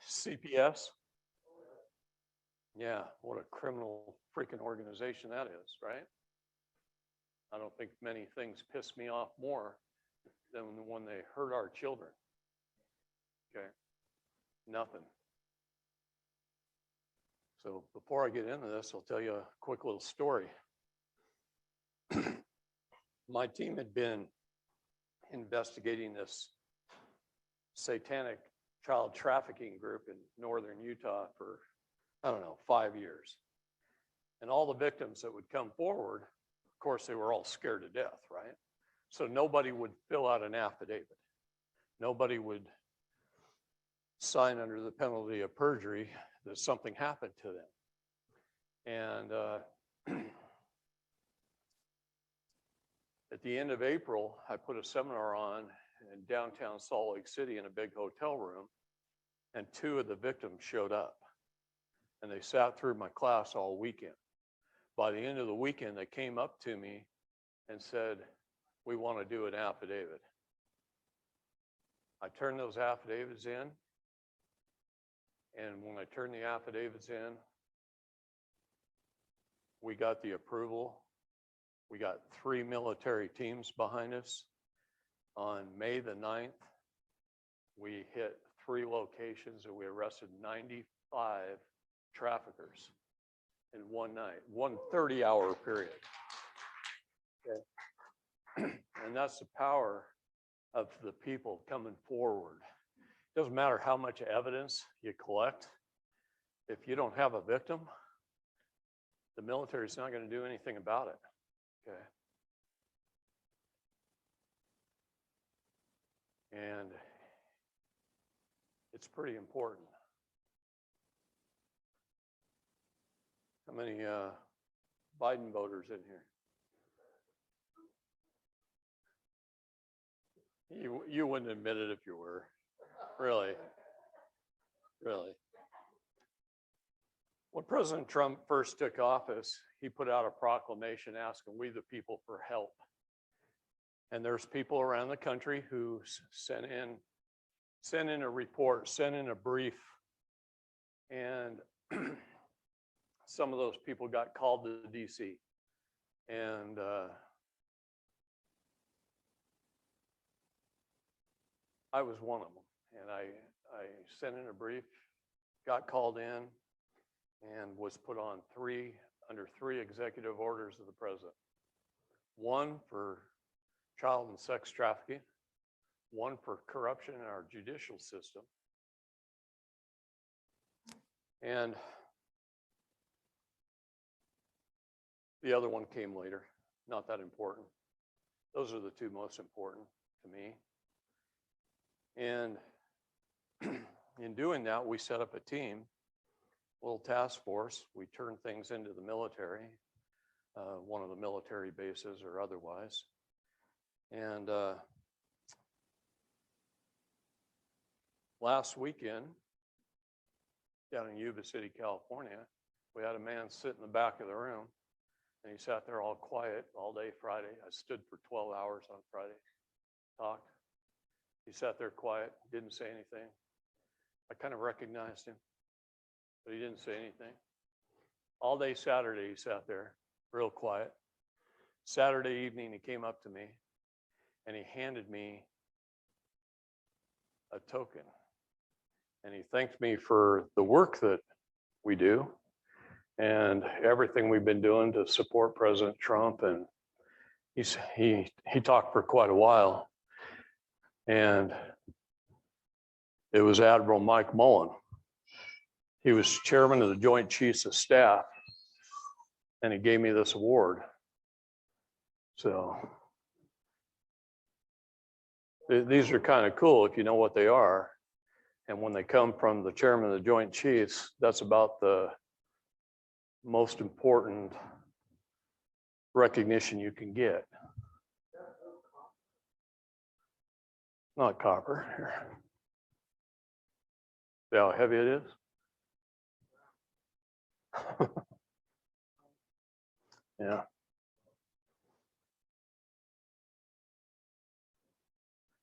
CPS? Yeah, what a criminal freaking organization that is, right? I don't think many things piss me off more than when they hurt our children. Okay, nothing. So before I get into this, I'll tell you a quick little story. My team had been investigating this satanic child trafficking group in northern Utah for, 5 years. And all the victims that would come forward, of course, they were all scared to death, right? So nobody would fill out an affidavit. Nobody would sign under the penalty of perjury that something happened to them. And at the end of April, I put a seminar on in downtown Salt Lake City in a big hotel room, and 2 of the victims showed up. And they sat through my class all weekend. By the end of the weekend, they came up to me and said, "We want to do an affidavit." I turned those affidavits in, and when I turned the affidavits in, we got the approval. We got 3 military teams behind us. On May the 9th, we hit 3 locations and we arrested 95 traffickers in one night, 1 30-hour period. Okay. And that's the power of the people coming forward. It doesn't matter how much evidence you collect. If you don't have a victim, the military is not going to do anything about it. Okay. And it's pretty important. How many Biden voters in here? You wouldn't admit it if you were. Really? Really? When President Trump first took office, he put out a proclamation asking we the people for help. And there's people around the country who sent in a report, sent in a brief, and some of those people got called to DC. And I was one of them. And I sent in a brief, got called in, and was put on under three executive orders of the president. One for child and sex trafficking, one for corruption in our judicial system, and the other one came later, not that important. Those are the 2 most important to me. And in doing that, we set up a team, a little task force. We turned things into the military, one of the military bases or otherwise. And last weekend, down in Yuba City, California, we had a man sit in the back of the room, and he sat there all quiet all day Friday. I stood for 12 hours on Friday, talked. He sat there quiet, didn't say anything. I kind of recognized him, but he didn't say anything. All day Saturday, he sat there, real quiet. Saturday evening, he came up to me, and he handed me a token. And he thanked me for the work that we do and everything we've been doing to support President Trump. And he talked for quite a while. And it was Admiral Mike Mullen. He was chairman of the Joint Chiefs of Staff, and he gave me this award. So these are kind of cool if you know what they are. And when they come from the chairman of the Joint Chiefs, that's about the most important recognition you can get. Not copper. Here. See how heavy it is? Yeah.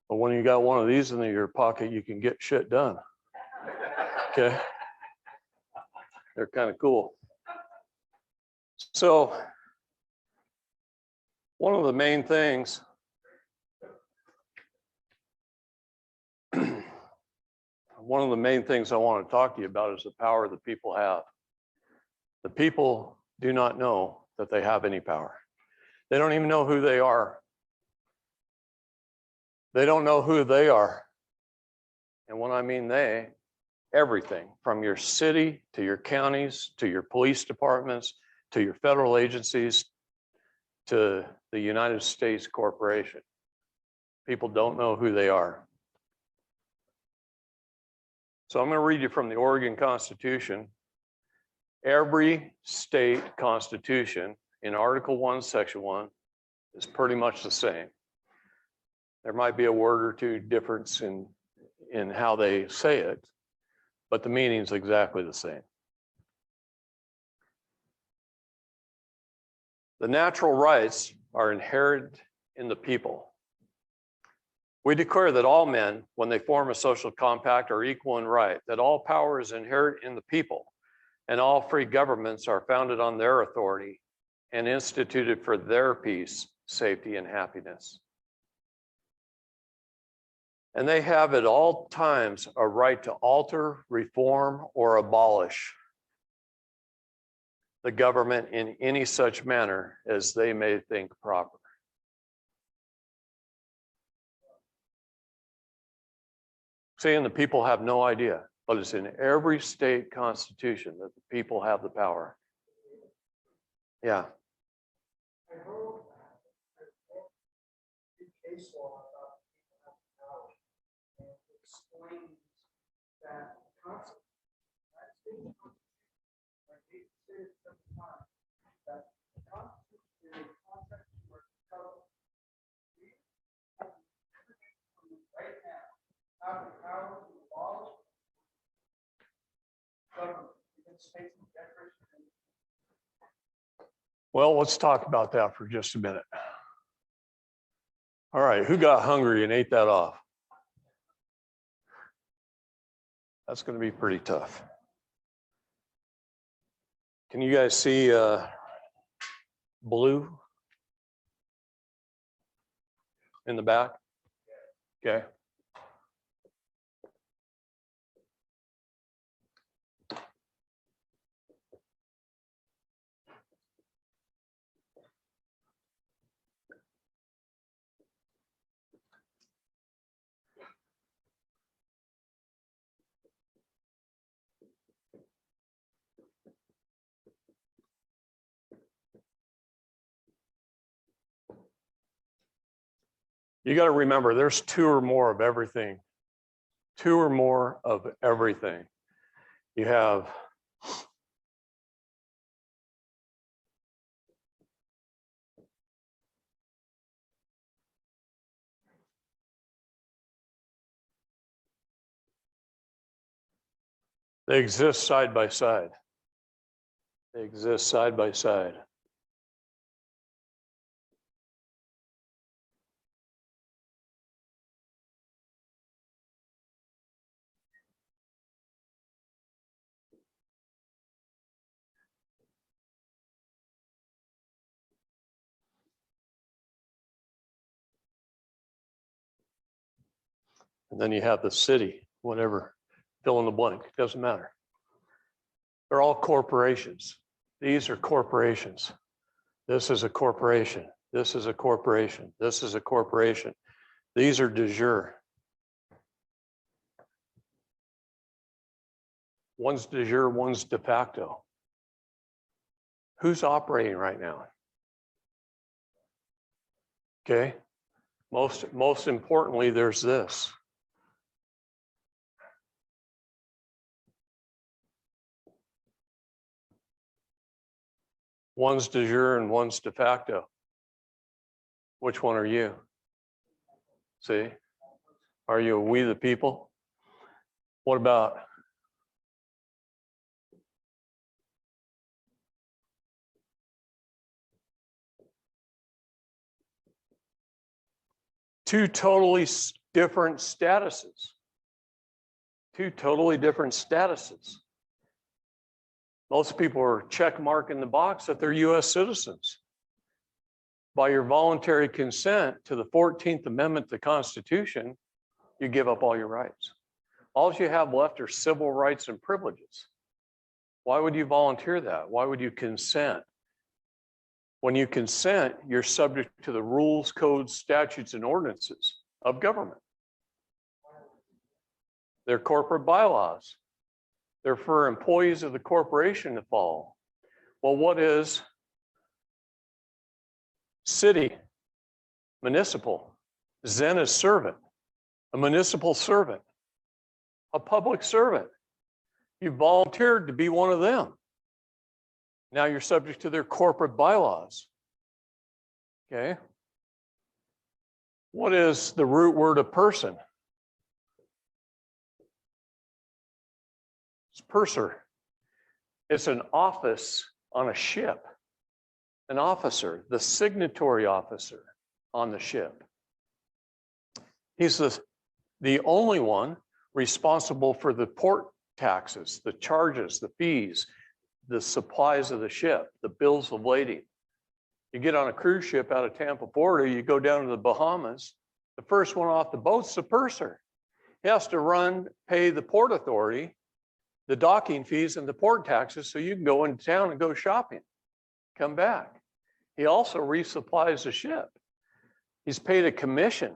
But when you got one of these in your pocket, you can get shit done. Okay. They're kind of cool. So one of the main things I want to talk to you about is the power that people have. The people do not know that they have any power. They don't even know who they are. They don't know who they are. And when I mean they, everything from your city to your counties, to your police departments, to your federal agencies, to the United States corporation. People don't know who they are. So I'm going to read you from the Oregon Constitution. Every state constitution in Article 1, Section 1 is pretty much the same. There might be a word or two difference in how they say it, but the meaning is exactly the same. The natural rights are inherent in the people. We declare that all men, when they form a social compact, are equal in right, that all power is inherent in the people, and all free governments are founded on their authority and instituted for their peace, safety, and happiness. And they have at all times a right to alter, reform, or abolish the government in any such manner as they may think proper. Saying the people have no idea, but it's in every state constitution that the people have the power. Yeah. I wrote a case law about people having power, and it explains that the Constitution, like they say it several times, that the Constitution is a contract for trouble. We have everything from right now have the power to abolish government against states and federations. Well, let's talk about that for just a minute. All right, who got hungry and ate that off? That's going to be pretty tough. Can you guys see blue in the back? Okay. You got to remember, there's two or more of everything. Two or more of everything. You have they exist side by side. They exist side by side. And then you have the city, whatever, fill in the blank, it doesn't matter. They're all corporations. These are corporations. This is a corporation. This is a corporation. This is a corporation. These are de jure. One's de jure, one's de facto. Who's operating right now? Okay. Most importantly, there's this. One's de jure and one's de facto. Which one are you? See? Are you a we the people? What about two totally different statuses? Two totally different statuses. Most people are check marking the box that they're US citizens. By your voluntary consent to the 14th Amendment to the Constitution, you give up all your rights. All you have left are civil rights and privileges. Why would you volunteer that? Why would you consent? When you consent, you're subject to the rules, codes, statutes, and ordinances of government. They're corporate bylaws. They're for employees of the corporation to follow. Well, what is city, municipal? Zen is servant, a municipal servant, a public servant. You volunteered to be one of them. Now you're subject to their corporate bylaws. Okay. What is the root word of person? It's purser. It's an office on a ship. An officer, the signatory officer on the ship. He's the only one responsible for the port taxes, the charges, the fees, the supplies of the ship, the bills of lading. You get on a cruise ship out of Tampa, Florida, you go down to the Bahamas, the first one off the boat's the purser. He has to pay the port authority, the docking fees and the port taxes so you can go into town and go shopping, come back. He also resupplies the ship. He's paid a commission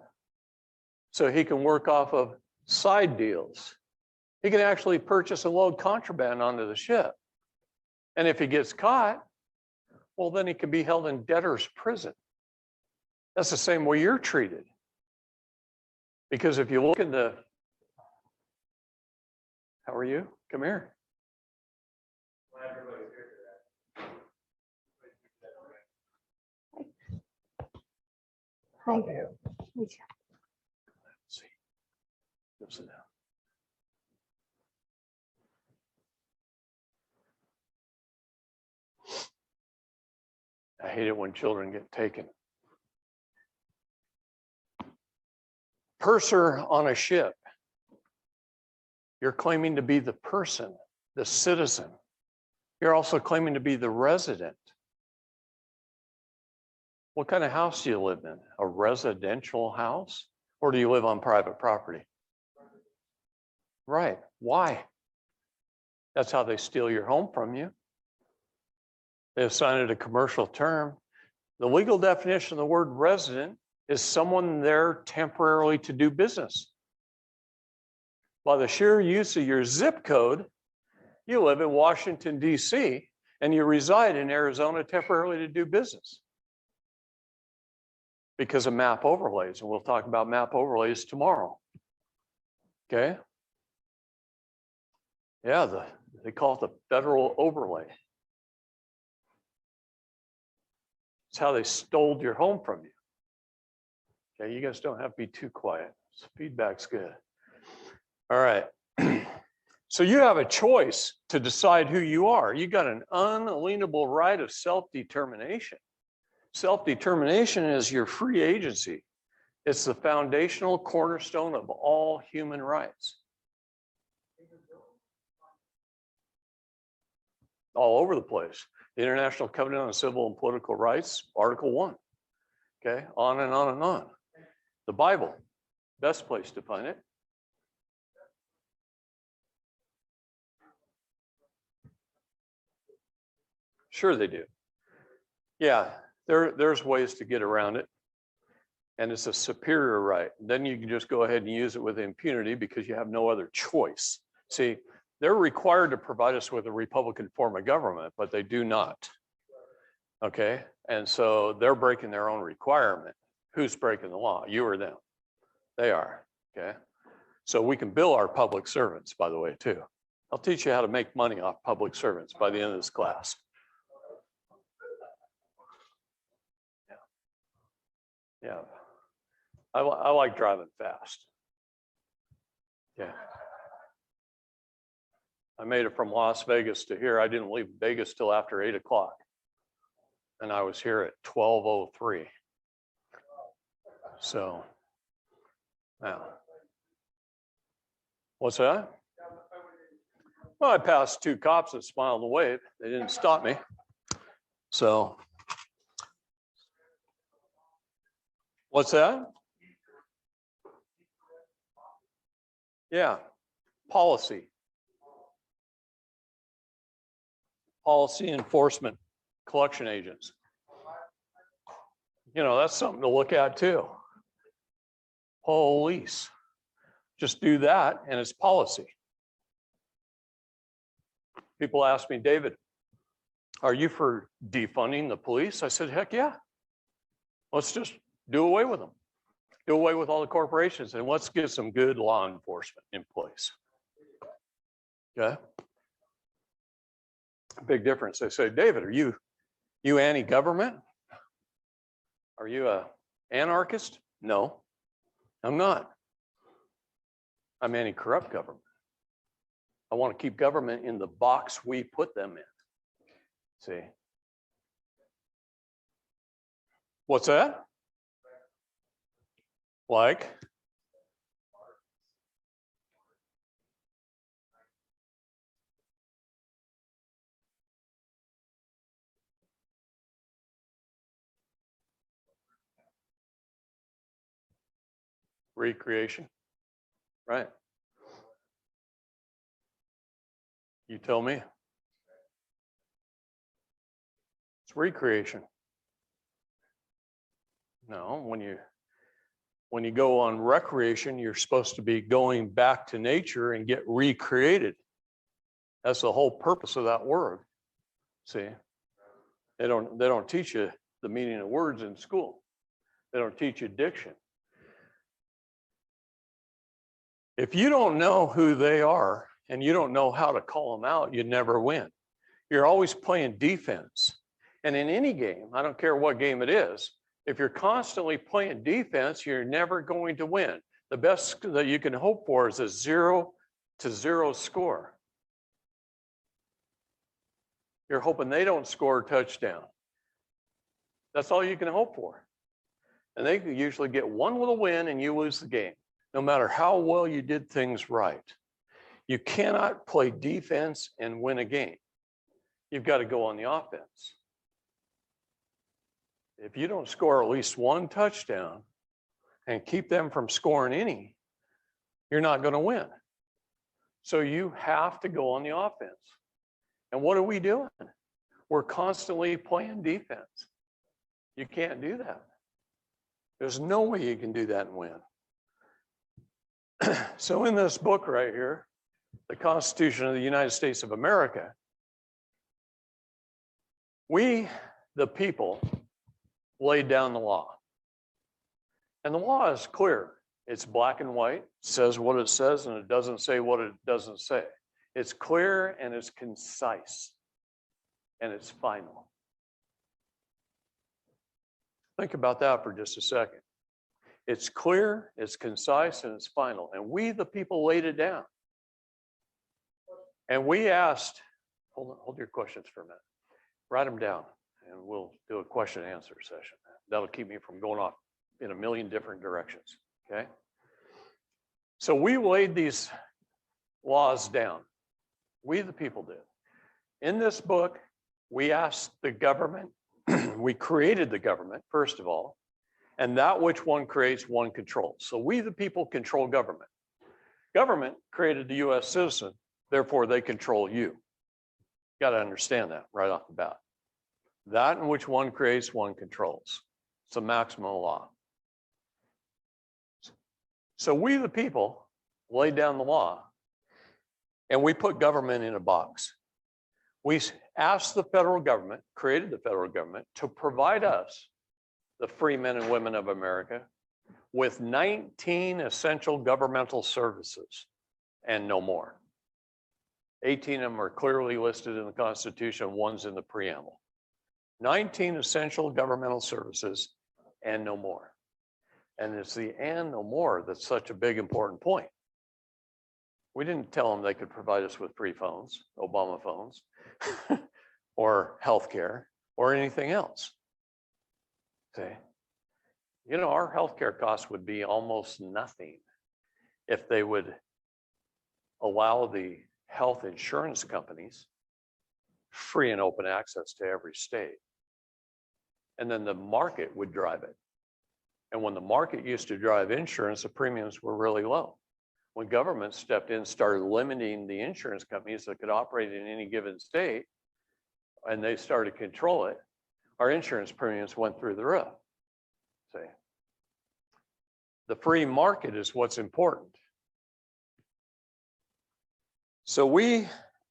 so he can work off of side deals. He can actually purchase and load contraband onto the ship. And if he gets caught, well, then he can be held in debtor's prison. That's the same way you're treated. Because if you look in the, how are you? Come here. Hi. Let's see. Go sit down. I hate it when children get taken. Purser on a ship. You're claiming to be the person, the citizen. You're also claiming to be the resident. What kind of house do you live in? A residential house? Or do you live on private property? Right. Why? That's how they steal your home from you. They assign it a commercial term. The legal definition of the word resident is someone there temporarily to do business. By the sheer use of your zip code, you live in Washington, D.C., and you reside in Arizona temporarily to do business. Because of map overlays, and we'll talk about map overlays tomorrow. Okay? Yeah, they call it the federal overlay. It's how they stole your home from you. Okay, you guys don't have to be too quiet. Feedback's good. All right. So you have a choice to decide who you are. You got an unalienable right of self-determination. Self-determination is your free agency. It's the foundational cornerstone of all human rights. All over the place. The International Covenant on Civil and Political Rights, Article 1. Okay, on and on and on. The Bible, best place to find it. Sure they do. Yeah, there's ways to get around it. And it's a superior right. Then you can just go ahead and use it with impunity because you have no other choice. See, they're required to provide us with a Republican form of government, but they do not. Okay, and so they're breaking their own requirement. Who's breaking the law? You or them? They are, okay? So we can bill our public servants, by the way, too. I'll teach you how to make money off public servants by the end of this class. Yeah, I like driving fast. Yeah. I made it from Las Vegas to here. I didn't leave Vegas till after 8 o'clock. And I was here at 12:03. So, now. What's that? Well, I passed two cops that smiled and waved. They didn't stop me. So, what's that? Yeah, policy. Policy enforcement, collection agents. You know, that's something to look at too. Police. Just do that and it's policy. People ask me, David, are you for defunding the police? I said, heck yeah. Let's just do away with them. Do away with all the corporations and let's get some good law enforcement in place. Okay? Big difference. They say, David, are you anti-government? Are you a anarchist? No, I'm not. I'm anti-corrupt government. I want to keep government in the box we put them in. See? What's that? Like? Recreation, right? You tell me. It's recreation. No, when you go on recreation, you're supposed to be going back to nature and get recreated. That's the whole purpose of that word. See, they don't teach you the meaning of words in school. They don't teach you diction. If you don't know who they are and you don't know how to call them out, you never win. You're always playing defense. And in any game, I don't care what game it is, if you're constantly playing defense, you're never going to win. The best that you can hope for is a 0-0 score. You're hoping they don't score a touchdown. That's all you can hope for. And they usually get one little win and you lose the game, no matter how well you did things right. You cannot play defense and win a game. You've got to go on the offense. If you don't score at least one touchdown and keep them from scoring any, you're not going to win. So you have to go on the offense. And what are we doing? We're constantly playing defense. You can't do that. There's no way you can do that and win. So in this book right here, the Constitution of the United States of America, we, the people, laid down the law. And the law is clear. It's black and white, says what it says, and it doesn't say what it doesn't say. It's clear and it's concise and it's final. Think about that for just a second. It's clear, it's concise, and it's final. And we, the people, laid it down. And we asked, hold your questions for a minute. Write them down, and we'll do a question and answer session. That'll keep me from going off in a million different directions, okay? So we laid these laws down. We, the people, did. In this book, we asked the government, we created the government, first of all, and that which one creates, one controls. So we, the people, control government. Government created the US citizen, therefore they control you. You got to understand that right off the bat. That in which one creates, one controls. It's a maximum law. So we, the people, laid down the law, and we put government in a box. We asked the federal government, created the federal government, to provide us, the free men and women of America, with 19 essential governmental services and no more. 18 of them are clearly listed in the Constitution, one's in the preamble. 19 essential governmental services and no more. And it's the and no more that's such a big important point. We didn't tell them they could provide us with free phones, Obama phones, or healthcare, or anything else. Okay. You know, our healthcare costs would be almost nothing if they would allow the health insurance companies, free and open access to every state. And then the market would drive it. And when the market used to drive insurance, the premiums were really low. When government stepped in, started limiting the insurance companies that could operate in any given state, and they started to control it, our insurance premiums went through the roof. See, the free market is what's important. So we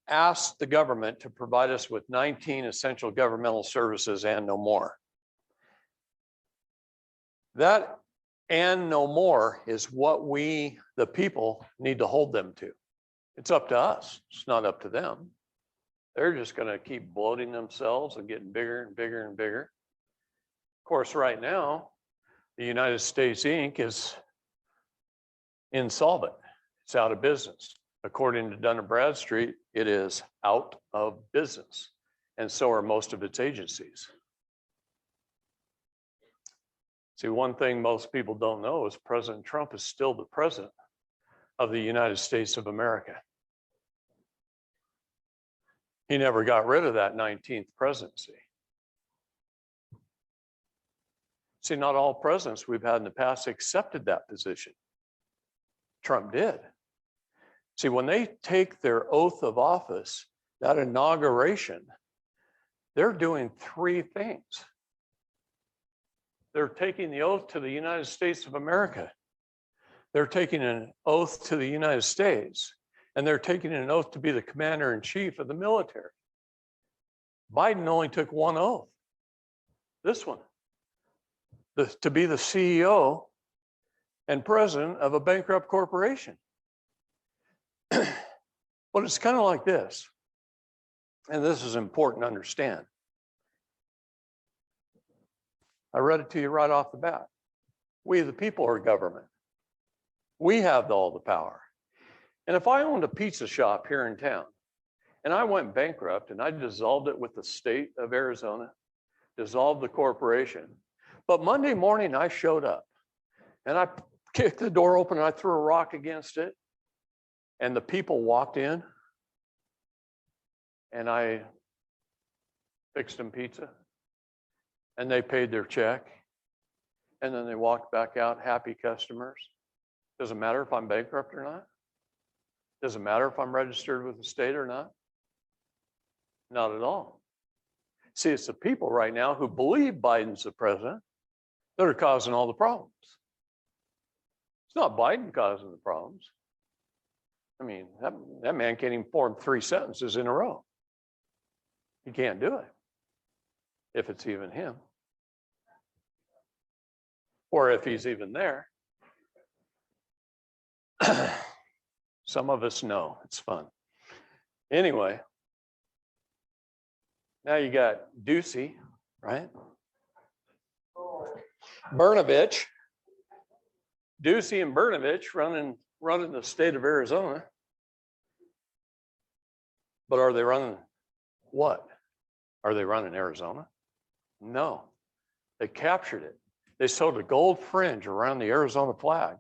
asked the government to provide us with 19 essential governmental services and no more. That and no more is what we, the people, need to hold them to. It's up to us. It's not up to them. They're just going to keep bloating themselves and getting bigger and bigger and bigger. Of course, right now, the United States Inc. is insolvent. It's out of business. According to Dun & Bradstreet, it is out of business. And so are most of its agencies. See, one thing most people don't know is President Trump is still the president of the United States of America. He never got rid of that 19th presidency. See, not all presidents we've had in the past accepted that position. Trump did. See, when they take their oath of office, that inauguration, they're doing three things. They're taking the oath to the United States of America. They're taking an oath to the United States, and they're taking an oath to be the commander-in-chief of the military. Biden only took one oath, this one, to be the CEO and president of a bankrupt corporation. But it's kind of like this, and this is important to understand. I read it to you right off the bat. We, the people, are government. We have all the power. And if I owned a pizza shop here in town, and I went bankrupt and I dissolved it with the state of Arizona, dissolved the corporation, but Monday morning I showed up and I kicked the door open and I threw a rock against it, and the people walked in and I fixed them pizza and they paid their check and then they walked back out happy customers. Doesn't matter if I'm bankrupt or not. Doesn't matter if I'm registered with the state or not. Not at all. See, it's the people right now who believe Biden's the president that are causing all the problems. It's not Biden causing the problems. I mean, that man can't even form 3 sentences in a row. He can't do it, if it's even him. Or if he's even there. Some of us know, it's fun. Anyway, now you got Ducey, right? Brnovich. Ducey and Brnovich running the state of Arizona. But are they running what? Are they running Arizona? No. They captured it. They sewed a gold fringe around the Arizona flag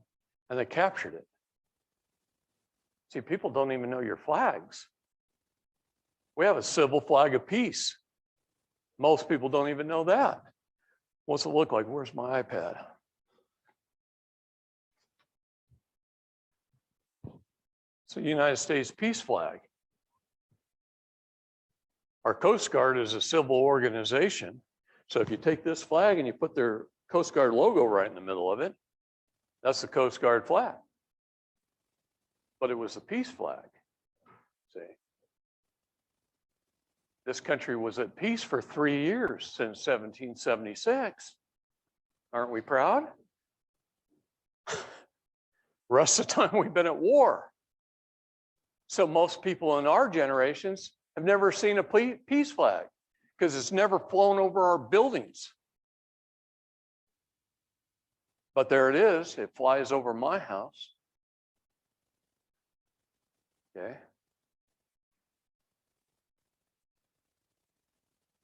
and they captured it. See, people don't even know your flags. We have a civil flag of peace. Most people don't even know that. What's it look like? Where's my iPad? It's a United States peace flag. Our Coast Guard is a civil organization. So if you take this flag and you put their Coast Guard logo right in the middle of it, that's the Coast Guard flag. But it was a peace flag. See? This country was at peace for 3 years since 1776. Aren't we proud? Rest of the time we've been at war. So most people in our generations have never seen a peace flag because it's never flown over our buildings. But there it is. It flies over my house. Okay.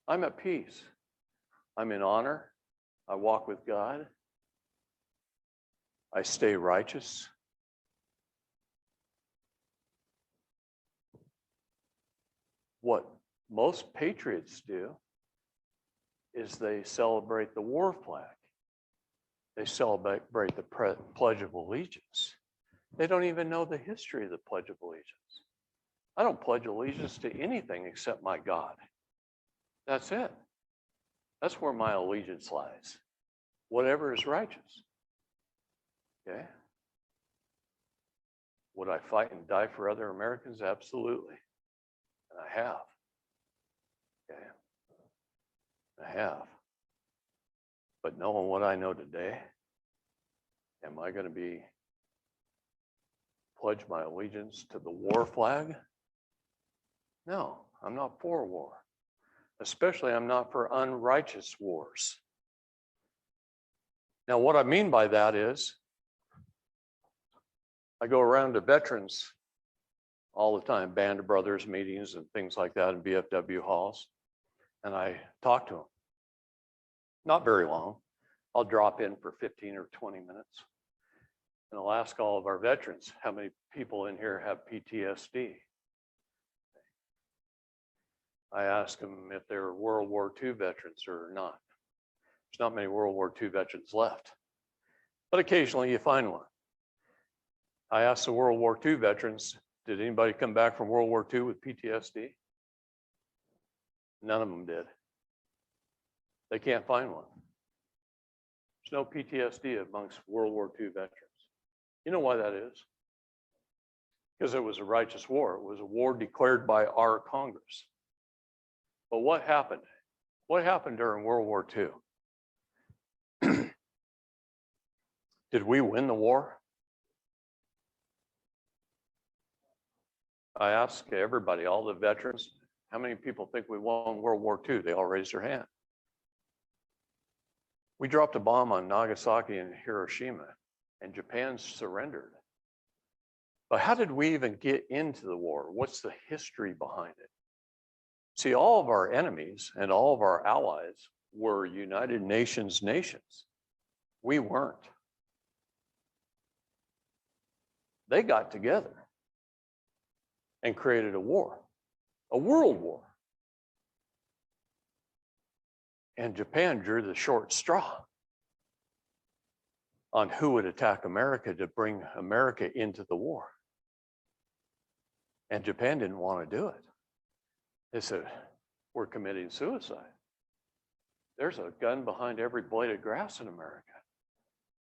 I'm at peace. I'm in honor. I walk with God. I stay righteous. what most patriots do is they celebrate the war flag. They celebrate the Pledge of Allegiance. They don't even know the history of the Pledge of Allegiance. I don't pledge allegiance to anything except my God. That's it. That's where my allegiance lies. Whatever is righteous. Okay? Would I fight and die for other Americans? Absolutely. And I have. Okay? I have. But knowing what I know today, am I going to be pledge my allegiance to the war flag? No, I'm not for war. Especially I'm not for unrighteous wars. Now, what I mean by that is I go around to veterans all the time, Band of Brothers meetings and things like that in VFW halls, and I talk to them. Not very long. I'll drop in for 15 or 20 minutes. And I'll ask all of our veterans, how many people in here have PTSD? I ask them if they're World War II veterans or not. There's not many World War II veterans left, but occasionally you find one. I asked the World War II veterans, did anybody come back from World War II with PTSD? None of them did. They can't find one. There's no PTSD amongst World War II veterans. You know why that is? Because it was a righteous war. It was a war declared by our Congress. But what happened? What happened during World War II? Did we win the war? I asked everybody, all the veterans, how many people think we won World War II? They all raised their hand. We dropped a bomb on Nagasaki and Hiroshima, and Japan surrendered. But how did we even get into the war? What's the history behind it? See, all of our enemies and all of our allies were United Nations nations. We weren't. They got together and created a war, a world war. And Japan drew the short straw on who would attack America to bring America into the war. And Japan didn't want to do it. They said, we're committing suicide. There's a gun behind every blade of grass in America.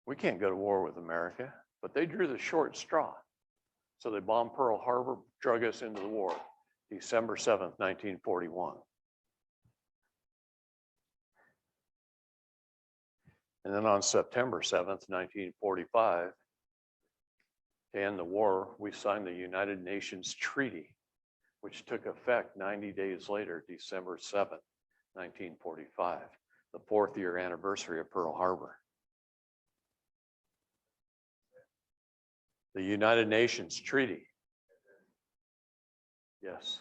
We can't go to war with America, but they drew the short straw. So they bombed Pearl Harbor, drug us into the war, December 7th, 1941. And then on September 7th, 1945, to end the war, we signed the United Nations Treaty, which took effect 90 days later, December 7th, 1945, the 4th year anniversary of Pearl Harbor. The United Nations Treaty. Yes.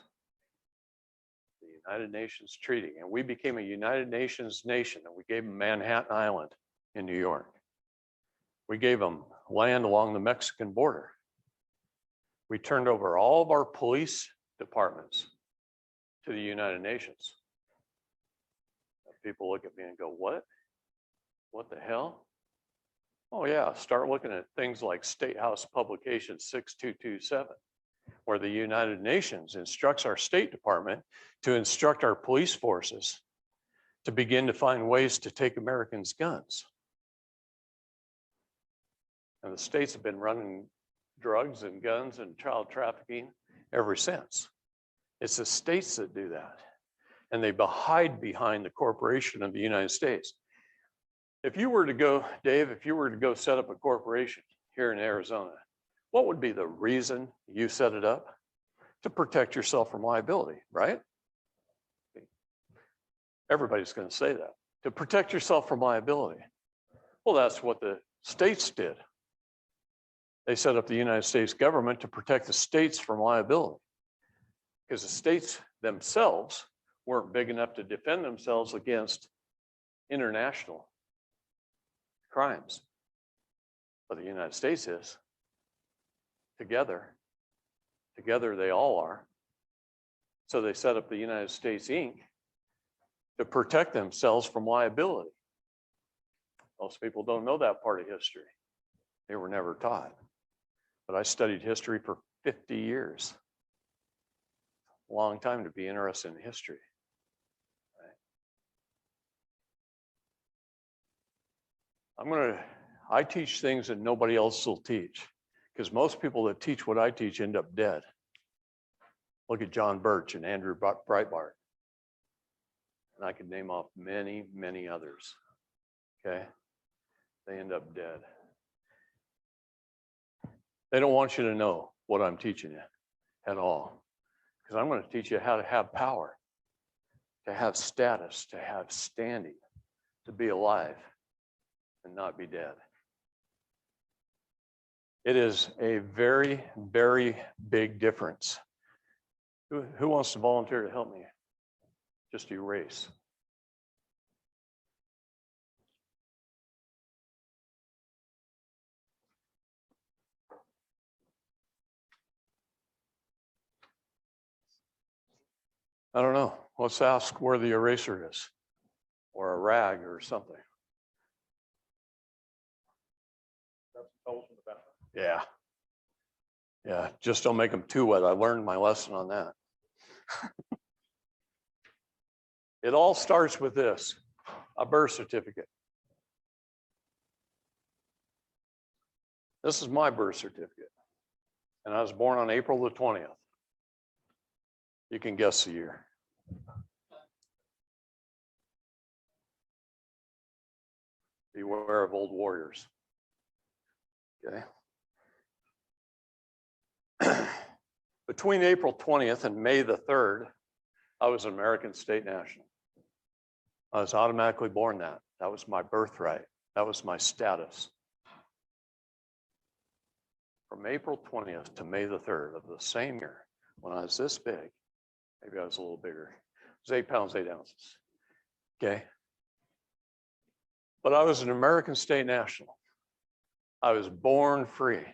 The United Nations Treaty. And we became a United Nations nation, and we gave them Manhattan Island in New York. We gave them land along the Mexican border. We turned over all of our police departments to the United Nations. People look at me and go, what? What the hell? Oh yeah, start looking at things like State House Publication 6227, where the United Nations instructs our State Department to instruct our police forces to begin to find ways to take Americans' guns. And the states have been running drugs and guns and child trafficking ever since. It's the states that do that. And they hide behind the corporation of the United States. If you were to go, Dave, if you were to go set up a corporation here in Arizona, what would be the reason you set it up? To protect yourself from liability, right? Everybody's going to say that. To protect yourself from liability. Well, that's what the states did. They set up the United States government to protect the states from liability. Because the states themselves weren't big enough to defend themselves against international crimes. But the United States is. Together they all are. So they set up the United States Inc. to protect themselves from liability. Most people don't know that part of history. They were never taught. But I studied history for 50 years. A long time to be interested in history. I teach things that nobody else will teach, because most people that teach what I teach end up dead. Look at John Birch and Andrew Breitbart. And I could name off many, many others. Okay? They end up dead. They don't want you to know what I'm teaching you at all. Because I'm going to teach you how to have power, to have status, to have standing, to be alive and not be dead. It is a very, very big difference. Who wants to volunteer to help me? Just erase. I don't know. Let's ask where the eraser is, or a rag or something. Yeah. Yeah, just don't make them too wet. I learned my lesson on that. It all starts with this, a birth certificate. This is my birth certificate. And I was born on April the 20th. You can guess the year. Beware of old warriors. Okay. Between April 20th and May the 3rd, I was an American state national. I was automatically born that. That was my birthright. That was my status. From April 20th to May the 3rd of the same year, when I was this big, maybe I was a little bigger, it was 8 pounds, 8 ounces. Okay. But I was an American state national. I was born free.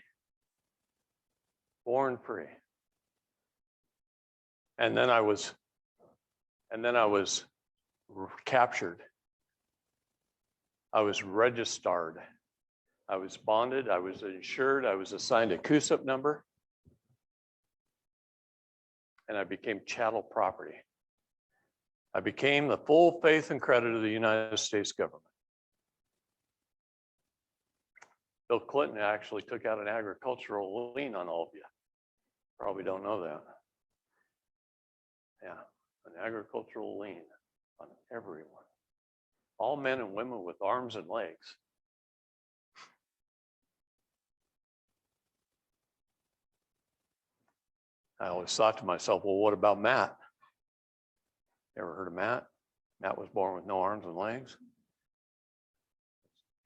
Born free. And then I was captured. I was registered. I was bonded. I was insured. I was assigned a CUSIP number. And I became chattel property. I became the full faith and credit of the United States government. Bill Clinton actually took out an agricultural lien on all of you. Probably don't know that. Yeah, an agricultural lien on everyone. All men and women with arms and legs. I always thought to myself, well, what about Matt? Ever heard of Matt? Matt was born with no arms and legs.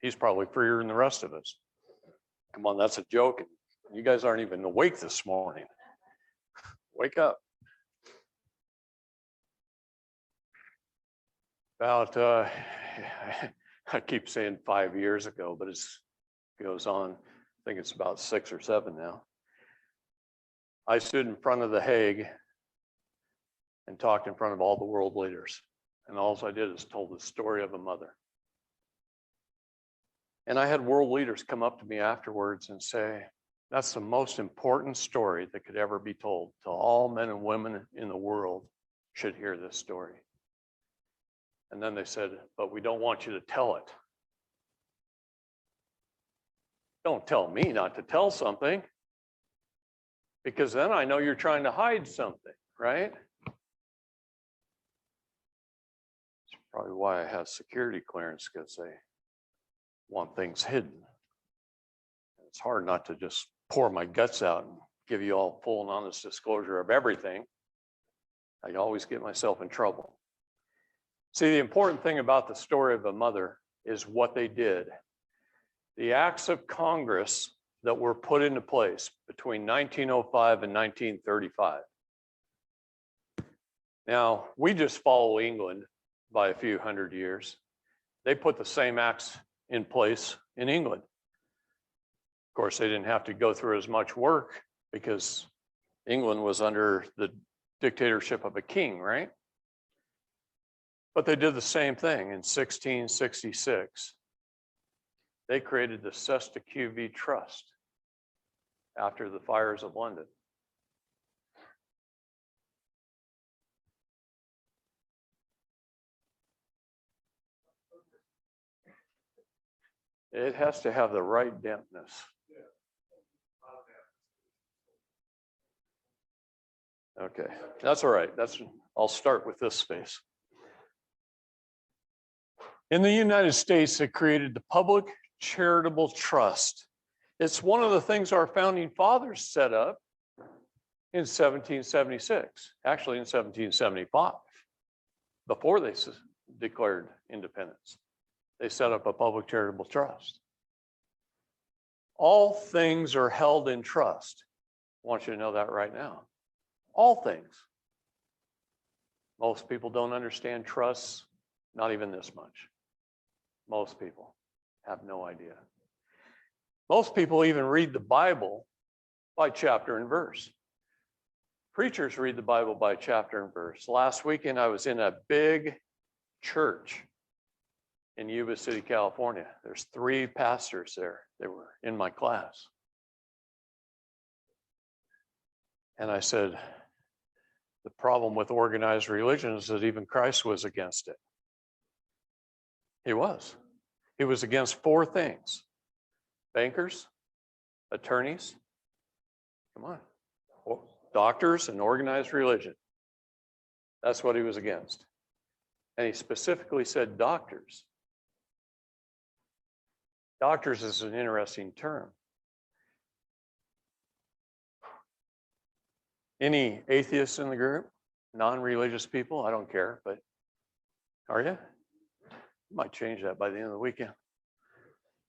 He's probably freer than the rest of us. Come on, that's a joke. You guys aren't even awake this morning. Wake up. About, I keep saying 5 years ago, but it goes on. I think it's about 6 or 7 now. I stood in front of the Hague and talked in front of all the world leaders. And all I did is told the story of a mother. And I had world leaders come up to me afterwards and say, that's the most important story that could ever be told. To all men and women in the world should hear this story. And then they said, but we don't want you to tell it. Don't tell me not to tell something, because then I know you're trying to hide something, right? That's probably why I have security clearance, because they want things hidden. It's hard not to just pour my guts out and give you all full and honest disclosure of everything. I always get myself in trouble. See, the important thing about the story of a mother is what they did. The acts of Congress that were put into place between 1905 and 1935. Now, we just follow England by a few hundred years. They put the same acts in place in England. Of course, they didn't have to go through as much work because England was under the dictatorship of a king, right? But they did the same thing in 1666. They created the Cesta QV Trust after the fires of London. It has to have the right dampness. Okay, that's all right. I'll start with this space. In the United States, it created the Public Charitable Trust. It's one of the things our founding fathers set up in 1776, actually in 1775, before they declared independence. They set up a public charitable trust. All things are held in trust. I want you to know that right now. All things. Most people don't understand trusts, not even this much. Most people have no idea. Most people even read the Bible by chapter and verse. Preachers read the Bible by chapter and verse. Last weekend, I was in a big church in Yuba City, California. There's 3 pastors there. They were in my class. And I said, the problem with organized religion is that even Christ was against it. He was. He was against 4 things: bankers, attorneys, come on, doctors, and organized religion. That's what he was against. And he specifically said doctors. Doctors is an interesting term. Any atheists in the group? Non-religious people? I don't care, but are you? Might change that by the end of the weekend.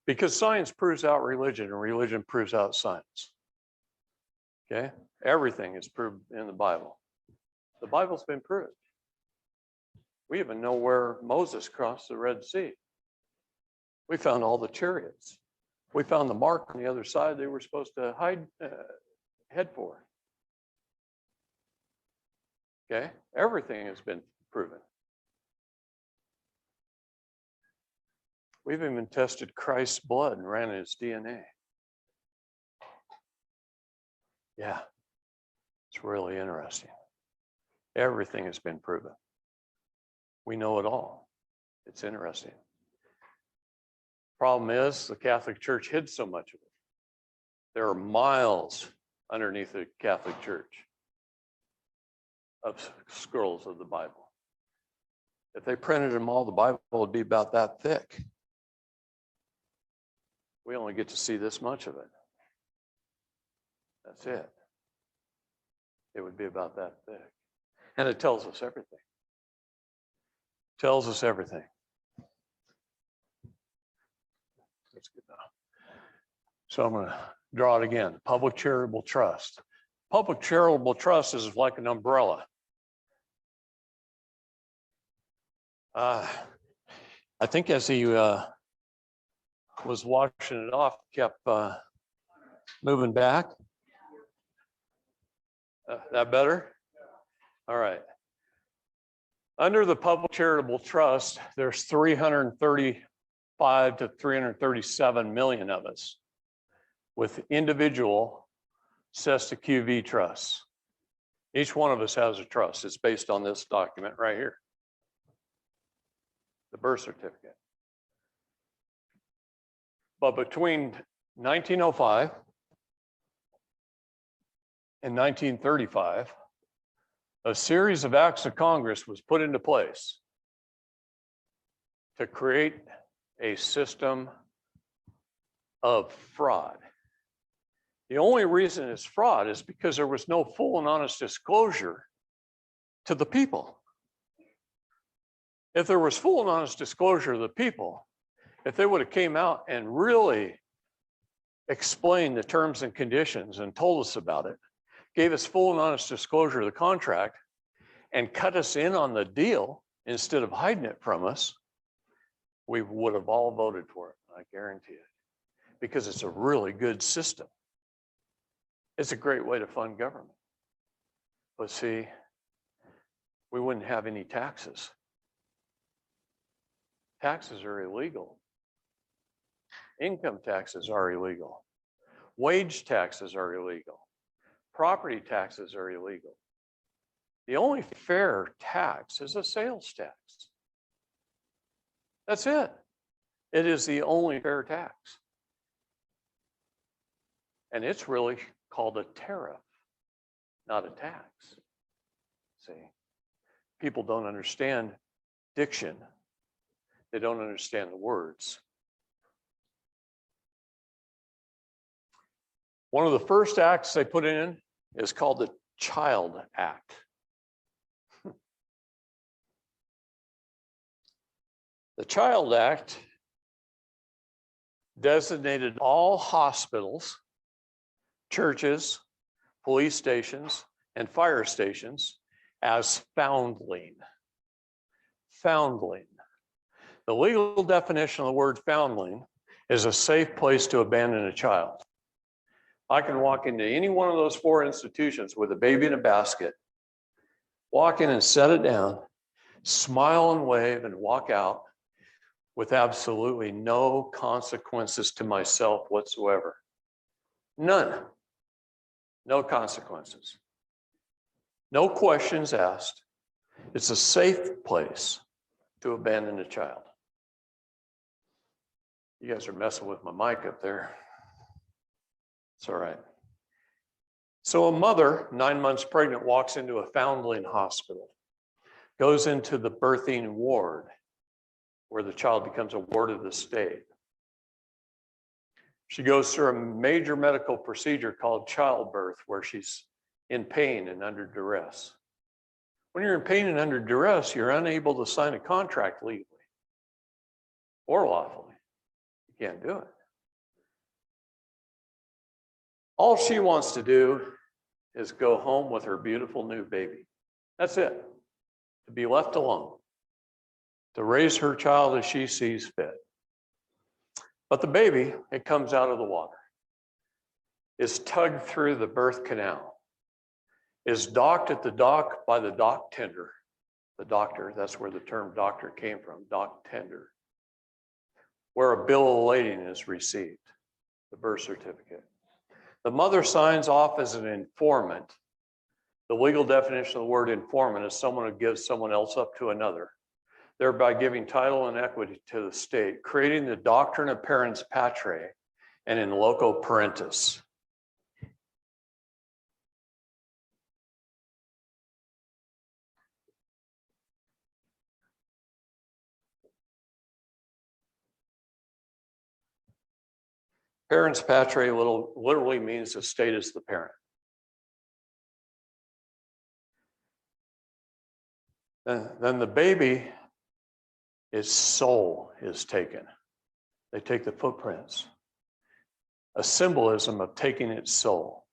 Because science proves out religion and religion proves out science. Okay? Everything is proved in the Bible. The Bible's been proved. We even know where Moses crossed the Red Sea. We found all the chariots. We found the mark on the other side they were supposed to head for. Okay? Everything has been proven. We've even tested Christ's blood and ran his DNA. Yeah, it's really interesting. Everything has been proven. We know it all. It's interesting. Problem is, the Catholic Church hid so much of it. There are miles underneath the Catholic Church of scrolls of the Bible. If they printed them all, the Bible would be about that thick. We only get to see this much of it. That's it. It would be about that thick. And it tells us everything. Tells us everything. That's good enough. So I'm going to draw it again. Public charitable trust. Public charitable trust is like an umbrella. I think as he was washing it off, kept moving back. That better? All right. Under the public charitable trust, there's 335 to 337 million of us with individual Cesta QV trusts. Each one of us has a trust. It's based on this document right here, the birth certificate. But between 1905 and 1935, a series of acts of Congress was put into place to create a system of fraud. The only reason it's fraud is because there was no full and honest disclosure to the people. If there was full and honest disclosure to the people, if they would have came out and really explained the terms and conditions and told us about it, gave us full and honest disclosure of the contract, and cut us in on the deal instead of hiding it from us, we would have all voted for it, I guarantee it, because it's a really good system. It's a great way to fund government. But see, we wouldn't have any taxes. Taxes are illegal. Income taxes are illegal. Wage taxes are illegal. Property taxes are illegal. The only fair tax is a sales tax. That's it. It is the only fair tax. And it's really called a tariff, not a tax. See, people don't understand diction. They don't understand the words. One of the first acts they put in is called the Child Act. The Child Act designated all hospitals, churches, police stations, and fire stations as foundling. Foundling. The legal definition of the word foundling is a safe place to abandon a child. I can walk into any one of those 4 institutions with a baby in a basket, walk in and set it down, smile and wave and walk out with absolutely no consequences to myself whatsoever. None. No consequences. No questions asked. It's a safe place to abandon a child. You guys are messing with my mic up there. It's all right. So a mother, 9 months pregnant, walks into a foundling hospital, goes into the birthing ward, where the child becomes a ward of the state. She goes through a major medical procedure called childbirth, where she's in pain and under duress. When you're in pain and under duress, you're unable to sign a contract legally or lawfully. You can't do it. All she wants to do is go home with her beautiful new baby. That's it. To be left alone. To raise her child as she sees fit. But the baby, it comes out of the water, is tugged through the birth canal, is docked at the dock by the dock tender. The doctor, that's where the term doctor came from, dock tender, where a bill of lading is received, the birth certificate. The mother signs off as an informant. The legal definition of the word informant is someone who gives someone else up to another, thereby giving title and equity to the state, creating the doctrine of parens patriae and in loco parentis. Parens patriae literally means the state is the parent. Then the baby, its soul is taken. They take the footprints, a symbolism of taking its soul.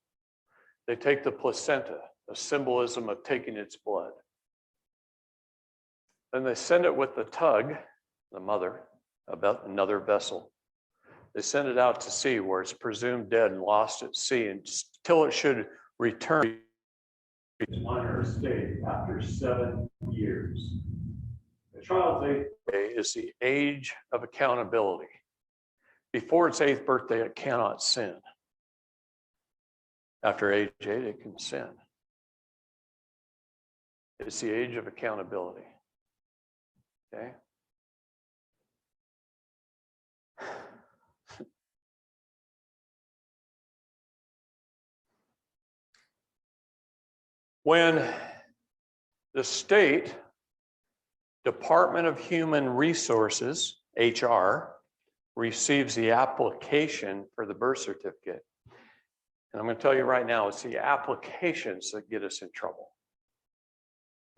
They take the placenta, a symbolism of taking its blood. Then they send it with the tug, the mother, about another vessel. They send it out to sea where it's presumed dead and lost at sea until it should return to its minor estate after 7 years. The child's 8th birthday is the age of accountability. Before its 8th birthday, it cannot sin. After age 8, it can sin. It's the age of accountability. Okay? When the state Department of Human Resources, HR, receives the application for the birth certificate, and I'm going to tell you right now, it's the applications that get us in trouble.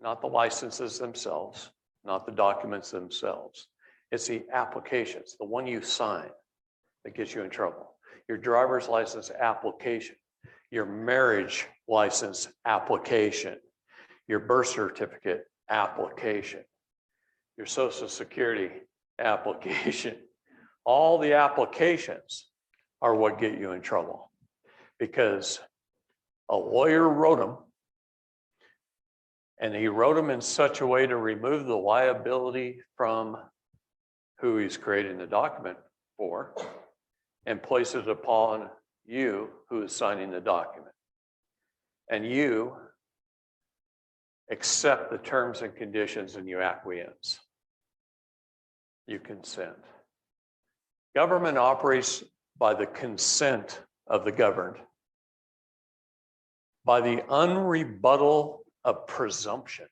Not the licenses themselves, not the documents themselves. It's the applications, the one you sign, that gets you in trouble. Your driver's license application, your marriage license application, your birth certificate application, your Social Security application. All the applications are what get you in trouble because a lawyer wrote them And he wrote them in such a way to remove the liability from who he's creating the document for and place it upon you who is signing the document. And you accept the terms and conditions and you acquiesce. You consent. Government operates by the consent of the governed, by the unrebuttal of presumption.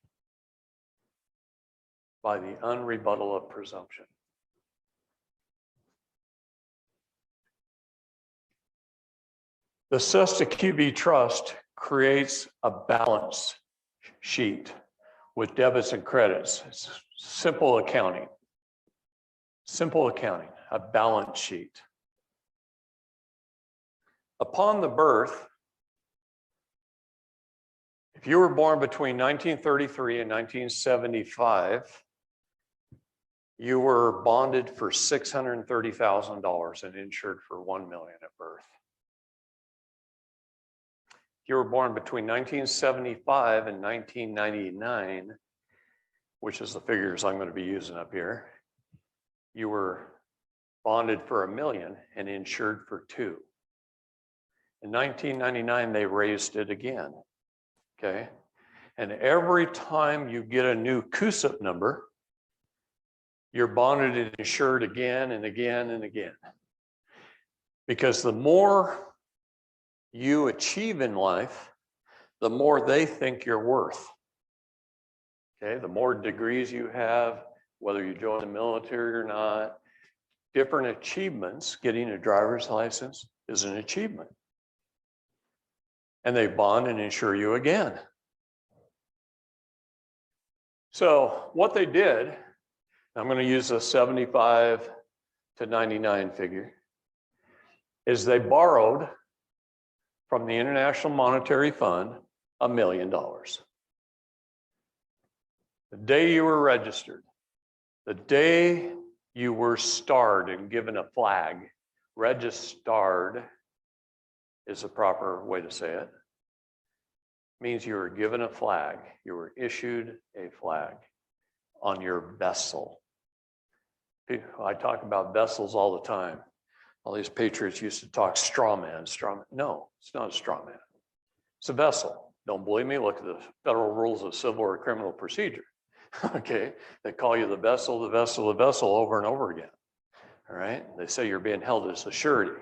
By the unrebuttal of presumption. The Cesta QB Trust creates a balance sheet with debits and credits. It's simple accounting. Simple accounting, a balance sheet. Upon the birth, if you were born between 1933 and 1975, you were bonded for $630,000 and insured for $1 million at birth. If you were born between 1975 and 1999, which is the figures I'm going to be using up here, you were bonded for $1 million and insured for $2 million. In 1999, they raised it again. Okay. And every time you get a new CUSIP number, you're bonded and insured again and again and again. Because the more you achieve in life, the more they think you're worth. Okay. The more degrees you have, whether you join the military or not, different achievements, getting a driver's license is an achievement. And they bond and insure you again. So what they did, I'm going to use a 75 to 99 figure, is they borrowed from the International Monetary Fund $1 million. The day you were registered, the day you were starred and given a flag, registered is the proper way to say it, means you were given a flag, you were issued a flag on your vessel. I talk about vessels all the time. All these patriots used to talk straw man. No, it's not a straw man. It's a vessel. Don't believe me? Look at the federal rules of civil or criminal procedure. Okay, they call you the vessel over and over again. All right, they say you're being held as a surety.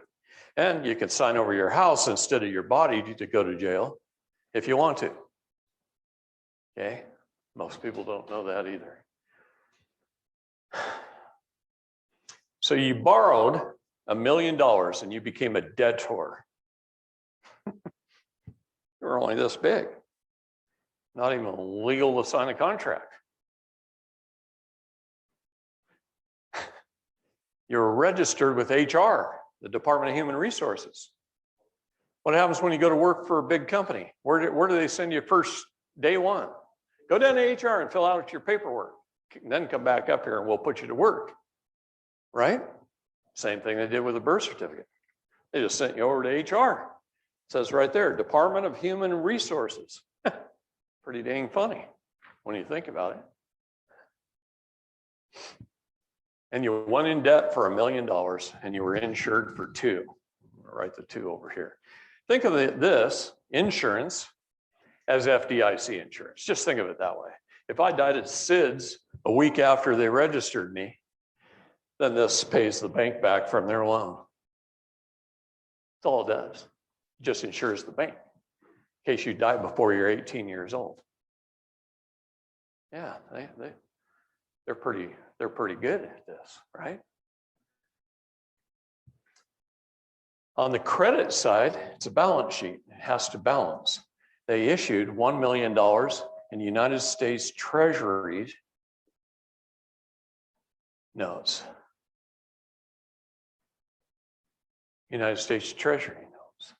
And you can sign over your house instead of your body to go to jail if you want to. Okay? Most people don't know that either. So you borrowed $1 million and you became a debtor. You're only this big. Not even legal to sign a contract. You're registered with HR, the Department of Human Resources. What happens when you go to work for a big company? Where do they send you first, day one? Go down to HR and fill out your paperwork. And then come back up here and we'll put you to work. Right? Same thing they did with a birth certificate. They just sent you over to HR. It says right there, Department of Human Resources. Pretty dang funny when you think about it. And you went in debt for $1 million and you were insured for $2 million. I'll write the 2 over here. Think of this insurance as FDIC insurance. Just think of it that way. If I died at SIDS a week after they registered me, then this pays the bank back from their loan. That's all it does. It just insures the bank in case you die before you're 18 years old. Yeah, they're pretty good at this, right? On the credit side, it's a balance sheet. It has to balance. They issued $1 million in United States Treasury notes. United States Treasury notes.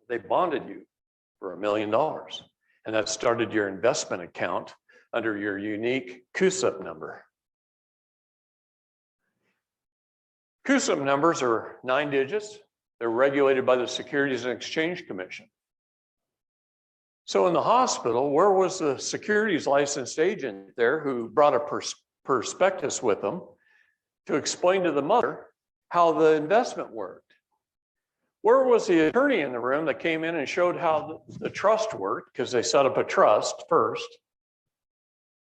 They bonded you for $1 million. And that started your investment account under your unique CUSIP number. CUSIP numbers are 9 digits. They're regulated by the Securities and Exchange Commission. So in the hospital, where was the securities licensed agent there who brought a prospectus with them to explain to the mother how the investment worked? Where was the attorney in the room that came in and showed how the trust worked, because they set up a trust first?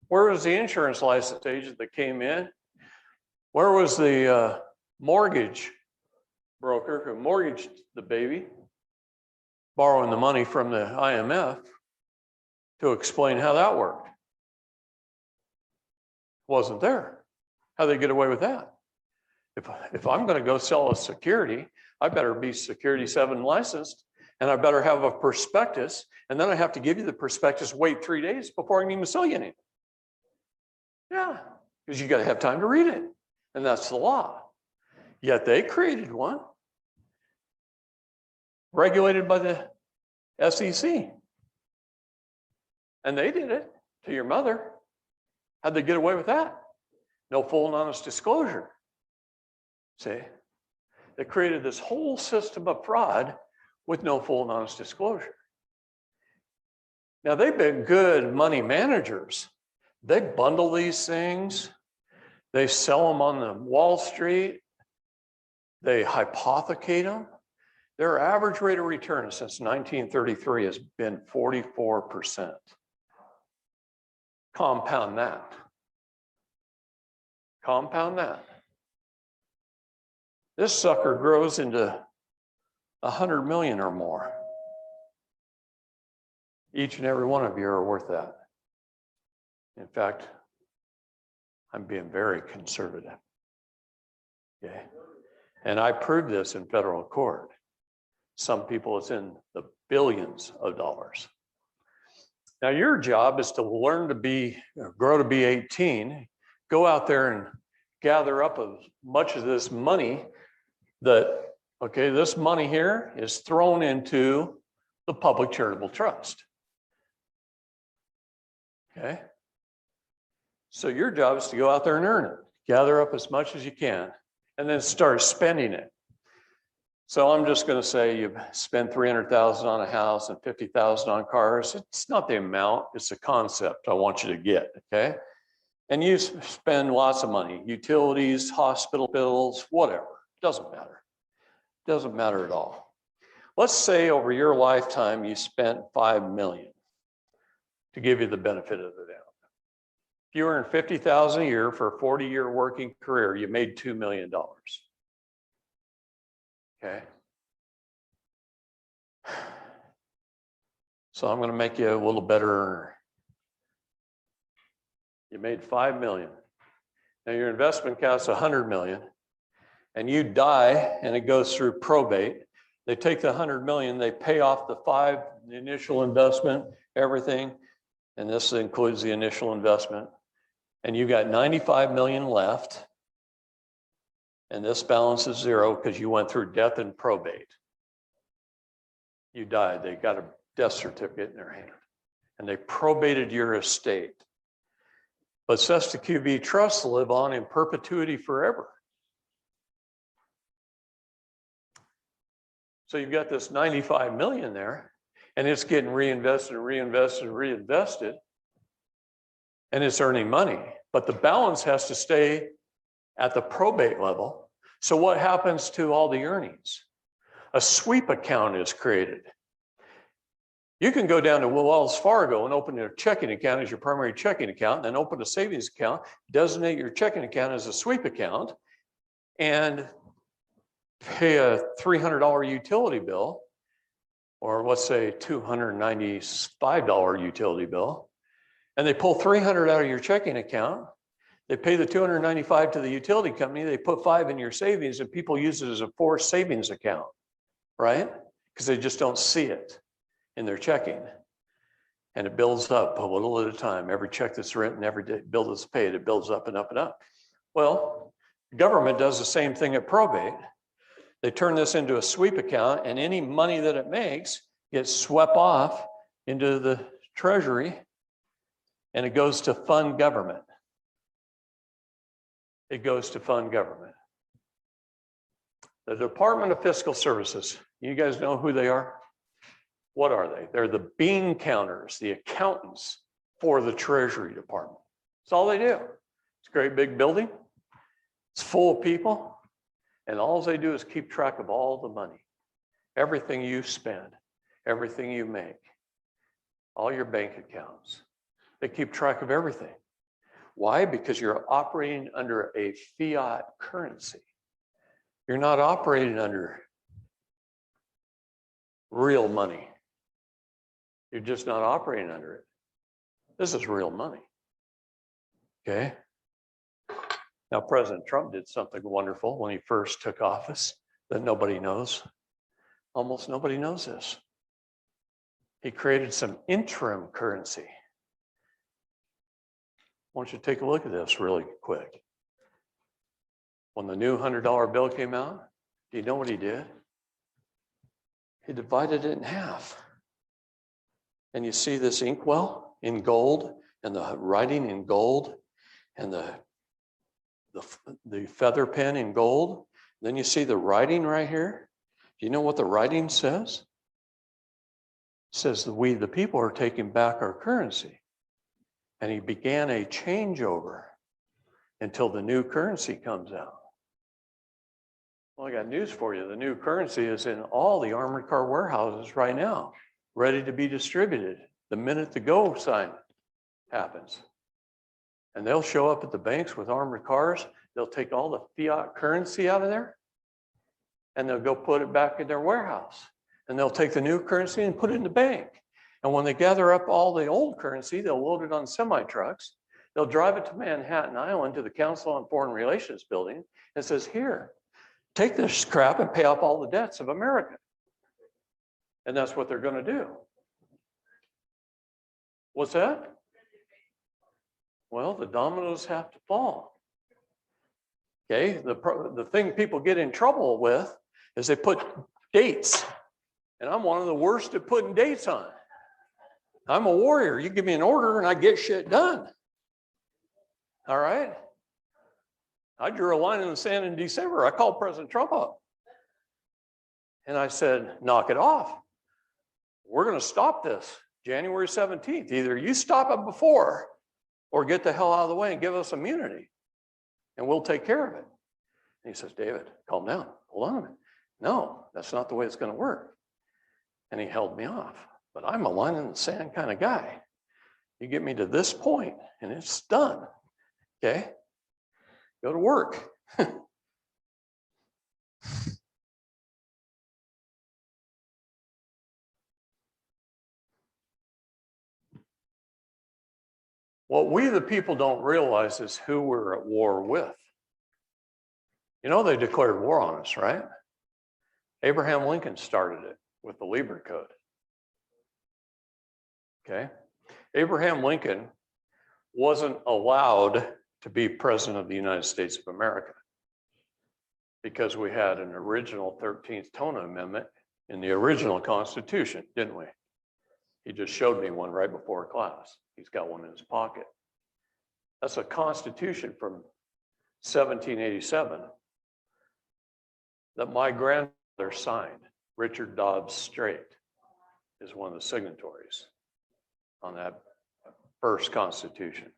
Where was the insurance license agent that came in? Where was the mortgage broker who mortgaged the baby, borrowing the money from the IMF to explain how that worked? Wasn't there. How'd they get away with that? If I'm going to go sell a security, I better be Security 7 licensed, and I better have a prospectus, and then I have to give you the prospectus, wait 3 days before I can even sell you anything. Yeah, because you got to have time to read it, and that's the law. Yet they created one, regulated by the SEC. And they did it to your mother. How'd they get away with that? No full and honest disclosure. See? They created this whole system of fraud with no full and honest disclosure. Now, they've been good money managers. They bundle these things. They sell them on the Wall Street. They hypothecate them. Their average rate of return since 1933 has been 44%. Compound that. Compound that. This sucker grows into 100 million or more. Each and every one of you are worth that. In fact, I'm being very conservative. Okay. And I proved this in federal court. Some people, it's in the billions of dollars. Now, your job is to learn to be, grow to be 18, go out there and gather up as much of this money that, okay, this money here is thrown into the public charitable trust. Okay. So your job is to go out there and earn it, gather up as much as you can, and then start spending it. So I'm just going to say you spend $300,000 on a house and $50,000 on cars. It's not the amount, it's the concept I want you to get, okay? And you spend lots of money, utilities, hospital bills, whatever. Doesn't matter. Doesn't matter at all. Let's say over your lifetime you spent $5 million to give you the benefit of the doubt. If you earn $50,000 a year for a 40-year working career, you made $2 million. Okay. So I'm going to make you a little better earner. You made $5 million. Now your investment costs $100 million, and you die, and it goes through probate. They take the $100 million, they pay off the initial investment, everything, and this includes the initial investment. And you got $95 million left. And this balance is zero because you went through death and probate. You died. They got a death certificate in their hand. And they probated your estate. But Cesta QB trusts live on in perpetuity forever. So you've got this 95 million there, and it's getting reinvested and reinvested and reinvested, and it's earning money. But the balance has to stay at the probate level. So what happens to all the earnings? A sweep account is created. You can go down to Wells Fargo and open a checking account as your primary checking account, and then open a savings account, designate your checking account as a sweep account, and pay a $300 utility bill, or let's say $295 utility bill, and they pull $300 out of your checking account. They pay the $295 to the utility company. They put $5 in your savings, and people use it as a forced savings account, right? Because they just don't see it in their checking. And it builds up a little at a time. Every check that's written, every bill that's paid, it builds up and up and up. Well, the government does the same thing at probate. They turn this into a sweep account, and any money that it makes gets swept off into the treasury, and it goes to fund government. It goes to fund government. The Department of Fiscal Services, you guys know who they are? What are they? They're the bean counters, the accountants for the Treasury Department. That's all they do. It's a great big building. It's full of people. And all they do is keep track of all the money, everything you spend, everything you make, all your bank accounts. They keep track of everything. Why? Because you're operating under a fiat currency. You're not operating under real money. You're just not operating under it. This is real money. Okay? Now, President Trump did something wonderful when he first took office that nobody knows. Almost nobody knows this. He created some interim currency. I want you to take a look at this really quick. When the new $100 bill came out, do you know what he did? He divided it in half. And you see this inkwell in gold and the writing in gold and the feather pen in gold. Then you see the writing right here. Do you know what the writing says? It says that we, the people, are taking back our currency. And he began a changeover until the new currency comes out. Well, I got news for you. The new currency is in all the armored car warehouses right now, ready to be distributed the minute the go sign happens. And they'll show up at the banks with armored cars. They'll take all the fiat currency out of there and they'll go put it back in their warehouse. And they'll take the new currency and put it in the bank. And when they gather up all the old currency, they'll load it on semi-trucks. They'll drive it to Manhattan Island to the Council on Foreign Relations building and says, here, take this crap and pay off all the debts of America. And that's what they're going to do. What's that? Well, the dominoes have to fall. Okay, the thing people get in trouble with is they put dates. And I'm one of the worst at putting dates on. I'm a warrior. You give me an order and I get shit done. All right? I drew a line in the sand in December. I called President Trump up. And I said, knock it off. We're going to stop this January 17th. Either you stop it before or get the hell out of the way and give us immunity. And we'll take care of it. And he says, David, calm down. Hold on a minute. No, that's not the way it's going to work. And he held me off. But I'm a line in the sand kind of guy. You get me to this point and it's done. Okay? Go to work. What we the people don't realize is who we're at war with. You know, they declared war on us, right? Abraham Lincoln started it with the Lieber Code. Okay? Abraham Lincoln wasn't allowed to be president of the United States of America because we had an original 13th Tone Amendment in the original Constitution, didn't we? He just showed me one right before class. He's got one in his pocket. That's a Constitution from 1787 that my grandfather signed. Richard Dobbs Strait is one of the signatories on that first Constitution.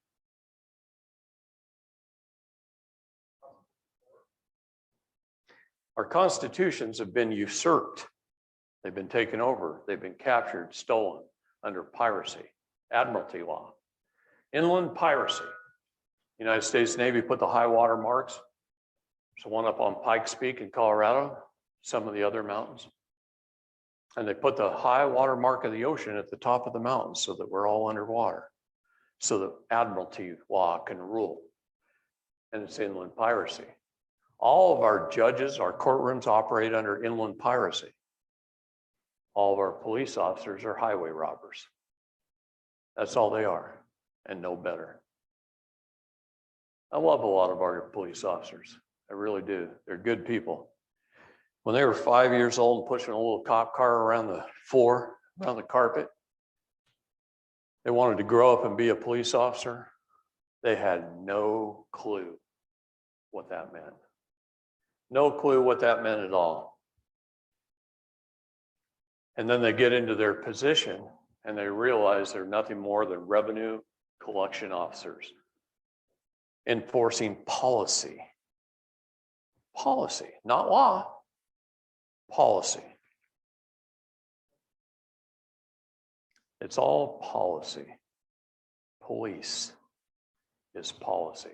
Our constitutions have been usurped. They've been taken over. They've been captured, stolen under piracy, admiralty law. Inland piracy. United States Navy put the high water marks. There's one up on Pikes Peak in Colorado, some of the other mountains. And they put the high water mark of the ocean at the top of the mountains so that we're all underwater, so that admiralty law can rule. And it's inland piracy. All of our judges, our courtrooms operate under inland piracy. All of our police officers are highway robbers. That's all they are, and no better. I love a lot of our police officers. I really do. They're good people. When they were 5 years old and pushing a little cop car around the floor, around the carpet, they wanted to grow up and be a police officer. They had no clue what that meant. No clue what that meant at all. And then they get into their position and they realize they're nothing more than revenue collection officers enforcing policy. Policy, not law, policy. It's all policy. Police is policy.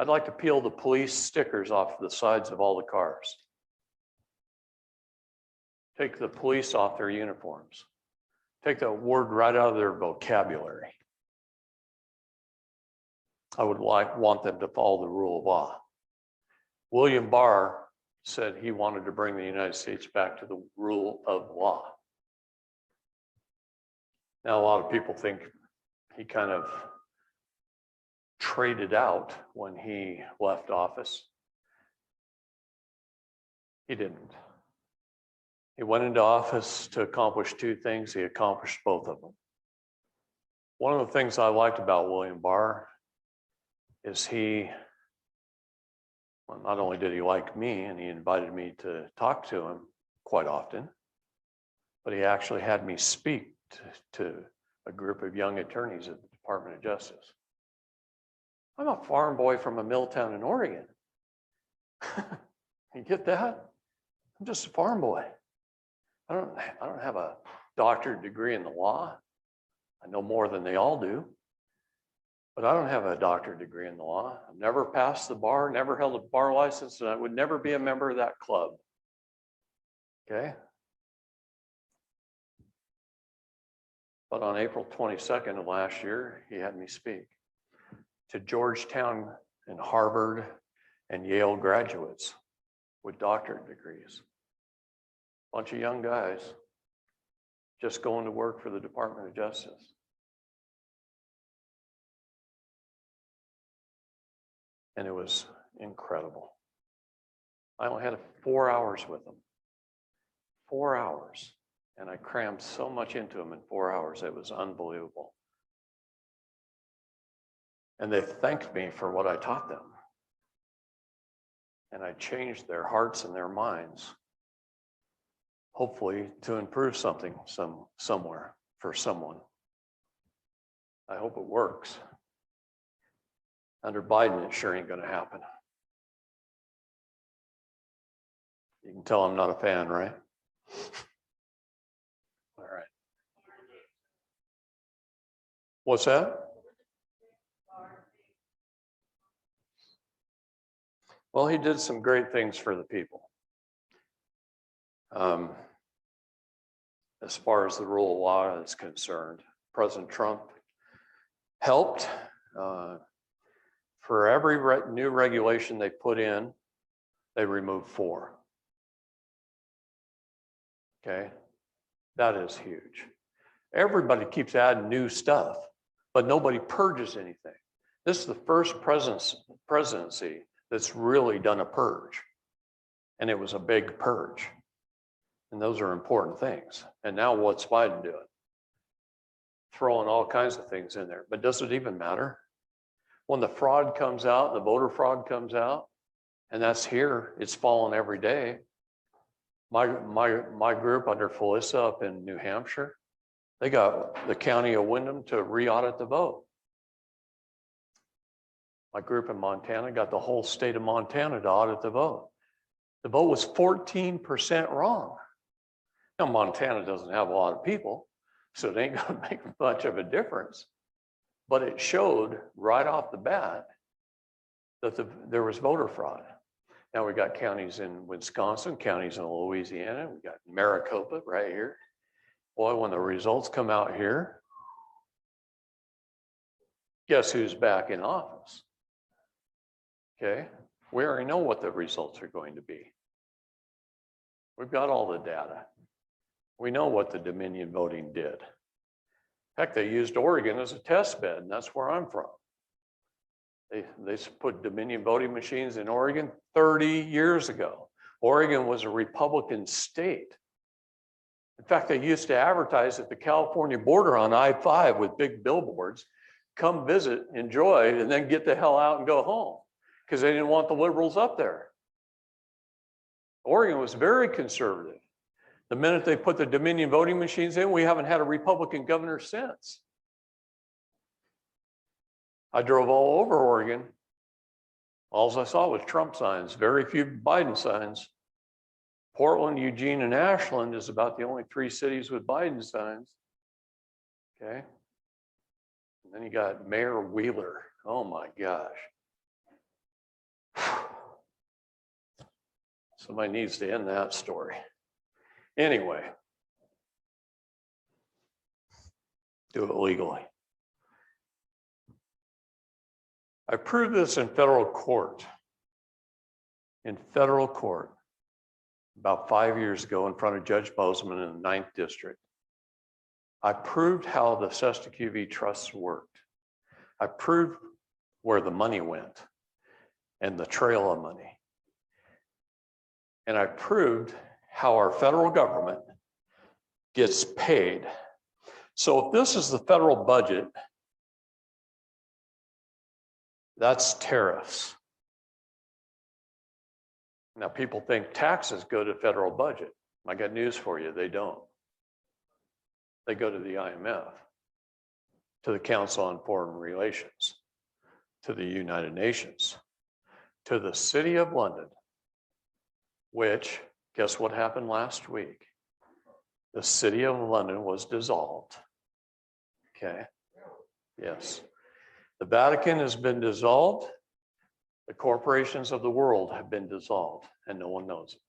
I'd like to peel the police stickers off the sides of all the cars. Take the police off their uniforms. Take that word right out of their vocabulary. I would want them to follow the rule of law. William Barr said he wanted to bring the United States back to the rule of law. Now, a lot of people think he kind of traded out when he left office. He didn't. He went into office to accomplish two things. He accomplished both of them. One of the things I liked about William Barr is well, not only did he like me and he invited me to talk to him quite often, but he actually had me speak to a group of young attorneys at the Department of Justice. I'm a farm boy from a mill town in Oregon. You get that? I'm just a farm boy. I don't have a doctorate degree in the law. I know more than they all do, but I don't have a doctorate degree in the law. I've never passed the bar, never held a bar license, and I would never be a member of that club. Okay? But on April 22nd of last year, he had me speak to Georgetown and Harvard and Yale graduates with doctorate degrees. Bunch of young guys just going to work for the Department of Justice. And it was incredible. I only had 4 hours with them. 4 hours. And I crammed so much into them in 4 hours. It was unbelievable. And they thanked me for what I taught them. And I changed their hearts and their minds, hopefully to improve something somewhere for someone. I hope it works. Under Biden, it sure ain't going to happen. You can tell I'm not a fan, right? All right. What's that? Well, he did some great things for the people. As far as the rule of law is concerned, President Trump helped. For every new regulation they put in, they removed 4. Okay, that is huge. Everybody keeps adding new stuff, but nobody purges anything. This is the first presidency that's really done a purge, and it was a big purge. And those are important things. And now what's Biden doing? Throwing all kinds of things in there, but does it even matter? When the fraud comes out, the voter fraud comes out, and that's here, it's falling every day. My group under Felissa up in New Hampshire, they got the county of Windham to re-audit the vote. My group in Montana got the whole state of Montana to audit the vote. The vote was 14% wrong. Now, Montana doesn't have a lot of people, so it ain't gonna make much of a difference. But it showed right off the bat that there was voter fraud. Now we got counties in Wisconsin, counties in Louisiana, we got Maricopa right here. Boy, when the results come out here, guess who's back in office? Okay, we already know what the results are going to be. We've got all the data. We know what the Dominion voting did. Heck, they used Oregon as a test bed, and that's where I'm from. They put Dominion voting machines in Oregon 30 years ago. Oregon was a Republican state. In fact, they used to advertise at the California border on I-5 with big billboards, come visit, enjoy, and then get the hell out and go home, because they didn't want the liberals up there. Oregon was very conservative. The minute they put the Dominion voting machines in, we haven't had a Republican governor since. I drove all over Oregon. All I saw was Trump signs, very few Biden signs. Portland, Eugene, and Ashland is about the only 3 cities with Biden signs. Okay. And then you got Mayor Wheeler. Oh my gosh. Somebody needs to end that story. Anyway, do it legally. I proved this in federal court. In federal court, about 5 years ago in front of Judge Bozeman in the 9th District. I proved how the Sesta QV trusts worked. I proved where the money went and the trail of money. And I proved how our federal government gets paid. So if this is the federal budget, that's tariffs. Now people think taxes go to federal budget. I got news for you, they don't. They go to the IMF, to the Council on Foreign Relations, to the United Nations, to the City of London, which, guess what happened last week? The City of London was dissolved. Okay, yes. The Vatican has been dissolved. The corporations of the world have been dissolved, and no one knows it.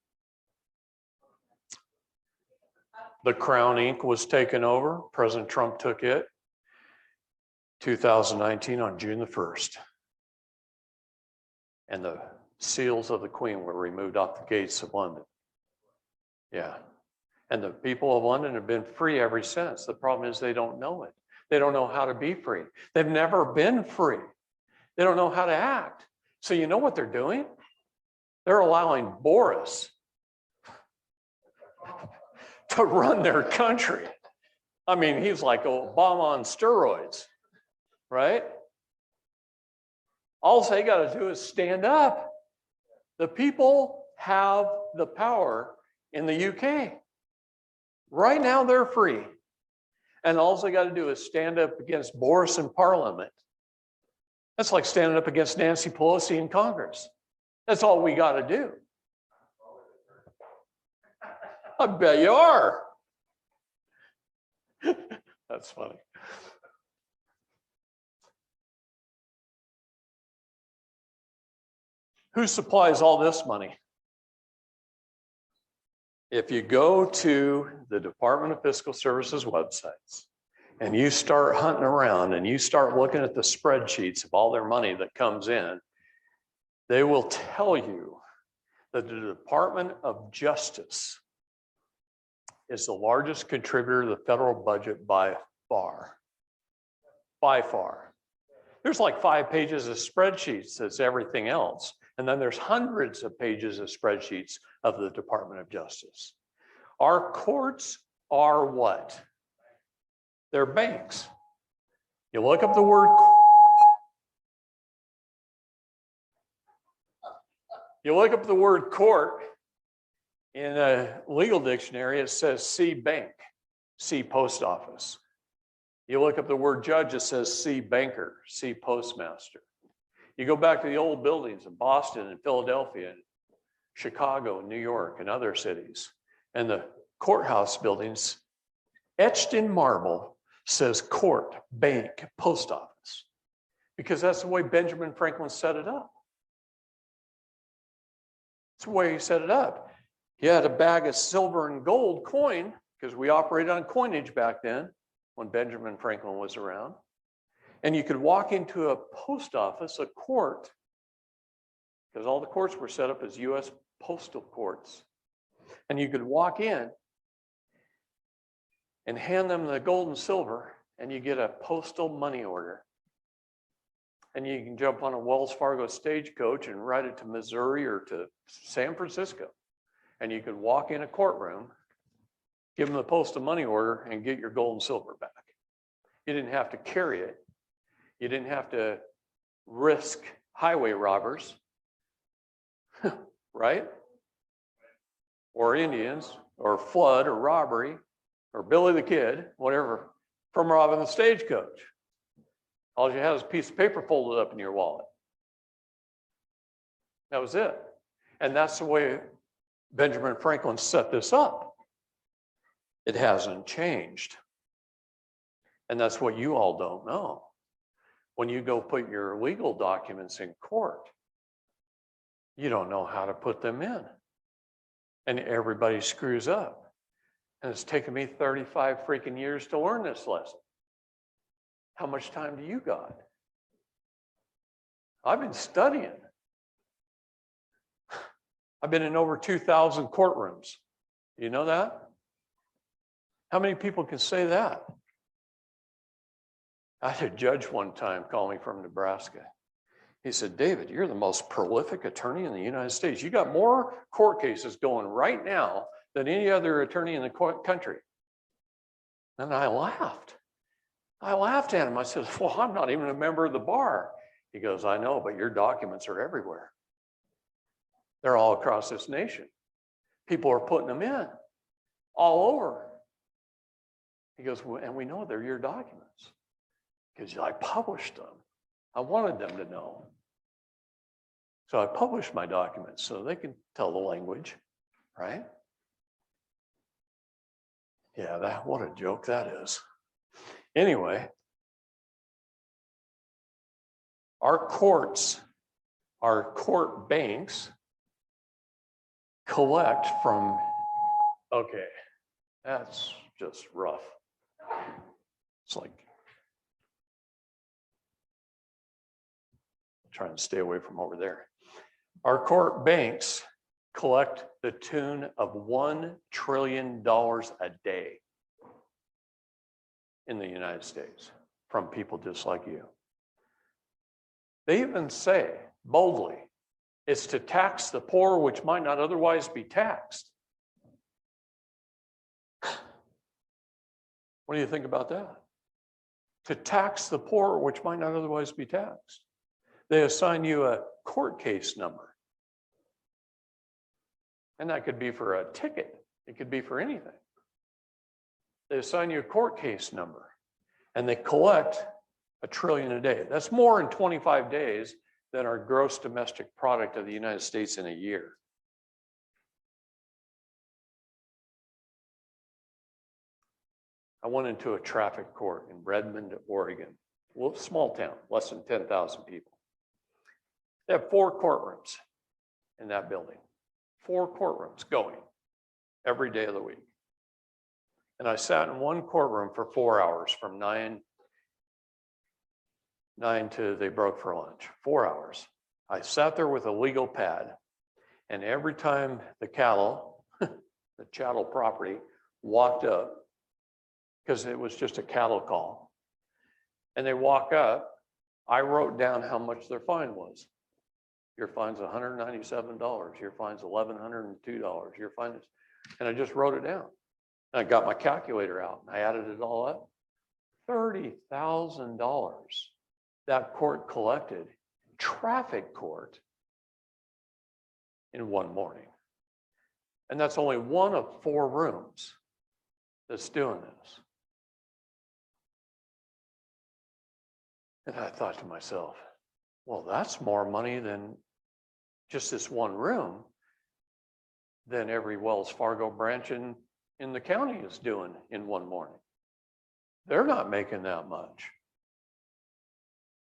The Crown Inc. was taken over. President Trump took it 2019 on June the 1st. And the seals of the Queen were removed off the gates of London. Yeah. And the people of London have been free ever since. The problem is they don't know it. They don't know how to be free. They've never been free. They don't know how to act. So you know what they're doing? They're allowing Boris to run their country. I mean, he's like Obama on steroids, right? All they got to do is stand up. The people have the power in the UK. Right now, they're free. And all they got to do is stand up against Boris in Parliament. That's like standing up against Nancy Pelosi in Congress. That's all we got to do. I bet you are. That's funny. Who supplies all this money? If you go to the Department of Fiscal Services websites and you start hunting around and you start looking at the spreadsheets of all their money that comes in, they will tell you that the Department of Justice is the largest contributor to the federal budget by far. By far. There's like 5 pages of spreadsheets that's everything else. And then there's hundreds of pages of spreadsheets of the Department of Justice. Our courts are what? They're banks. You look up the word court in a legal dictionary, it says C bank, C post office. You look up the word judge, it says C banker, C postmaster. You go back to the old buildings in Boston and Philadelphia and Chicago and New York and other cities, and the courthouse buildings etched in marble says court, bank, post office, because that's the way Benjamin Franklin set it up. That's the way he set it up. He had a bag of silver and gold coin, because we operated on coinage back then when Benjamin Franklin was around. And you could walk into a post office, a court, because all the courts were set up as U.S. postal courts. And you could walk in and hand them the gold and silver, and you get a postal money order. And you can jump on a Wells Fargo stagecoach and ride it to Missouri or to San Francisco. And you could walk in a courtroom, give them the postal money order, and get your gold and silver back. You didn't have to carry it. You didn't have to risk highway robbers, right? Or Indians, or flood or robbery or Billy the Kid, whatever, from robbing the stagecoach. All you had was a piece of paper folded up in your wallet. That was it. And that's the way Benjamin Franklin set this up. It hasn't changed. And that's what you all don't know. When you go put your legal documents in court, you don't know how to put them in. And everybody screws up. And it's taken me 35 freaking years to learn this lesson. How much time do you got? I've been studying. I've been in over 2,000 courtrooms. You know that? How many people can say that? I had a judge one time call me from Nebraska. He said, David, you're the most prolific attorney in the United States. You got more court cases going right now than any other attorney in the country. And I laughed. I laughed at him. I said, well, I'm not even a member of the bar. He goes, I know, but your documents are everywhere. They're all across this nation. People are putting them in all over. He goes, well, and we know they're your documents because I published them. I wanted them to know. So I published my documents so they can tell the language, right? Yeah, what a joke that is. Anyway, our courts, our court banks collect from, okay, that's just rough. It's like trying to stay away from over there. Our court banks collect the tune of $1 trillion a day in the United States from people just like you. They even say boldly, it's to tax the poor which might not otherwise be taxed. What do you think about that? To tax the poor which might not otherwise be taxed. They assign you a court case number. And that could be for a ticket. It could be for anything. They assign you a court case number and they collect $1 trillion a day. That's more in 25 days than our gross domestic product of the United States in a year. I went into a traffic court in Redmond, Oregon. Well, small town, less than 10,000 people. They have 4 courtrooms in that building. 4 courtrooms going every day of the week. And I sat in one courtroom for 4 hours from 9 to they broke for lunch, 4 hours. I sat there with a legal pad, and every time the cattle, the chattel property, walked up, because it was just a cattle call, and they walk up, I wrote down how much their fine was. Your fine's $197. Your fine's $1,102. Your fine is, and I just wrote it down. And I got my calculator out and I added it all up. $30,000 that court collected, traffic court, in one morning. And that's only one of 4 rooms that's doing this. And I thought to myself, well, that's more money than just this one room than every Wells Fargo branch in the county is doing in one morning. They're not making that much.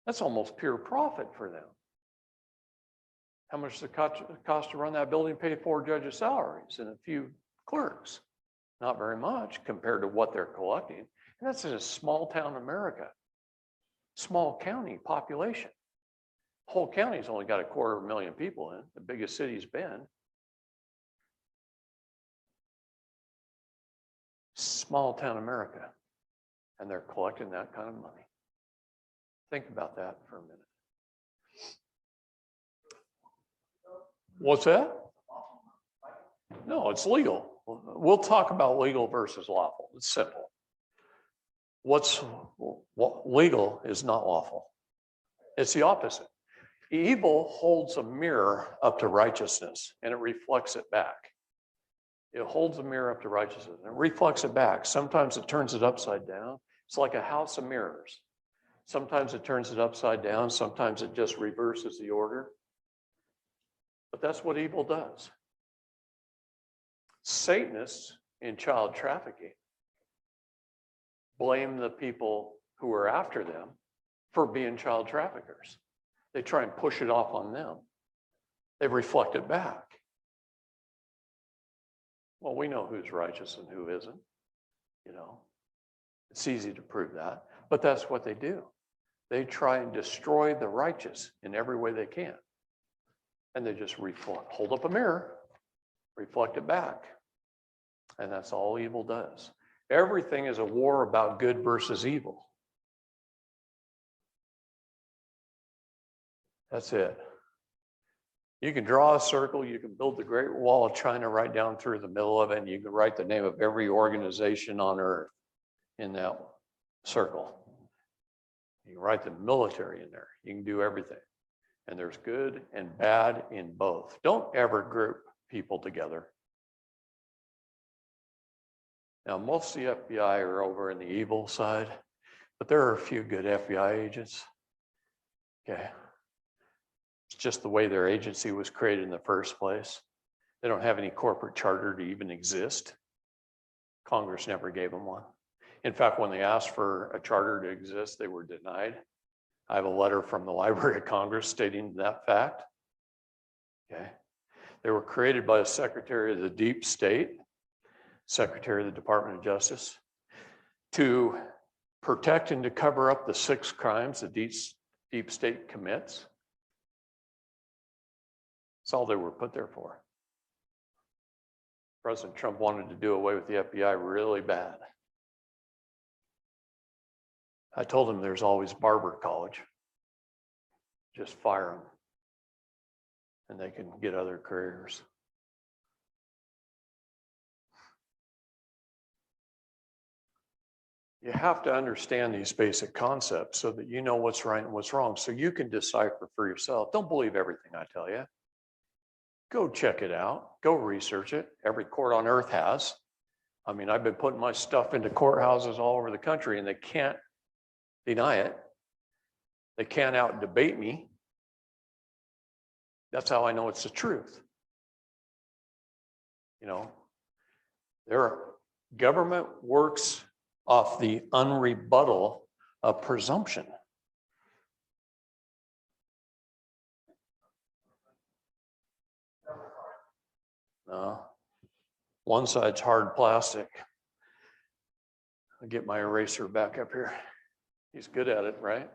That's almost pure profit for them. How much does it cost to run that building, pay 4 judges' salaries and a few clerks? Not very much compared to what they're collecting. And that's in a small town America. Small county population. Whole county's only got 250,000 people in it. The biggest city's Bend. Small town America. And they're collecting that kind of money. Think about that for a minute. What's that? No, it's legal. We'll talk about legal versus lawful. It's simple. Legal is not lawful. It's the opposite. Evil holds a mirror up to righteousness and it reflects it back. It holds a mirror up to righteousness and it reflects it back. Sometimes it turns it upside down. It's like a house of mirrors. Sometimes it turns it upside down. Sometimes it just reverses the order. But that's what evil does. Satanists in child trafficking blame the people who are after them for being child traffickers. They try and push it off on them. They reflect it back. Well, we know who's righteous and who isn't, you know. It's easy to prove that, but that's what they do. They try and destroy the righteous in every way they can. And they just hold up a mirror, reflect it back. And that's all evil does. Everything is a war about good versus evil. That's it. You can draw a circle, you can build the Great Wall of China right down through the middle of it, and you can write the name of every organization on earth in that circle. You can write the military in there. You can do everything. And there's good and bad in both. Don't ever group people together. Now, most of the FBI are over in the evil side, but there are a few good FBI agents. Okay. It's just the way their agency was created in the first place. They don't have any corporate charter to even exist. Congress never gave them one. In fact, when they asked for a charter to exist, they were denied. I have a letter from the Library of Congress stating that fact. Okay. They were created by the Secretary of the Deep State, Secretary of the Department of Justice, to protect and to cover up the 6 crimes the Deep State commits. That's all they were put there for. President Trump wanted to do away with the FBI really bad. I told him there's always Barber College. Just fire them and they can get other careers. You have to understand these basic concepts so that you know what's right and what's wrong, so you can decipher for yourself. Don't believe everything I tell you. Go check it out. Go research it. Every court on earth has. I mean, I've been putting my stuff into courthouses all over the country and they can't deny it. They can't out debate me. That's how I know it's the truth. You know, their government works off the unrebuttal of presumption. No, one side's hard plastic. I'll get my eraser back up here. He's good at it, right?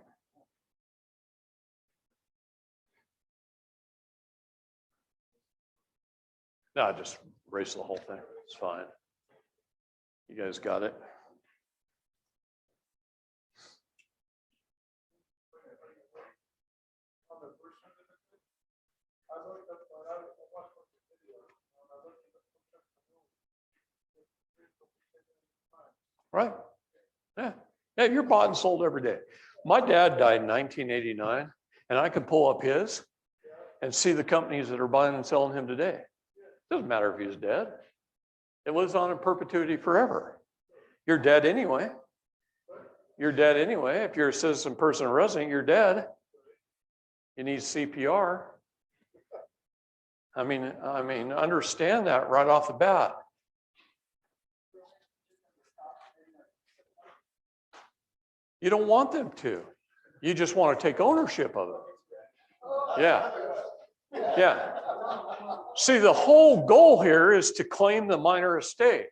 No, just erase the whole thing. It's fine. You guys got it? Right. Yeah. Yeah, you're bought and sold every day. My dad died in 1989, and I can pull up his and see the companies that are buying and selling him today. Doesn't matter if he's dead. It lives on in perpetuity forever. You're dead anyway. You're dead anyway. If you're a citizen, person, or resident, you're dead. You need CPR. I mean, understand that right off the bat. You don't want them to. You just want to take ownership of it. Yeah. Yeah. See, the whole goal here is to claim the minor estate.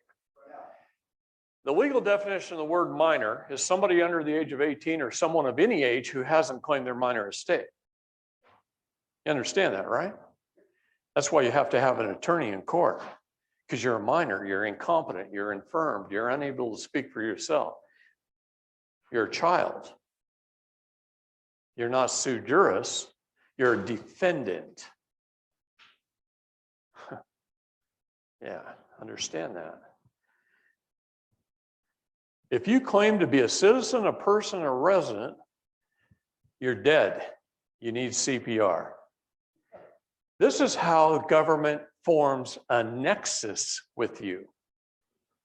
The legal definition of the word minor is somebody under the age of 18 or someone of any age who hasn't claimed their minor estate. You understand that, right? That's why you have to have an attorney in court, because you're a minor, you're incompetent, you're infirmed, you're unable to speak for yourself. You're a child. You're not sui juris, you're a defendant. Yeah, understand that. If you claim to be a citizen, a person, a resident, you're dead. You need CPR. This is how government forms a nexus with you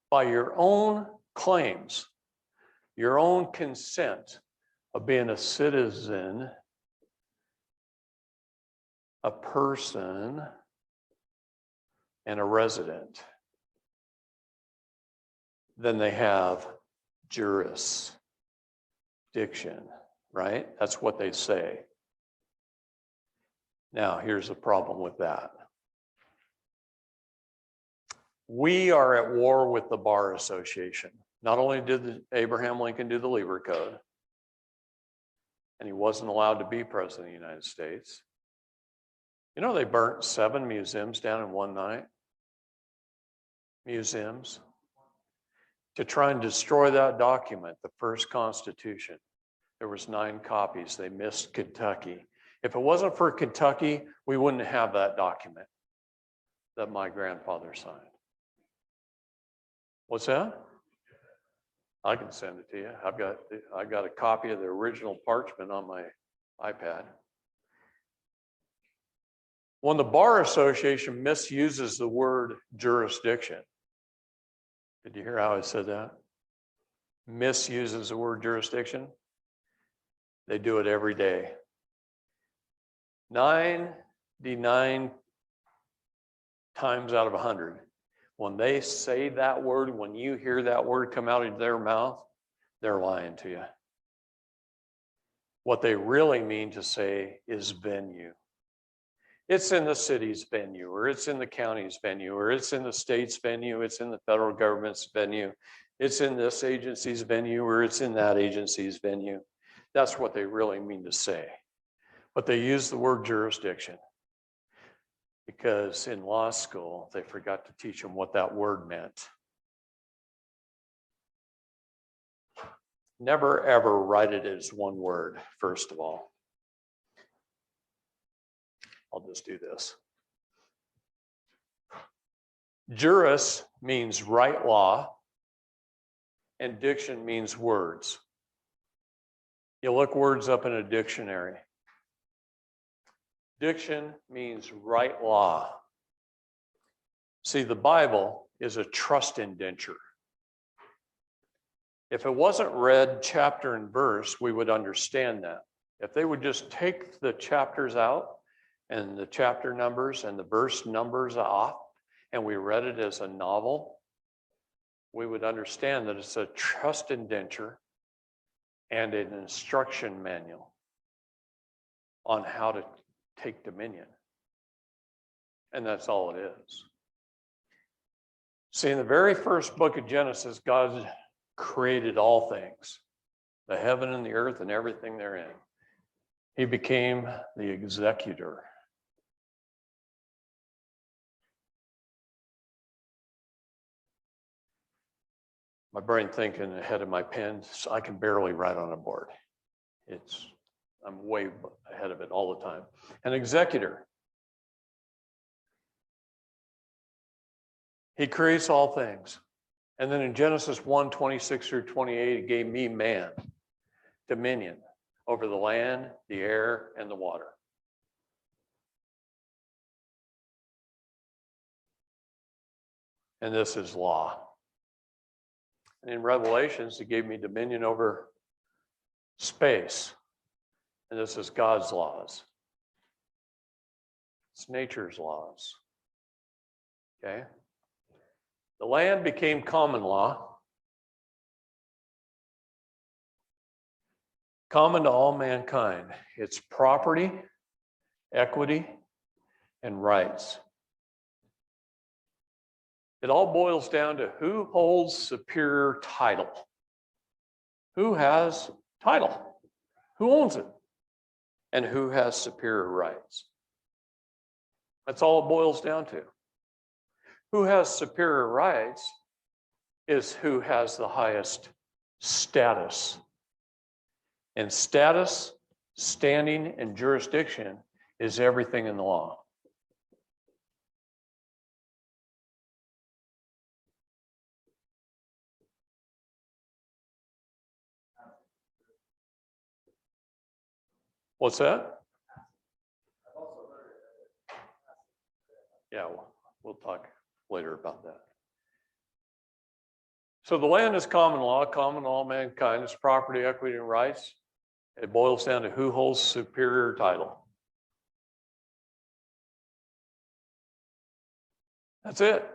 by your own claims, your own consent of being a citizen, a person, and a resident, then they have jurisdiction, right? That's what they say. Now, here's the problem with that. We are at war with the Bar Association. Not only did Abraham Lincoln do the Lieber Code, and he wasn't allowed to be president of the United States. You know, they burnt 7 museums down in one night. Museums. To try and destroy that document, the first Constitution. There was 9 copies. They missed Kentucky. If it wasn't for Kentucky, we wouldn't have that document that my grandfather signed. What's that? I can send it to you. I got a copy of the original parchment on my iPad. When the Bar Association misuses the word jurisdiction, did you hear how I said that? Misuses the word jurisdiction. They do it every day. 99 times out of 100, when they say that word, when you hear that word come out of their mouth, they're lying to you. What they really mean to say is venue. It's in the city's venue, or it's in the county's venue, or it's in the state's venue, it's in the federal government's venue, it's in this agency's venue, or it's in that agency's venue. That's what they really mean to say. But they use the word jurisdiction because in law school, they forgot to teach them what that word meant. Never, ever write it as one word, first of all. I'll just do this. Juris means right law, and diction means words. You look words up in a dictionary. Diction means right law. See, the Bible is a trust indenture. If it wasn't read chapter and verse, we would understand that. If they would just take the chapters out and the chapter numbers and the verse numbers off, and we read it as a novel, we would understand that it's a trust indenture and an instruction manual on how to take dominion. And that's all it is. See, in the very first book of Genesis, God created all things, the heaven and the earth and everything therein. He became the executor. My brain thinking ahead of my pen, so I can barely write on a board. I'm way ahead of it all the time. An executor. He creates all things. And then in Genesis 1:26 through 28, he gave me man, dominion over the land, the air, and the water. And this is law. And in Revelations, he gave me dominion over space. And this is God's laws. It's nature's laws. Okay? The land became common law. Common to all mankind. It's property, equity, and rights. It all boils down to who holds superior title. Who has title? Who owns it? And who has superior rights? That's all it boils down to. Who has superior rights is who has the highest status. And status, standing, and jurisdiction is everything in the law. What's that? Yeah, we'll talk later about that. So the land is common law, mankind is property, equity, and rights. It boils down to who holds superior title. That's it.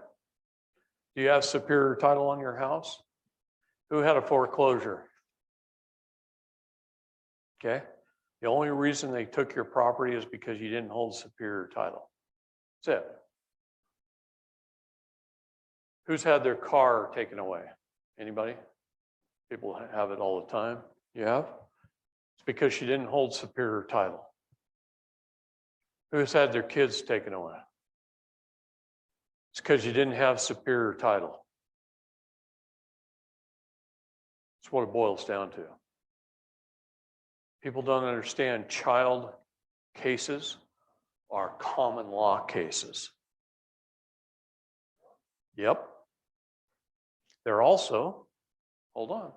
Do you have superior title on your house? Who had a foreclosure? Okay. The only reason they took your property is because you didn't hold superior title. That's it. Who's had their car taken away? Anybody? People have it all the time. You have? It's because she didn't hold superior title. Who's had their kids taken away? It's because you didn't have superior title. That's what it boils down to. People don't understand child cases are common law cases. Yep. They're also, hold on,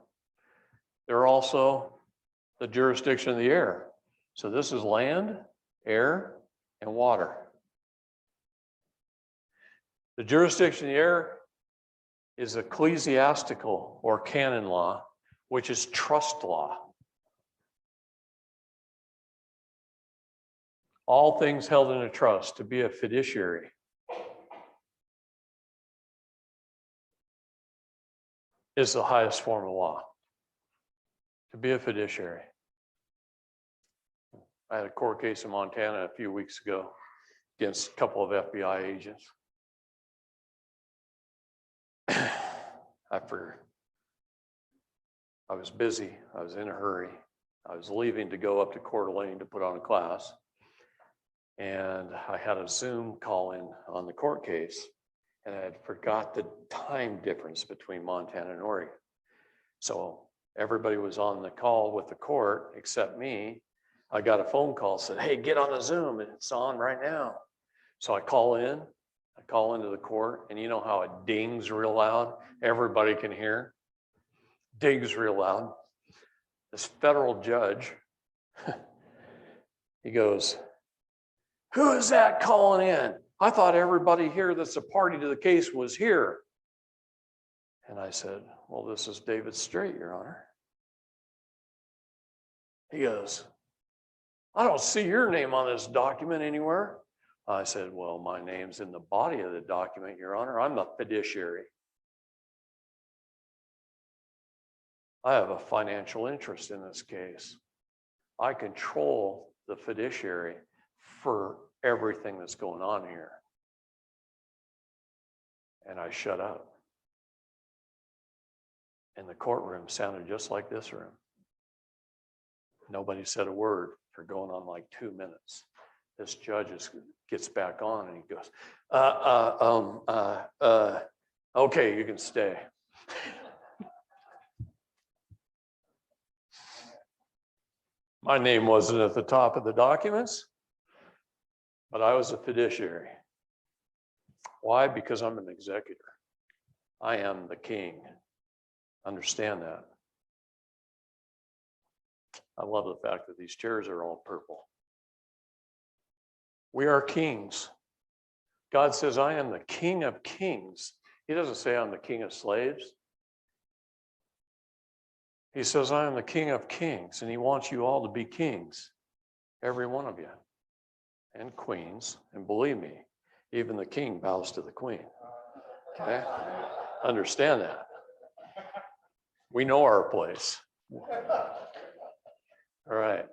they're also the jurisdiction of the air. So this is land, air, and water. The jurisdiction of the air is ecclesiastical or canon law, which is trust law. All things held in a trust, to be a fiduciary. Is the highest form of law. To be a fiduciary. I had a court case in Montana a few weeks ago against a couple of FBI agents. I was busy. I was in a hurry. I was leaving to go up to Coeur d'Alene to put on a class. And I had a Zoom call in on the court case. And I had forgot the time difference between Montana and Oregon. So everybody was on the call with the court except me. I got a phone call, said, hey, get on the Zoom, and it's on right now. So I call into the court, and you know how it dings real loud? Everybody can hear. Dings real loud. This federal judge, he goes, who is that calling in? I thought everybody here that's a party to the case was here. And I said, well, this is David Straight, Your Honor. He goes, I don't see your name on this document anywhere. I said, well, my name's in the body of the document, Your Honor. I'm the fiduciary. I have a financial interest in this case. I control the fiduciary for everything that's going on here. And I shut up. And the courtroom sounded just like this room. Nobody said a word for going on like 2 minutes. This judge gets back on and he goes, okay, you can stay. My name wasn't at the top of the documents, but I was a fiduciary. Why? Because I'm an executor. I am the king. Understand that. I love the fact that these chairs are all purple. We are kings. God says, I am the King of kings. He doesn't say I'm the king of slaves. He says, I am the King of kings, and he wants you all to be kings, every one of you, and queens. And believe me, even the king bows to the queen. Okay? Understand that. We know our place. All right.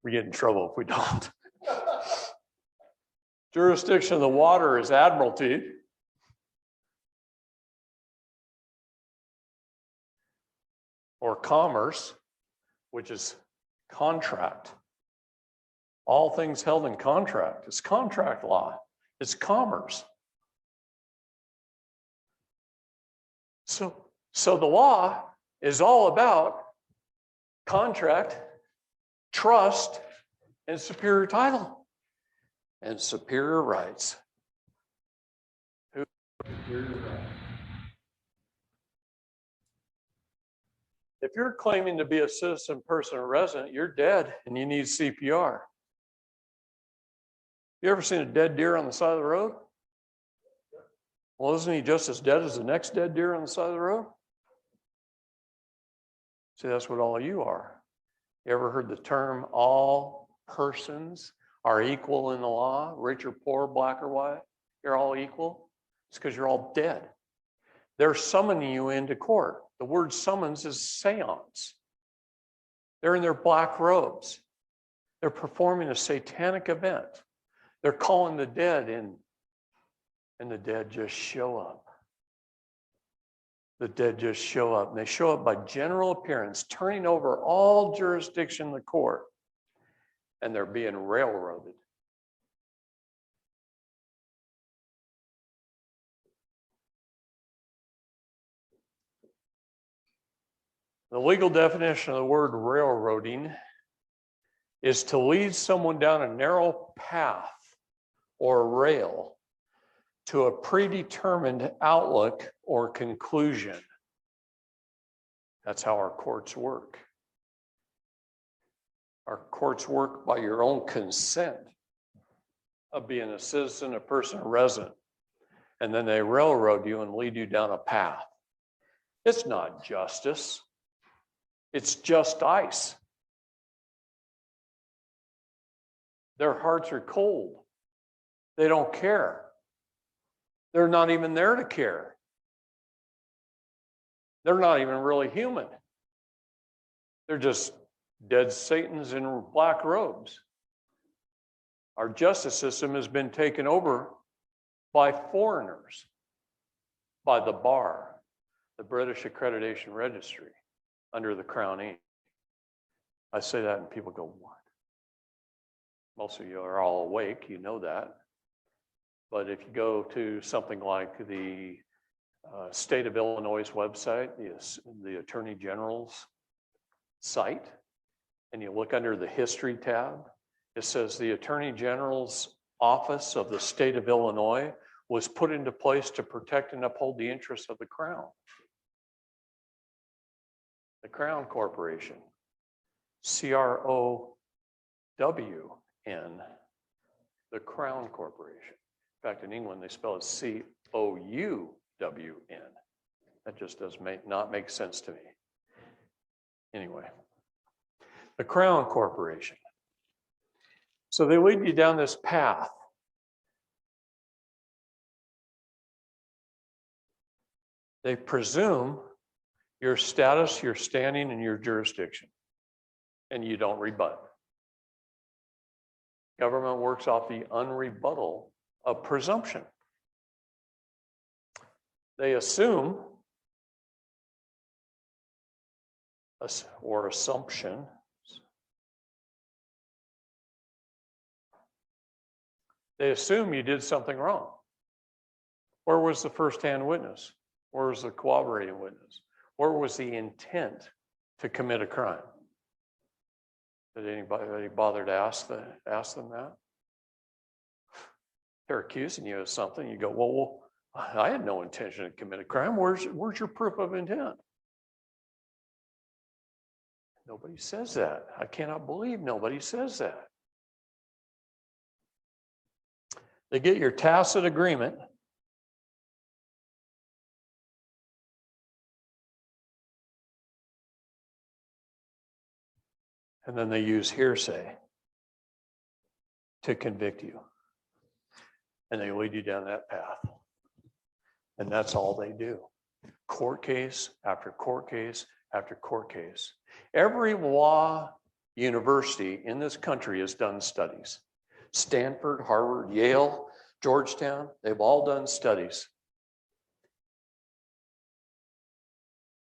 We get in trouble if we don't. Jurisdiction of the water is admiralty. Or commerce, which is contract. All things held in contract. It's contract law. It's commerce. So the law is all about contract, trust, and superior title, and superior rights. If you're claiming to be a citizen, person, or resident, you're dead and you need CPR. You ever seen a dead deer on the side of the road? Well, isn't he just as dead as the next dead deer on the side of the road? See, that's what all you are. You ever heard the term all persons are equal in the law, rich or poor, black or white? You're all equal? It's because you're all dead. They're summoning you into court. The word summons is seance. They're in their black robes. They're performing a satanic event. They're calling the dead in, and the dead just show up. The dead just show up. And they show up by general appearance, turning over all jurisdiction in the court, and they're being railroaded. The legal definition of the word railroading is to lead someone down a narrow path or rail to a predetermined outlook or conclusion. That's how our courts work. Our courts work by your own consent of being a citizen, a person, a resident. And then they railroad you and lead you down a path. It's not justice. It's just ice. Their hearts are cold. They don't care. They're not even there to care. They're not even really human. They're just dead Satans in black robes. Our justice system has been taken over by foreigners, by the bar, the British Accreditation Registry, under the Crown Inc. I say that and people go, what? Most of you are all awake, you know that. But if you go to something like the State of Illinois' website, the Attorney General's site, and you look under the History tab, it says the Attorney General's Office of the State of Illinois was put into place to protect and uphold the interests of the Crown. The Crown Corporation, CROWN, the Crown Corporation. In fact, in England, they spell it COUWN. That just does not make sense to me. Anyway, the Crown Corporation. So they lead you down this path. They presume your status, your standing, and your jurisdiction, and you don't rebut. Government works off the unrebuttal of presumption. They assume, or assumption, they assume you did something wrong. Where was the first-hand witness? Where was the corroborating witness? Where was the intent to commit a crime? Did anybody bother to ask them that? They're accusing you of something. You go, well, I had no intention to commit a crime. Where's your proof of intent? Nobody says that. I cannot believe nobody says that. They get your tacit agreement. And then they use hearsay to convict you. And they lead you down that path. And that's all they do. Court case after court case after court case. Every law university in this country has done studies. Stanford, Harvard, Yale, Georgetown, they've all done studies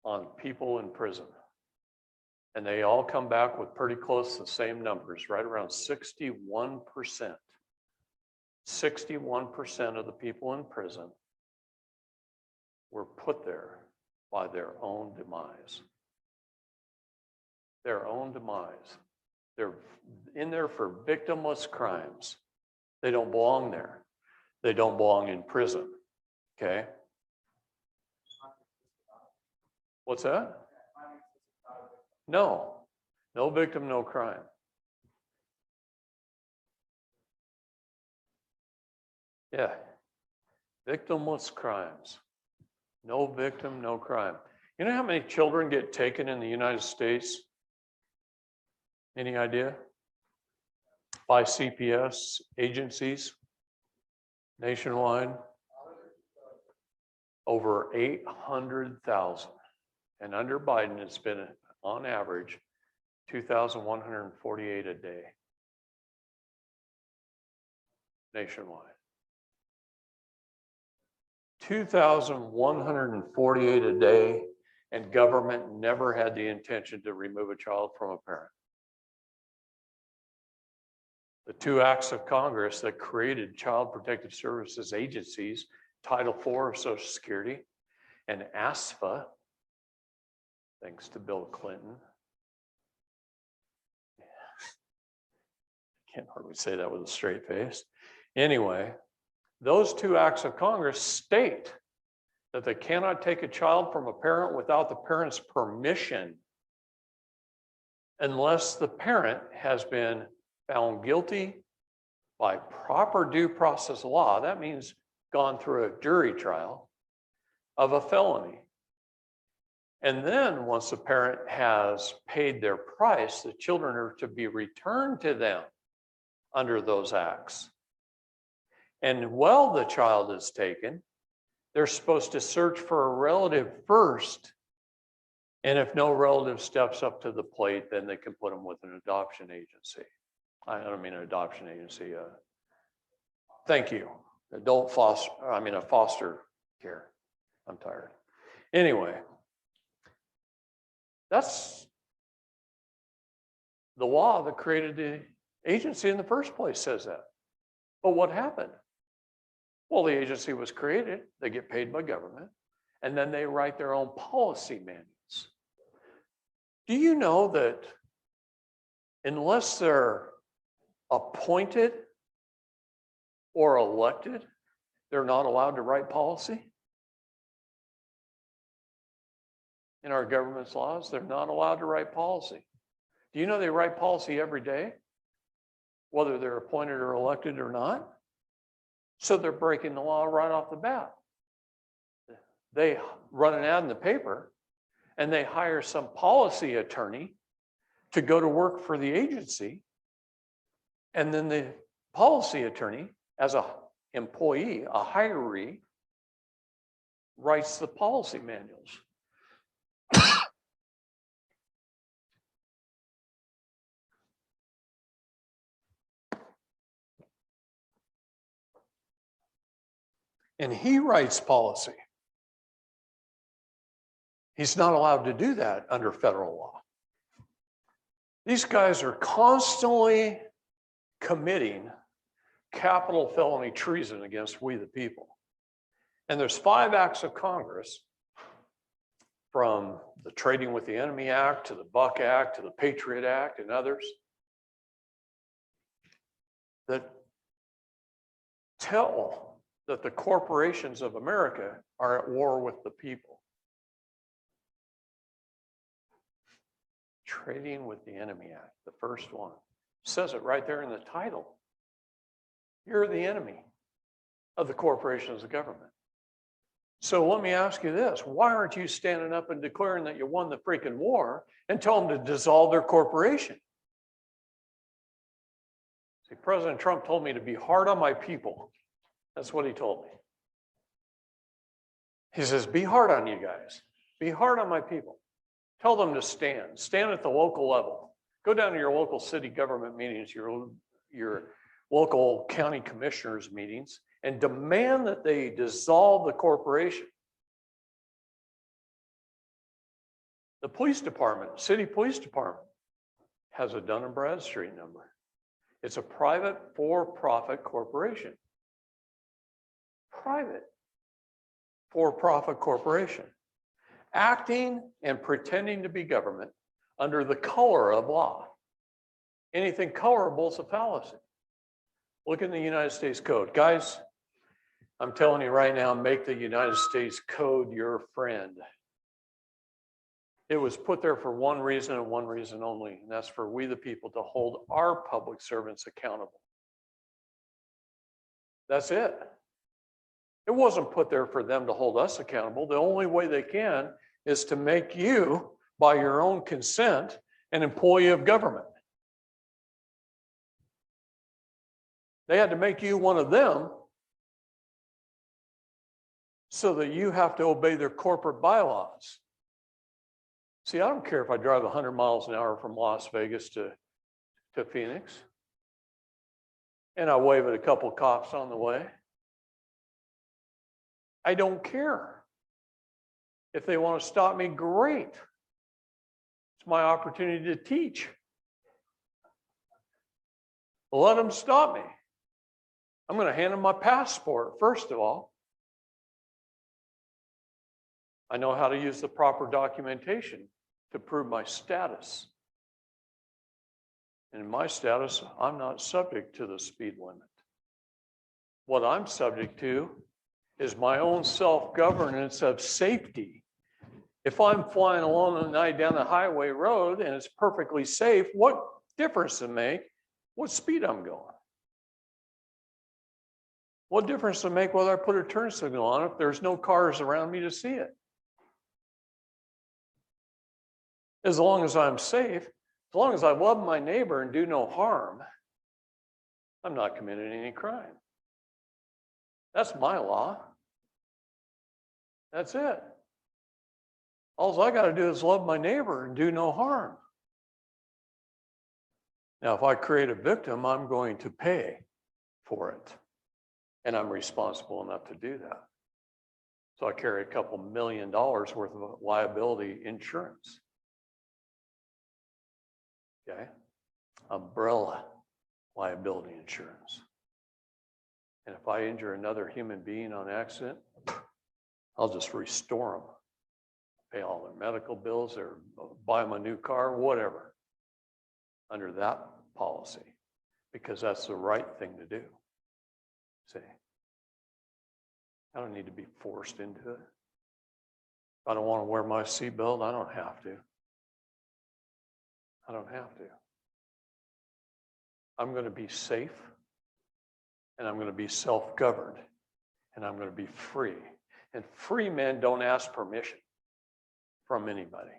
on people in prison. And they all come back with pretty close to the same numbers, right around 61%. 61% of the people in prison were put there by their own demise. Their own demise. They're in there for victimless crimes. They don't belong there. They don't belong in prison. Okay? What's that? No. No victim, no crime. Yeah. Victimless crimes. No victim, no crime. You know how many children get taken in the United States? Any idea? By CPS agencies nationwide? Over 800,000. And under Biden, it's been on average 2,148 a day nationwide. 2,148 a day, and government never had the intention to remove a child from a parent. The two acts of Congress that created Child Protective Services agencies, Title IV of Social Security and ASFA, thanks to Bill Clinton. Can't hardly say that with a straight face. Anyway, those two acts of Congress state that they cannot take a child from a parent without the parent's permission unless the parent has been found guilty by proper due process law. That means gone through a jury trial of a felony. And then once the parent has paid their price, the children are to be returned to them under those acts. And while the child is taken, they're supposed to search for a relative first. And if no relative steps up to the plate, then they can put them with an adoption agency. I don't mean an adoption agency. Thank you. A foster care. I'm tired. Anyway, that's the law that created the agency in the first place, says that. But what happened? Well, the agency was created, they get paid by government, and then they write their own policy manuals. Do you know that unless they're appointed or elected, they're not allowed to write policy? In our government's laws, they're not allowed to write policy. Do you know they write policy every day, whether they're appointed or elected or not? So they're breaking the law right off the bat. They run an ad in the paper and they hire some policy attorney to go to work for the agency. And then the policy attorney, as an employee, a hiree, writes the policy manuals. And he writes policy. He's not allowed to do that under federal law. These guys are constantly committing capital felony treason against we the people. And there's 5 acts of Congress, from the Trading with the Enemy Act to the Buck Act to the Patriot Act and others, that tell that the corporations of America are at war with the people. Trading with the Enemy Act, the first one, says it right there in the title. You're the enemy of the corporations of government. So let me ask you this. Why aren't you standing up and declaring that you won the freaking war and tell them to dissolve their corporation? See, President Trump told me to be hard on my people. That's what he told me. He says, be hard on you guys. Be hard on my people. Tell them to stand. Stand at the local level. Go down to your local city government meetings, your local county commissioners meetings, and demand that they dissolve the corporation. The police department, city police department, has a Dun & Bradstreet number. It's a private for-profit corporation. Private for-profit corporation, acting and pretending to be government under the color of law. Anything colorable is a fallacy. Look in the United States Code. Guys, I'm telling you right now, make the United States Code your friend. It was put there for one reason and one reason only, and that's for we the people to hold our public servants accountable. That's it. It wasn't put there for them to hold us accountable. The only way they can is to make you, by your own consent, an employee of government. They had to make you one of them so that you have to obey their corporate bylaws. See, I don't care if I drive 100 miles an hour from Las Vegas to Phoenix, and I wave at a couple cops on the way. I don't care. If they want to stop me, great. It's my opportunity to teach. Let them stop me. I'm going to hand them my passport, first of all. I know how to use the proper documentation to prove my status. And in my status, I'm not subject to the speed limit. What I'm subject to is my own self-governance of safety. If I'm flying along the night down the highway road and it's perfectly safe, what difference does it make what speed I'm going? What difference does it make whether I put a turn signal on if there's no cars around me to see it? As long as I'm safe, as long as I love my neighbor and do no harm, I'm not committing any crime. That's my law. That's it. All I got to do is love my neighbor and do no harm. Now, if I create a victim, I'm going to pay for it. And I'm responsible enough to do that. So I carry a couple $1 million worth of liability insurance. Okay? Umbrella liability insurance. And if I injure another human being on accident, I'll just restore them. Pay all their medical bills or buy them a new car, whatever, under that policy, because that's the right thing to do. See, I don't need to be forced into it. If I don't want to wear my seatbelt, I don't have to. I don't have to. I'm going to be safe, and I'm going to be self-governed, and I'm going to be free. And free men don't ask permission from anybody.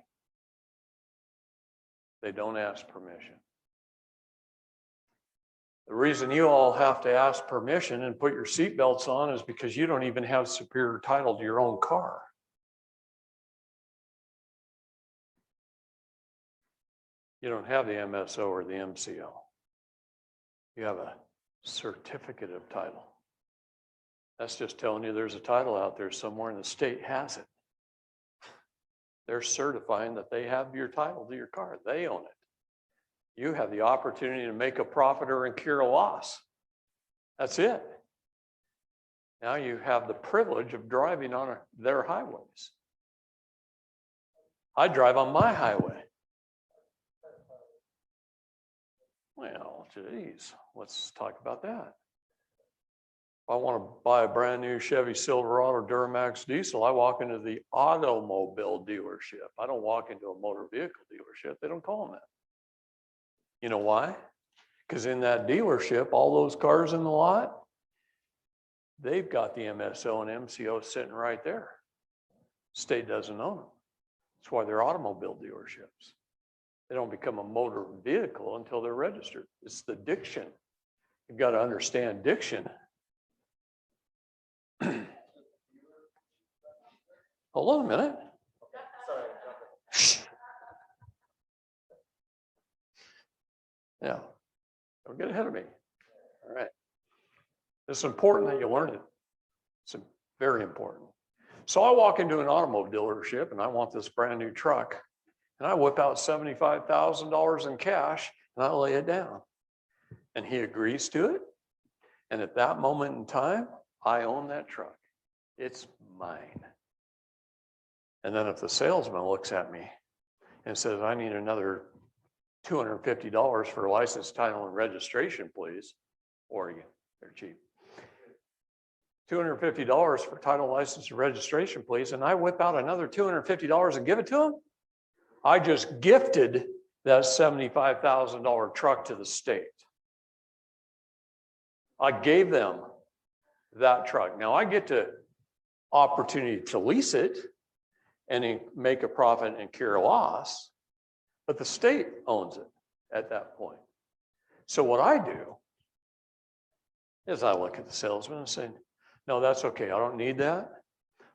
They don't ask permission. The reason you all have to ask permission and put your seatbelts on is because you don't even have superior title to your own car. You don't have the MSO or the MCO. You have a certificate of title. That's just telling you there's a title out there somewhere and the state has it. They're certifying that they have your title to your car. They own it. You have the opportunity to make a profit or incur a loss. That's it. Now you have the privilege of driving on their highways. I drive on my highway. Well, geez, let's talk about that. If I want to buy a brand new Chevy Silverado Duramax diesel, I walk into the automobile dealership. I don't walk into a motor vehicle dealership. They don't call them that. You know why? Because in that dealership, all those cars in the lot, they've got the MSO and MCO sitting right there. State doesn't own them. That's why they're automobile dealerships. They don't become a motor vehicle until they're registered. It's the diction. You've got to understand diction. Hold on a minute. Yeah, don't get ahead of me. All right. It's important that you learn it. It's very important. So I walk into an automobile dealership and I want this brand new truck. And I whip out $75,000 in cash and I lay it down. And he agrees to it. And at that moment in time, I own that truck. It's mine. And then if the salesman looks at me and says, I need another $250 for license, title, and registration, please. Oregon, they're cheap. $250 for title, license, and registration, please. And I whip out another $250 and give it to him. I just gifted that $75,000 truck to the state. I gave them that truck. Now I get to opportunity to lease it and then make a profit and incur a loss, but the state owns it at that point. So what I do is I look at the salesman and say, no, that's okay. I don't need that.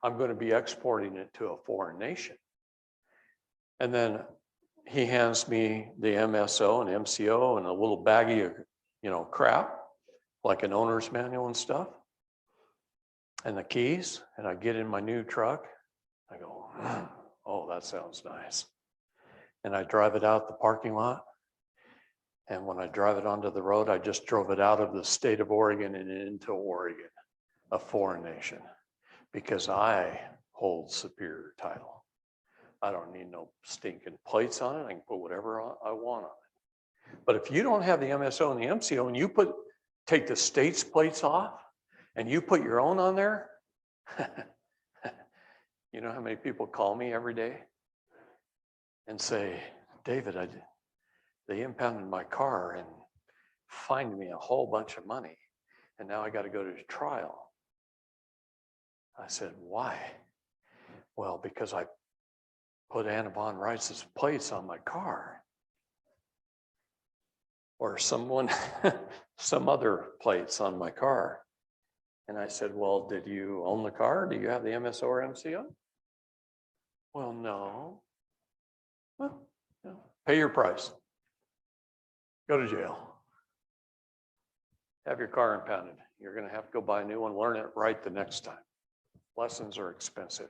I'm going to be exporting it to a foreign nation. And then he hands me the MSO and MCO and a little baggie of, crap, like an owner's manual and stuff, and the keys, and I get in my new truck. I go, oh, that sounds nice. And I drive it out the parking lot. And when I drive it onto the road, I just drove it out of the state of Oregon and into Oregon, a foreign nation, because I hold superior title. I don't need no stinking plates on it. I can put whatever I want on it. But if you don't have the MSO and the MCO and you take the state's plates off and you put your own on there, you know how many people call me every day and say, David, they impounded my car and fined me a whole bunch of money, and now I got to go to trial. I said, why? Well, because I put Annabon Rice's plates on my car. Or some other plates on my car. And I said, well, did you own the car? Do you have the MSO or MCO? Well, no. Well, no. Pay your price. Go to jail. Have your car impounded. You're going to have to go buy a new one, learn it right the next time. Lessons are expensive.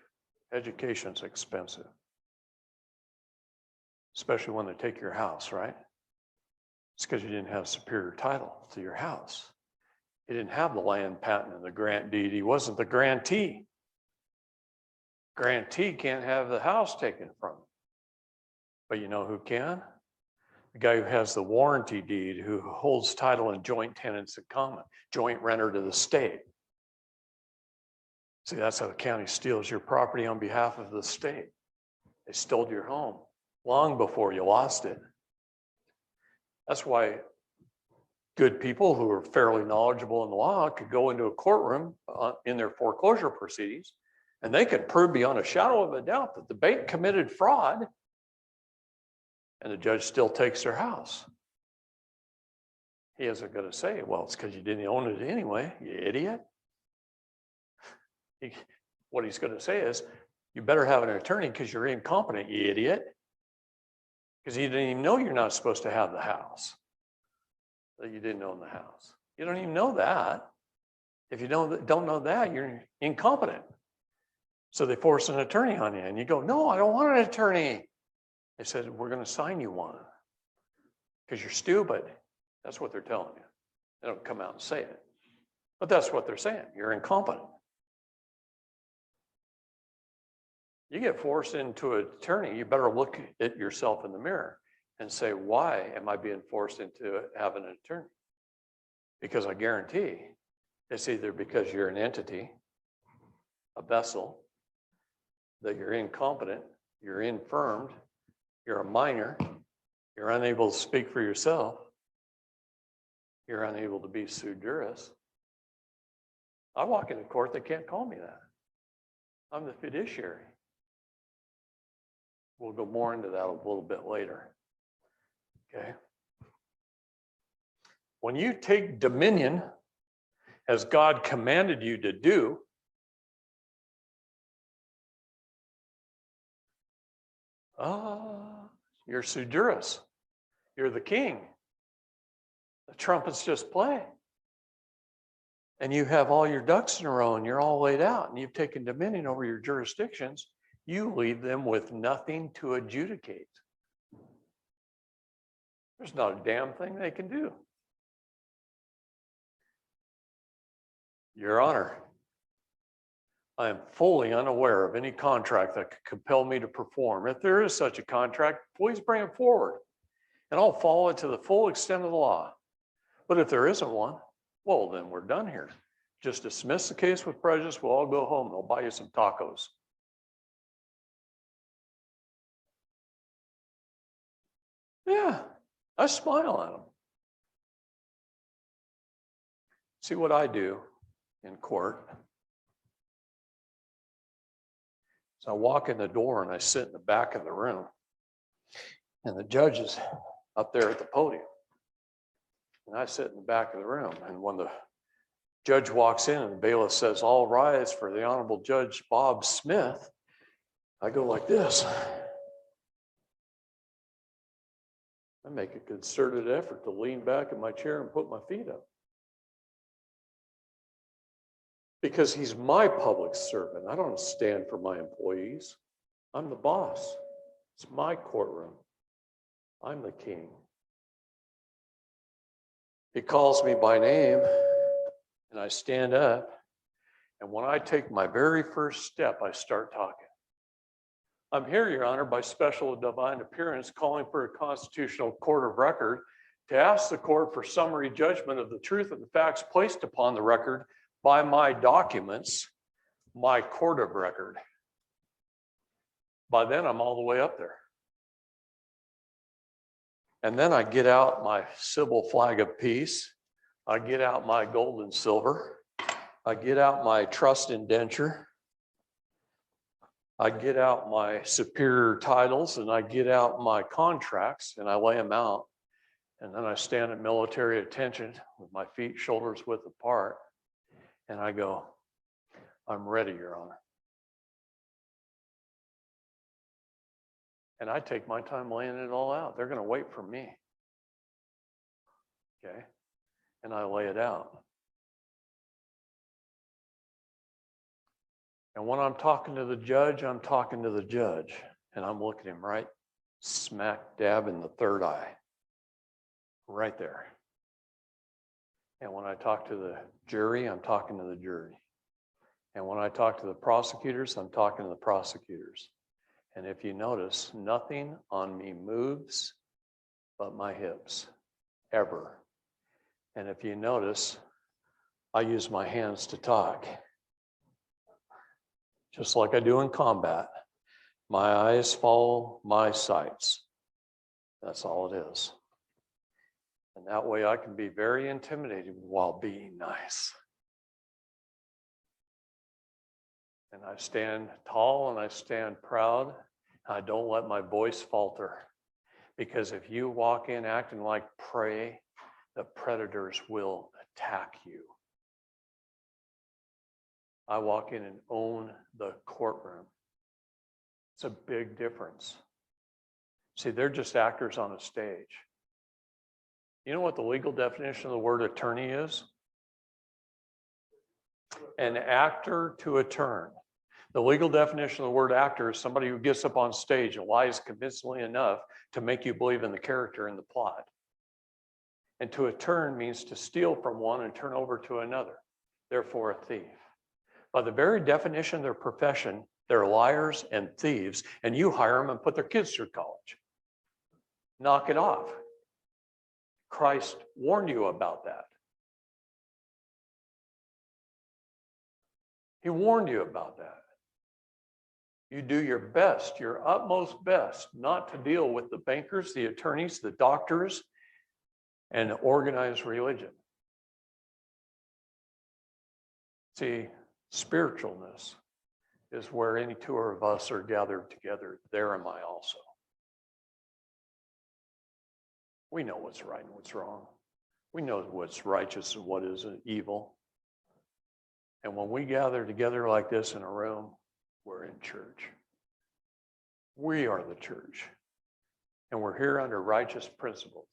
Education's expensive. Especially when they take your house, right? It's because you didn't have superior title to your house. You didn't have the land patent and the grant deed. He wasn't the grantee. Grantee can't have the house taken from him. But you know who can? The guy who has the warranty deed, who holds title in joint tenants in common, joint renter to the state. See, that's how the county steals your property on behalf of the state. They stole your home long before you lost it. That's why good people who are fairly knowledgeable in the law could go into a courtroom in their foreclosure proceedings, and they could prove beyond a shadow of a doubt that the bank committed fraud, and the judge still takes their house. He isn't going to say, well, it's because you didn't own it anyway, you idiot. What he's going to say is, you better have an attorney because you're incompetent, you idiot. Because you didn't even know you're not supposed to have the house. That you didn't own the house. You don't even know that. If you don't know that, you're incompetent. So they force an attorney on you, and you go, no, I don't want an attorney. They said, we're going to sign you one because you're stupid. That's what they're telling you. They don't come out and say it. But that's what they're saying. You're incompetent. You get forced into an attorney, you better look at yourself in the mirror and say, why am I being forced into having an attorney? Because I guarantee it's either because you're an entity, a vessel, that you're incompetent, you're infirmed, you're a minor, you're unable to speak for yourself, you're unable to be sui juris. I walk into court, they can't call me that. I'm the fiduciary. We'll go more into that a little bit later. Okay. When you take dominion as God commanded you to do, you're sui juris. You're the king. The trumpets just play. And you have all your ducks in a row and you're all laid out and you've taken dominion over your jurisdictions. You leave them with nothing to adjudicate. There's not a damn thing they can do. Your Honor, I am fully unaware of any contract that could compel me to perform. If there is such a contract, please bring it forward, and I'll follow it to the full extent of the law. But if there isn't one, well, then we're done here. Just dismiss the case with prejudice. We'll all go home. They'll buy you some tacos. Yeah, I smile at them. See, what I do in court. So I walk in the door and I sit in the back of the room. And the judge is up there at the podium. And I sit in the back of the room. And when the judge walks in and the bailiff says, "All rise for the Honorable Judge Bob Smith," I go like this. I make a concerted effort to lean back in my chair and put my feet up. Because he's my public servant. I don't stand for my employees. I'm the boss. It's my courtroom. I'm the king. He calls me by name, and I stand up. And when I take my very first step, I start talking. "I'm here, Your Honor, by special divine appearance, calling for a constitutional court of record to ask the court for summary judgment of the truth of the facts placed upon the record by my documents, my court of record." By then, I'm all the way up there. And then I get out my civil flag of peace. I get out my gold and silver. I get out my trust indenture. I get out my superior titles, and I get out my contracts, and I lay them out. And then I stand at military attention with my feet shoulders width apart. And I go, "I'm ready, Your Honor." And I take my time laying it all out. They're going to wait for me. Okay? And I lay it out. And when I'm talking to the judge, I'm talking to the judge. And I'm looking him right smack dab in the third eye. Right there. And when I talk to the jury, I'm talking to the jury. And when I talk to the prosecutors, I'm talking to the prosecutors. And if you notice, nothing on me moves but my hips, ever. And if you notice, I use my hands to talk. Just like I do in combat. My eyes follow my sights. That's all it is. And that way I can be very intimidating while being nice. And I stand tall and I stand proud. I don't let my voice falter. Because if you walk in acting like prey, the predators will attack you. I walk in and own the courtroom. It's a big difference. See, they're just actors on a stage. You know what the legal definition of the word attorney is? An actor to a turn. The legal definition of the word actor is somebody who gets up on stage and lies convincingly enough to make you believe in the character and the plot. And to a turn means to steal from one and turn over to another. Therefore, a thief. By the very definition of their profession, they're liars and thieves, and you hire them and put their kids through college. Knock it off. Christ warned you about that. He warned you about that. You do your best, your utmost best, not to deal with the bankers, the attorneys, the doctors, and organized religion. See, spiritualness is where any two of us are gathered together. There am I also. We know what's right and what's wrong. We know what's righteous and what is evil. And when we gather together like this in a room, we're in church. We are the church. And we're here under righteous principles.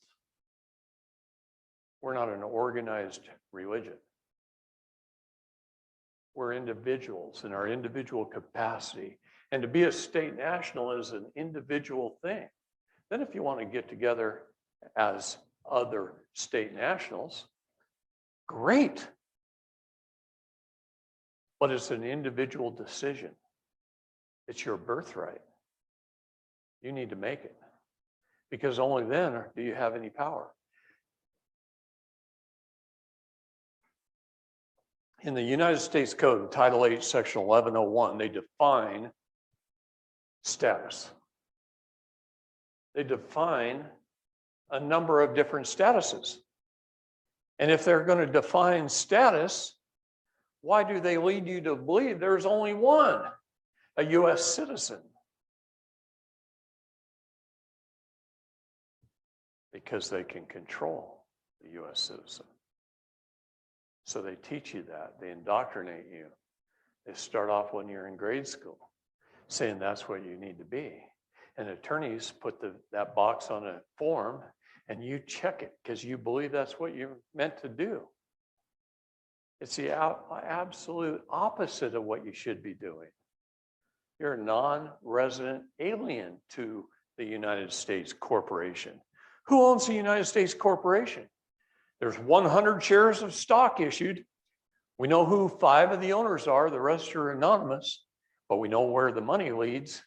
We're not an organized religion. We're individuals in our individual capacity. And to be a state national is an individual thing. Then if you want to get together as other state nationals, great. But it's an individual decision. It's your birthright. You need to make it. Because only then do you have any power. In the United States Code, Title 8, Section 1101, they define status. They define a number of different statuses. And if they're going to define status, Why do they lead you to believe there's only one, a U.S. citizen? Because they can control the U.S. citizen. So they teach you that. They indoctrinate you. They start off when you're in grade school, saying that's what you need to be. And attorneys put that box on a form, and you check it because you believe that's what you're meant to do. It's the absolute opposite of what you should be doing. You're a non-resident alien to the United States corporation. Who owns the United States corporation? There's 100 shares of stock issued. We know who 5 of the owners are. The rest are anonymous, but we know where the money leads.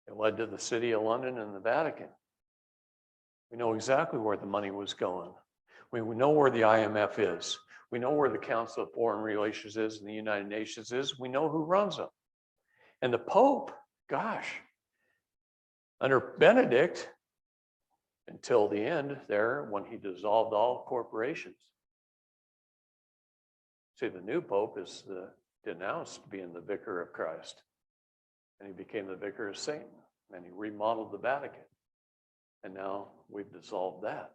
It led to the City of London and the Vatican. We know exactly where the money was going. We know where the IMF is. We know where the Council of Foreign Relations is and the United Nations is. We know who runs them. And the Pope, gosh, under Benedict, until the end there, when he dissolved all corporations. See, the new Pope is denounced being the vicar of Christ. And he became the vicar of Satan. And he remodeled the Vatican. And now we've dissolved that.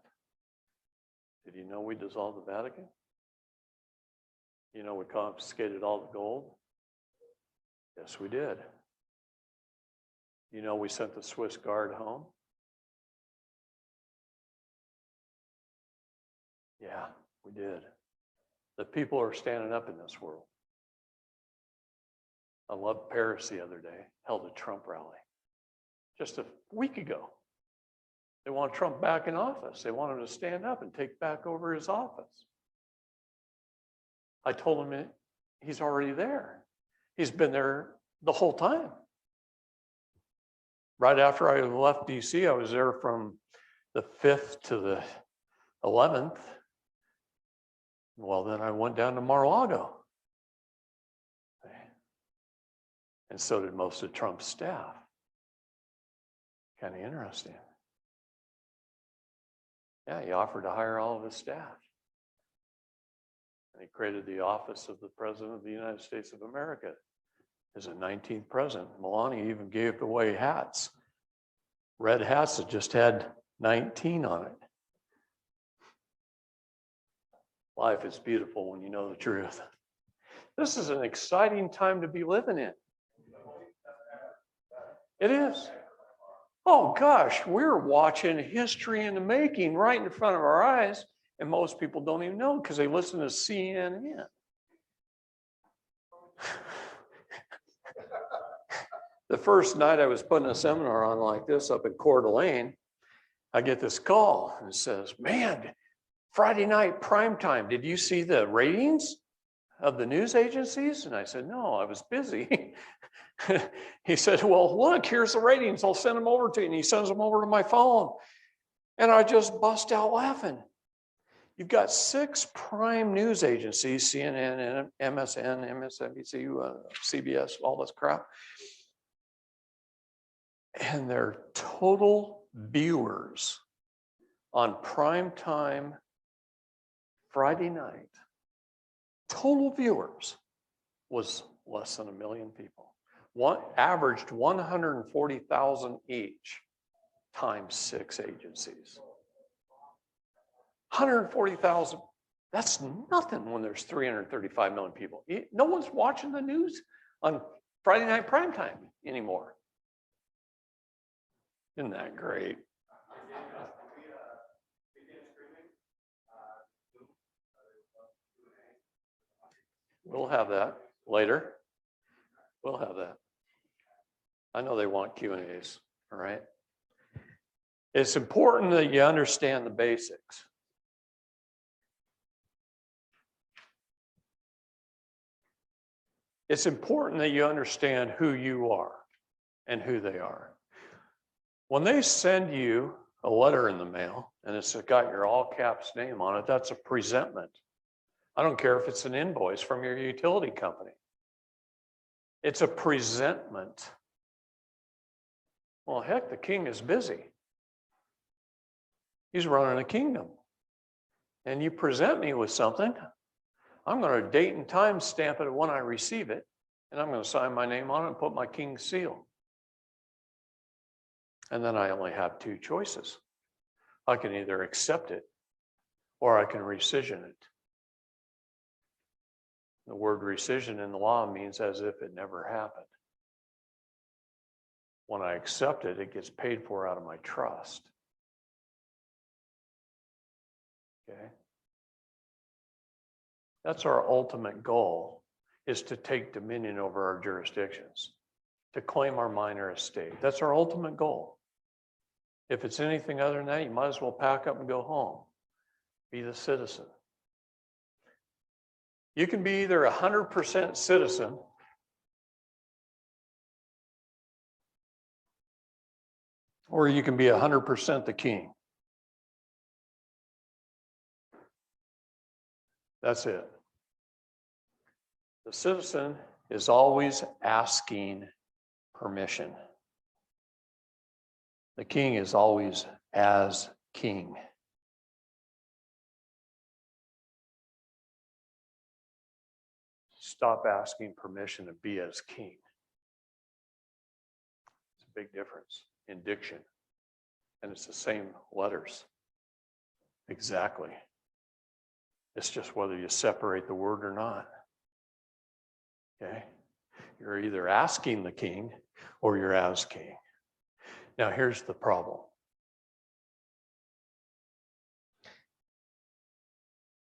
Did you know we dissolved the Vatican? You know we confiscated all the gold? Yes, we did. You know we sent the Swiss Guard home? Yeah, we did. The people are standing up in this world. I loved Paris the other day, held a Trump rally just a week ago. They want Trump back in office. They want him to stand up and take back over his office. I told him he's already there. He's been there the whole time. Right after I left DC, I was there from the 5th to the 11th. Well, then I went down to Mar-a-Lago. And so did most of Trump's staff. Kind of interesting. Yeah, he offered to hire all of his staff. And he created the office of the President of the United States of America as a 19th president. Melania even gave away hats. Red hats that just had 19 on it. Life is beautiful when you know the truth. This is an exciting time to be living in. It is. Oh gosh, we're watching history in the making right in front of our eyes, and most people don't even know because they listen to CNN. The first night I was putting a seminar on like this up in Coeur d'Alene, I get this call and it says, man, Friday night prime time, did you see the ratings of the news agencies? And I said, no, I was busy. He said, well, look, here's the ratings. I'll send them over to you. And he sends them over to my phone. And I just bust out laughing. You've got 6 prime news agencies, CNN, MSN, MSNBC, CBS, all this crap. And their total viewers on prime time Friday night, total viewers was less than 1 million people. Averaged 140,000 each times 6 agencies. 140,000. That's nothing when there's 335 million people. No one's watching the news on Friday night primetime anymore. Isn't that great? We'll have that later. We'll have that. I know they want Q&As, all right? It's important that you understand the basics. It's important that you understand who you are and who they are. When they send you a letter in the mail and it's got your all caps name on it, that's a presentment. I don't care if it's an invoice from your utility company. It's a presentment. Well, heck, the king is busy. He's running a kingdom. and you present me with something, I'm going to date and time stamp it when I receive it, and I'm going to sign my name on it and put my king's seal. And then I only have two choices. I can either accept it or I can rescission it. The word rescission in the law means as if it never happened. When I accept it, it gets paid for out of my trust. Okay? That's our ultimate goal, is to take dominion over our jurisdictions, to claim our minor estate. That's our ultimate goal. If it's anything other than that, you might as well pack up and go home. Be the citizen. You can be either 100% citizen or you can be 100% the king. That's it. The citizen is always asking permission. The king is always as king. Stop asking permission to be as king. It's a big difference in diction. And it's the same letters. Exactly. It's just whether you separate the word or not. Okay? You're either asking the king or you're as king. Now here's the problem.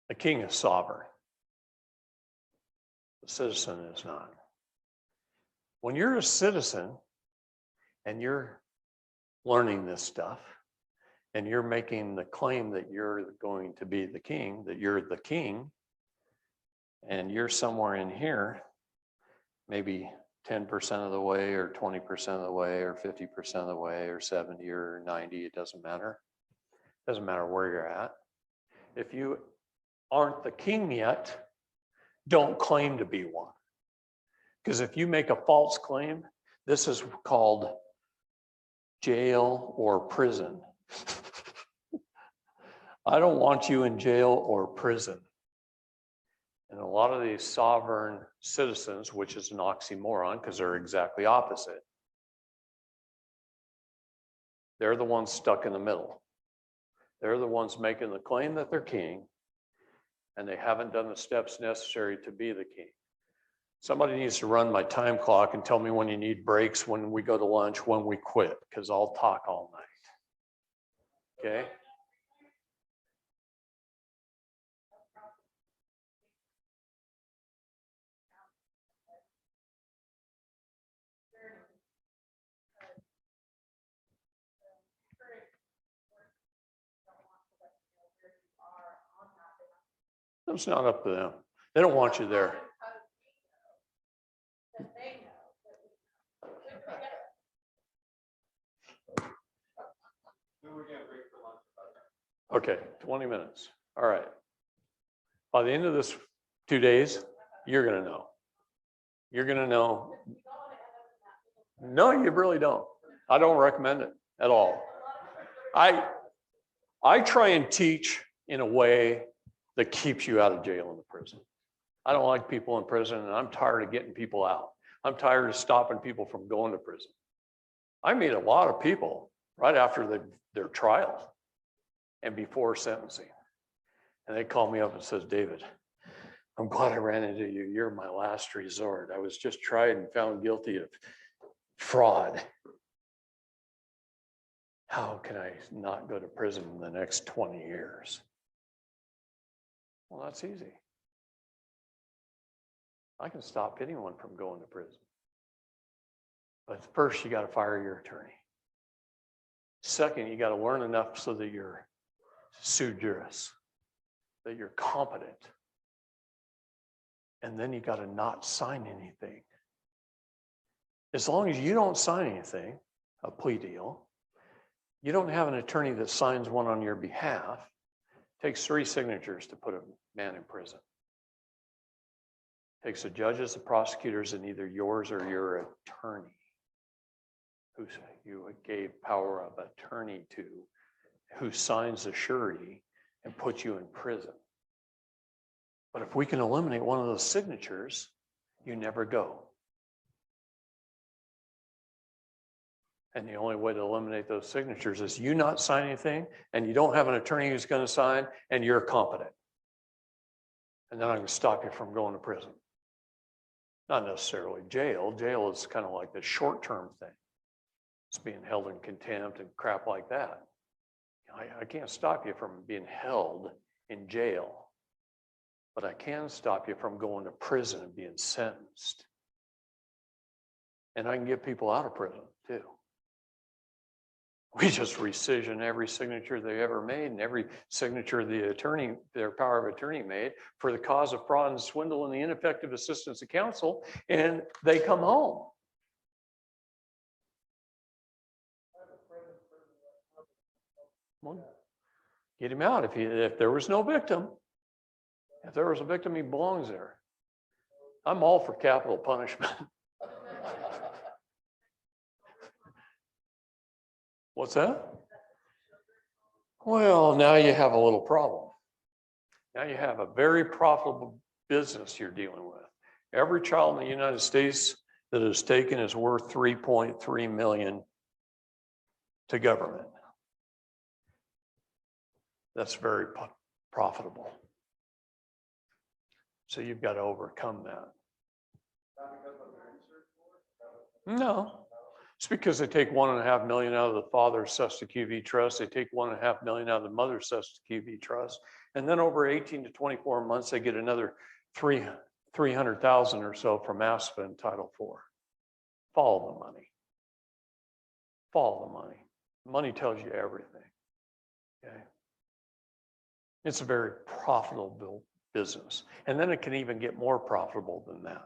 The king is sovereign. The citizen is not. When you're a citizen and you're learning this stuff and you're making the claim that you're going to be the king, that you're the king, and you're somewhere in here, maybe 10% of the way or 20% of the way or 50% of the way or 70 or 90, it doesn't matter. It doesn't matter where you're at. If you aren't the king yet, don't claim to be one. Because if you make a false claim, this is called jail or prison. I don't want you in jail or prison. And a lot of these sovereign citizens, which is an oxymoron because they're exactly opposite, they're the ones stuck in the middle. They're the ones making the claim that they're king, and they haven't done the steps necessary to be the king. Somebody needs to run my time clock and tell me when you need breaks, when we go to lunch, when we quit, because I'll talk all night. Okay? It's not up to them. They don't want you there. Okay, 20 minutes. All right. By the end of this 2 days, you're going to know. You're going to know. No, you really don't. I don't recommend it at all. I try and teach in a way that keeps you out of jail and the prison. I don't like people in prison, and I'm tired of getting people out. I'm tired of stopping people from going to prison. I meet a lot of people right after their trial and before sentencing. And they call me up and says, David, I'm glad I ran into you. You're my last resort. I was just tried and found guilty of fraud. How can I not go to prison in the next 20 years? Well, that's easy. I can stop anyone from going to prison. But first, you got to fire your attorney. Second, you got to learn enough so that you're sui juris, that you're competent. And then you got to not sign anything. As long as you don't sign anything, a plea deal, you don't have an attorney that signs one on your behalf. It takes 3 signatures to put a man in prison. It takes the judges, the prosecutors, and either yours or your attorney, who you gave power of attorney to, who signs the surety and put you in prison. But if we can eliminate one of those signatures, you never go. And the only way to eliminate those signatures is you not sign anything, and you don't have an attorney who's going to sign, and you're competent. And then I can stop you from going to prison. Not necessarily jail. Jail is kind of like the short-term thing. It's being held in contempt and crap like that. I can't stop you from being held in jail, but I can stop you from going to prison and being sentenced. And I can get people out of prison too. We just rescission every signature they ever made and every signature the attorney, their power of attorney made for the cause of fraud and swindle and the ineffective assistance of counsel, and they come home. Well, get him out. If there was no victim, if there was a victim, he belongs there. I'm all for capital punishment. What's that? Well, now you have a little problem. Now you have a very profitable business you're dealing with. Every child in the United States that is taken is worth $3.3 million to government. That's very profitable. So you've got to overcome that. No. It's because they take $1.5 million out of the father's cesta QV trust. They take $1.5 million out of the mother's cesta QV trust. And then over 18 to 24 months, they get another 300,000 or so from ASPA and Title IV. Follow the money. Follow the money. Money tells you everything. Okay. It's a very profitable business. And then it can even get more profitable than that.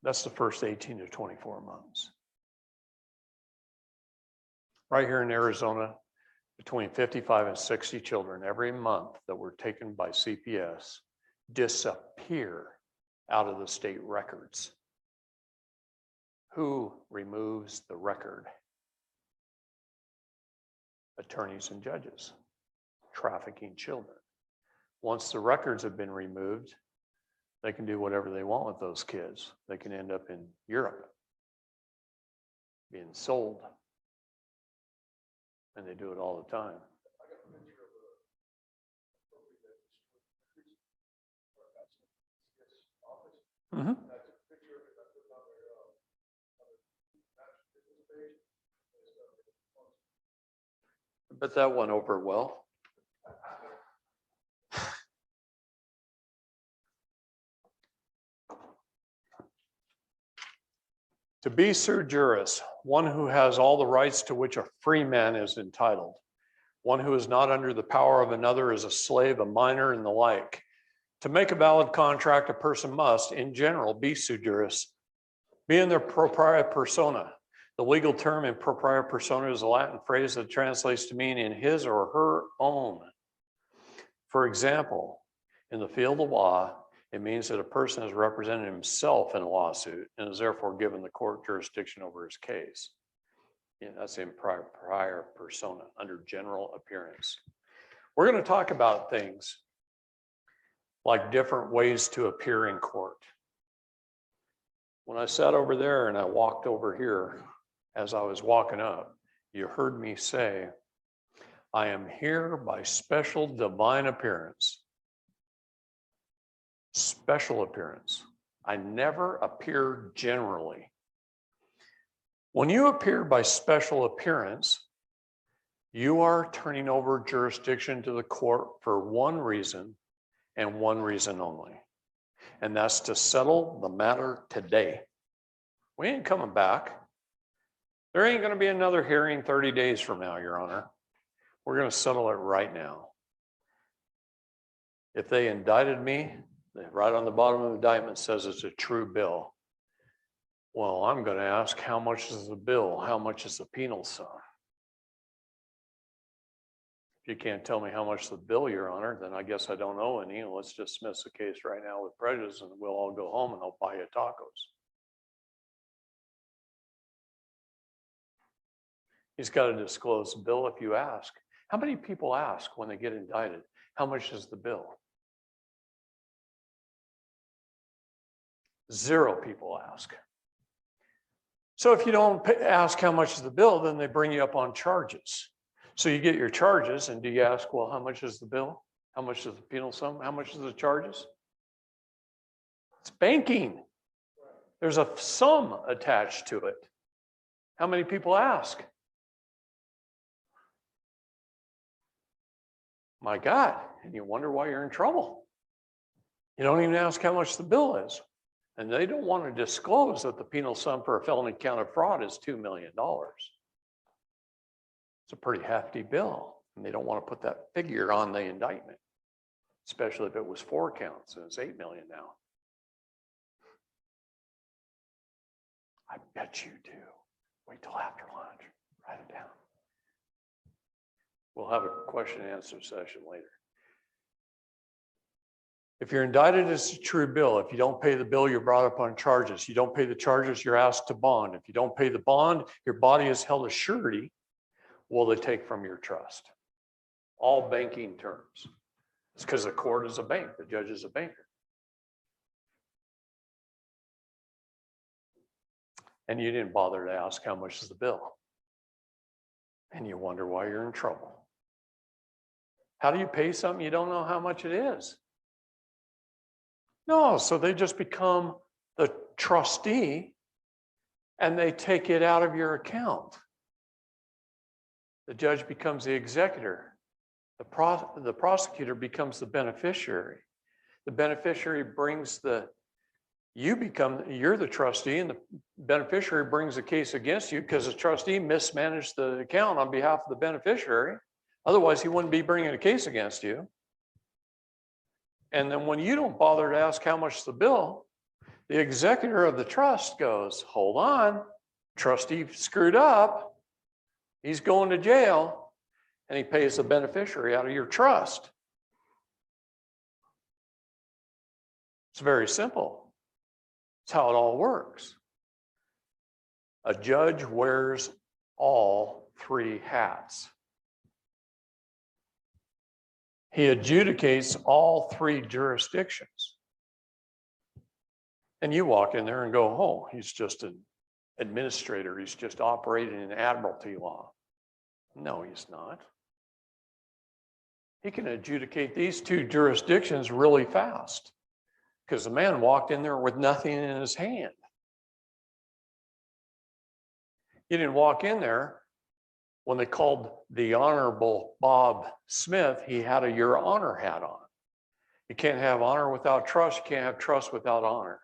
That's the first 18 to 24 months. Right here in Arizona, between 55 and 60 children every month that were taken by CPS disappear out of the state records. Who removes the record? Attorneys and judges, trafficking children. Once the records have been removed, they can do whatever they want with those kids. They can end up in Europe being sold. And they do it all the time. Mm-hmm. But that went over well. To be sui juris, one who has all the rights to which a free man is entitled. One who is not under the power of another is a slave, a minor, and the like. To make a valid contract, a person must, in general, be sui juris, be in their propria persona. The legal term in propria persona is a Latin phrase that translates to mean in his or her own. For example, in the field of law, it means that a person has represented himself in a lawsuit and is therefore given the court jurisdiction over his case. Yeah, that's in prior persona, under general appearance. We're going to talk about things like different ways to appear in court. When I sat over there and I walked over here, as I was walking up, you heard me say, I am here by special divine appearance. Special appearance. I never appear generally. When you appear by special appearance, you are turning over jurisdiction to the court for one reason and one reason only. And that's to settle the matter today. We ain't coming back. There ain't going to be another hearing 30 days from now, Your Honor. We're going to settle it right now. If they indicted me, right on the bottom of the indictment says it's a true bill. Well, I'm going to ask, how much is the bill? How much is the penal sum? If you can't tell me how much the bill, Your Honor, then I guess I don't owe any. Let's dismiss the case right now with prejudice and we'll all go home and I'll buy you tacos. He's got to disclose the bill if you ask. How many people ask when they get indicted, how much is the bill? 0 people ask. So if you don't ask how much is the bill, then they bring you up on charges. So you get your charges, and do you ask, well, how much is the bill? How much is the penal sum? How much is the charges? It's banking. There's a sum attached to it. How many people ask? My God, and you wonder why you're in trouble. You don't even ask how much the bill is. And they don't want to disclose that the penal sum for a felony count of fraud is $2 million. It's a pretty hefty bill. And they don't want to put that figure on the indictment, especially if it was 4 counts and it's 8 million now. I bet you do. Wait till after lunch. Write it down. We'll have a question and answer session later. If you're indicted, it's a true bill. If you don't pay the bill, you're brought up on charges. You don't pay the charges, you're asked to bond. If you don't pay the bond, your body is held as surety. Will they take from your trust? All banking terms. It's because the court is a bank, the judge is a banker. And you didn't bother to ask how much is the bill. And you wonder why you're in trouble. How do you pay something you don't know how much it is? No, so they just become the trustee and they take it out of your account. The judge becomes the executor. The prosecutor becomes the beneficiary. The beneficiary brings you're the trustee, and the beneficiary brings the case against you because the trustee mismanaged the account on behalf of the beneficiary. Otherwise, he wouldn't be bringing a case against you. And then when you don't bother to ask how much is the bill, the executor of the trust goes, hold on, trustee screwed up. He's going to jail, and he pays the beneficiary out of your trust. It's very simple. It's how it all works. A judge wears all 3 hats. He adjudicates all 3 jurisdictions. And you walk in there and go, oh, he's just an administrator. He's just operating in admiralty law. No, he's not. He can adjudicate these 2 jurisdictions really fast because the man walked in there with nothing in his hand. He didn't walk in there. When they called the Honorable Bob Smith, he had a Your Honor hat on. You can't have honor without trust. You can't have trust without honor.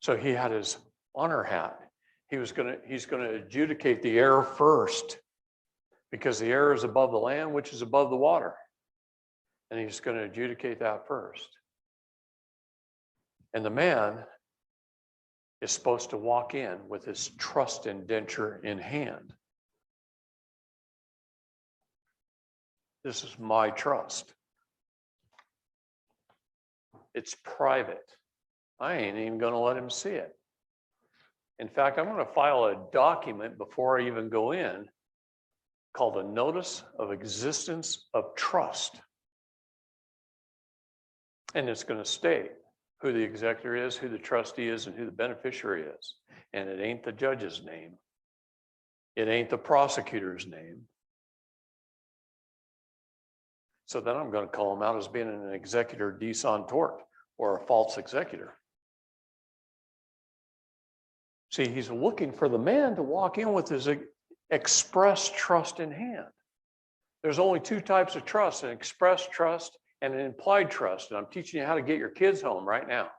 So he had his honor hat. He's going to adjudicate the error first because the error is above the land, which is above the water. And he's going to adjudicate that first. And the man is supposed to walk in with his trust indenture in hand. This is my trust. It's private. I ain't even going to let him see it. In fact, I'm going to file a document before I even go in called a Notice of Existence of Trust. And it's going to state who the executor is, who the trustee is, and who the beneficiary is. And it ain't the judge's name. It ain't the prosecutor's name. So then I'm going to call him out as being an executor de tort or a false executor. See, he's looking for the man to walk in with his express trust in hand. There's only 2 types of trust, an express trust and an implied trust. And I'm teaching you how to get your kids home right now.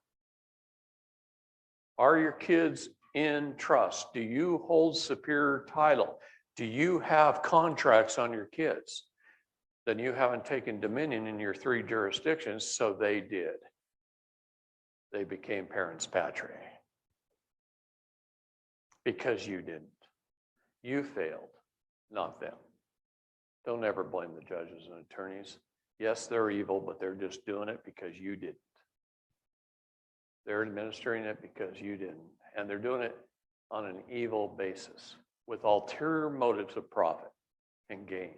Are your kids in trust? Do you hold superior title? Do you have contracts on your kids? Then you haven't taken dominion in your 3 jurisdictions, so they did. They became parens patriae. Because you didn't. You failed, not them. Don't ever blame the judges and attorneys. Yes, they're evil, but they're just doing it because you didn't. They're administering it because you didn't. And they're doing it on an evil basis with ulterior motives of profit and gain.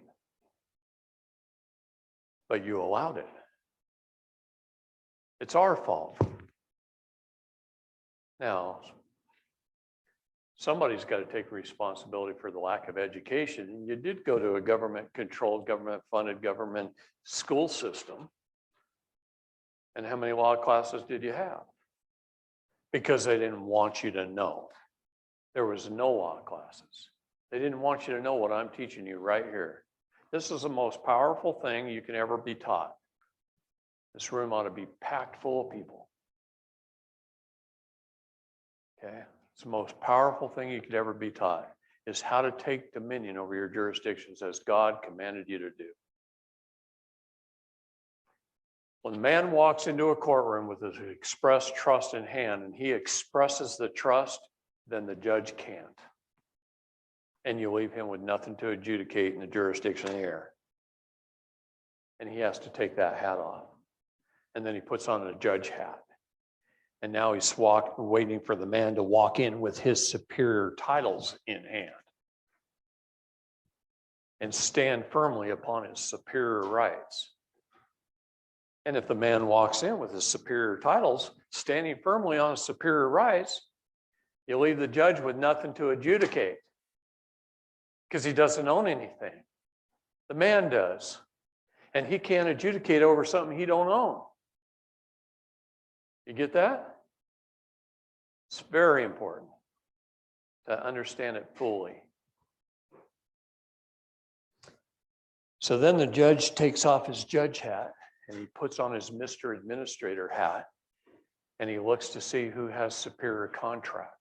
but you allowed it. It's our fault. Now, somebody's got to take responsibility for the lack of education. And you did go to a government-controlled, government-funded, government school system. And how many law classes did you have? Because they didn't want you to know. There was no law classes. They didn't want you to know what I'm teaching you right here. This is the most powerful thing you can ever be taught. This room ought to be packed full of people. Okay? It's the most powerful thing you could ever be taught is how to take dominion over your jurisdictions as God commanded you to do. When a man walks into a courtroom with his expressed trust in hand and he expresses the trust, then the judge can't. And you leave him with nothing to adjudicate in the jurisdiction of the air. And he has to take that hat off. And then he puts on a judge hat. And now he's waiting for the man to walk in with his superior titles in hand and stand firmly upon his superior rights. And if the man walks in with his superior titles, standing firmly on his superior rights, you leave the judge with nothing to adjudicate because he doesn't own anything. The man does. And he can't adjudicate over something he don't own. You get that? It's very important to understand it fully. So then the judge takes off his judge hat and he puts on his Mr. Administrator hat and he looks to see who has superior contract.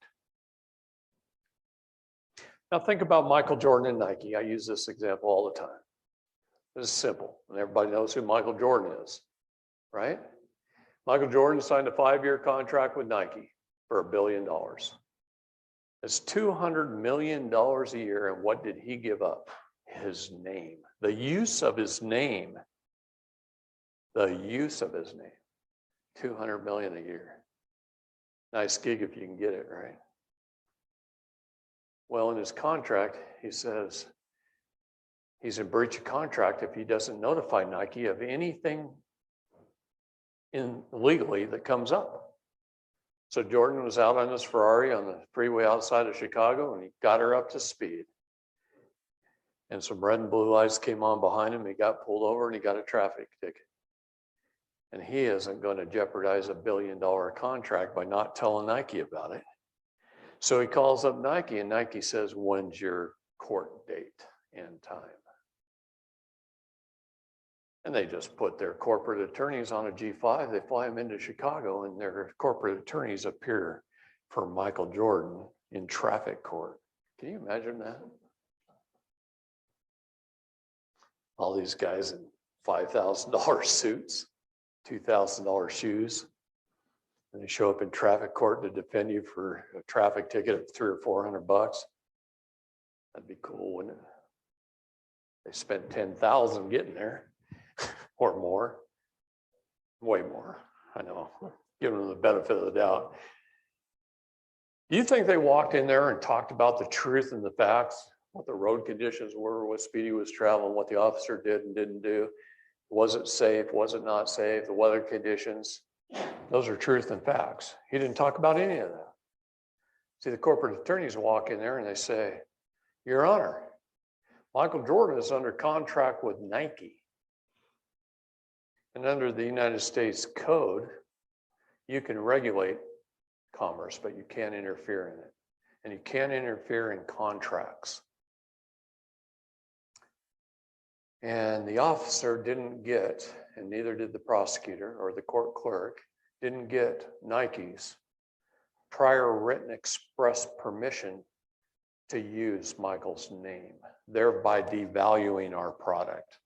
Now think about Michael Jordan and Nike. I use this example all the time. This is simple, and everybody knows who Michael Jordan is, right? Michael Jordan signed a 5-year contract with Nike for $1 billion. It's $200 million a year, and what did he give up? His name, the use of his name, $200 million a year. Nice gig if you can get it, right? Well, in his contract, he says he's in breach of contract if he doesn't notify Nike of anything illegally that comes up. So Jordan was out on his Ferrari on the freeway outside of Chicago, and he got her up to speed. And some red and blue lights came on behind him. He got pulled over and he got a traffic ticket. And he isn't going to jeopardize a $1 billion contract by not telling Nike about it. So he calls up Nike, and Nike says, "When's your court date and time?" And they just put their corporate attorneys on a G5. They fly them into Chicago, and their corporate attorneys appear for Michael Jordan in traffic court. Can you imagine that? All these guys in $5,000 suits, $2,000 shoes. And they show up in traffic court to defend you for a traffic ticket of $300 or $400. That'd be cool, wouldn't it? They spent $10,000 getting there, or more, way more. I know, giving them the benefit of the doubt. Do you think they walked in there and talked about the truth and the facts, what the road conditions were, what speed he was traveling, what the officer did and didn't do? Was it safe? Was it not safe? The weather conditions? Those are truth and facts. He didn't talk about any of that. See, the corporate attorneys walk in there and they say, "Your Honor, Michael Jordan is under contract with Nike. And under the United States Code, you can regulate commerce, but you can't interfere in it. And you can't interfere in contracts." And the officer didn't get, and neither did the prosecutor or the court clerk, didn't get Nike's prior written express permission to use Michael's name, thereby devaluing our product.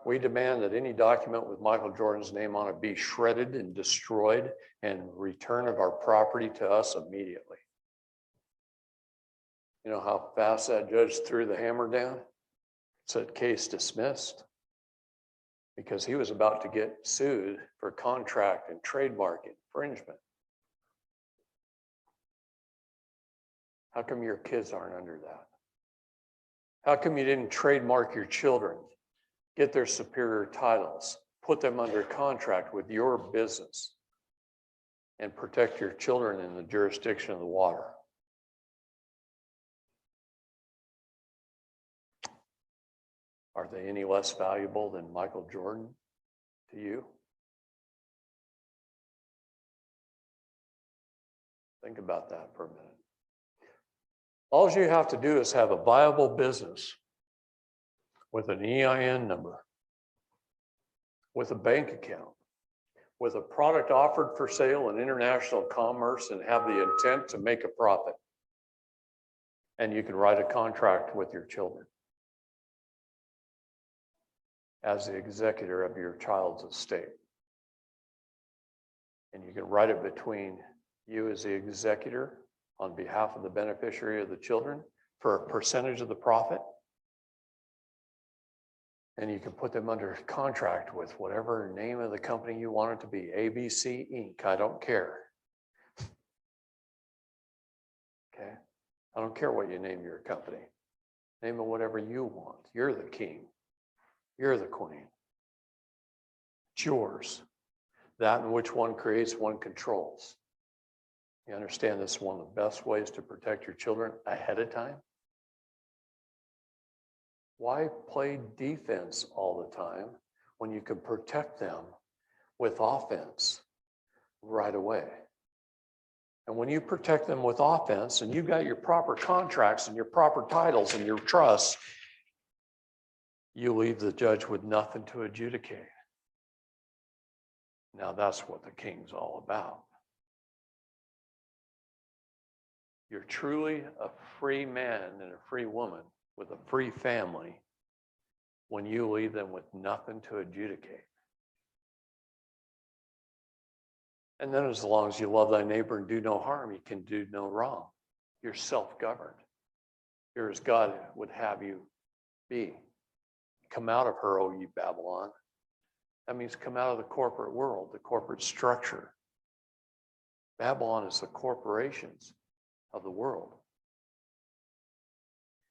We demand that any document with Michael Jordan's name on it be shredded and destroyed, and return of our property to us immediately. You know how fast that judge threw the hammer down? Said case dismissed, because he was about to get sued for contract and trademark infringement. How come your kids aren't under that? How come you didn't trademark your children, get their superior titles, put them under contract with your business, and protect your children in the jurisdiction of the water? Are they any less valuable than Michael Jordan to you? Think about that for a minute. All you have to do is have a viable business with an EIN number, with a bank account, with a product offered for sale in international commerce, and have the intent to make a profit. And you can write a contract with your children as the executor of your child's estate. And you can write it between you as the executor on behalf of the beneficiary of the children for a percentage of the profit. And you can put them under contract with whatever name of the company you want it to be, ABC Inc. I don't care. Okay? I don't care what you name your company. Name it whatever you want. You're the king. You're the queen. It's yours. That in which one creates, one controls. You understand this is one of the best ways to protect your children ahead of time? Why play defense all the time when you can protect them with offense right away? And when you protect them with offense and you've got your proper contracts and your proper titles and your trusts, you leave the judge with nothing to adjudicate. Now that's what the king's all about. You're truly a free man and a free woman with a free family when you leave them with nothing to adjudicate. And then as long as you love thy neighbor and do no harm, you can do no wrong. You're self-governed. You're as God would have you be. Come out of her, O ye Babylon. That means come out of the corporate world, the corporate structure. Babylon is the corporations of the world.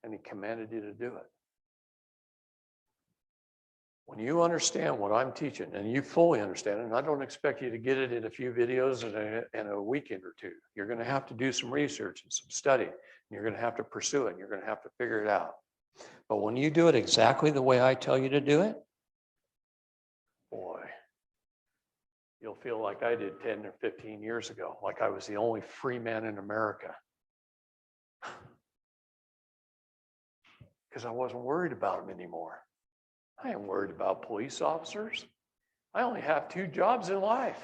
And he commanded you to do it. When you understand what I'm teaching, and you fully understand it, and I don't expect you to get it in a few videos in a weekend or two. You're going to have to do some research and some study. And you're going to have to pursue it. And you're going to have to figure it out. But when you do it exactly the way I tell you to do it, boy, you'll feel like I did 10 or 15 years ago, like I was the only free man in America. Because I wasn't worried about them anymore. I ain't worried about police officers. I only have 2 jobs in life: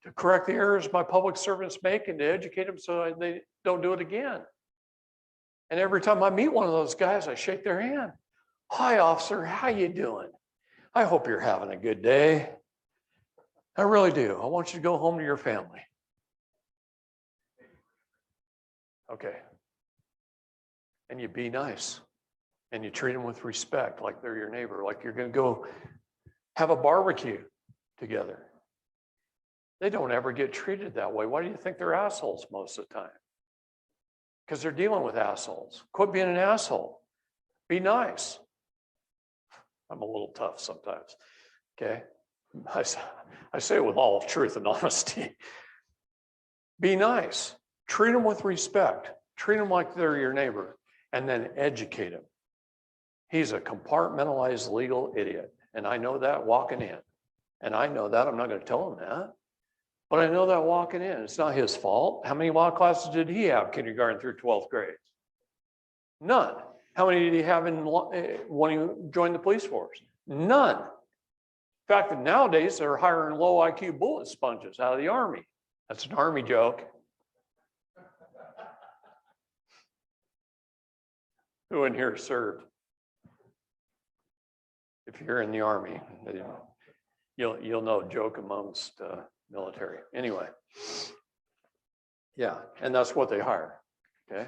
to correct the errors my public servants make and to educate them so they don't do it again. And every time I meet one of those guys, I shake their hand. Hi, officer, how you doing? I hope you're having a good day. I really do. I want you to go home to your family. Okay. And you be nice. And you treat them with respect, like they're your neighbor, like you're going to go have a barbecue together. They don't ever get treated that way. Why do you think they're assholes most of the time? Because they're dealing with assholes. Quit being an asshole. Be nice. I'm a little tough sometimes. Okay? I say it with all truth and honesty. Be nice. Treat them with respect. Treat them like they're your neighbor. And then educate them. He's a compartmentalized legal idiot. And I know that walking in. And I know that. I'm not going to tell him that. But I know that walking in. It's not his fault. How many law classes did he have, kindergarten through 12th grade? None. How many did he have when he joined the police force? None. In fact, nowadays they're hiring low IQ bullet sponges out of the Army. That's an Army joke. Who in here served? If you're in the Army, you'll know joke amongst military. Anyway, yeah, and that's what they hire. Okay.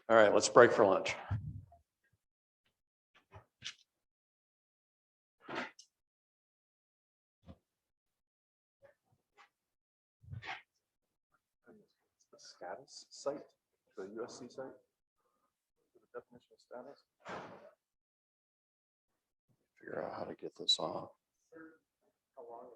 All right, let's break for lunch. The SCADAS site, the USC site. definition of status. Figure out how to get this off. How long?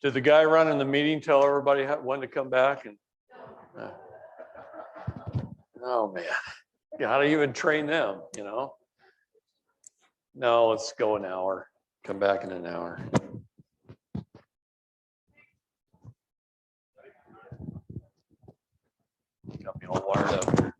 Did the guy running the meeting tell everybody when to come back? And oh man, yeah, how do you even train them? You know? No, let's go an hour. Come back in an hour. Got me all wired up.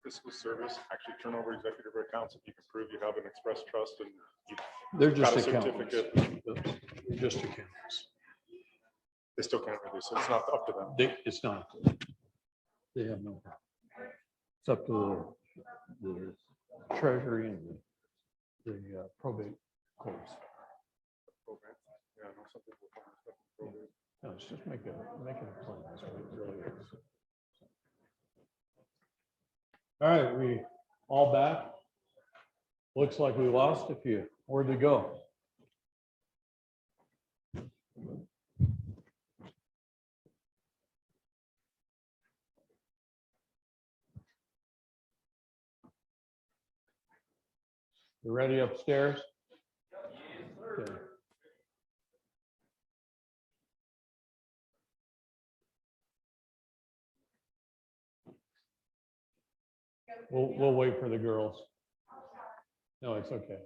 Fiscal service, actually turn over executive accounts if you can prove you have an express trust and you They're got just a accountants. certificate. They're just accountants. They still can't release it. It's not up to them. It's not. They have no power. It's up to the treasury and the probate courts. Yeah, I know some people find stuff in probate. No, it's just make it a plan. That's what it really is. All right, we all back? Looks like we lost a few. Where'd they go? You ready upstairs? Okay. We'll wait for the girls. No, it's okay.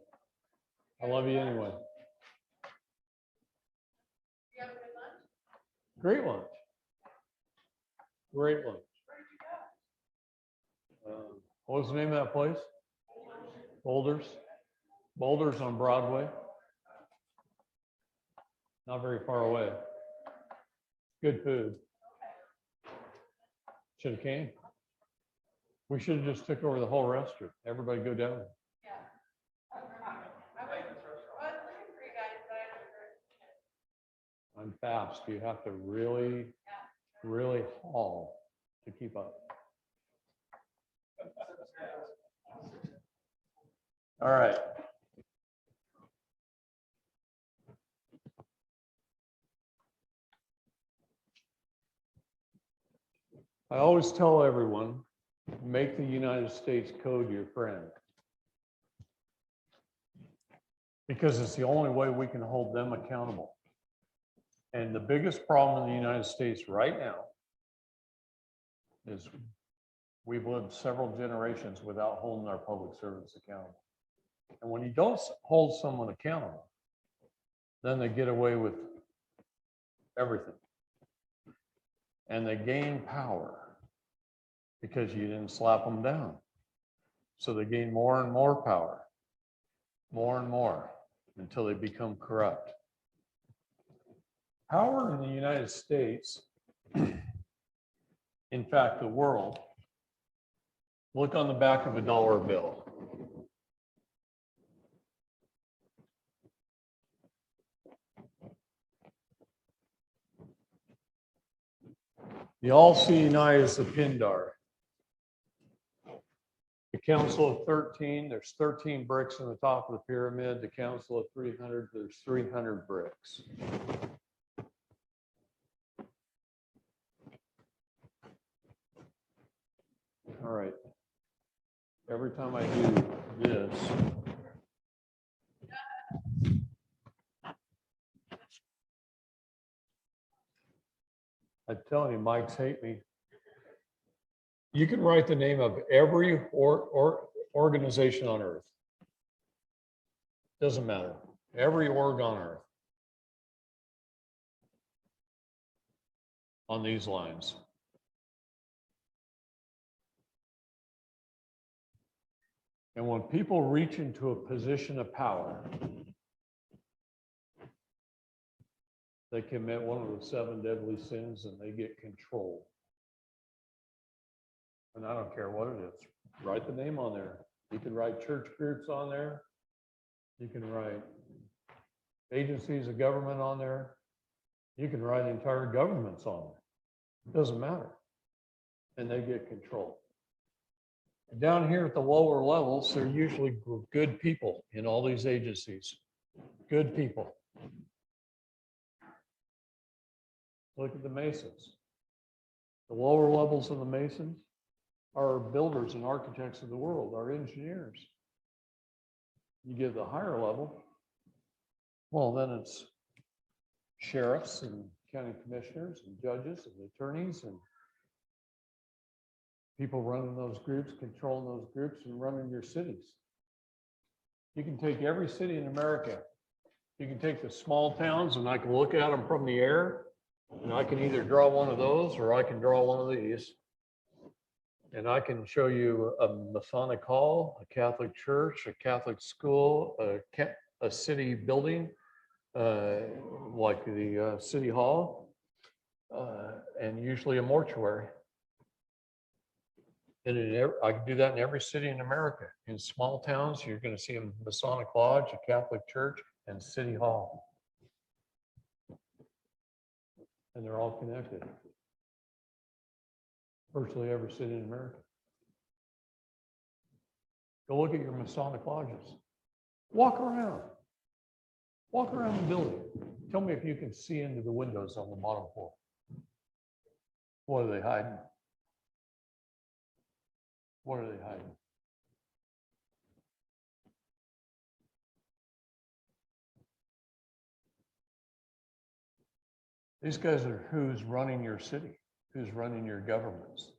I love you anyway. Great lunch. Great lunch. What was the name of that place? Boulders. Boulders on Broadway. Not very far away. Good food. Should have came. We should have just took over the whole restaurant. Everybody go down. I'm fast. You have to really, really haul to keep up. All right. I always tell everyone, make the United States Code your friend. Because it's the only way we can hold them accountable. And the biggest problem in the United States right now is we've lived several generations without holding our public servants accountable. And when you don't hold someone accountable, then they get away with everything. And they gain power because you didn't slap them down. So they gain more and more power, more and more, until they become corrupt. Power in the United States, in fact, the world, look on the back of a dollar bill. The all-seeing eye is the Pindar. The Council of 13, there's 13 bricks on the top of the pyramid. The Council of 300, there's 300 bricks. All right. Every time I do this, I'm telling you, mics hate me. You can write the name of every organization on earth. Doesn't matter. Every org on earth. On these lines. And when people reach into a position of power, they commit one of the 7 deadly sins and they get control. And I don't care what it is. Write the name on there. You can write church groups on there. You can write agencies of government on there. You can write entire governments on there. It doesn't matter. And they get control. Down here at the lower levels, they're usually good people in all these agencies. Good people. Look at the Masons. The lower levels of the Masons are builders and architects of the world, are engineers. You get the higher level, well, then it's sheriffs and county commissioners and judges and attorneys and people running those groups, controlling those groups and running your cities. You can take every city in America. You can take the small towns and I can look at them from the air and I can either draw one of those or I can draw one of these. And I can show you a Masonic hall, a Catholic church, a Catholic school, a city building, like the city hall, and usually a mortuary. And I can do that in every city in America. In small towns, you're going to see a Masonic lodge, a Catholic church, and city hall. And they're all connected. Virtually every city in America. Go look at your Masonic lodges. Walk around. Walk around the building. Tell me if you can see into the windows on the bottom floor. What are they hiding? What are they hiding? These guys are who's running your city, who's running your governments.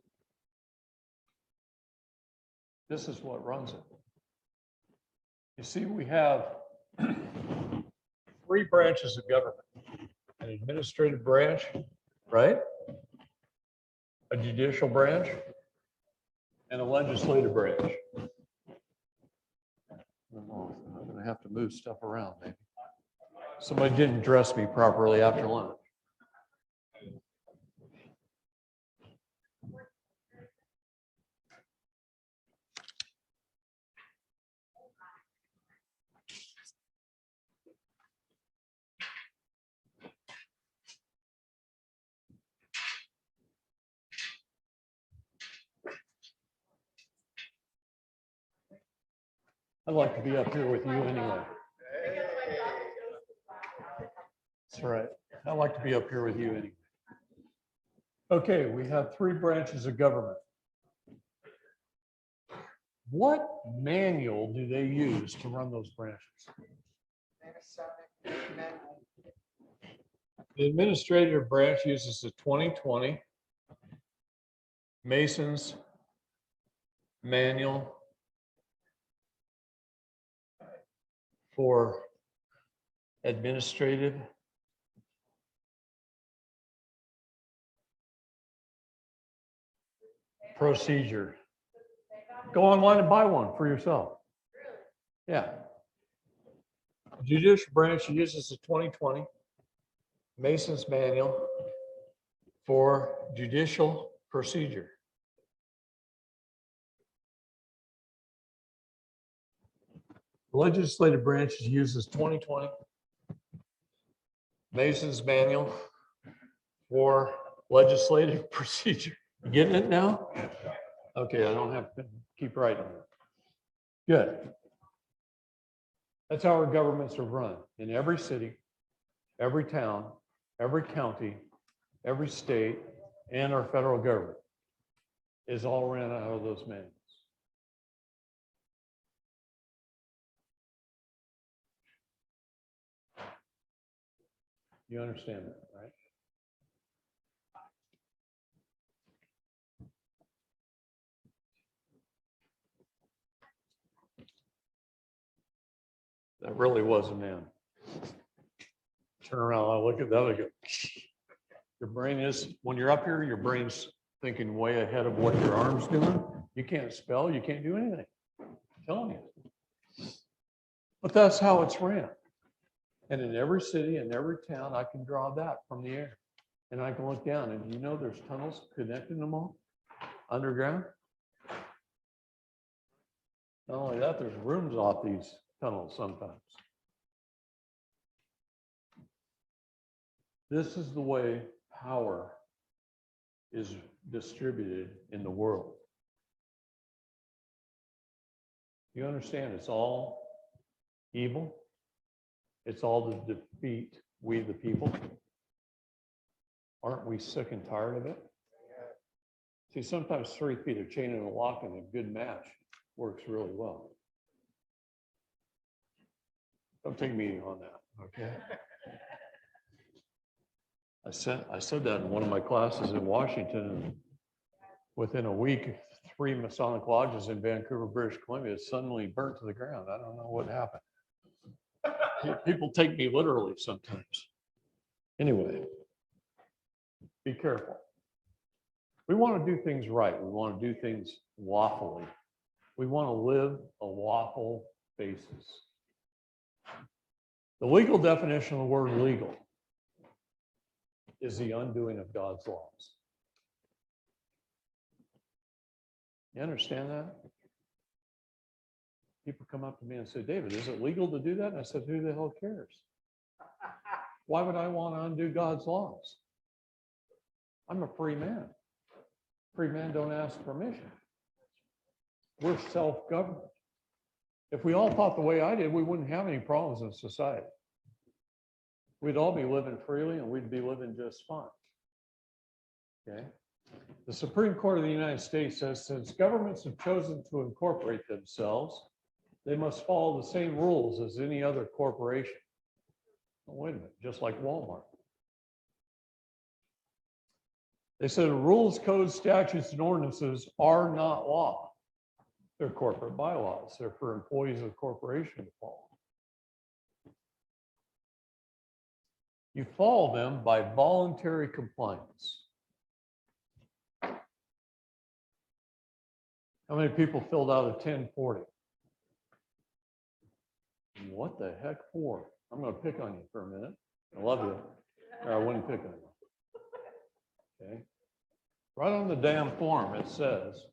This is what runs it. You see, we have 3 branches of government. An administrative branch, right? A judicial branch, and a legislative branch. I'm going to have to move stuff around, maybe. Somebody didn't dress me properly after lunch. I'd like to be up here with you anyway. That's right. I'd like to be up here with you anyway. Okay, we have 3 branches of government. What manual do they use to run those branches? The administrative branch uses the 2020 Mason's manual for administrative procedure. Go online and buy one for yourself. Yeah. Judicial branch uses the 2020 Mason's manual for judicial procedure. The legislative branch uses 2020 Mason's manual for legislative procedure. You getting it now? Okay, I don't have to keep writing it. Good. That's how our governments are run in every city, every town, every county, every state, and our federal government is all ran out of those manuals. You understand that, right? That really was a man. Turn around, I look at that, I go, your brain is, when you're up here, your brain's thinking way ahead of what your arm's doing. You can't spell, you can't do anything. I'm telling you. But that's how it's ran. And in every city and every town, I can draw that from the air. And I can look down and you know there's tunnels connecting them all underground. Not only that, there's rooms off these tunnels sometimes. This is the way power is distributed in the world. You understand it's all evil. It's all to defeat we the people. Aren't we sick and tired of it? See, sometimes 3 feet of chain and a lock and a good match works really well. Don't take me on that, okay? I said that in one of my classes in Washington. And within a week, 3 Masonic lodges in Vancouver, British Columbia suddenly burnt to the ground. I don't know what happened. People take me literally sometimes. Anyway, be careful. We want to do things right. We want to do things lawfully. We want to live a lawful basis. The legal definition of the word legal is the undoing of God's laws. You understand that? People come up to me and say, David, is it legal to do that? And I said, who the hell cares? Why would I want to undo God's laws? I'm a free man. Free men don't ask permission. We're self-governed. If we all thought the way I did, we wouldn't have any problems in society. We'd all be living freely and we'd be living just fine. Okay? The Supreme Court of the United States says since governments have chosen to incorporate themselves, they must follow the same rules as any other corporation. Oh, wait a minute, just like Walmart. They said rules, codes, statutes, and ordinances are not law. They're corporate bylaws. They're for employees of the corporation to follow. You follow them by voluntary compliance. How many people filled out a 1040? What the heck for? I'm going to pick on you for a minute. I love you. Or I wouldn't pick on you. Okay. Right on the damn form, it says,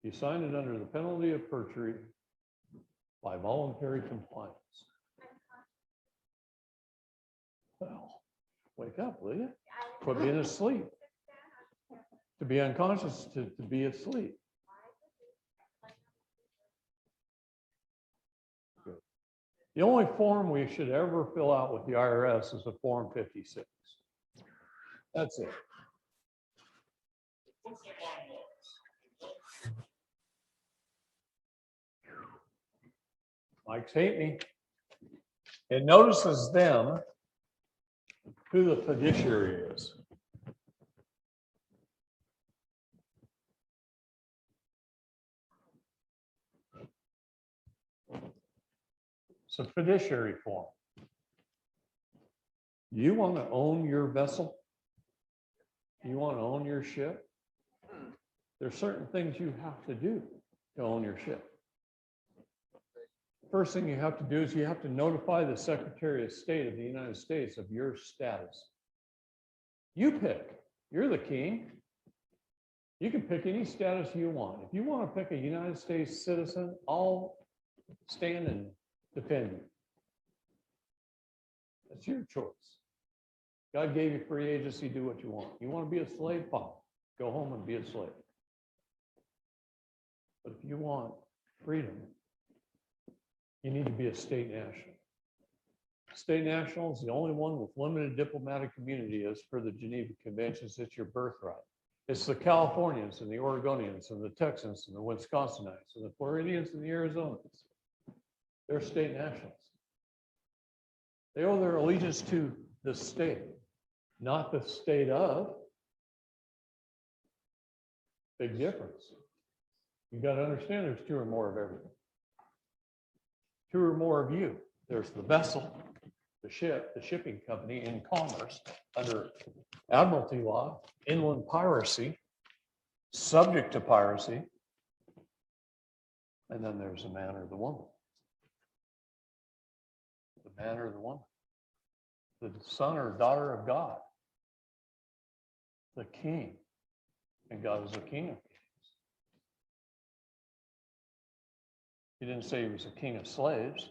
you signed it under the penalty of perjury by voluntary compliance. Well, wake up, will you? Quit being asleep. To be unconscious, to be asleep. Good. The only form we should ever fill out with the IRS is a Form 56. That's it. Mike's hate me. It notices them who the fiduciary is. It's a fiduciary form. You want to own your vessel? You want to own your ship? There's certain things you have to do to own your ship. First thing you have to do is you have to notify the Secretary of State of the United States of your status. You pick. You're the king. You can pick any status you want. If you want to pick a United States citizen, I'll stand and defend you. That's your choice. God gave you free agency, do what you want. You want to be a slave, fine. Go home and be a slave. But if you want freedom, you need to be a state national. State national is the only one with limited diplomatic immunity as per the Geneva Conventions. It's your birthright. It's the Californians and the Oregonians and the Texans and the Wisconsinites and the Floridians and the Arizonans. They're state nationals. They owe their allegiance to the state, not the state of. Big difference. You got to understand there's 2 or more of everything. 2 or more of you. There's the vessel, the ship, the shipping company in commerce under admiralty law, inland piracy, subject to piracy, and then there's the man or the woman. The man or the woman. The son or daughter of God. The king. And God is a king of kings. He didn't say he was a king of slaves.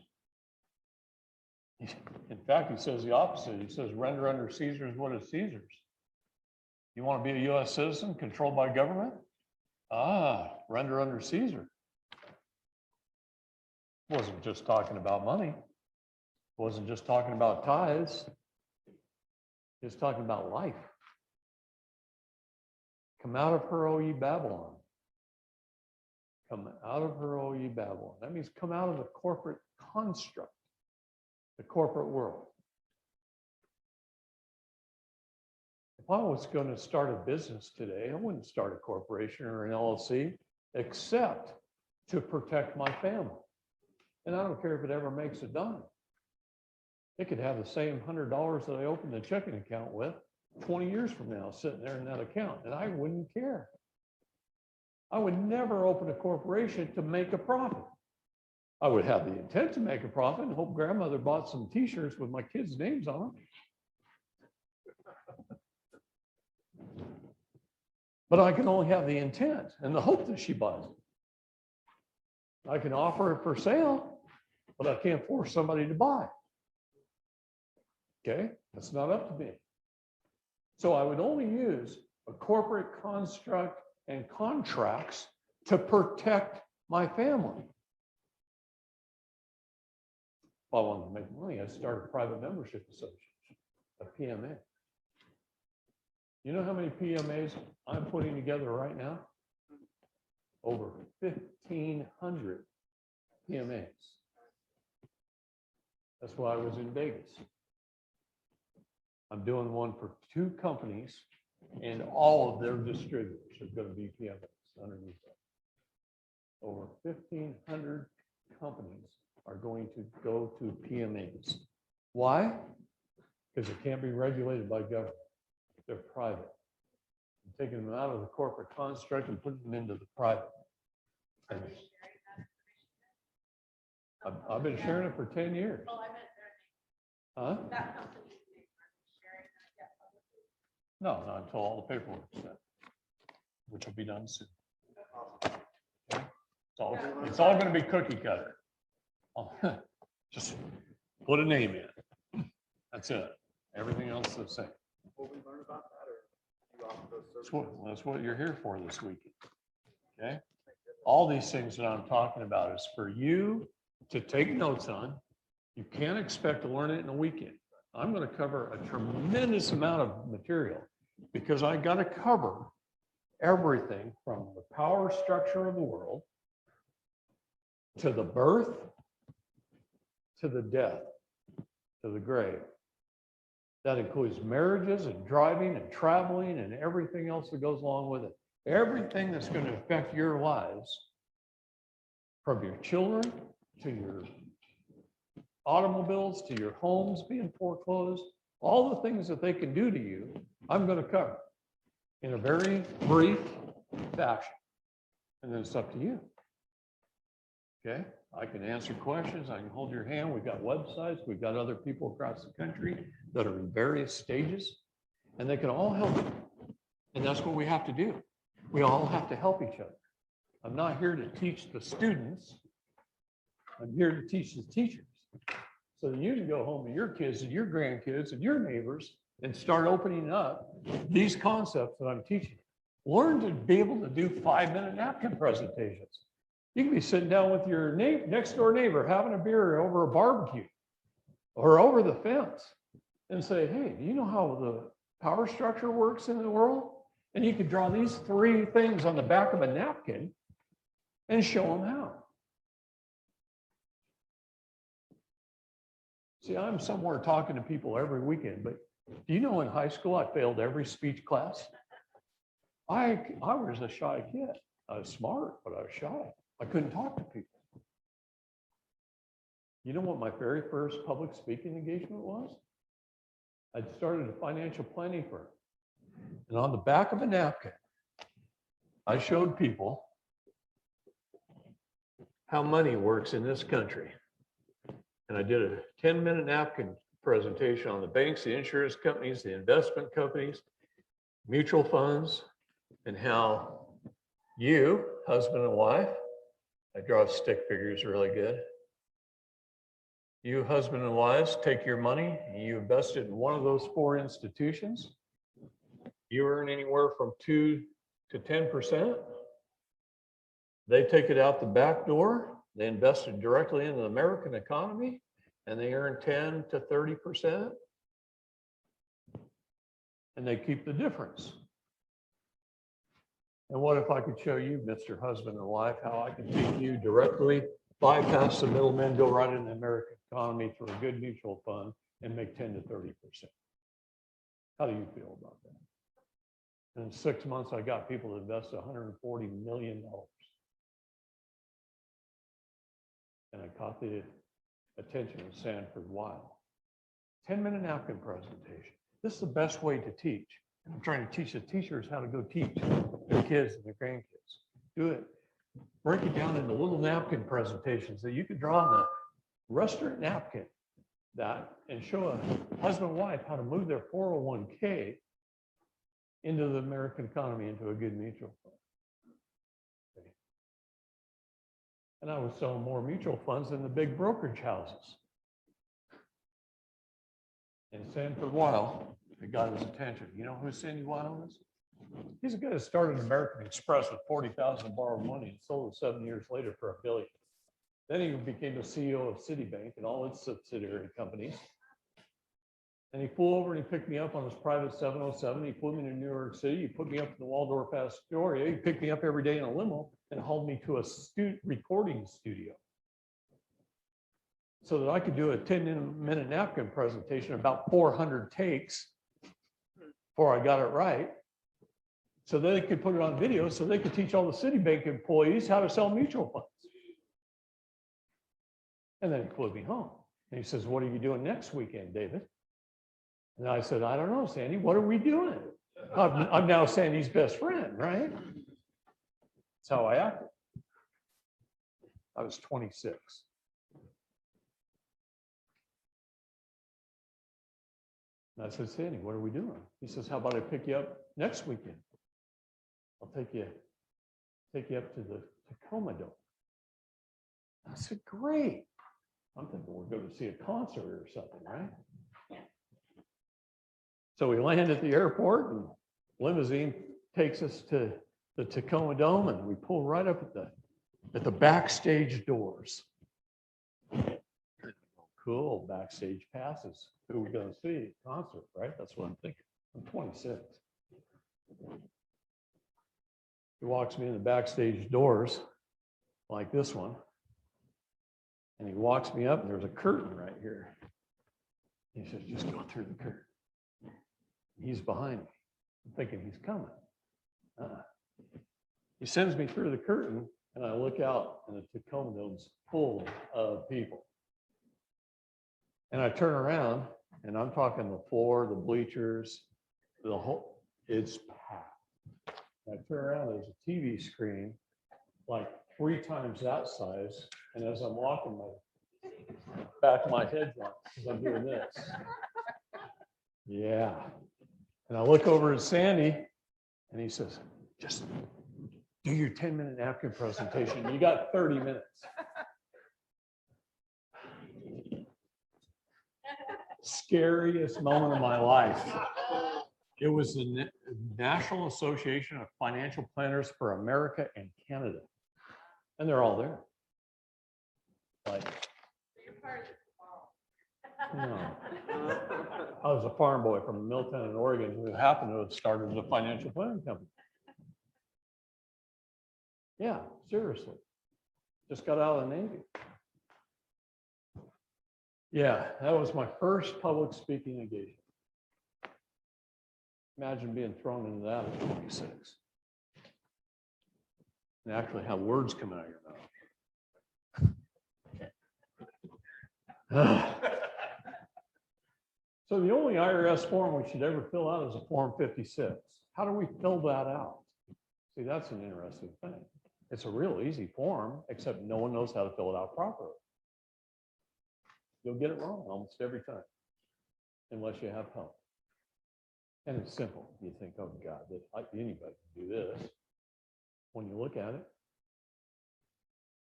In fact, he says the opposite. He says, render under Caesar's what is Caesar's. You want to be a U.S. citizen controlled by government? Render under Caesar. Wasn't just talking about money. Wasn't just talking about tithes. He was talking about life. Come out of her, O ye Babylon. Come out of her, O ye Babylon. That means come out of the corporate construct, the corporate world. If I was going to start a business today, I wouldn't start a corporation or an LLC except to protect my family. And I don't care if it ever makes a dime. It could have the same $100 that I opened the checking account with 20 years from now sitting there in that account, and I wouldn't care. I would never open a corporation to make a profit. I would have the intent to make a profit and hope grandmother bought some t-shirts with my kids' names on them. But I can only have the intent and the hope that she buys it. I can offer it for sale, but I can't force somebody to buy. Okay, that's not up to me. So I would only use a corporate construct and contracts to protect my family. If I wanted to make money, I'd start a private membership association, a PMA. You know how many PMAs I'm putting together right now? Over 1,500 PMAs. That's why I was in Vegas. I'm doing one for 2 companies, and all of their distributors are going to be PMAs underneath that. Over 1,500 companies are going to go to PMAs. Why? Because it can't be regulated by government. They're private. I'm taking them out of the corporate construct and putting them into the private. And I've been sharing it for 10 years. Oh, I meant their Huh? name. That company's name, are you sharing that yet publicly? No, not until all the paperwork is done, which will be done soon. Okay? It's all going to be cookie cutter. Just put a name in. That's it. Everything else is the same. Will we learn about that, or you offer those services? That's what you're here for this weekend. Okay? All these things that I'm talking about is for you to take notes on. You can't expect to learn it in a weekend. I'm going to cover a tremendous amount of material because I got to cover everything from the power structure of the world to the birth, to the death, to the grave. That includes marriages and driving and traveling and everything else that goes along with it. Everything that's going to affect your lives, from your children to your automobiles to your homes being foreclosed, all the things that they can do to you, I'm going to cover in a very brief fashion. And then it's up to you. Okay? I can answer questions. I can hold your hand. We've got websites. We've got other people across the country that are in various stages, and they can all help you. And that's what we have to do. We all have to help each other. I'm not here to teach the students. I'm here to teach the teachers. So that you can go home to your kids and your grandkids and your neighbors and start opening up these concepts that I'm teaching. Learn to be able to do 5-minute napkin presentations. You can be sitting down with your next door neighbor having a beer over a barbecue or over the fence and say, hey, do you know how the power structure works in the world? And you could draw these 3 things on the back of a napkin and show them how. See, I'm somewhere talking to people every weekend, but do you know in high school I failed every speech class? I was a shy kid. I was smart, but I was shy. I couldn't talk to people. You know what my very first public speaking engagement was? I'd started a financial planning firm. And on the back of a napkin, I showed people how money works in this country. And I did a 10-minute napkin presentation on the banks, the insurance companies, the investment companies, mutual funds, and how you, husband and wife, I draw stick figures really good. You husband and wives take your money, you invest it in one of those 4 institutions. You earn anywhere from 2 to 10%. They take it out the back door. They invest it directly into the American economy, and they earn 10 to 30%. And they keep the difference. And what if I could show you, Mr. Husband and Wife, how I can take you directly, bypass the middlemen, go right into the American economy through a good mutual fund and make 10 to 30%? How do you feel about that? In 6 months, I got people to invest $140 million. And I caught the attention of Sanford Weill. 10-minute napkin presentation. This is the best way to teach. I'm trying to teach the teachers how to go teach their kids and their grandkids. Do it. Break it down into little napkin presentations that you could draw on a restaurant napkin that and show a husband and wife how to move their 401k into the American economy, into a good mutual fund. Okay. And I was selling more mutual funds than the big brokerage houses. And Sanford Weill, it got his attention. You know who Sandy Weill is? He's a guy that started American Express with $40,000 of borrowed money and sold it 7 years later for $1 billion. Then he became the CEO of Citibank and all its subsidiary companies. And he flew over and he picked me up on his private 707. He flew me to New York City. He put me up in the Waldorf Astoria. He picked me up every day in a limo and hauled me to a recording studio so that I could do a 10-minute napkin presentation, about 400 takes before I got it right. So they could put it on video so they could teach all the Citibank employees how to sell mutual funds. And then he flew me home. And he says, "What are you doing next weekend, David?" And I said, "I don't know, Sandy. What are we doing?" I'm now Sandy's best friend, right? That's how I acted. I was 26. And I said, "Sandy, what are we doing?" He says, "How about I pick you up next weekend? I'll take you up to the Tacoma Dome." I said, "Great." I'm thinking we're going to see a concert or something, right? So we land at the airport and limousine takes us to the Tacoma Dome and we pull right up at the backstage doors. Cool, backstage passes. Who are we going to see? Concert, right? That's what I'm thinking. I'm 26. He walks me in the backstage doors like this one. And he walks me up and there's a curtain right here. He says, "Just go through the curtain." He's behind me. I'm thinking he's coming. He sends me through the curtain and I look out and the Tacoma Dome's full of people. And I turn around and I'm talking the floor, the bleachers, the whole, it's packed. And I turn around, there's a TV screen like 3 times that size. And as I'm walking, my back of my head's on because I'm doing this. Yeah. And I look over at Sandy and he says, "Just do your 10-minute napkin presentation. You got 30 minutes. Scariest moment of my life. It was the National Association of Financial Planners for America and Canada. And they're all there. Like, You're part of the ball. no. I was a farm boy from Milltown in Oregon who happened to have started a financial planning company. Yeah, seriously. Just got out of the Navy. Yeah, that was my first public speaking engagement. Imagine being thrown into that at 26. And actually have words come out of your mouth. So the only IRS form we should ever fill out is a Form 56. How do we fill that out? See, that's an interesting thing. It's a real easy form, except no one knows how to fill it out properly. You'll get it wrong almost every time, unless you have help. And it's simple. You think, "Oh God, anybody can do this." When you look at it,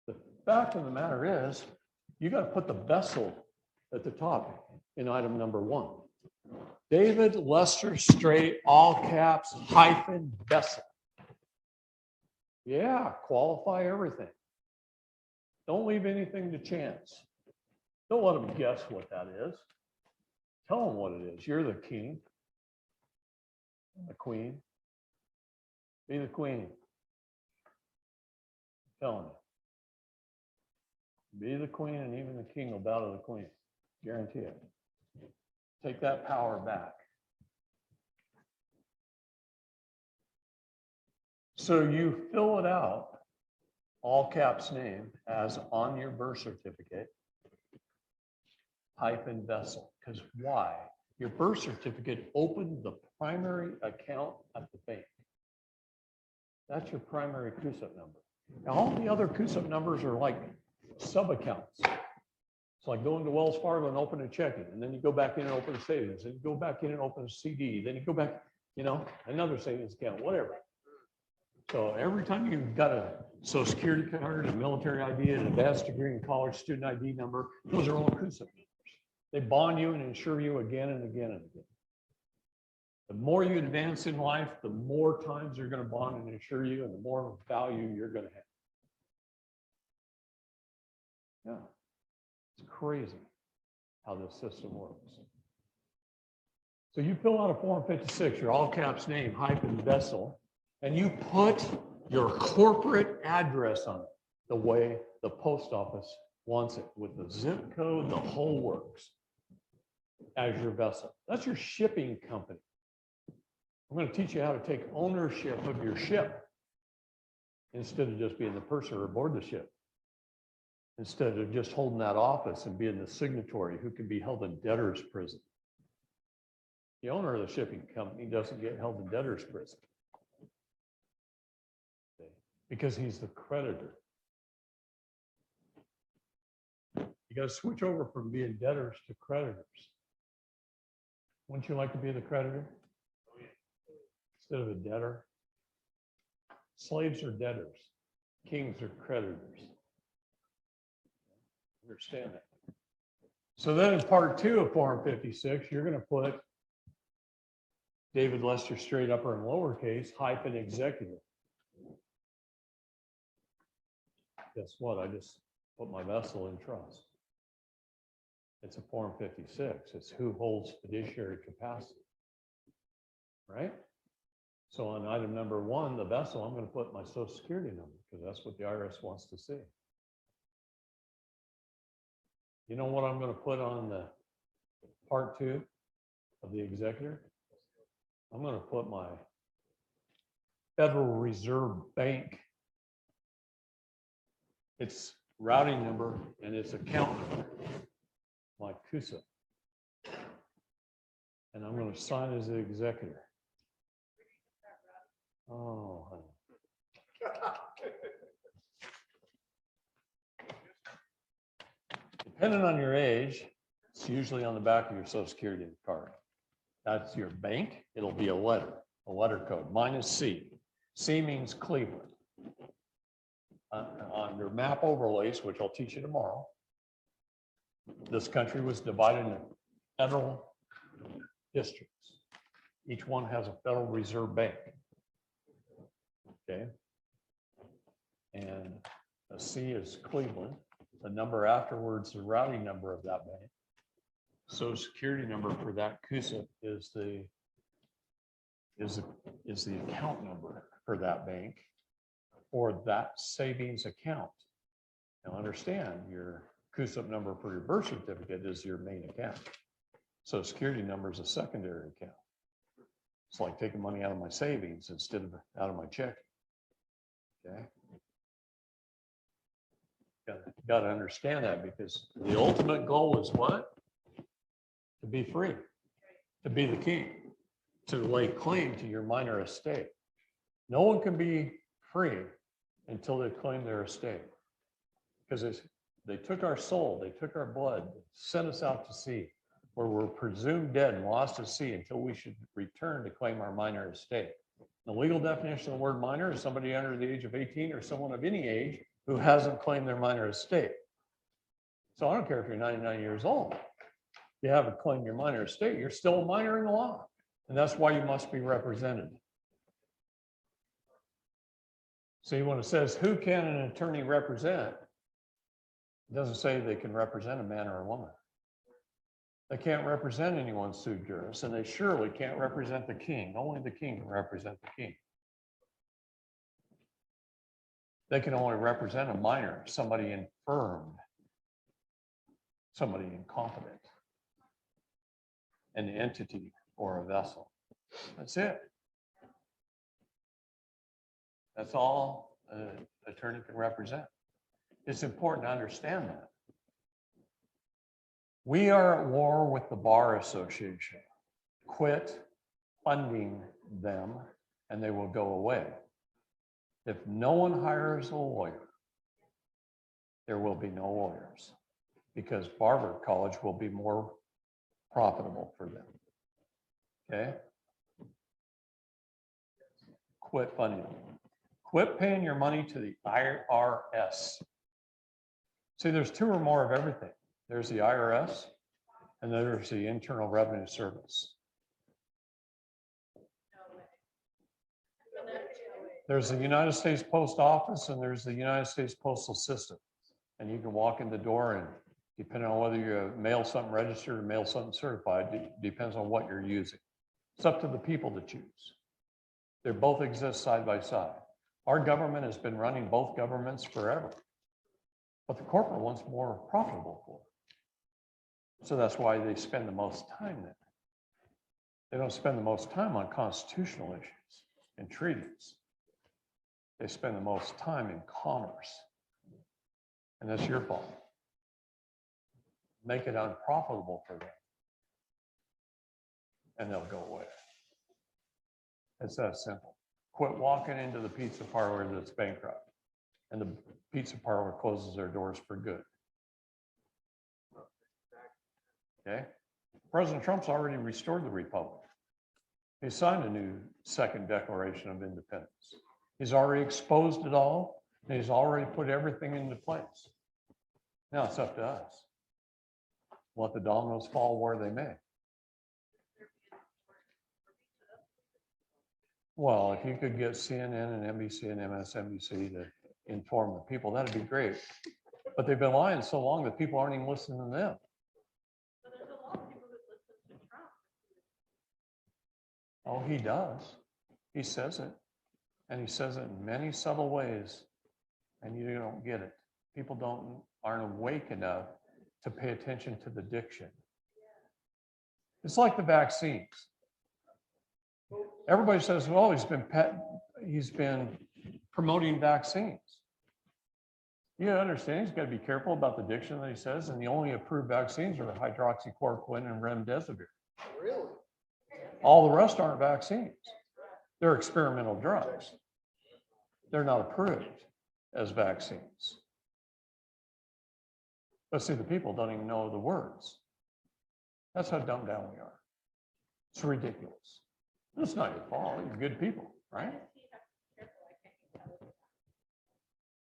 the fact of the matter is, you got to put the vessel at the top in item number 1. David Lester Straight, all caps, hyphen, vessel. Yeah, qualify everything. Don't leave anything to chance. Don't let them guess what that is. Tell them what it is. You're the king, the queen. Be the queen. Telling you. Be the queen, and even the king will bow to the queen. Guarantee it. Take that power back. So you fill it out, all caps name, as on your birth certificate, hyphen vessel. Because why? Your birth certificate opened the primary account at the bank. That's your primary CUSIP number. Now, all the other CUSIP numbers are like sub-accounts. It's like going to Wells Fargo and open a checking, and then you go back in and open a savings, and you go back in and open a CD, then you go back, another savings account, whatever. So every time you've got a Social Security card, a military ID, an advanced degree in college student ID number, those are all CUSIP numbers. They bond you and insure you again and again and again. The more you advance in life, the more times they're going to bond and insure you, and the more value you're going to have. Yeah, it's crazy how this system works. So you fill out a Form 56, your all caps name, hyphen vessel, and you put your corporate address on it the way the post office wants it, with the zip code, the whole works, as your vessel. That's your shipping company. I'm going to teach you how to take ownership of your ship instead of just being the purser aboard the ship. Instead of just holding that office and being the signatory who can be held in debtor's prison. The owner of the shipping company doesn't get held in debtor's prison because he's the creditor. You got to switch over from being debtors to creditors. Wouldn't you like to be the creditor instead of a debtor? Slaves are debtors. Kings are creditors. Understand that. So then in part 2 of Form 56, you're going to put David Lester straight upper and lowercase hyphen executive. Guess what? I just put my vessel in trust. It's a Form 56. It's who holds fiduciary capacity. Right? So on item number 1, the vessel, I'm going to put my Social Security number because that's what the IRS wants to see. You know what I'm going to put on the part 2 of the executor? I'm going to put my Federal Reserve Bank, its routing number and its account number, my CUSIP. And I'm going to sign as the executor. Oh, honey. Depending on your age, it's usually on the back of your Social Security card. That's your bank. It'll be a letter code. Mine is C. C means Cleveland. On your map overlays, which I'll teach you tomorrow, this country was divided into federal districts. Each one has a Federal Reserve Bank. Okay. And a C is Cleveland. The number afterwards, the routing number of that bank. Social Security number for that CUSIP is the account number for that bank or that savings account. Now understand, your CUSIP number for your birth certificate is your main account. Social Security number is a secondary account. It's like taking money out of my savings instead of out of my checking. Okay. Got to understand that, because the ultimate goal is what? To be free, to be the king, to lay claim to your minor estate. No one can be free until they claim their estate, because they took our soul, they took our blood, sent us out to sea, where we're presumed dead and lost at sea until we should return to claim our minor estate. The legal definition of the word minor is somebody under the age of 18 or someone of any age who hasn't claimed their minor estate. So I don't care if you're 99 years old. You haven't claimed your minor estate, you're still a minor in the law. And that's why you must be represented. See, when it says, who can an attorney represent? It doesn't say they can represent a man or a woman. They can't represent anyone sui juris, and they surely can't represent the king. Only the king can represent the king. They can only represent a minor, somebody infirmed, somebody incompetent, an entity or a vessel. That's it. That's all an attorney can represent. It's important to understand that. We are at war with the Bar Association. Quit funding them and they will go away. If no one hires a lawyer, there will be no lawyers because Barber College will be more profitable for them. Okay? Quit funding them. Quit paying your money to the IRS. See, there's two or more of everything. There's the IRS and then there's the Internal Revenue Service. There's the United States Post Office and there's the United States Postal System. And you can walk in the door and depending on whether you mail something registered or mail something certified, depends on what you're using. It's up to the people to choose. They both exist side by side. Our government has been running both governments forever, but the corporate one's more profitable for it. So that's why they spend the most time there. They don't spend the most time on constitutional issues and treaties. They spend the most time in commerce. And that's your fault. Make it unprofitable for them. And they'll go away. It's that simple. Quit walking into the pizza parlor that's bankrupt. And the pizza parlor closes their doors for good. Okay? President Trump's already restored the republic. He signed a new second Declaration of Independence. He's already exposed it all, and he's already put everything into place. Now it's up to us. Let the dominoes fall where they may. Well, if you could get CNN and NBC and MSNBC to inform the people, that'd be great. But they've been lying so long that people aren't even listening to them. But there's a lot of people that listen to Trump. Oh, he does. He says it. And he says it in many subtle ways. And you don't get it. People aren't awake enough to pay attention to the diction. It's like the vaccines. Everybody says, well, he's been promoting vaccines. You understand, he's got to be careful about the diction that he says, and the only approved vaccines are hydroxychloroquine and remdesivir. Really? All the rest aren't vaccines. They're experimental drugs. They're not approved as vaccines. But see, the people don't even know the words. That's how dumbed down we are. It's ridiculous. It's not your fault. You're good people, right?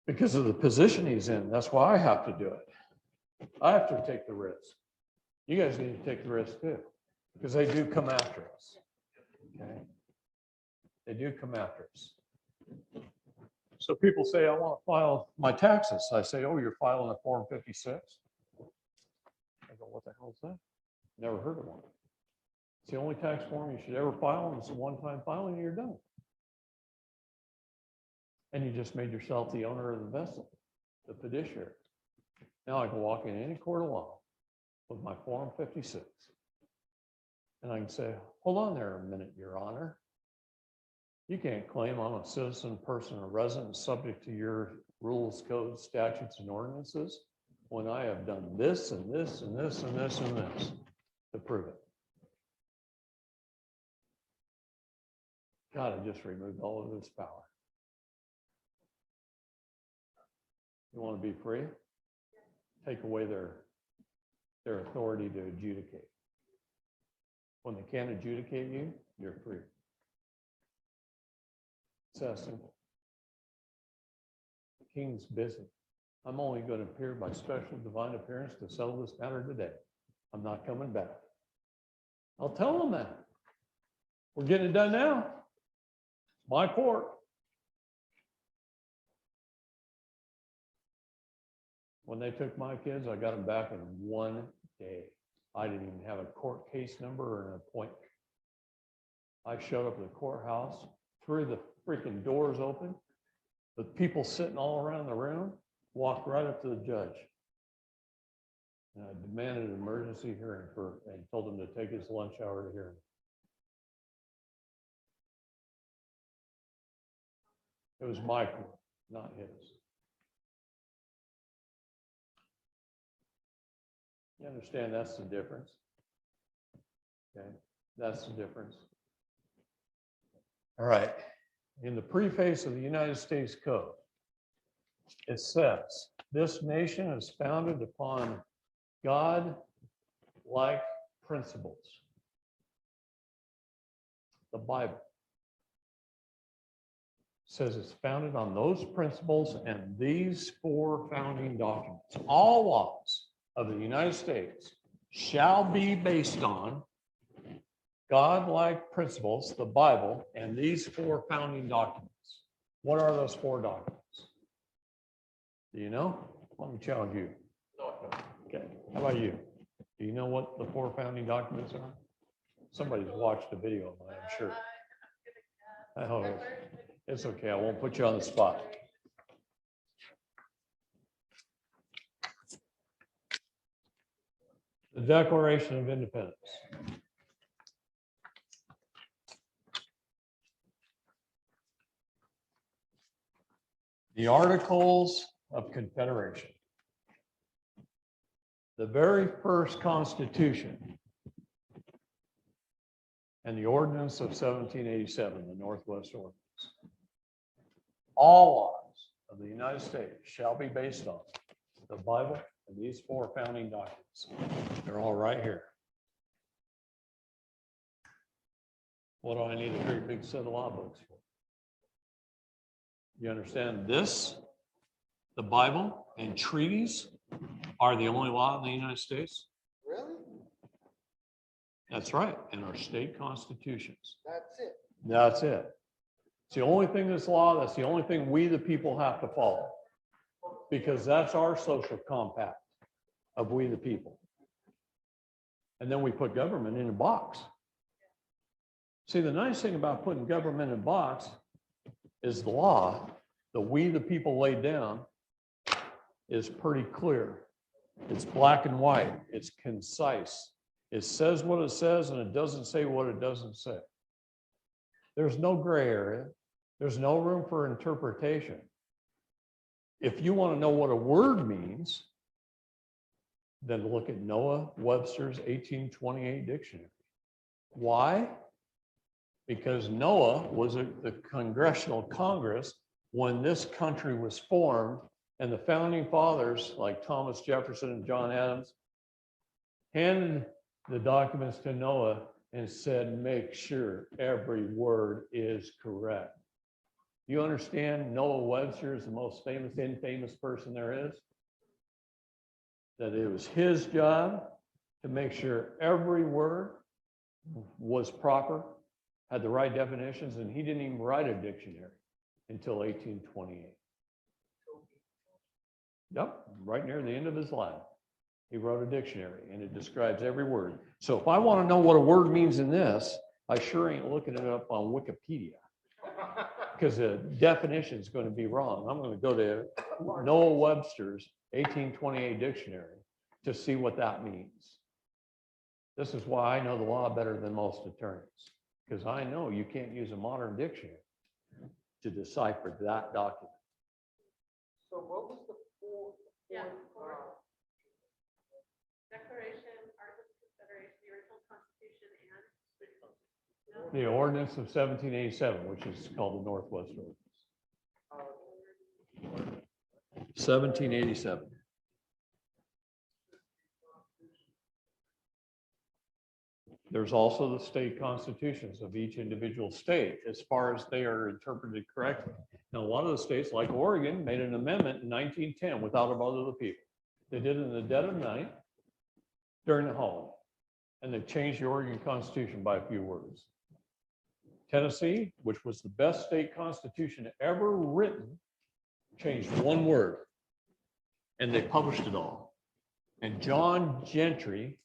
Because of the position he's in. That's why I have to do it. I have to take the risk. You guys need to take the risk too, because they do come after us. Okay? They do come after us. So people say, I want to file my taxes. I say, oh, you're filing a Form 56? I go, what the hell is that? Never heard of one. It's the only tax form you should ever file, and it's a one-time filing, and you're done. And you just made yourself the owner of the vessel, the fiduciary. Now I can walk in any court of law with my Form 56, and I can say, hold on there a minute, Your Honor. You can't claim I'm a citizen, person, or resident subject to your rules, codes, statutes, and ordinances when I have done this and this and this and this and this to prove it. God, I just removed all of this power. You want to be free? Take away their authority to adjudicate. When they can't adjudicate you, you're free. It's that simple. The king's busy. I'm only going to appear by special divine appearance to settle this matter today. I'm not coming back. I'll tell them that. We're getting it done now. My court. When they took my kids, I got them back in one day. I didn't even have a court case number or an appointment. I showed up at the courthouse, threw the freaking doors open, The people sitting all around the room walked right up to the judge. And I demanded an emergency hearing and told him to take his lunch hour to hear him. It was my court, not his. You understand that's the difference? Okay, that's the difference. All right. In the preface of the United States Code, it says, this nation is founded upon God-like principles. The Bible says it's founded on those principles and these four founding documents. All laws of the United States shall be based on God-like principles, the Bible, and these four founding documents. What are those four documents? Do you know? Let me challenge you. No, I don't. Okay, how about you? Do you know what the four founding documents are? Somebody's watched the video, of mine, I'm sure. I hope it's okay, I won't put you on the spot. The Declaration of Independence. The Articles of Confederation. The very first Constitution and the Ordinance of 1787, the Northwest Ordinance. All laws of the United States shall be based on the Bible and these four founding documents. They're all right here. What do I need a great big set of law books for? You understand this? The Bible and treaties are the only law in the United States? Really? That's right, in our state constitutions. That's it. That's it. It's the only thing that's law, that's the only thing we the people have to follow. Because that's our social compact of we the people. And then we put government in a box. See, the nice thing about putting government in a box is the law that we the people laid down is pretty clear. It's black and white. It's concise. It says what it says and it doesn't say what it doesn't say. There's no gray area. There's no room for interpretation. If you want to know what a word means, then look at Noah Webster's 1828 dictionary. Why? Because Noah was at the Congressional Congress when this country was formed, and the founding fathers like Thomas Jefferson and John Adams handed the documents to Noah and said, make sure every word is correct. You understand Noah Webster is the most famous, infamous person there is? That it was his job to make sure every word was proper, had the right definitions, and he didn't even write a dictionary until 1828. Yep, right near the end of his life. He wrote a dictionary and it describes every word. So if I want to know what a word means in this, I sure ain't looking it up on Wikipedia because the definition is going to be wrong. I'm going to go to Noah Webster's 1828 dictionary to see what that means. This is why I know the law better than most attorneys, because I know you can't use a modern dictionary to decipher that document. So what was the fourth? Yeah, fourth. Declaration, Articles of Confederation, the original Constitution, and The Ordinance of 1787, which is called the Northwest Ordinance. 1787. There's also the state constitutions of each individual state as far as they are interpreted correctly. Now, a lot of the states, like Oregon, made an amendment in 1910 without a vote of the people. They did it in the dead of night during the holiday, and they changed the Oregon Constitution by a few words. Tennessee, which was the best state constitution ever written, changed one word, and they published it all. And John Gentry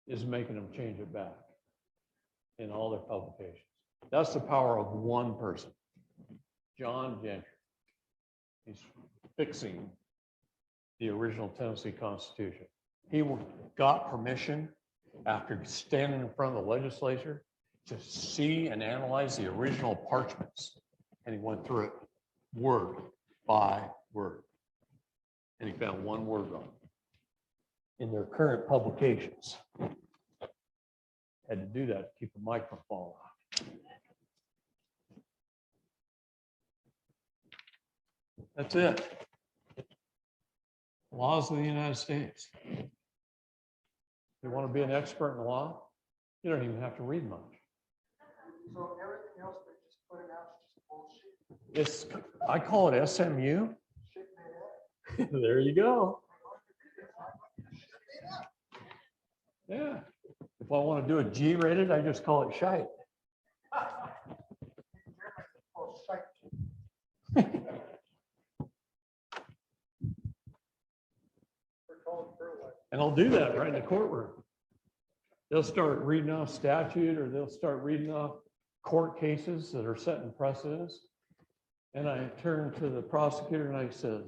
is making them change it back in all their publications. That's the power of one person. John Gentry. He's fixing the original Tennessee Constitution. He got permission after standing in front of the legislature to see and analyze the original parchments. And he went through it word by word. And he found one word wrong in their current publications. Had to do that to keep the microphone out. That's it. Laws of the United States. You want to be an expert in law? You don't even have to read much. So everything else they're just putting out is just bullshit. I call it SMU. Shit made up. There you go. Yeah. If I want to do a G-rated, I just call it shite. Oh, shite. And I'll do that right in the courtroom. They'll start reading off statute or they'll start reading off court cases that are setting precedents. And I turn to the prosecutor and I said,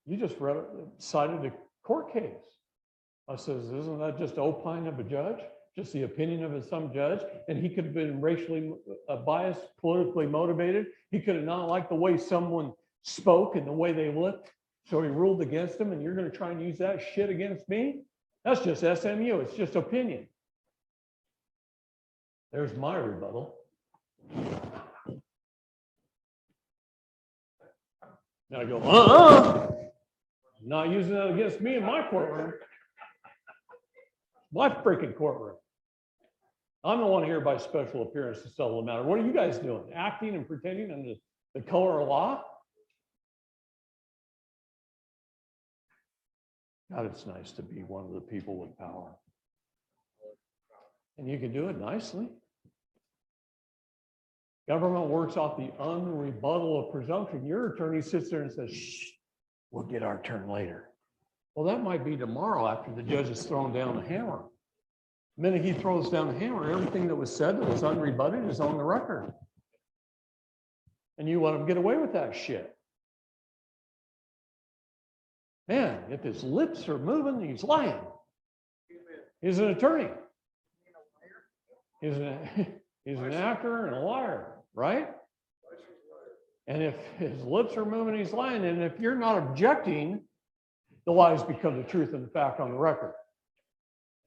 you just cited a court case. I says, isn't that just opine of a judge? Just the opinion of some judge? And he could have been racially biased, politically motivated. He could have not liked the way someone spoke and the way they looked. So he ruled against him, and you're going to try and use that shit against me? That's just SMU. It's just opinion. There's my rebuttal. And I go, not using that against me in my courtroom. My freaking courtroom. I'm the one here by special appearance to settle the matter. What are you guys doing? Acting and pretending under the color of law? God, it's nice to be one of the people with power. And you can do it nicely. Government works off the unrebuttal of presumption. Your attorney sits there and says, shh, we'll get our turn later. Well, that might be tomorrow after the judge has thrown down the hammer. The minute he throws down the hammer, everything that was said that was unrebutted is on the record. And you let him get away with that shit. Man, if his lips are moving, he's lying. He's an attorney. He's an actor and a liar, right? And if his lips are moving, he's lying. And if you're not objecting, the lies become the truth and the fact on the record.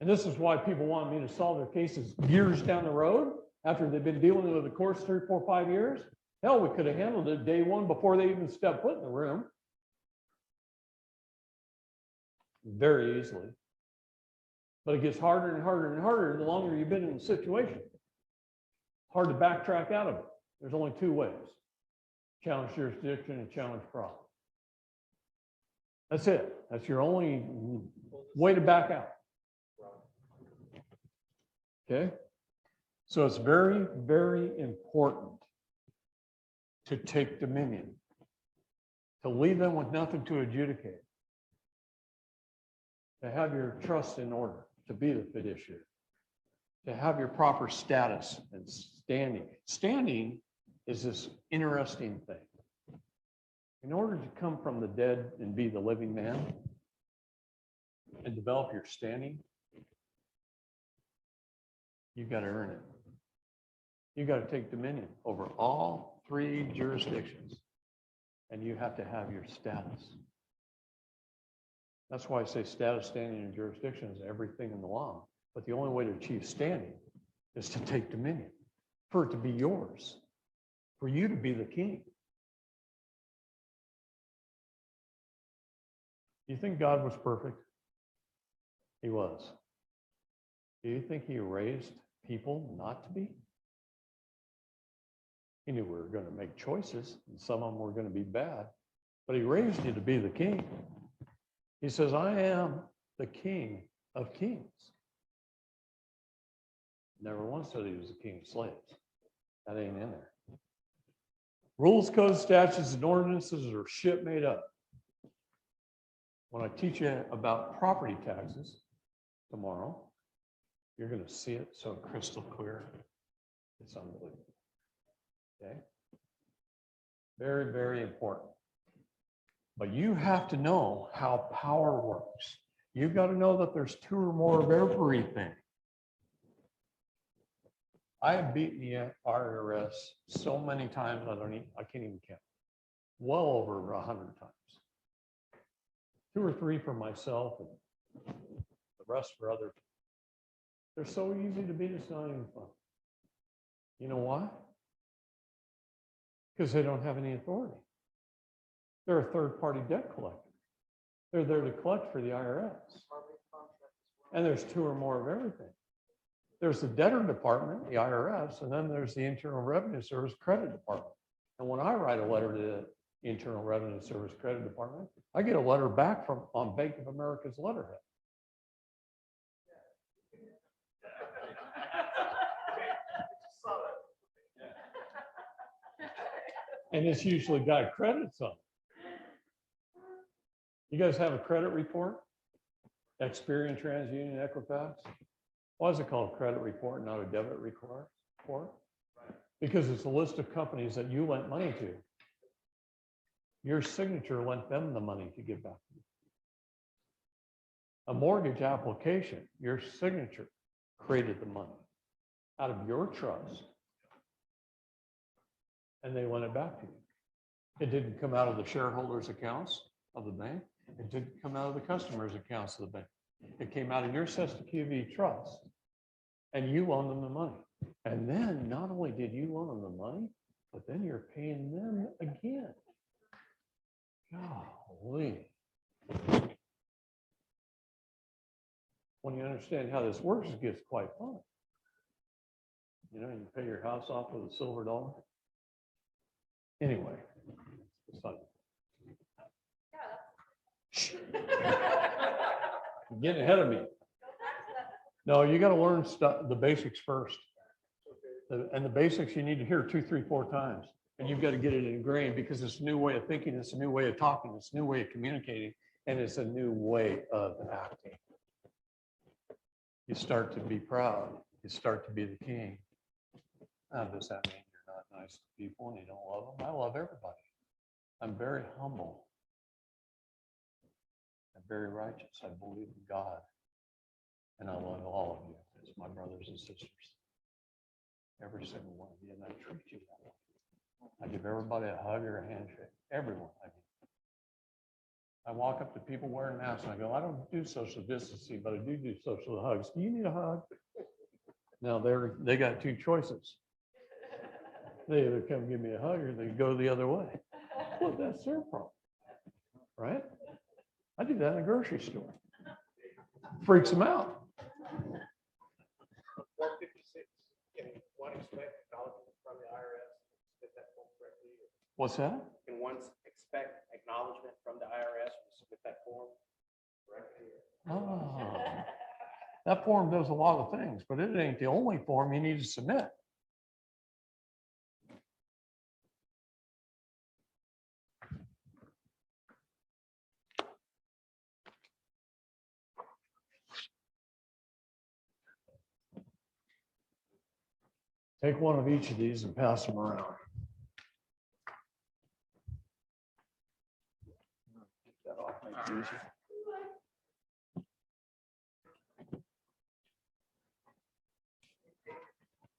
And this is why people want me to solve their cases years down the road after they've been dealing with the courts 3, 4, 5 years. Hell, we could have handled it day one before they even stepped foot in the room. Very easily. But it gets harder and harder and harder the longer you've been in the situation. Hard to backtrack out of it. There's only two ways. Challenge jurisdiction and challenge fraud. That's it. That's your only way to back out. Okay? So it's very, very important to take dominion, to leave them with nothing to adjudicate, to have your trust in order, to be the fiduciary, to have your proper status and standing. Standing is this interesting thing. In order to come from the dead and be the living man and develop your standing, you've got to earn it. You've got to take dominion over all 3 jurisdictions, and you have to have your status. That's why I say status, standing, and jurisdiction is everything in the law. But the only way to achieve standing is to take dominion, for it to be yours, for you to be the king. Do you think God was perfect? He was. Do you think he raised people not to be? He knew we were going to make choices, and some of them were going to be bad, but he raised you to be the king. He says, I am the King of Kings. Never once said he was the king of slaves. That ain't in there. Rules, codes, statutes, and ordinances are shit made up. When I teach you about property taxes tomorrow, you're going to see it so crystal clear. It's unbelievable. Okay? Very, very important. But you have to know how power works. You've got to know that there's two or more of everything. I have beaten the IRS so many times, I can't even count. Well over 100 times. 2 or 3 for myself and the rest for others. They're so easy to beat, it's not even fun. You know why? Because they don't have any authority. They're a third-party debt collector. They're there to collect for the IRS. And there's 2 or more of everything. There's the debtor department, the IRS, and then there's the Internal Revenue Service credit department. And when I write a letter to the Internal Revenue Service credit department, I get a letter back on Bank of America's letterhead. And it's usually got credits on it. You guys have a credit report? Experian, TransUnion, Equifax? Why is it called a credit report, not a debit report? Because it's a list of companies that you lent money to. Your signature lent them the money to give back to you. A mortgage application, your signature created the money out of your trust, and they lent it back to you. It didn't come out of the shareholders' accounts of the bank. It didn't come out of the customers' accounts of the bank. It came out of your Sesta trust, and you loaned them the money. And then not only did you loan them the money, but then you're paying them again. Golly. When you understand how this works, it gets quite fun. You know, you pay your house off with a silver dollar. Anyway, it's fun. You're getting ahead of me. No, you got to learn the basics first. And the basics you need to hear 2, 3, 4 times. And you've got to get it ingrained because it's a new way of thinking, it's a new way of talking, it's a new way of communicating, and it's a new way of acting. You start to be proud. You start to be the king. Now, does that mean you're not nice to people and you don't love them? I love everybody. I'm very humble. I'm very righteous. I believe in God. And I love all of you as my brothers and sisters. Every single one of you, and I treat you that way. I give everybody a hug or a handshake. Everyone. I walk up to people wearing masks and I go, I don't do social distancing, but I do social hugs. Do you need a hug? Now they got 2 choices. They either come give me a hug or they go the other way. Well, that's their problem, right? I do that in a grocery store. Freaks them out. 456, can one expect acknowledgement from the IRS? Submit that form correctly? What's that? Can one expect acknowledgement from the IRS to submit that form correctly? Oh, that form does a lot of things, but it ain't the only form you need to submit. Take one of each of these and pass them around. Get that off, make it easier.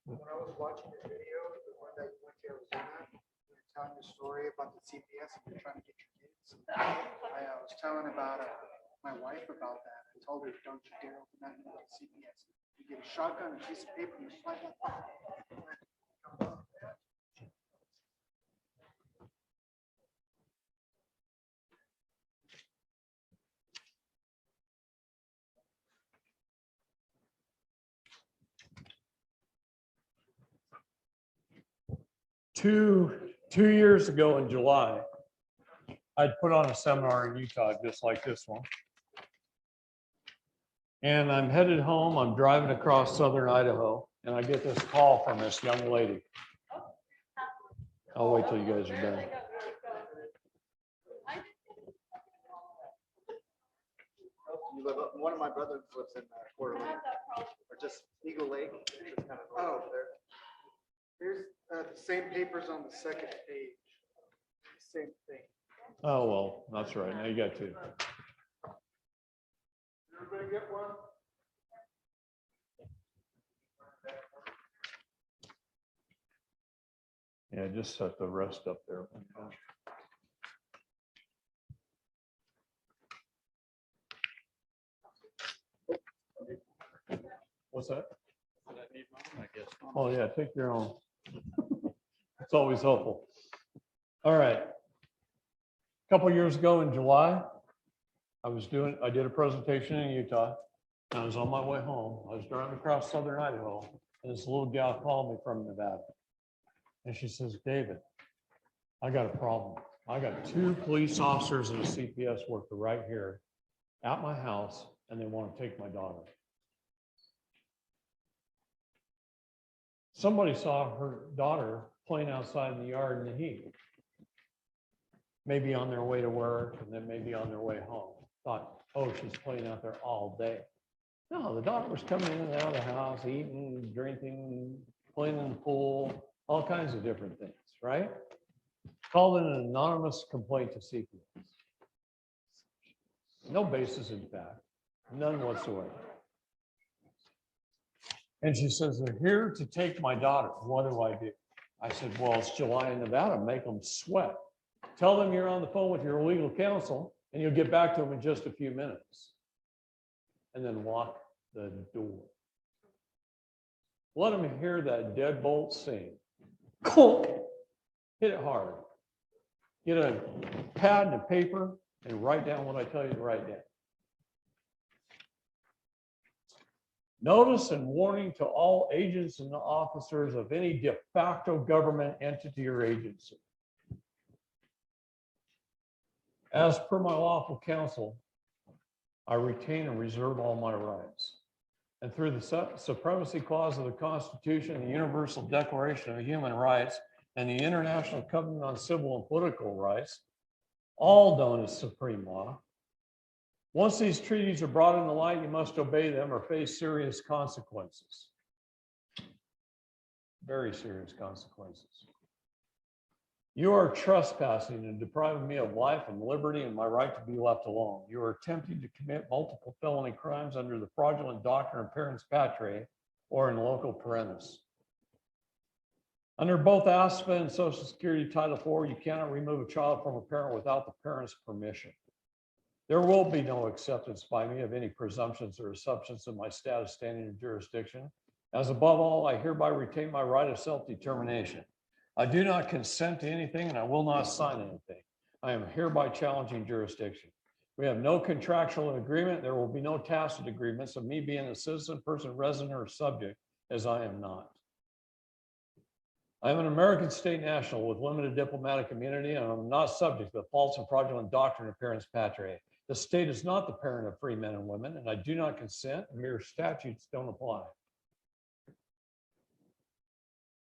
When I was watching your video, the one that you went to Arizona, you were telling the story about the CPS and you're trying to get your kids. I was telling about my wife about that. I told her, don't you dare open that into the CPS. You get a shotgun, a piece of paper, and you slide that. 2 years ago in July, I'd put on a seminar in Utah just like this one. And I'm headed home. I'm driving across southern Idaho, and I get this call from this young lady. I'll wait till you guys are done. You live up, one of my brothers lives in Coeur d'Alene, or just Eagle Lake, just kind of north over there. Here's the same papers on the second page. same thing. Oh, well, that's right. Now you got two. Everybody get one? Yeah, just set the rest up there. What's that? Oh, yeah, take your own. It's always helpful. All right. A couple years ago in July, I did a presentation in Utah. I was on my way home. I was driving across southern Idaho, and this little gal called me from Nevada. And she says, David, I got a problem. I got 2 police officers and a CPS worker right here at my house, and they want to take my daughter. Somebody saw her daughter playing outside in the yard in the heat. Maybe on their way to work, and then maybe on their way home. Thought, oh, she's playing out there all day. No, the daughter was coming in and out of the house, eating, drinking, playing in the pool, all kinds of different things, right? Called in an anonymous complaint to CPS. No basis in fact, none whatsoever. And she says, they're here to take my daughter. What do I do? I said, well, it's July in Nevada. Make them sweat. Tell them you're on the phone with your legal counsel, and you'll get back to them in just a few minutes. And then lock the door. Let them hear that deadbolt sing. Hit it hard. Get a pad and a paper and write down what I tell you to write down. Notice and warning to all agents and officers of any de facto government entity or agency. As per my lawful counsel, I retain and reserve all my rights. And through the supremacy clause of the Constitution, the Universal Declaration of Human Rights, and the International Covenant on Civil and Political Rights, all known as supreme law, once these treaties are brought into light, you must obey them or face serious consequences. Very serious consequences. You are trespassing and depriving me of life and liberty and my right to be left alone. You are attempting to commit multiple felony crimes under the fraudulent doctrine of parens patriae or in loco parentis. Under both ASPA and Social Security Title IV, you cannot remove a child from a parent without the parent's permission. There will be no acceptance by me of any presumptions or assumptions of my status, standing, or jurisdiction. As above all, I hereby retain my right of self-determination. I do not consent to anything, and I will not sign anything. I am hereby challenging jurisdiction. We have no contractual agreement. There will be no tacit agreements of me being a citizen, person, resident, or subject, as I am not. I am an American state national with limited diplomatic immunity, and I'm not subject to the false and fraudulent doctrine of parens patriae. The state is not the parent of free men and women, and I do not consent. Mere statutes don't apply.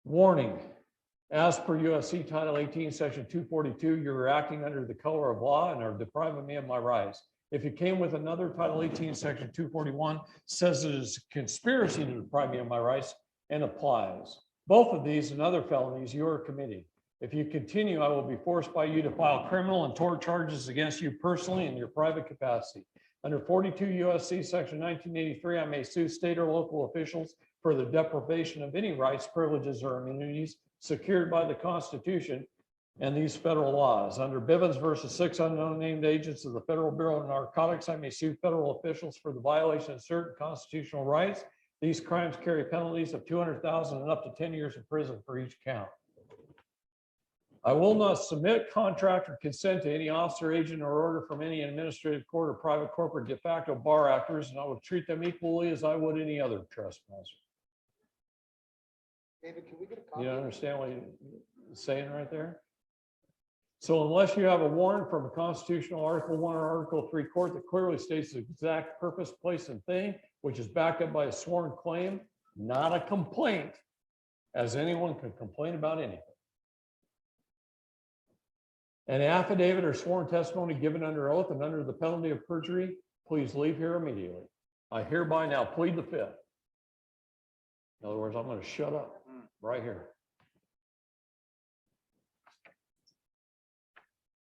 Warning. As per USC Title 18, Section 242, you're acting under the color of law and are depriving me of my rights. If you came with another Title 18, Section 241, says it is a conspiracy to deprive me of my rights and applies. Both of these and other felonies you are committing. If you continue, I will be forced by you to file criminal and tort charges against you personally in your private capacity. Under 42 USC Section 1983, I may sue state or local officials for the deprivation of any rights, privileges, or immunities secured by the Constitution and these federal laws. Under Bivens versus 6 unknown named agents of the Federal Bureau of Narcotics, I may sue federal officials for the violation of certain constitutional rights. These crimes carry penalties of $200,000 and up to 10 years in prison for each count. I will not submit, contract, or consent to any officer, agent, or order from any administrative court or private corporate de facto bar actors, and I will treat them equally as I would any other trespasser. David, can we get a copy? You understand what you're saying right there? So unless you have a warrant from a constitutional Article 1 or Article 3 court that clearly states the exact purpose, place, and thing, which is backed up by a sworn claim, not a complaint, as anyone can complain about anything. An affidavit or sworn testimony given under oath and under the penalty of perjury, please leave here immediately. I hereby now plead the fifth. In other words, I'm going to shut up right here.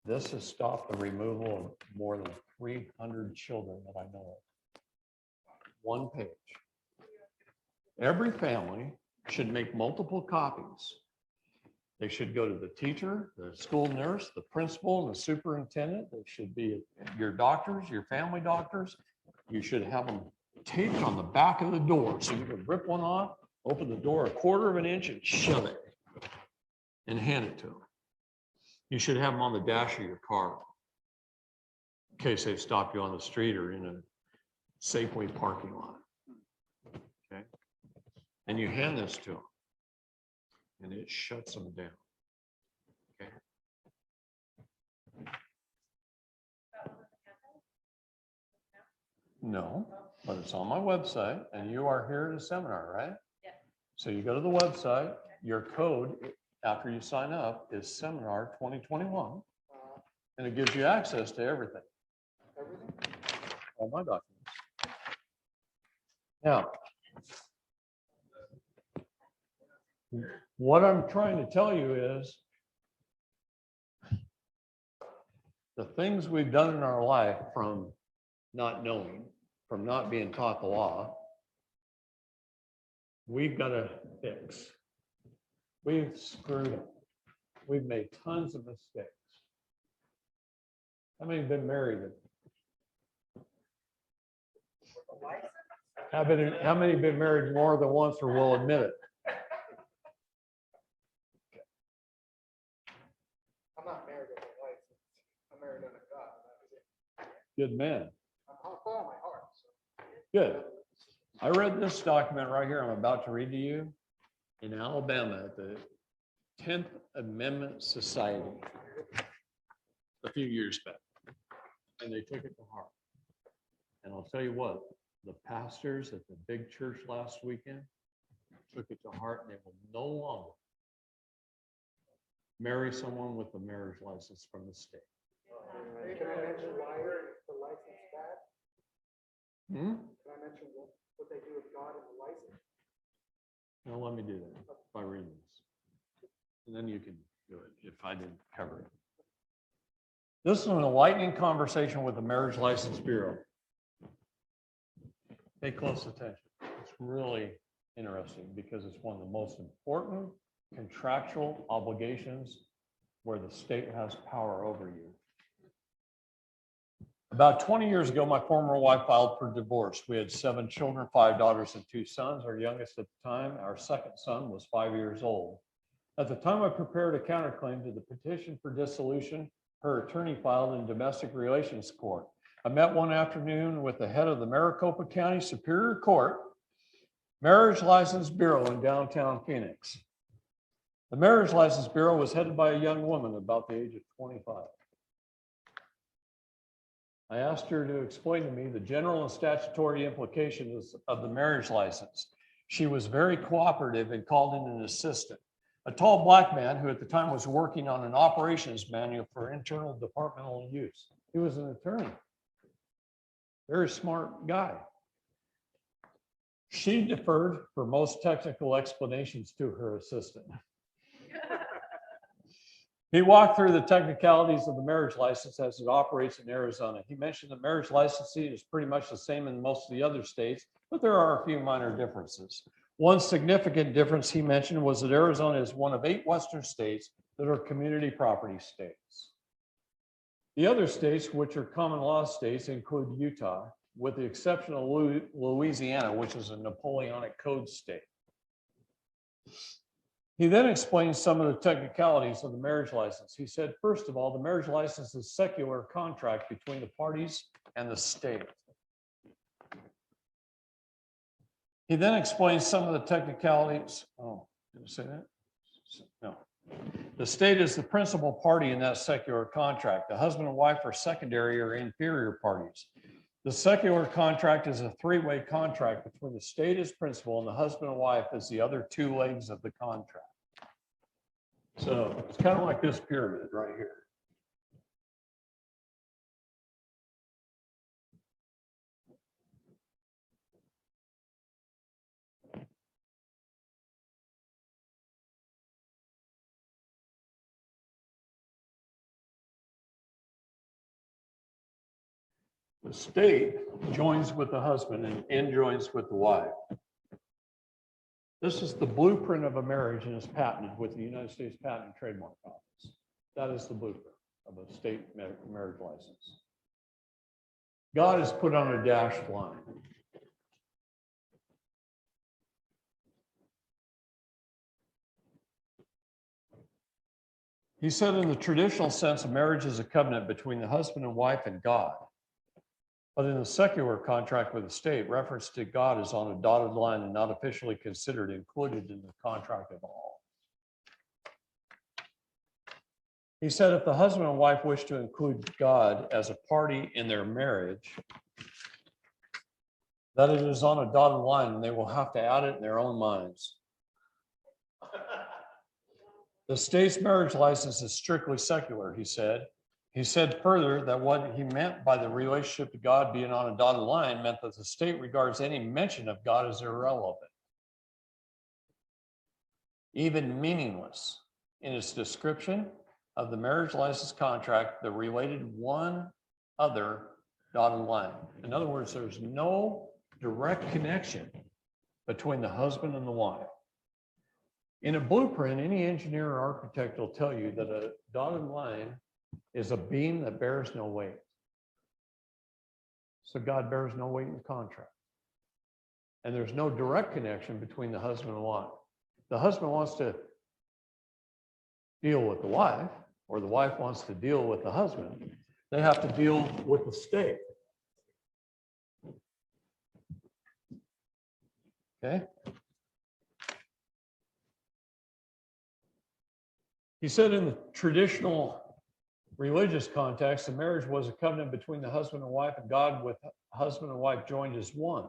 This has stopped the removal of more than 300 children that I know of. One page. Every family should make multiple copies. They should go to the teacher, the school nurse, the principal, and the superintendent. They should be your doctors, your family doctors. You should have them taped on the back of the door so you can rip one off, open the door a quarter of an inch and shove it and hand it to them. You should have them on the dash of your car in case they stop you on the street or in a Safeway parking lot. Okay? And you hand this to them and it shuts them down. Okay? No, but it's on my website and you are here at a seminar, right? Yes. So you go to the website, your code after you sign up is seminar 2021 and it gives you access to everything. All my documents. Now, what I'm trying to tell you is the things we've done in our life from not knowing, from not being taught the law, we've got to fix. We've screwed up. We've made tons of mistakes. How many have been married? How many have been married more than once or will admit it? I'm not married with a license. I'm married under God. That was it. Good man. I'm following my heart. So. Good. I read this document right here I'm about to read to you in Alabama at the 10th Amendment Society a few years back. And they took it to heart. And I'll tell you what, the pastors at the big church last weekend took it to heart and they will no longer marry someone with a marriage license from the state. Can I mention why the license bad? Hmm? Can I mention what they do with God and the license? Now let me do that by reading this. And then you can do it if I didn't cover it. This is an enlightening conversation with the Marriage License Bureau. Pay close attention. It's really interesting because it's one of the most important contractual obligations where the state has power over you. About 20 years ago, my former wife filed for divorce. We had 7 children, 5 daughters and 2 sons. Our youngest at the time, our second son, was 5 years old. At the time I prepared a counterclaim to the petition for dissolution, her attorney filed in domestic relations court. I met one afternoon with the head of the Maricopa County Superior Court Marriage License Bureau in downtown Phoenix. The Marriage License Bureau was headed by a young woman about the age of 25. I asked her to explain to me the general and statutory implications of the marriage license. She was very cooperative and called in an assistant, a tall black man who at the time was working on an operations manual for internal departmental use. He was an attorney, very smart guy. She deferred for most technical explanations to her assistant. He walked through the technicalities of the marriage license as it operates in Arizona. He mentioned the marriage licensing is pretty much the same in most of the other states, but there are a few minor differences. One significant difference he mentioned was that Arizona is one of 8 Western states that are community property states. The other states, which are common law states, include Utah, with the exception of Louisiana, which is a Napoleonic Code state. He then explained some of the technicalities of the marriage license. He said, first of all, the marriage license is a secular contract between the parties and the state. He then explained some of the technicalities. Oh, did I say that? No. The state is the principal party in that secular contract. The husband and wife are secondary or inferior parties. The secular contract is a 3-way contract between the state as principal and the husband and wife as the other 2 legs of the contract. So it's kind of like this pyramid right here. The state joins with the husband and enjoins with the wife. This is the blueprint of a marriage and is patented with the United States Patent and Trademark Office. That is the blueprint of a state marriage license. God is put on a dashed line. He said in the traditional sense, a marriage is a covenant between the husband and wife and God. But in the secular contract with the state, reference to God is on a dotted line and not officially considered included in the contract at all. He said if the husband and wife wish to include God as a party in their marriage, that it is on a dotted line and they will have to add it in their own minds. The state's marriage license is strictly secular, he said. He said further that what he meant by the relationship to God being on a dotted line meant that the state regards any mention of God as irrelevant, even meaningless. In its description of the marriage license contract, the related one other dotted line. In other words, there's no direct connection between the husband and the wife. In a blueprint, any engineer or architect will tell you that a dotted line is a beam that bears no weight. So God bears no weight in the contract. And there's no direct connection between the husband and wife. The husband wants to deal with the wife, or the wife wants to deal with the husband. They have to deal with the state. Okay? He said in the traditional religious context, the marriage was a covenant between the husband and wife, and God with husband and wife joined as one.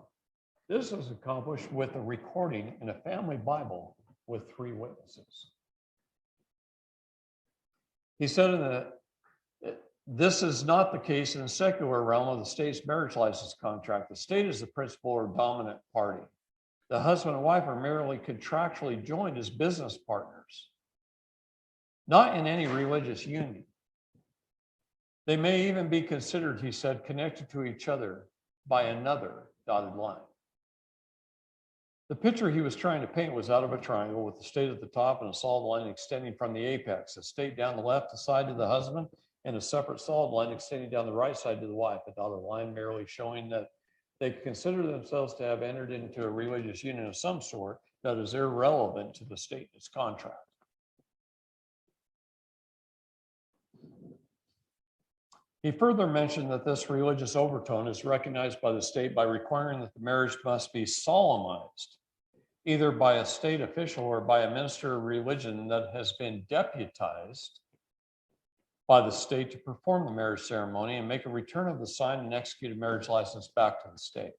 This was accomplished with a recording in a family Bible with 3 witnesses. He said this is not the case in the secular realm of the state's marriage license contract. The state is the principal or dominant party. The husband and wife are merely contractually joined as business partners, not in any religious union. They may even be considered, he said, connected to each other by another dotted line. The picture he was trying to paint was out of a triangle with the state at the top and a solid line extending from the apex, a state down the left side to the husband, and a separate solid line extending down the right side to the wife, a dotted line merely showing that they consider themselves to have entered into a religious union of some sort that is irrelevant to the state and its contract. He further mentioned that this religious overtone is recognized by the state by requiring that the marriage must be solemnized, either by a state official or by a minister of religion that has been deputized by the state to perform the marriage ceremony and make a return of the signed and executed marriage license back to the state.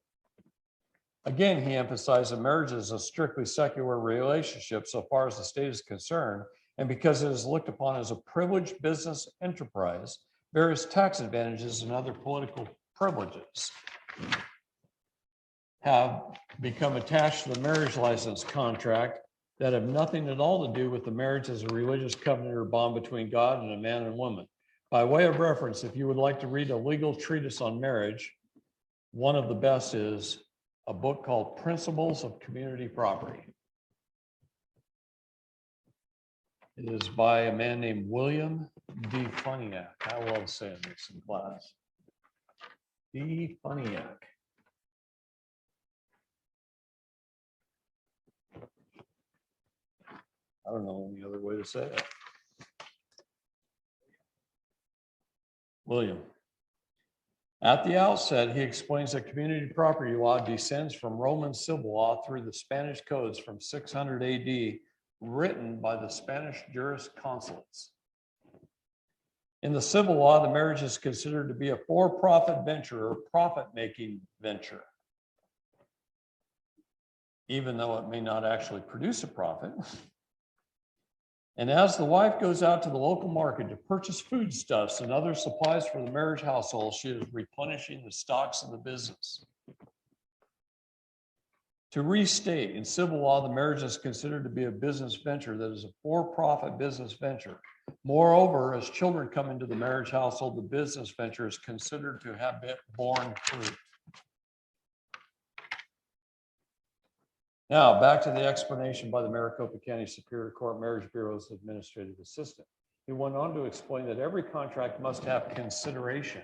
Again, he emphasized that marriage is a strictly secular relationship so far as the state is concerned, and because it is looked upon as a privileged business enterprise, various tax advantages and other political privileges have become attached to the marriage license contract that have nothing at all to do with the marriage as a religious covenant or bond between God and a man and woman. By way of reference, if you would like to read a legal treatise on marriage, one of the best is a book called Principles of Community Property. It is by a man named William D. Funniak. I love saying this in class. D. Funniak. I don't know any other way to say it. William. At the outset, he explains that community property law descends from Roman civil law through the Spanish codes from 600 AD, written by the Spanish jurisconsulates. In the civil law, the marriage is considered to be a for-profit venture or profit-making venture, even though it may not actually produce a profit. And as the wife goes out to the local market to purchase foodstuffs and other supplies for the marriage household, she is replenishing the stocks of the business. To restate, in civil law, the marriage is considered to be a business venture that is a for-profit business venture. Moreover, as children come into the marriage household, the business venture is considered to have borne fruit. Now, back to the explanation by the Maricopa County Superior Court Marriage Bureau's administrative assistant. He went on to explain that every contract must have consideration.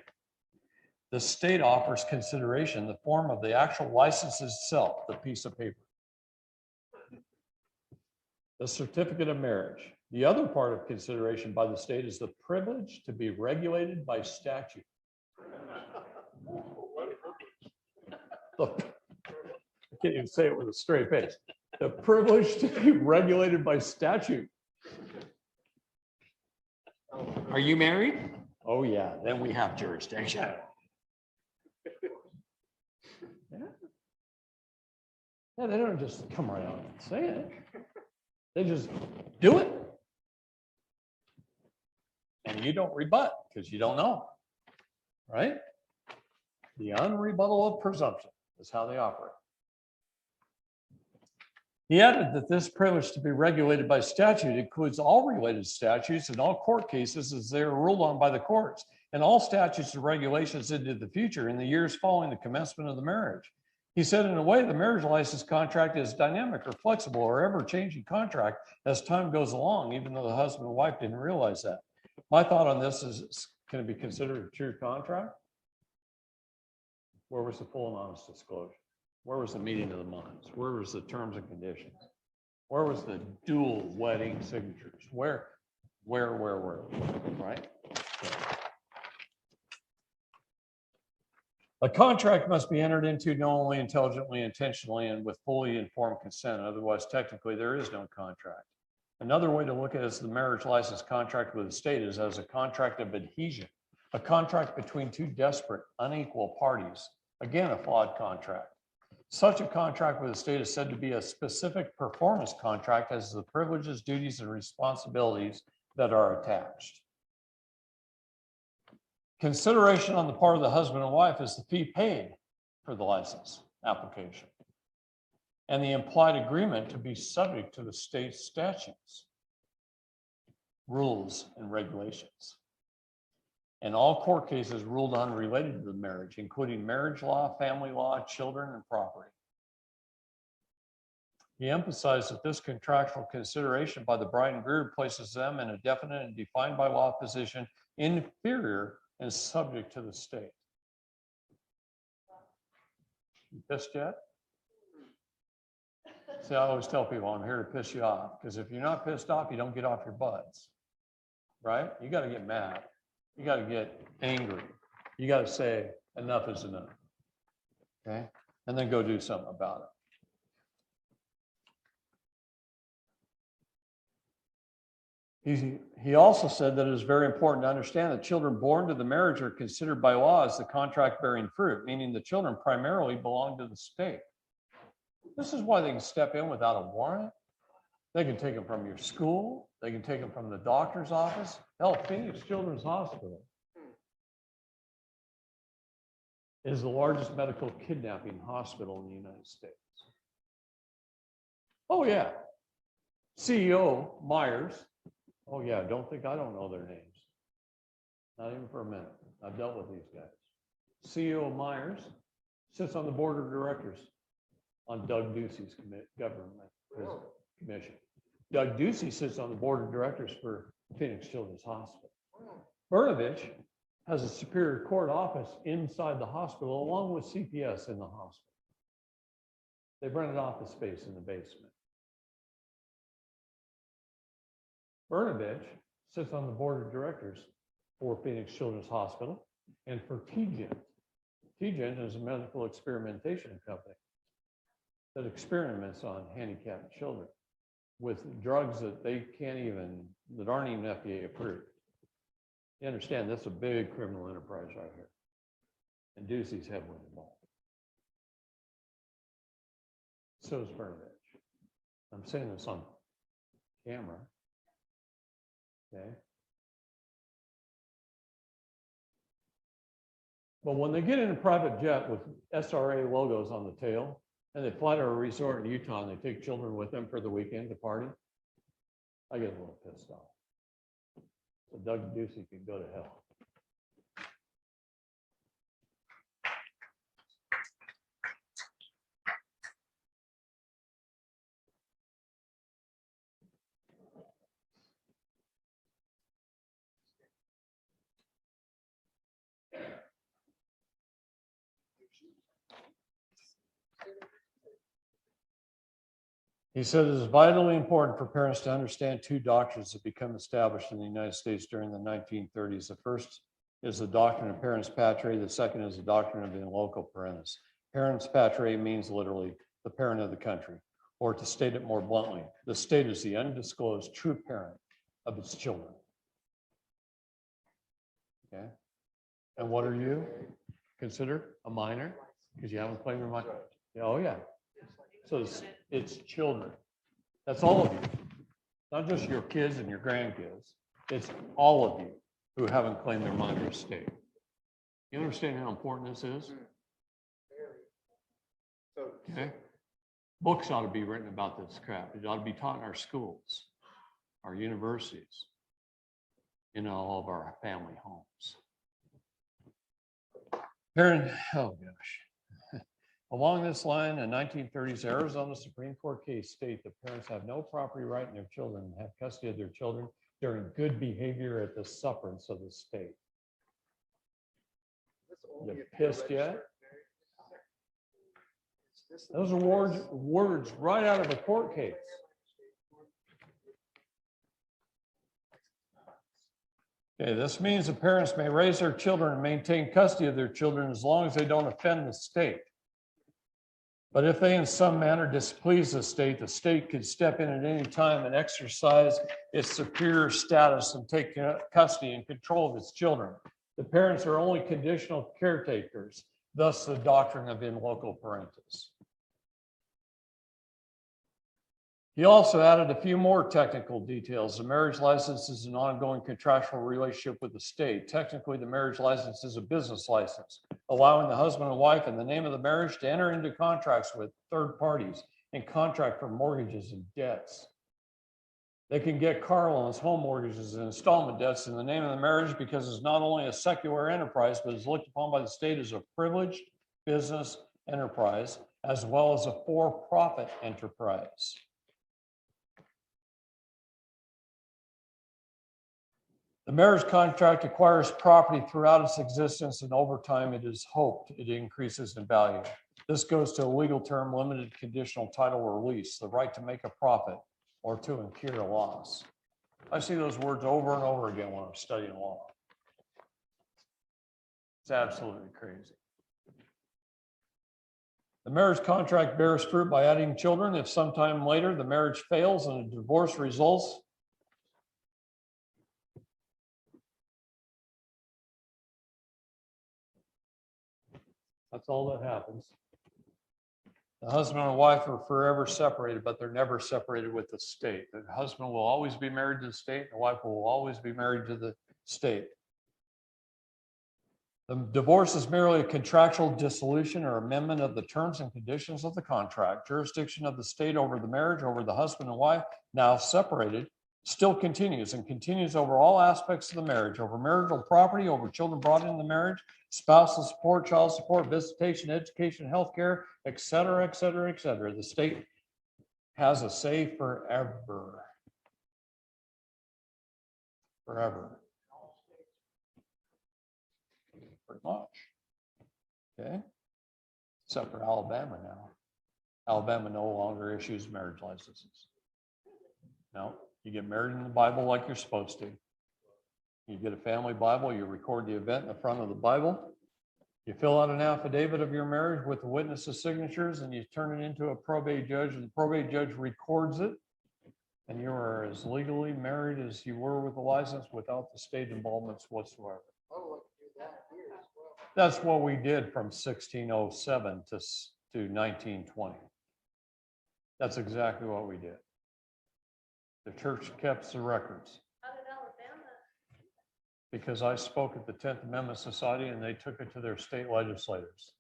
The state offers consideration in the form of the actual license itself, the piece of paper, the certificate of marriage. The other part of consideration by the state is the privilege to be regulated by statute. I can't even say it with a straight face. The privilege to be regulated by statute. Are you married? Oh, yeah, then we have jurisdiction. Yeah, they don't just come right out and say it. They just do it. And you don't rebut because you don't know, right? The unrebuttal of presumption is how they operate. He added that this privilege to be regulated by statute includes all related statutes and all court cases as they are ruled on by the courts, and all statutes and regulations into the future in the years following the commencement of the marriage. He said, in a way, the marriage license contract is dynamic or flexible or ever-changing contract as time goes along, even though the husband and wife didn't realize that. My thought on this is, can it be considered a true contract? Where was the full and honest disclosure? Where was the meeting of the minds? Where was the terms and conditions? Where was the dual wedding signatures? Where, right? A contract must be entered into knowingly, intelligently, intentionally, and with fully informed consent. Otherwise, technically, there is no contract. Another way to look at it is the marriage license contract with the state is as a contract of adhesion, a contract between two desperate, unequal parties. Again, a flawed contract. Such a contract with the state is said to be a specific performance contract as the privileges, duties, and responsibilities that are attached. Consideration on the part of the husband and wife is the fee paid for the license application and the implied agreement to be subject to the state statutes, rules, and regulations. And all court cases ruled on related to the marriage, including marriage law, family law, children, and property. He emphasized that this contractual consideration by the bride and groom places them in a definite and defined by law position inferior and subject to the state. You pissed yet? See, I always tell people I'm here to piss you off, because if you're not pissed off, you don't get off your butts, right? You got to get mad. You got to get angry. You got to say enough is enough, okay? And then go do something about it. He also said that it is very important to understand that children born to the marriage are considered by law as the contract-bearing fruit, meaning the children primarily belong to the state. This is why they can step in without a warrant. They can take them from your school. They can take them from the doctor's office. Hell, Phoenix Children's Hospital is the largest medical kidnapping hospital in the United States. Oh, yeah. CEO Myers. Oh, yeah. Don't think I don't know their names. Not even for a minute. I've dealt with these guys. CEO Myers sits on the board of directors on Doug Ducey's government commission. Doug Ducey sits on the board of directors for Phoenix Children's Hospital. Brnovich has a Superior Court office inside the hospital along with CPS in the hospital. They've rented office space in the basement. Brnovich sits on the board of directors for Phoenix Children's Hospital and for TGen. TGen is a medical experimentation company that experiments on handicapped children with drugs that they can't even, that aren't even FDA approved. You understand, that's a big criminal enterprise right here. And Ducey's heavily involved. So is Brnovich. I'm saying this on camera. Okay. But when they get in a private jet with SRA logos on the tail, and they fly to a resort in Utah and they take children with them for the weekend to party, I get a little pissed off. So Doug Ducey can go to hell. He said it is vitally important for parents to understand two doctrines that become established in the United States during the 1930s. The first is the doctrine of parens patriae. The second is the doctrine of in loco parentis. Parens patriae means literally the parent of the country, or to state it more bluntly, the state is the undisclosed true parent of its children. Okay? And what are you? Considered a minor? Because you haven't claimed your minor. Oh, yeah. So it's children. That's all of you. Not just your kids and your grandkids. It's all of you who haven't claimed their minor estate. You understand how important this is? Okay. Books ought to be written about this crap. It ought to be taught in our schools, our universities, in all of our family homes. Oh gosh. Along this line, a 1930s Arizona Supreme Court case states that parents have no property right in their children and have custody of their children during good behavior at the sufferance of the state. You pissed yet? Those are words right out of a court case. Okay, this means that parents may raise their children and maintain custody of their children as long as they don't offend the state. But if they in some manner displease the state could step in at any time and exercise its superior status and take custody and control of its children. The parents are only conditional caretakers, thus the doctrine of in loco parentis. He also added a few more technical details. The marriage license is an ongoing contractual relationship with the state. Technically, the marriage license is a business license, allowing the husband and wife in the name of the marriage to enter into contracts with third parties and contract for mortgages and debts. They can get car loans, home mortgages, and installment debts in the name of the marriage because it's not only a secular enterprise, but is looked upon by the state as a privileged business enterprise, as well as a for-profit enterprise. The marriage contract acquires property throughout its existence, and over time it is hoped it increases in value. This goes to a legal term, limited conditional title or lease, the right to make a profit or to incur a loss. I see those words over and over again when I'm studying law. It's absolutely crazy. The marriage contract bears fruit by adding children. If sometime later the marriage fails and a divorce results, that's all that happens. The husband and wife are forever separated, but they're never separated with the state. The husband will always be married to the state. The wife will always be married to the state. The divorce is merely a contractual dissolution or amendment of the terms and conditions of the contract. Jurisdiction of the state over the marriage, over the husband and wife, now separated, still continues and continues over all aspects of the marriage, over marital property, over children brought into the marriage, spousal support, child support, visitation, education, healthcare, et cetera, et cetera, et cetera. The state has a say forever. Forever. Pretty much. Okay. Except for Alabama now. Alabama no longer issues marriage licenses. No. You get married in the Bible like you're supposed to. You get a family Bible, you record the event in the front of the Bible. You fill out an affidavit of your marriage with the witnesses' signatures, and you turn it into a probate judge, and the probate judge records it. And you are as legally married as you were with the license without the state involvements whatsoever. That's what we did from 1607 to 1920. That's exactly what we did. The church kept the records. How did Alabama? Because I spoke at the 10th Amendment Society and they took it to their state legislators.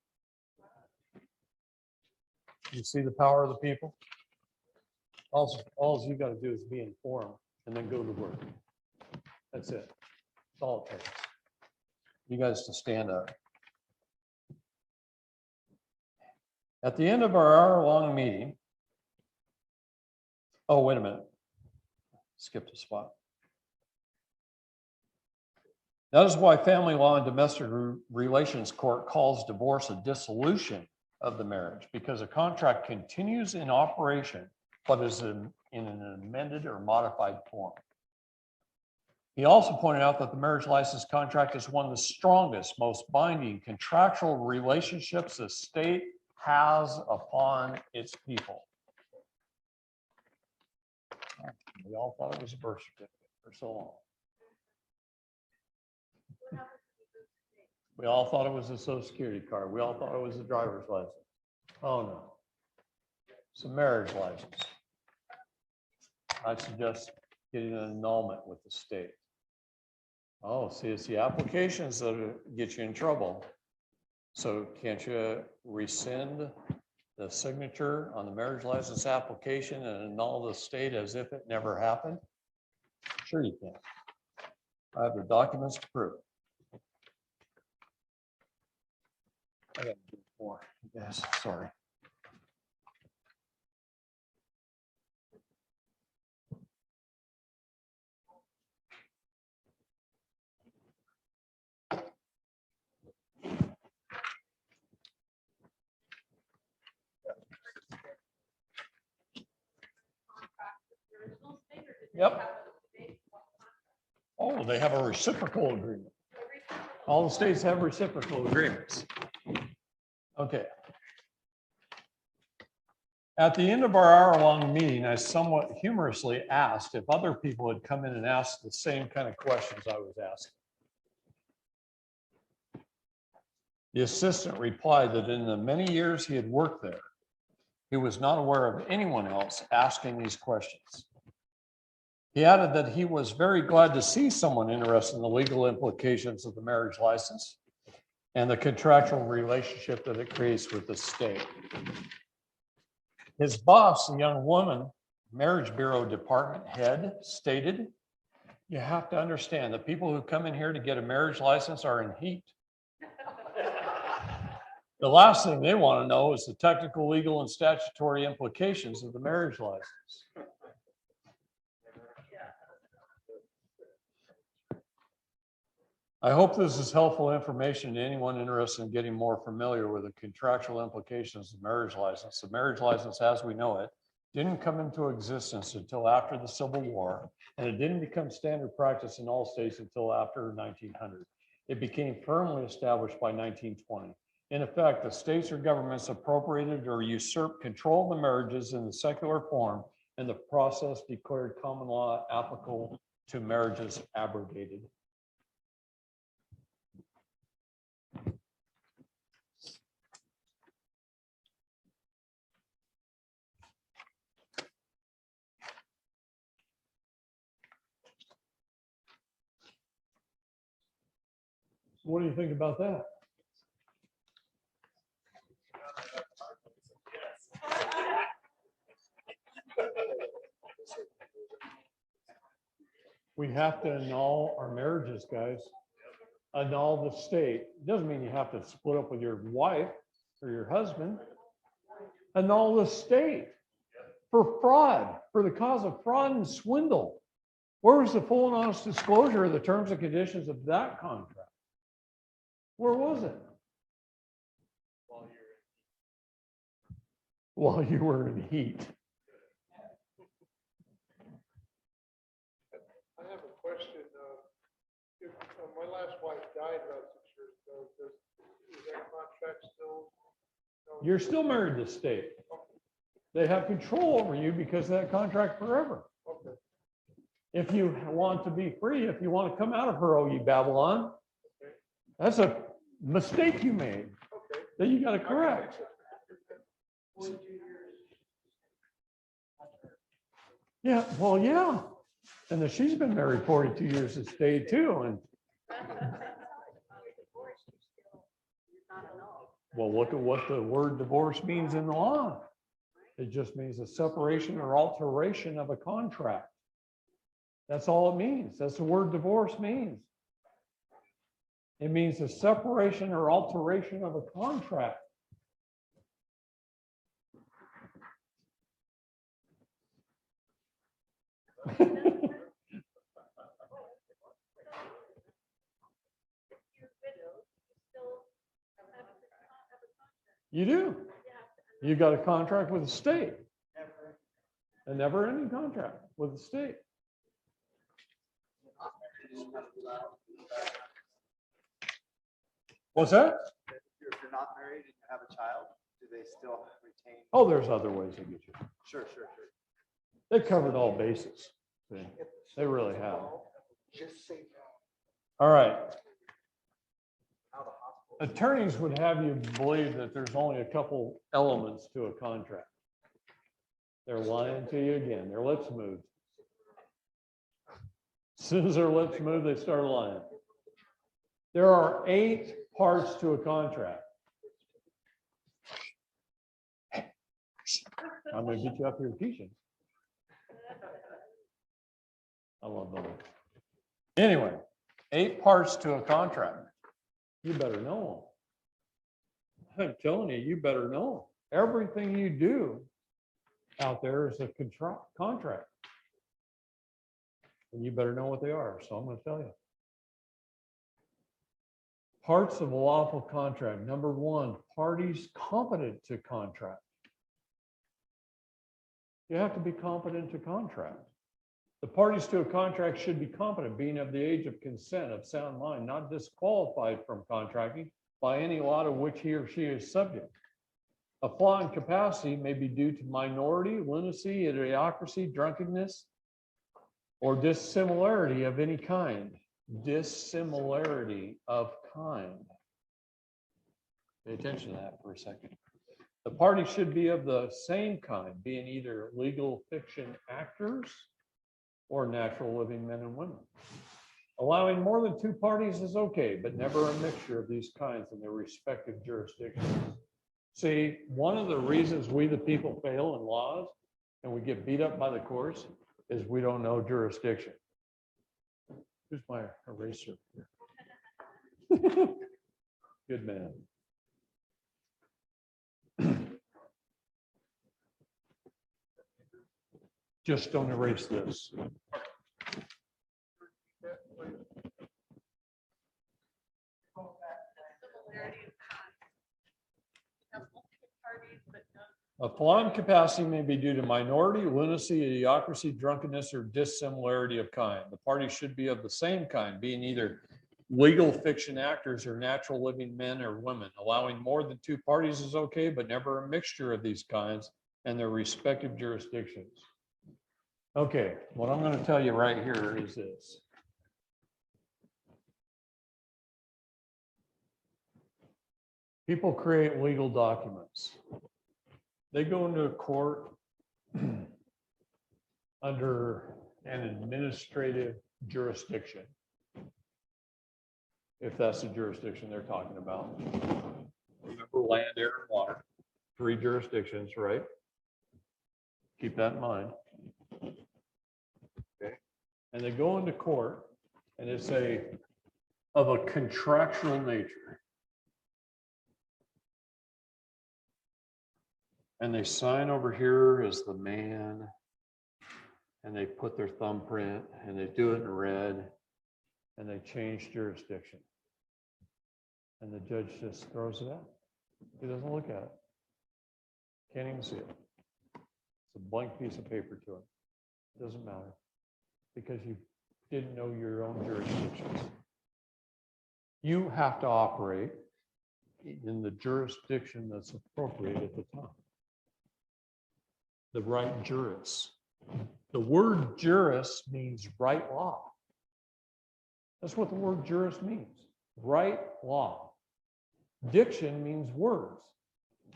You see the power of the people? All you got to do is be informed and then go to work. That's it. That's all it takes. You guys to stand up. At the end of our hour-long meeting, oh, wait a minute. Skipped a spot. That is why family law and domestic relations court calls divorce a dissolution of the marriage, because a contract continues in operation, but is in an amended or modified form. He also pointed out that the marriage license contract is one of the strongest, most binding contractual relationships the state has upon its people. We all thought it was a birth certificate for so long. We all thought it was a social security card. We all thought it was a driver's license. Oh no. It's a marriage license. I suggest getting an annulment with the state. Oh, see, it's the applications that get you in trouble. So can't you rescind the signature on the marriage license application and annul the state as if it never happened? Sure you can. I have the documents to prove it. I got to do more. Yes, sorry. Yep. Oh, they have a reciprocal agreement. All the states have reciprocal agreements. Okay. At the end of our hour-long meeting, I somewhat humorously asked if other people had come in and asked the same kind of questions I was asking. The assistant replied that in the many years he had worked there, he was not aware of anyone else asking these questions. He added that he was very glad to see someone interested in the legal implications of the marriage license and the contractual relationship that it creates with the state. His boss, a young woman, Marriage Bureau department head, stated, "You have to understand that people who come in here to get a marriage license are in heat. The last thing they want to know is the technical, legal, and statutory implications of the marriage license." I hope this is helpful information to anyone interested in getting more familiar with the contractual implications of the marriage license. The marriage license, as we know it, didn't come into existence until after the Civil War, and it didn't become standard practice in all states until after 1900. It became firmly established by 1920. In effect, the states or governments appropriated or usurped control of the marriages in the secular form, and the process declared common law applicable to marriages abrogated. What do you think about that? We have to annul our marriages, guys. Annul the state. Doesn't mean you have to split up with your wife or your husband. Annul the state for fraud, for the cause of fraud and swindle. Where was the full and honest disclosure of the terms and conditions of that contract? Where was it? While you were in heat. I have a question. If my last wife died about 6 years ago, is that contract still? You're still married to the state. They have control over you because of that contract forever. Okay. If you want to be free, if you want to come out of her, oh, ye Babylon, Okay. that's a mistake you made Okay. that you got to correct. 42 years. Yeah, well, yeah. And then she's been married 42 years to stay too. And well, look at what the word divorce means in the law. It just means a separation or alteration of a contract. That's all it means. That's the word divorce means. It means the separation or alteration of a contract. You do. You got a contract with the state. A never-ending contract with the state. What's that? If you're not married and you have a child, do they still retain? Oh, there's other ways to get you. Sure, sure, sure. They covered all bases. See, they really have. Just say All right. Attorneys would have you believe that there's only a couple elements to a contract. They're lying to you again. Their lips move. As soon as their lips move, they start lying. There are 8 parts to a contract. I'm going to get you up here teaching. I love them. Anyway, 8 parts to a contract. You better know them. I'm telling you, you better know them. Everything you do out there is a contract. And you better know what they are. So I'm going to tell you. Parts of a lawful contract. Number 1, parties competent to contract. You have to be competent to contract. The parties to a contract should be competent, being of the age of consent, of sound mind, not disqualified from contracting by any law to which he or she is subject. A flaw in capacity may be due to minority, lunacy, idiocracy, drunkenness, or dissimilarity of any kind. Dissimilarity of kind. Pay attention to that for a second. The parties should be of the same kind, being either legal fiction actors or natural living men and women. Allowing more than 2 parties is okay, but never a mixture of these kinds in their respective jurisdictions. See, one of the reasons we the people fail in laws and we get beat up by the courts is we don't know jurisdiction. Who's my eraser here? Good man. Just don't erase this. A flaw in capacity may be due to minority, lunacy, idiocracy, drunkenness, or dissimilarity of kind. The parties should be of the same kind, being either legal fiction actors or natural living men or women. Allowing more than 2 parties is okay, but never a mixture of these kinds and their respective jurisdictions. Okay, what I'm going to tell you right here is this. People create legal documents. They go into a court under an administrative jurisdiction, if that's the jurisdiction they're talking about. Remember, land, air, and water. 3 jurisdictions, right? Keep that in mind. Okay. And they go into court, and it's of a contractual nature. And they sign over here as the man, and they put their thumbprint, and they do it in red, and they change jurisdiction. And the judge just throws it out. He doesn't look at it. Can't even see it. It's a blank piece of paper to him. It doesn't matter because you didn't know your own jurisdictions. You have to operate in the jurisdiction that's appropriate at the time. The right juris. The word juris means right law. That's what the word juris means. Right law. Diction means words.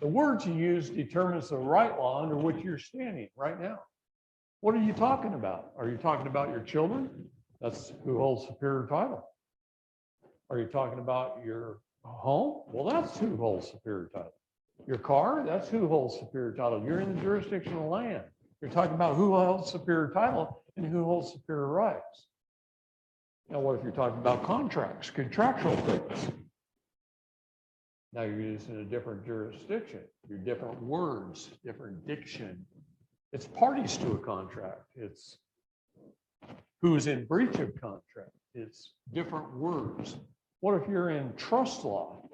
The words you use determines the right law under which you're standing right now. What are you talking about? Are you talking about your children? That's who holds superior title. Are you talking about your home? Well, that's who holds superior title. Your car? That's who holds superior title. You're in the jurisdiction of land. You're talking about who holds superior title and who holds superior rights. Now, what if you're talking about contracts, contractual things? Now you're using a different jurisdiction, your different words, different diction. It's parties to a contract. It's who's in breach of contract. It's different words. What if you're in trust law?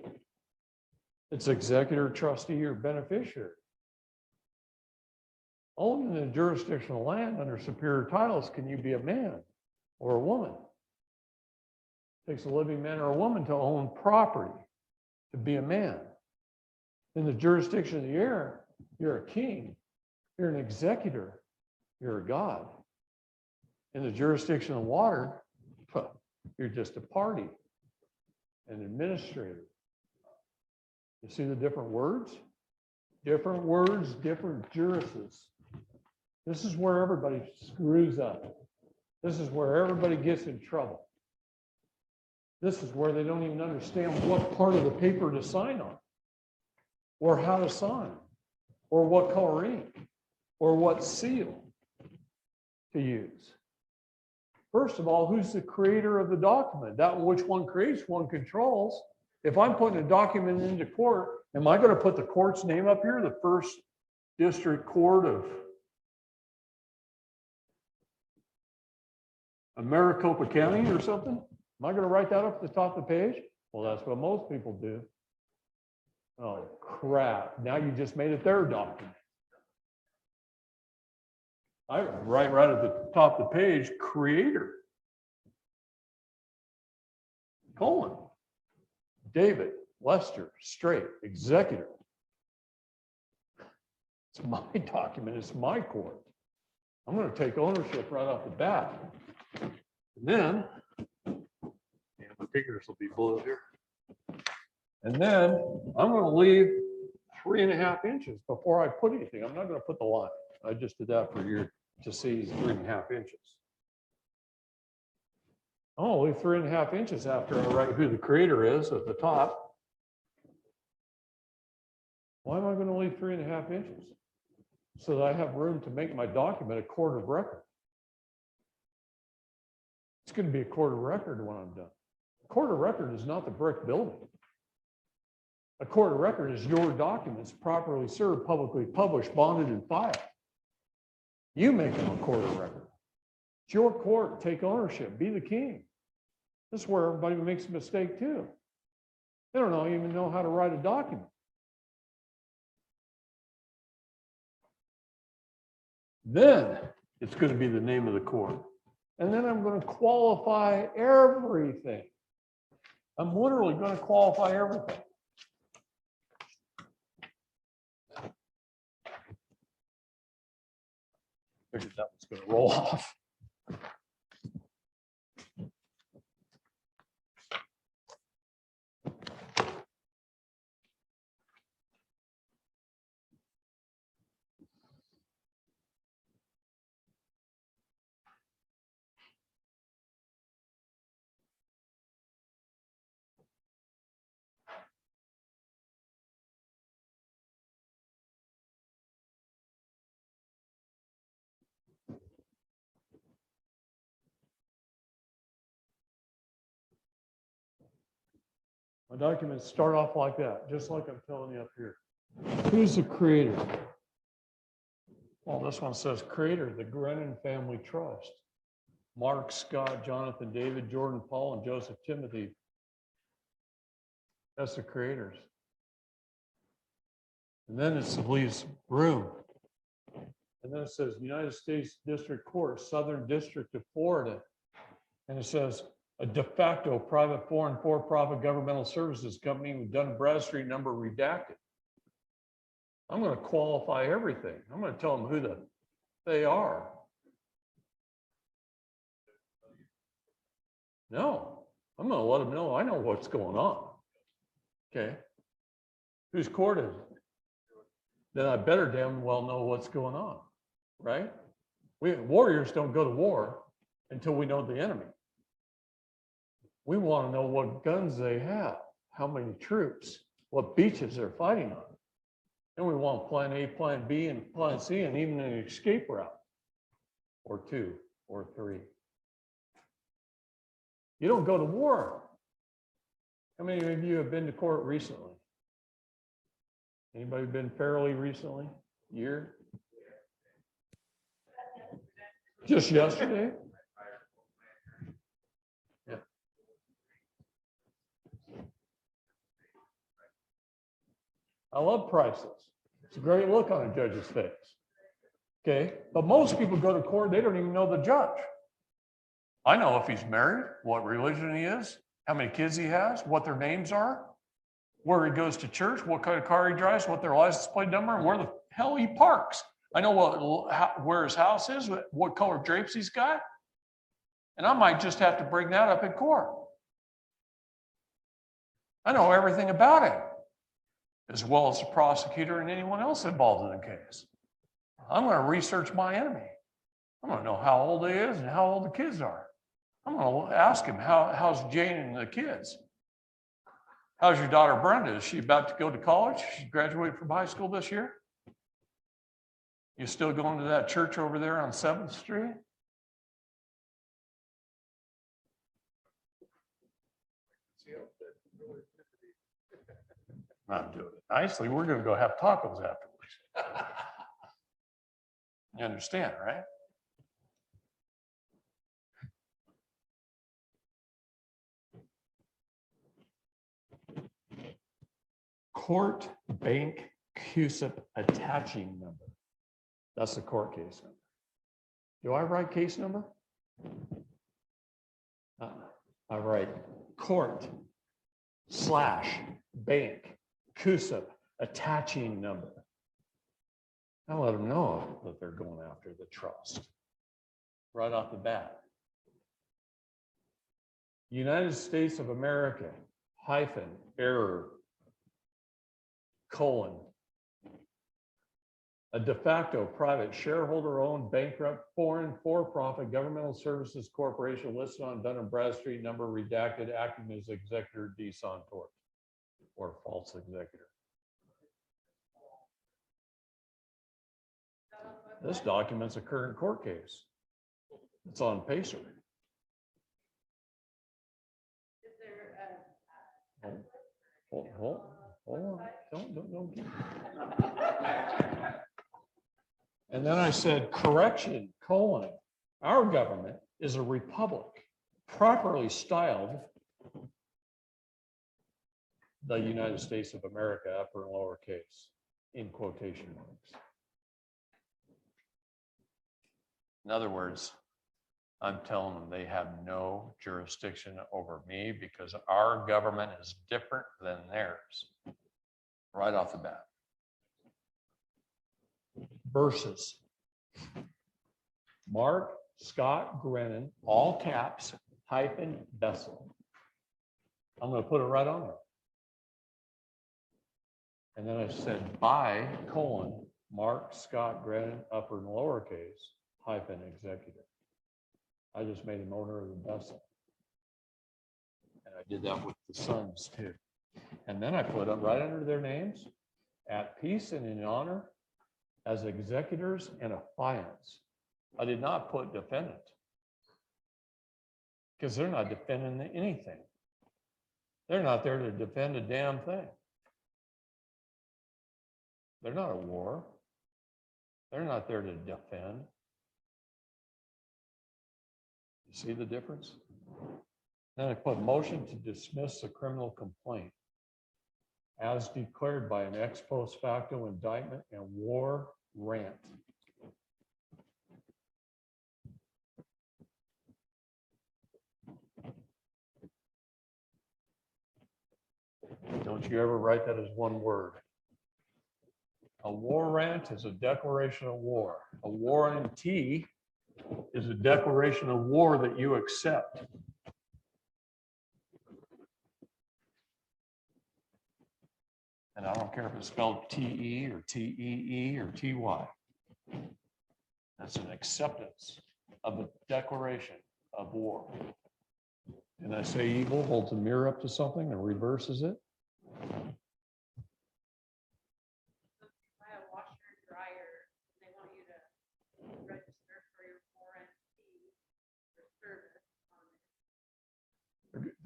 It's executor, trustee, or beneficiary. Only in the jurisdictional land under superior titles can you be a man or a woman. It takes a living man or a woman to own property, to be a man. In the jurisdiction of the air, you're a king, you're an executor, you're a god. In the jurisdiction of water, you're just a party, an administrator. You see the different words? Different words, different jurisdictions. This is where everybody screws up. This is where everybody gets in trouble. This is where they don't even understand what part of the paper to sign on, or how to sign, or what color ink, or what seal to use. First of all, who's the creator of the document? That which one creates, one controls. If I'm putting a document into court, am I going to put the court's name up here, the First District Court of Maricopa County or something? Am I going to write that up at the top of the page? Well, that's what most people do. Oh, crap. Now you just made it their document. I write right at the top of the page, creator, colon, David Lester Straight, executor. It's my document. It's my court. I'm going to take ownership right off the bat. And then, my fingers will be blue here. And then I'm going to leave 3.5 inches before I put anything. I'm not going to put the line. I just did that for you to see 3.5 inches. I'm going to leave 3.5 inches after I write who the creator is at the top. Why am I going to leave 3.5 inches? So that I have room to make my document a court of record. It's going to be a court of record when I'm done. A court of record is not the brick building. A court of record is your documents properly served, publicly published, bonded, and filed. You make them a court of record. It's your court. Take ownership. Be the king. This is where everybody makes a mistake too. They don't even know how to write a document. Then it's going to be the name of the court. And then I'm going to qualify everything. I'm literally going to qualify everything. Figured that was going to roll off. My documents start off like that, just like I'm telling you up here. Who's the creator? Well, this one says creator, the Grennan Family Trust. Mark, Scott, Jonathan, David, Jordan, Paul, and Joseph Timothy. That's the creators. And then it leaves room. And then it says United States District Court, Southern District of Florida. And it says a de facto private foreign for-profit governmental services company with Dun & Bradstreet number redacted. I'm going to qualify everything. I'm going to tell them who they are. No, I'm going to let them know I know what's going on. Okay. Whose court is it? Then I better damn well know what's going on, right? Warriors don't go to war until we know the enemy. We want to know what guns they have, how many troops, what beaches they're fighting on. Then we want plan A, plan B, and plan C, and even an escape route. Or 2, or 3. You don't go to war. How many of you have been to court recently? Anybody been fairly recently? Year? Just yesterday? Yeah. I love priceless. It's a great look on a judge's face. Okay, but most people go to court, they don't even know the judge. I know if he's married, what religion he is, how many kids he has, what their names are, where he goes to church, what kind of car he drives, what their license plate number, and where the hell he parks. I know where his house is, what color drapes he's got, and I might just have to bring that up in court. I know everything about him, as well as the prosecutor and anyone else involved in the case. I'm going to research my enemy. I'm going to know how old he is and how old the kids are. I'm going to ask him, how's Jane and the kids? How's your daughter Brenda? Is she about to go to college? She graduated from high school this year? You still going to that church over there on 7th Street? I'm doing it nicely. We're going to go have tacos afterwards. You understand, right? Court bank CUSIP attaching number. That's the court case number. Do I write case number? I write court / bank CUSIP attaching number. I let them know that they're going after the trust right off the bat. United States of America -error : a de facto private shareholder-owned bankrupt foreign for-profit governmental services corporation listed on Dun & Bradstreet, number redacted, acting as executor Discern or false executor. This document's a current court case. It's on Pacer. Is there Hold on. Don't get. And then I said, correction, : our government is a republic, properly styled the United States of America, upper and lower case, in quotation marks. In other words, I'm telling them they have no jurisdiction over me because our government is different than theirs. Right off the bat. Versus Mark Scott Grennan, all caps, Bessel. I'm going to put it right on there. And then I said by : Mark Scott Grennan, upper and lowercase, executive. I just made him owner of the Bessel. And I did that with the sons too. And then I put them right under their names, at peace and in honor, as executors and affiants. I did not put defendant, because they're not defending anything. They're not there to defend a damn thing. They're not a war. They're not there to defend. You see the difference? Then I put motion to dismiss the criminal complaint as declared by an ex post facto indictment and war rant. Don't you ever write that as one word. A war rant is a declaration of war. A warranty is a declaration of war that you accept. And I don't care if it's spelled T-E or T-E-E or T-Y. That's an acceptance of a declaration of war. And I say evil holds a mirror up to something and reverses it.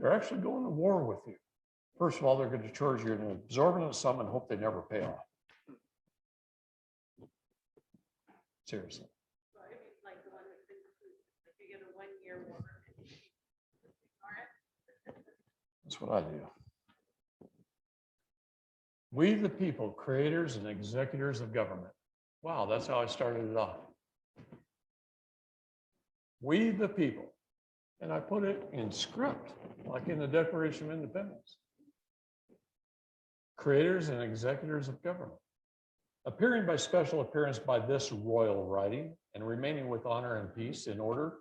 They're actually going to war with you. First of all, they're going to charge you an exorbitant sum and hope they never pay off. Seriously. So I mean, like the one that's been approved, if you get a 1-year warranty, ignore it. That's what I do. We the people, creators and executors of government. Wow, that's how I started it off. We the people. And I put it in script, like in the Declaration of Independence. Creators and executors of government. Appearing by special appearance by this royal writing and remaining with honor and peace in order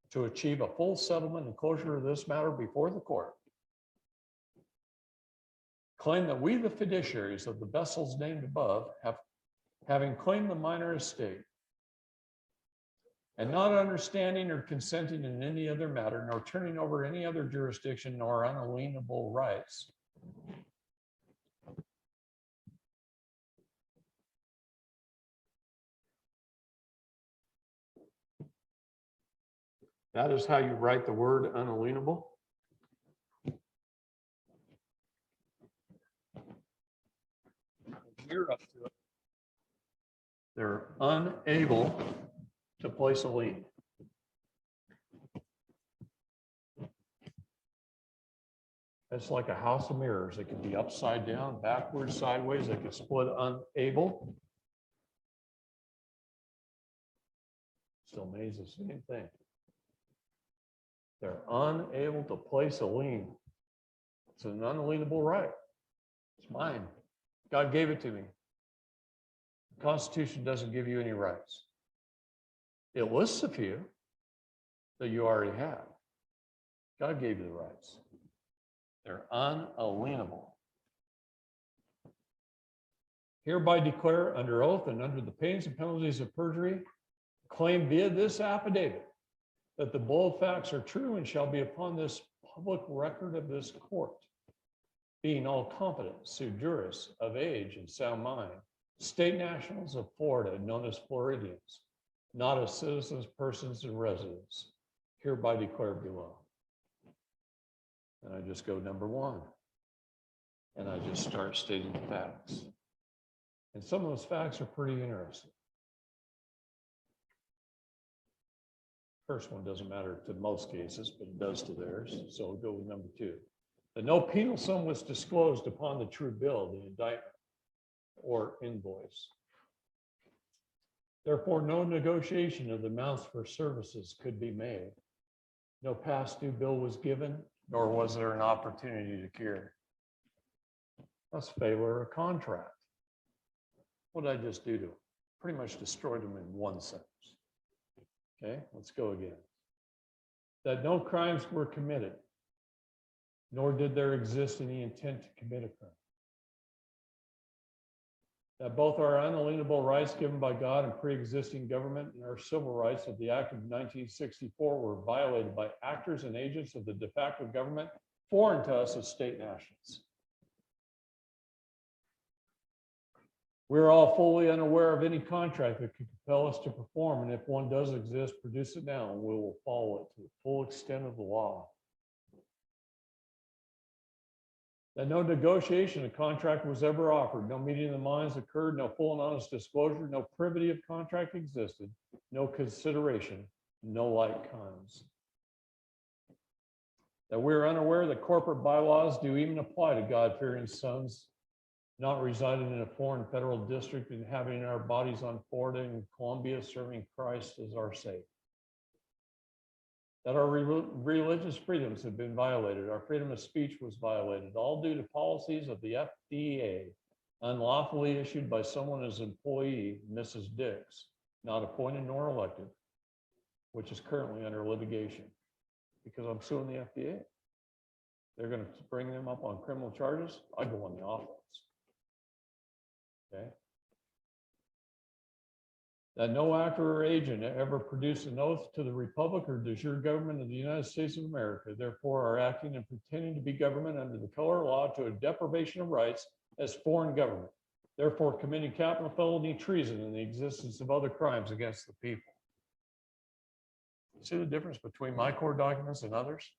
to achieve a full settlement and closure of this matter before the court. Claim that we, the fiduciaries of the vessels named above, having claimed the minor estate, and not understanding or consenting in any other matter, nor turning over any other jurisdiction, nor unalienable rights, that is how you write the word unalienable. You're up to it. They're unable to place a lien. It's like a house of mirrors. It can be upside down, backwards, sideways. They can split unable. Still means the same thing. They're unable to place a lien. It's an unalienable right. It's mine. God gave it to me. The Constitution doesn't give you any rights. It lists a few that you already have. God gave you the rights. They're unalienable. Hereby declare under oath and under the pains and penalties of perjury, claim via this affidavit that the bold facts are true and shall be upon this public record of this court, being all competent, sui juris, of age and sound mind, state nationals of Florida, known as Floridians, not as citizens, persons, and residents, hereby declared below. And I just go number 1. And I just start stating the facts. And some of those facts are pretty interesting. First one doesn't matter to most cases, but it does to theirs. So we'll go with number 2. That no penal sum was disclosed upon the true bill, the indictment, or invoice. Therefore, no negotiation of the amounts for services could be made. No past due bill was given, nor was there an opportunity to cure. That's failure of contract. What did I just do to them? Pretty much destroyed them in one sentence. Okay, let's go again. That no crimes were committed, nor did there exist any intent to commit a crime. That both our unalienable rights given by God and pre-existing government and our civil rights of the Act of 1964 were violated by actors and agents of the de facto government foreign to us as state nationals. We're all fully unaware of any contract that could compel us to perform, and if one does exist, produce it now, and we will follow it to the full extent of the law. That no negotiation of contract was ever offered, no meeting of the minds occurred, no full and honest disclosure, no privity of contract existed, no consideration, no like kinds. That we're unaware that corporate bylaws do even apply to God-fearing sons not residing in a foreign federal district and having our bodies on Florida and Columbia serving Christ as our Savior. That our religious freedoms have been violated. Our freedom of speech was violated, all due to policies of the FDA, unlawfully issued by someone as employee, Mrs. Dix, not appointed nor elected, which is currently under litigation because I'm suing the FDA. They're going to bring them up on criminal charges. I go on the offense. Okay. That no actor or agent ever produced an oath to the Republic or de jure government of the United States of America, therefore are acting and pretending to be government under the color of law to a deprivation of rights as foreign government, therefore committing capital felony treason in the existence of other crimes against the people. See the difference between my court documents and others?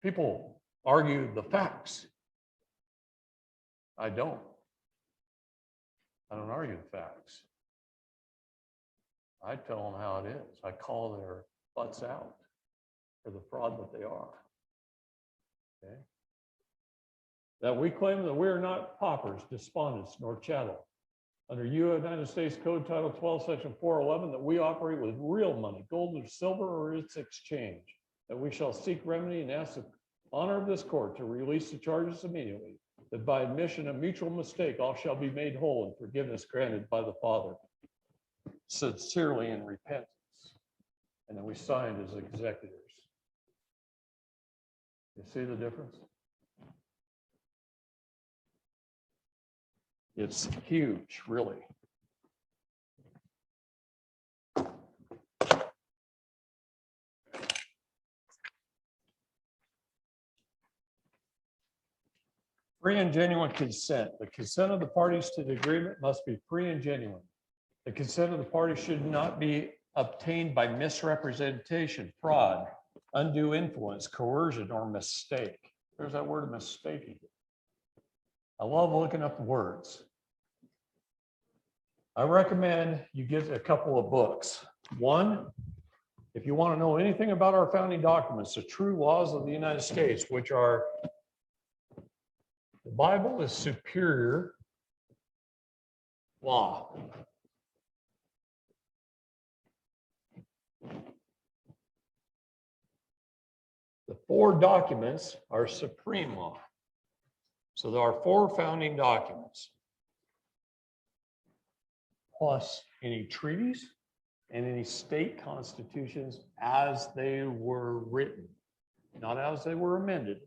People argue the facts. I don't. I don't argue the facts. I tell them how it is. I call their butts out for the fraud that they are. Okay? That we claim that we are not paupers, despondents, nor chattel. Under United States Code Title 12, Section 411, that we operate with real money, gold or silver, or its exchange. That we shall seek remedy and ask the honor of this court to release the charges immediately. That by admission of mutual mistake, all shall be made whole and forgiveness granted by the Father. Sincerely in repentance. And then we signed as executors. You see the difference? It's huge, really. Free and genuine consent. The consent of the parties to the agreement must be free and genuine. The consent of the parties should not be obtained by misrepresentation, fraud, undue influence, coercion, or mistake. There's that word mistaking. I love looking up the words. I recommend you get a couple of books. One, if you want to know anything about our founding documents, the true laws of the United States, which are the Bible is superior law. The 4 documents are supreme law. So there are 4 founding documents, plus any treaties and any state constitutions as they were written, not as they were amended,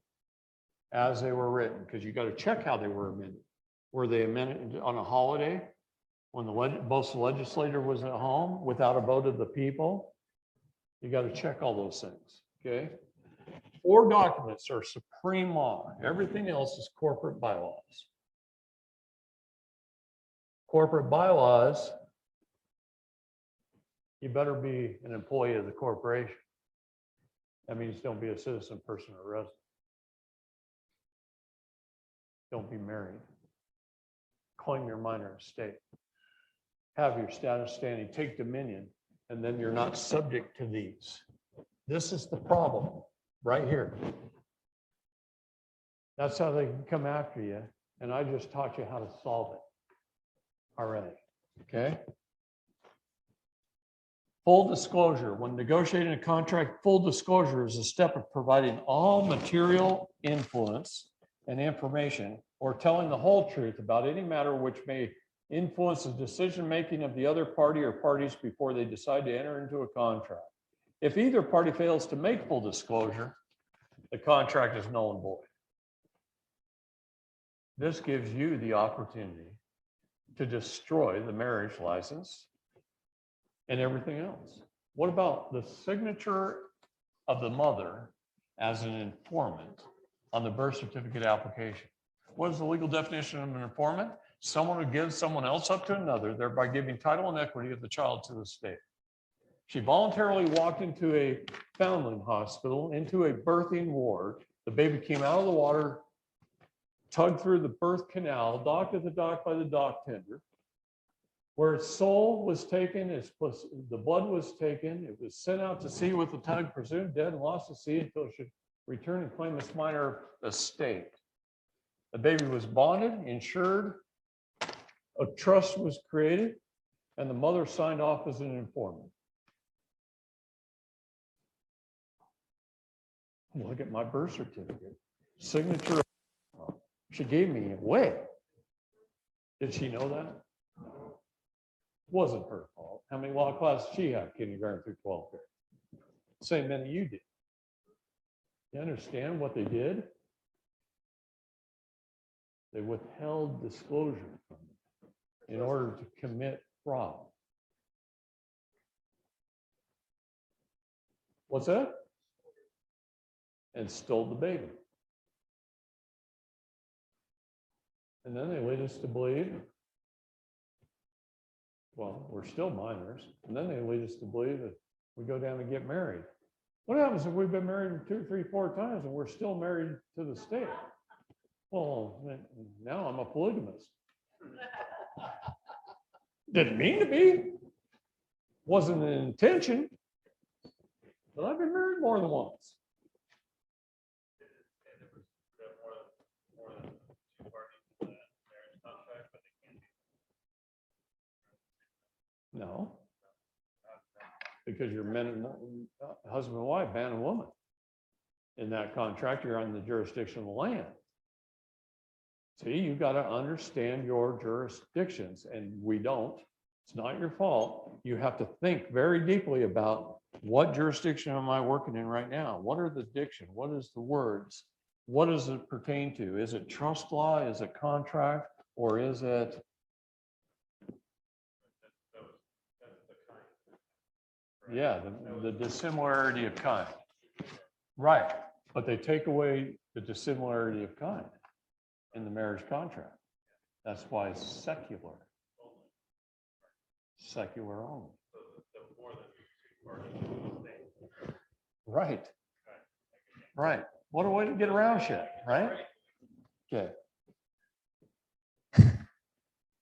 as they were written, because you got to check how they were amended. Were they amended on a holiday when both the legislator was at home without a vote of the people? You got to check all those things, okay? 4 documents are supreme law. Everything else is corporate bylaws. Corporate bylaws, you better be an employee of the corporation. That means don't be a citizen, person, or resident. Don't be married. Claim your minor estate. Have your status standing, take dominion, and then you're not subject to these. This is the problem right here. That's how they can come after you. And I just taught you how to solve it already. Okay? Full disclosure. When negotiating a contract, full disclosure is a step of providing all material influence and information or telling the whole truth about any matter which may influence the decision-making of the other party or parties before they decide to enter into a contract. If either party fails to make full disclosure, the contract is null and void. This gives you the opportunity to destroy the marriage license and everything else. What about the signature of the mother as an informant on the birth certificate application? What is the legal definition of an informant? Someone who gives someone else up to another, thereby giving title and equity of the child to the state. She voluntarily walked into a foundling hospital, into a birthing ward. The baby came out of the water, tugged through the birth canal, docked at the dock by the dock tender, where its soul was taken, the blood was taken, it was sent out to sea with the tug, presumed dead and lost at sea until it should return and claim its minor estate. The baby was bonded, insured, a trust was created, and the mother signed off as an informant. Look at my birth certificate. Signature. She gave me away. Did she know that? Wasn't her fault. How many law classes she had, kindergarten through 12th grade? Same many you did. You understand what they did? They withheld disclosure from them in order to commit fraud. What's that? And stole the baby. And then they lead us to believe, well, we're still minors. And then they lead us to believe that we go down and get married. What happens if we've been married 2, 3, 4 times and we're still married to the state? Well, now I'm a polygamist. Didn't mean to be. Wasn't an intention. But I've been married more than once. No. Because you're husband and wife, man and woman. In that contract, you're on the jurisdiction of the land. See, you got to understand your jurisdictions, and we don't. It's not your fault. You have to think very deeply about what jurisdiction am I working in right now? What are the diction? What is the words? What does it pertain to? Is it trust law? Is it contract? Or is it? Yeah, the dissimilarity of kind. Right. But they take away the dissimilarity of kind in the marriage contract. That's why it's secular. Secular only. Right. Right. What a way to get around shit, right? Okay.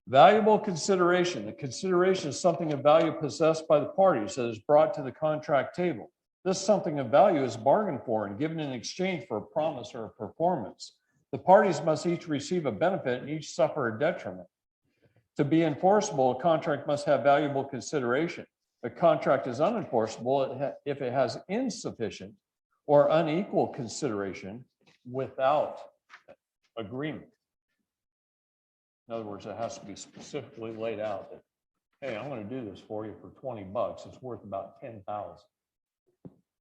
Valuable consideration. The consideration is something of value possessed by the parties that is brought to the contract table. This something of value is bargained for and given in exchange for a promise or a performance. The parties must each receive a benefit and each suffer a detriment. To be enforceable, a contract must have valuable consideration. The contract is unenforceable if it has insufficient or unequal consideration without agreement. In other words, it has to be specifically laid out that, hey, I'm going to do this for you for $20. It's worth about 10,000.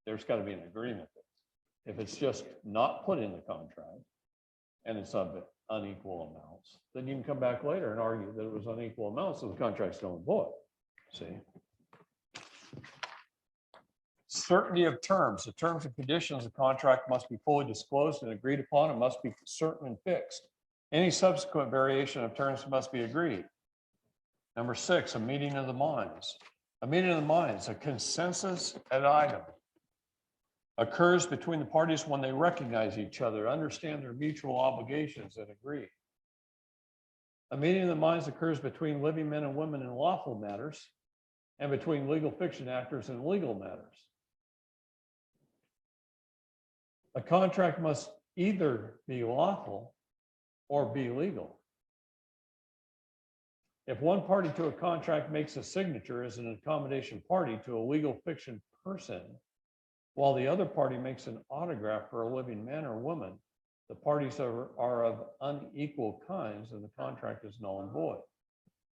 There's got to be an agreement there. If it's just not put in the contract and it's of unequal amounts, then you can come back later and argue that it was unequal amounts, so the contract's null and void. See? Certainty of terms. The terms and conditions of the contract must be fully disclosed and agreed upon and must be certain and fixed. Any subsequent variation of terms must be agreed. Number 6, a meeting of the minds. A meeting of the minds, a consensus at item, occurs between the parties when they recognize each other, understand their mutual obligations, and agree. A meeting of the minds occurs between living men and women in lawful matters and between legal fiction actors in legal matters. A contract must either be lawful or be legal. If one party to a contract makes a signature as an accommodation party to a legal fiction person, while the other party makes an autograph for a living man or woman, the parties are of unequal kinds and the contract is null and void.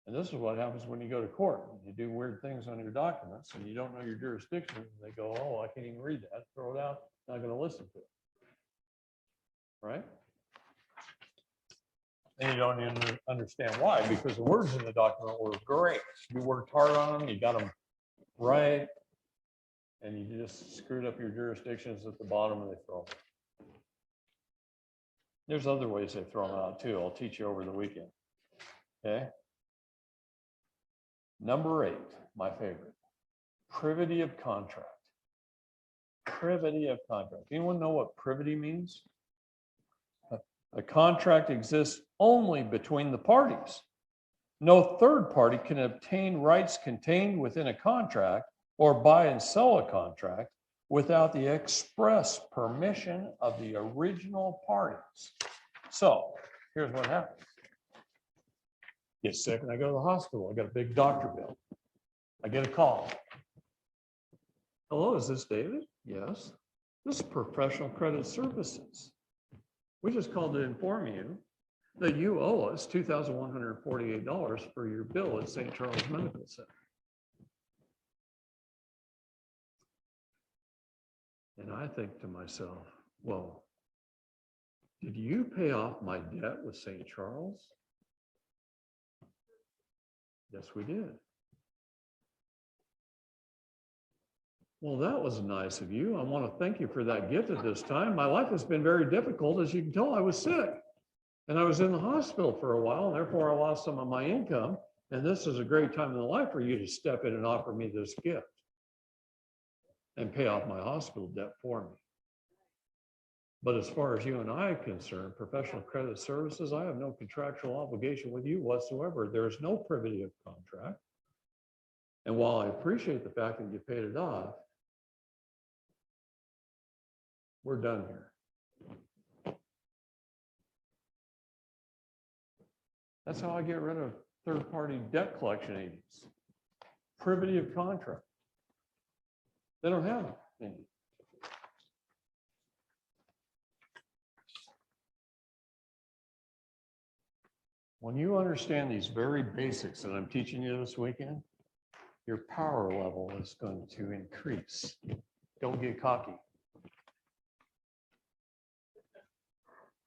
And this is what happens when you go to court. You do weird things on your documents and you don't know your jurisdiction. And they go, oh, I can't even read that. Throw it out. Not going to listen to it. Right? And you don't even understand why, because the words in the document were great. You worked hard on them. You got them right. And you just screwed up your jurisdictions at the bottom and they throw them. There's other ways they throw them out too. I'll teach you over the weekend. Okay. Number 8, my favorite. Privity of contract. Privity of contract. Anyone know what privity means? A contract exists only between the parties. No third party can obtain rights contained within a contract or buy and sell a contract without the express permission of the original parties. So here's what happens. Get sick and I go to the hospital. I got a big doctor bill. I get a call. Hello, is this David? Yes. This is Professional Credit Services. We just called to inform you that you owe us $2,148 for your bill at St. Charles Medical Center. And I think to myself, well, did you pay off my debt with St. Charles? Yes, we did. Well, that was nice of you. I want to thank you for that gift at this time. My life has been very difficult. As you can tell, I was sick and I was in the hospital for a while, and therefore I lost some of my income. And this is a great time in the life for you to step in and offer me this gift. and pay off my hospital debt for me. But as far as you and I are concerned, professional credit services, I have no contractual obligation with you whatsoever. There is no privity of contract. And while I appreciate the fact that you paid it off, we're done here. That's how I get rid of third-party debt collection agents. Privity of contract. They don't have any. When you understand these very basics that I'm teaching you this weekend, your power level is going to increase. Don't get cocky.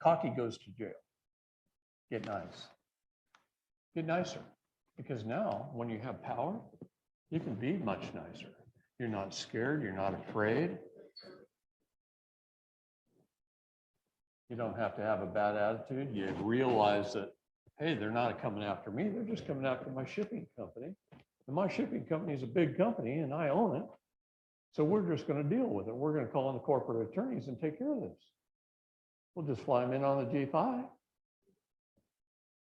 Cocky goes to jail. Get nice. Get nicer. Because now, when you have power, you can be much nicer. You're not scared. You're not afraid. You don't have to have a bad attitude. You realize that, hey, they're not coming after me. They're just coming after my shipping company. And my shipping company is a big company and I own it. So we're just going to deal with it. We're going to call in the corporate attorneys and take care of this. We'll just fly them in on the G5.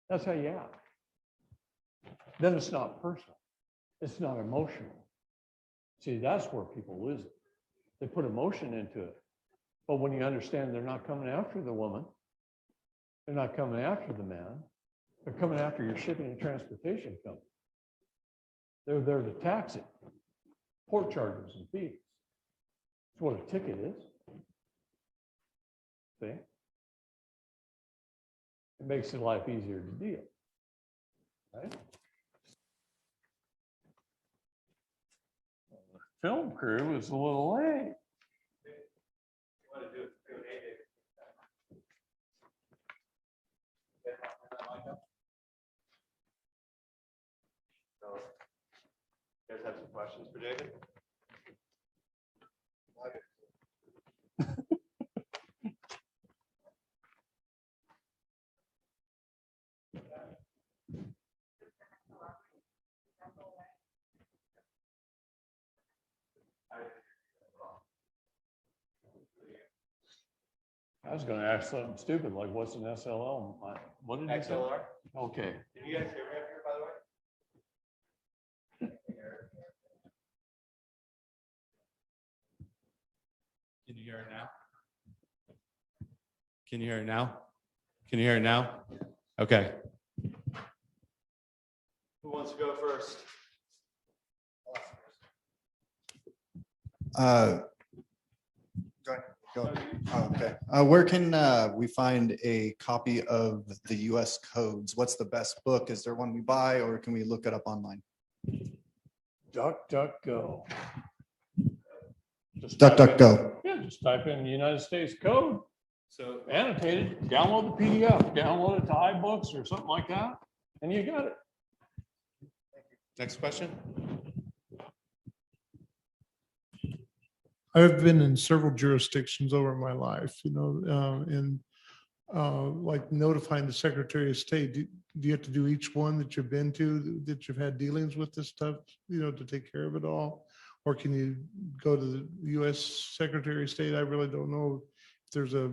That's how you act. Then it's not personal. It's not emotional. See, that's where people lose it. They put emotion into it. But when you understand they're not coming after the woman, they're not coming after the man, they're coming after your shipping and transportation company. They're there to tax it. Port charges and fees. That's what a ticket is. See? It makes your life easier to deal. Right? The film crew was a little late. So, you guys have some questions for David? I was going to ask something stupid like, what's an SLL? What did you say? XLR? Okay. Can you guys hear me up here, by the way? Can you hear it now? Can you hear it now? Can you hear it now? Okay. Who wants to go first? Go ahead. Go. Oh, okay. Where can we find a copy of the US codes? What's the best book? Is there one we buy or can we look it up online? DuckDuckGo. Just DuckDuckGo. Yeah, just type in the United States code, So annotated, download the PDF, download it to iBooks or something like that, and you got it. next question. I've been in several jurisdictions over my life, like notifying the Secretary of State. Do you have to do each one that you've been to, that you've had dealings with this stuff, to take care of it all? Or can you go to the U.S. Secretary of State? I really don't know if there's a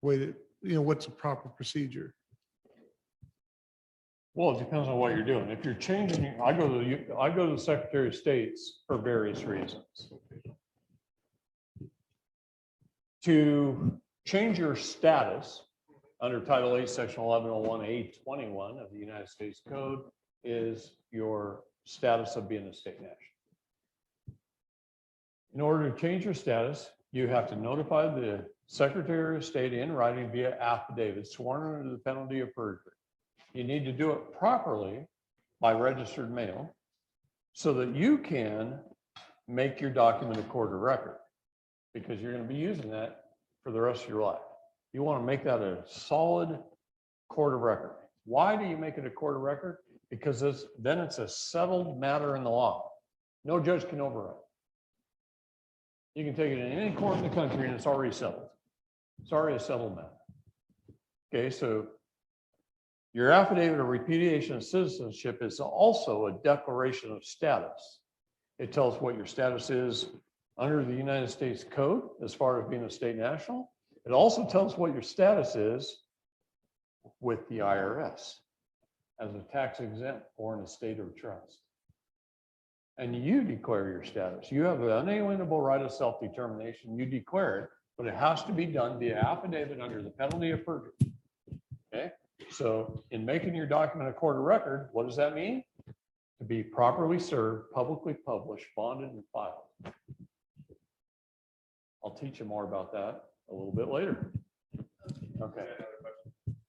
way that, what's a proper procedure? Well, it depends on what you're doing. If you're changing, I go to the Secretary of State's for various reasons. To change your status under Title 8, Section 1101A21 of the United States Code is your status of being a state national. In order to change your status, you have to notify the Secretary of State in writing via affidavit sworn under the penalty of perjury. You need to do it properly by registered mail so that you can make your document a court of record, because you're going to be using that for the rest of your life. You want to make that a solid court of record. Why do you make it a court of record? Because then it's a settled matter in the law. No judge can override. You can take it in any court in the country and it's already settled. It's already a settled matter. Okay, so your affidavit of repudiation of citizenship is also a declaration of status. It tells what your status is under the United States Code as far as being a state national. It also tells what your status is with the IRS as a tax exempt or in a state of trust. And you declare your status. You have an unalienable right of self-determination. You declare it, but it has to be done via affidavit under the penalty of perjury. Okay? So in making your document a court of record, what does that mean? To be properly served, publicly published, bonded, and filed. I'll teach you more about that a little bit later. Okay.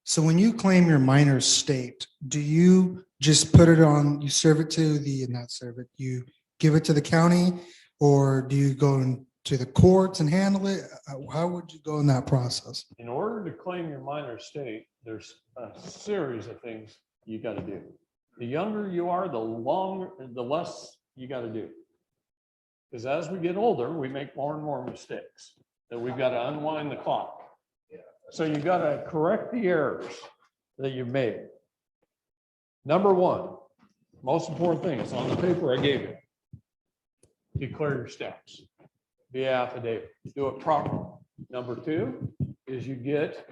So when you claim your minor state, do you just put it on, you serve it to the, not serve it, you give it to the county, or do you go into the courts and handle it? How would you go in that process? In order to claim your minor state, there's a series of things you got to do. The younger you are, the less you got to do. Because as we get older, we make more and more mistakes that we've got to unwind the clock. So you got to correct the errors that you've made. Number one, most important thing is on the paper I gave you. Declare your steps via affidavit. Do it properly. Number two is you get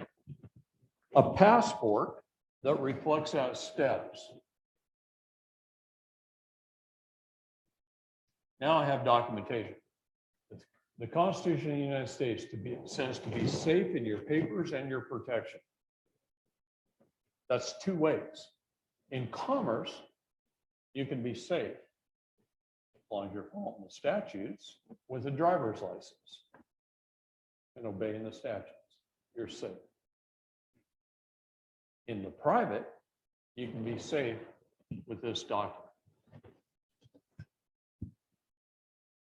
a passport that reflects that steps. Now I have documentation. The Constitution of the United States says to be safe in your papers and your protection. That's two ways. In commerce, you can be safe as long as you're following the statutes with a driver's license and obeying the statutes. You're safe. In the private, you can be safe with this document.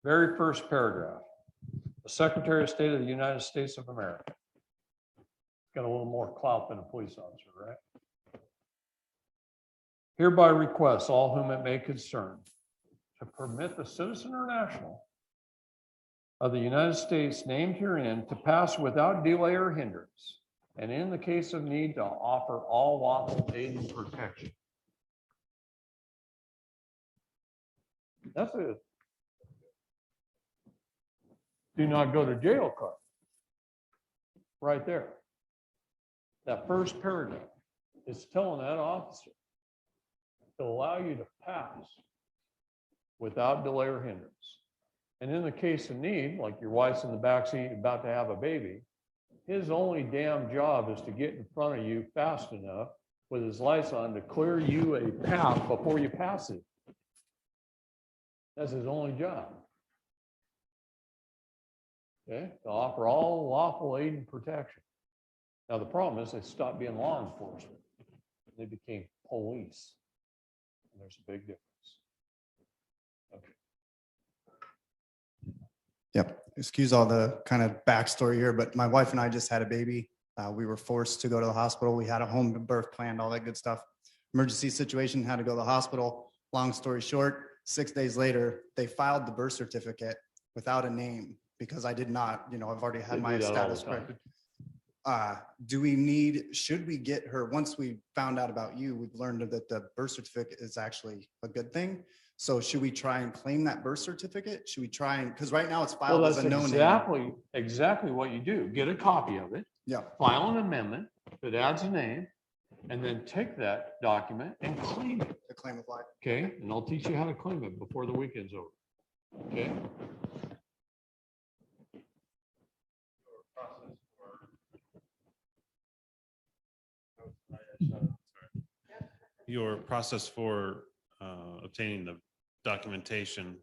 Very first paragraph. The Secretary of State of the United States of America. Got a little more clout than a police officer, right? Hereby requests all whom it may concern to permit the citizen or national of the United States named herein to pass without delay or hindrance, and in the case of need to offer all lawful aid and protection. That's a do not go to jail card. Right there. That first paragraph is telling that officer to allow you to pass without delay or hindrance. And in the case of need, like your wife's in the backseat about to have a baby, his only damn job is to get in front of you fast enough with his lights on to clear you a path before you pass it. That's his only job. Okay, to offer all lawful aid and protection. Now, the problem is they stopped being law enforcement. They became police. And there's a big difference. Okay. Yep. Excuse all the kind of backstory here, but my wife and I just had a baby. We were forced to go to the hospital. We had a home birth planned, all that good stuff. Emergency situation, had to go to the hospital. Long story short, 6 days later, they filed the birth certificate without a name because I did not, I've already had my status corrected. Should we get her, once we found out about you, we've learned that the birth certificate is actually a good thing. So should we try and claim that birth certificate? Should we try and, because right now it's filed as a no name. Exactly what you do. Get a copy of it. Yeah. File an amendment that adds a name, and then take that document and claim it. The claim of life. Okay, and I'll teach you how to claim it before the weekend's over. Okay. Your process for obtaining the documentation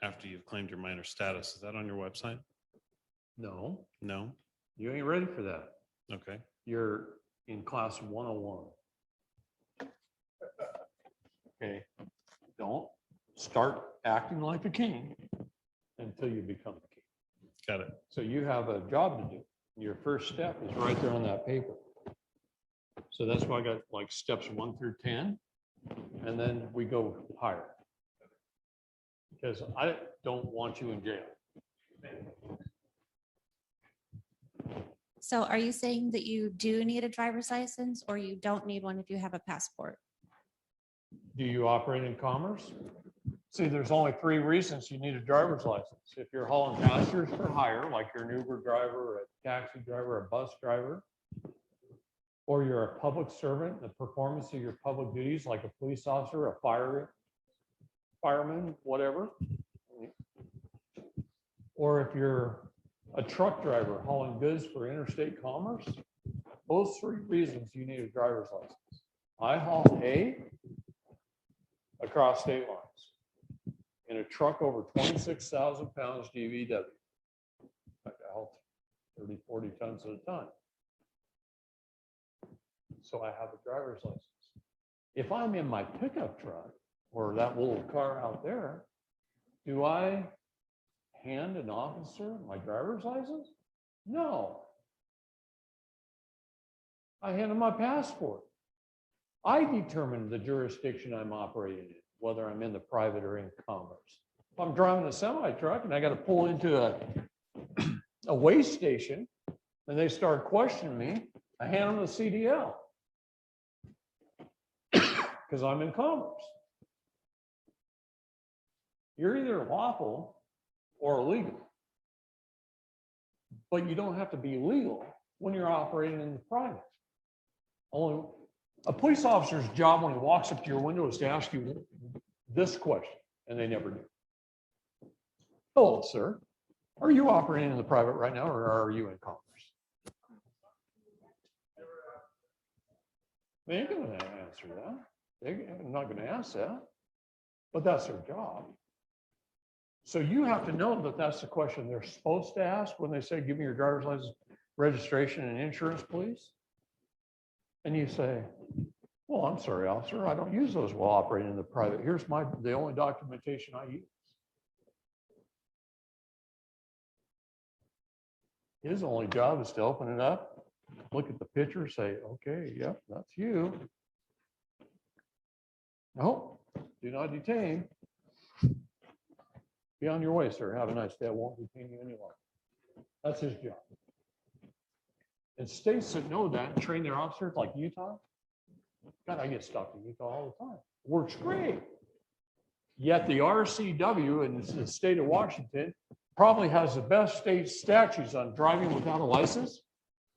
after you've claimed your minor status, is that on your website? No, No? you ain't ready for that. Okay. You're in class 101. Okay, don't start acting like a king until you become a king. Got it. So you have a job to do. Your first step is right there on that paper. So that's why I got like steps 1 through 10, and then we go higher. Because I don't want you in jail. So are you saying that you do need a driver's license or you don't need one if you have a passport? Do you operate in commerce? See, there's only 3 reasons you need a driver's license. If you're hauling passengers for hire, like you're an Uber driver, a taxi driver, a bus driver, or you're a public servant, the performance of your public duties, like a police officer, a fireman, whatever. Or if you're a truck driver hauling goods for interstate commerce, those 3 reasons you need a driver's license. I haul hay across state lines in a truck over 26,000 pounds GVW. I haul 30, 40 tons at a time. So I have a driver's license. If I'm in my pickup truck or that little car out there, do I hand an officer my driver's license? No. I hand him my passport. I determine the jurisdiction I'm operating in, whether I'm in the private or in commerce. If I'm driving a semi truck and I got to pull into a weigh station and they start questioning me, I hand them the CDL because I'm in commerce. You're either lawful or illegal, but you don't have to be legal when you're operating in the private. Only a police officer's job when he walks up to your window is to ask you this question, and they never do. Hello, sir. Are you operating in the private right now, or are you in commerce? They ain't going to answer that. They're not going to ask that, but that's their job. So you have to know that that's the question they're supposed to ask when they say, give me your driver's license, registration, and insurance, please. And you say, well, I'm sorry, officer, I don't use those while operating in the private. Here's the only documentation I use. His only job is to open it up, look at the picture, say, okay, yep, that's you. No, do not detain. Be on your way, sir. Have a nice day. I won't detain you any longer. That's his job. And states that know that and train their officers, like Utah, God, I get stopped in Utah all the time. Works great. Yet the RCW in the state of Washington probably has the best state statutes on driving without a license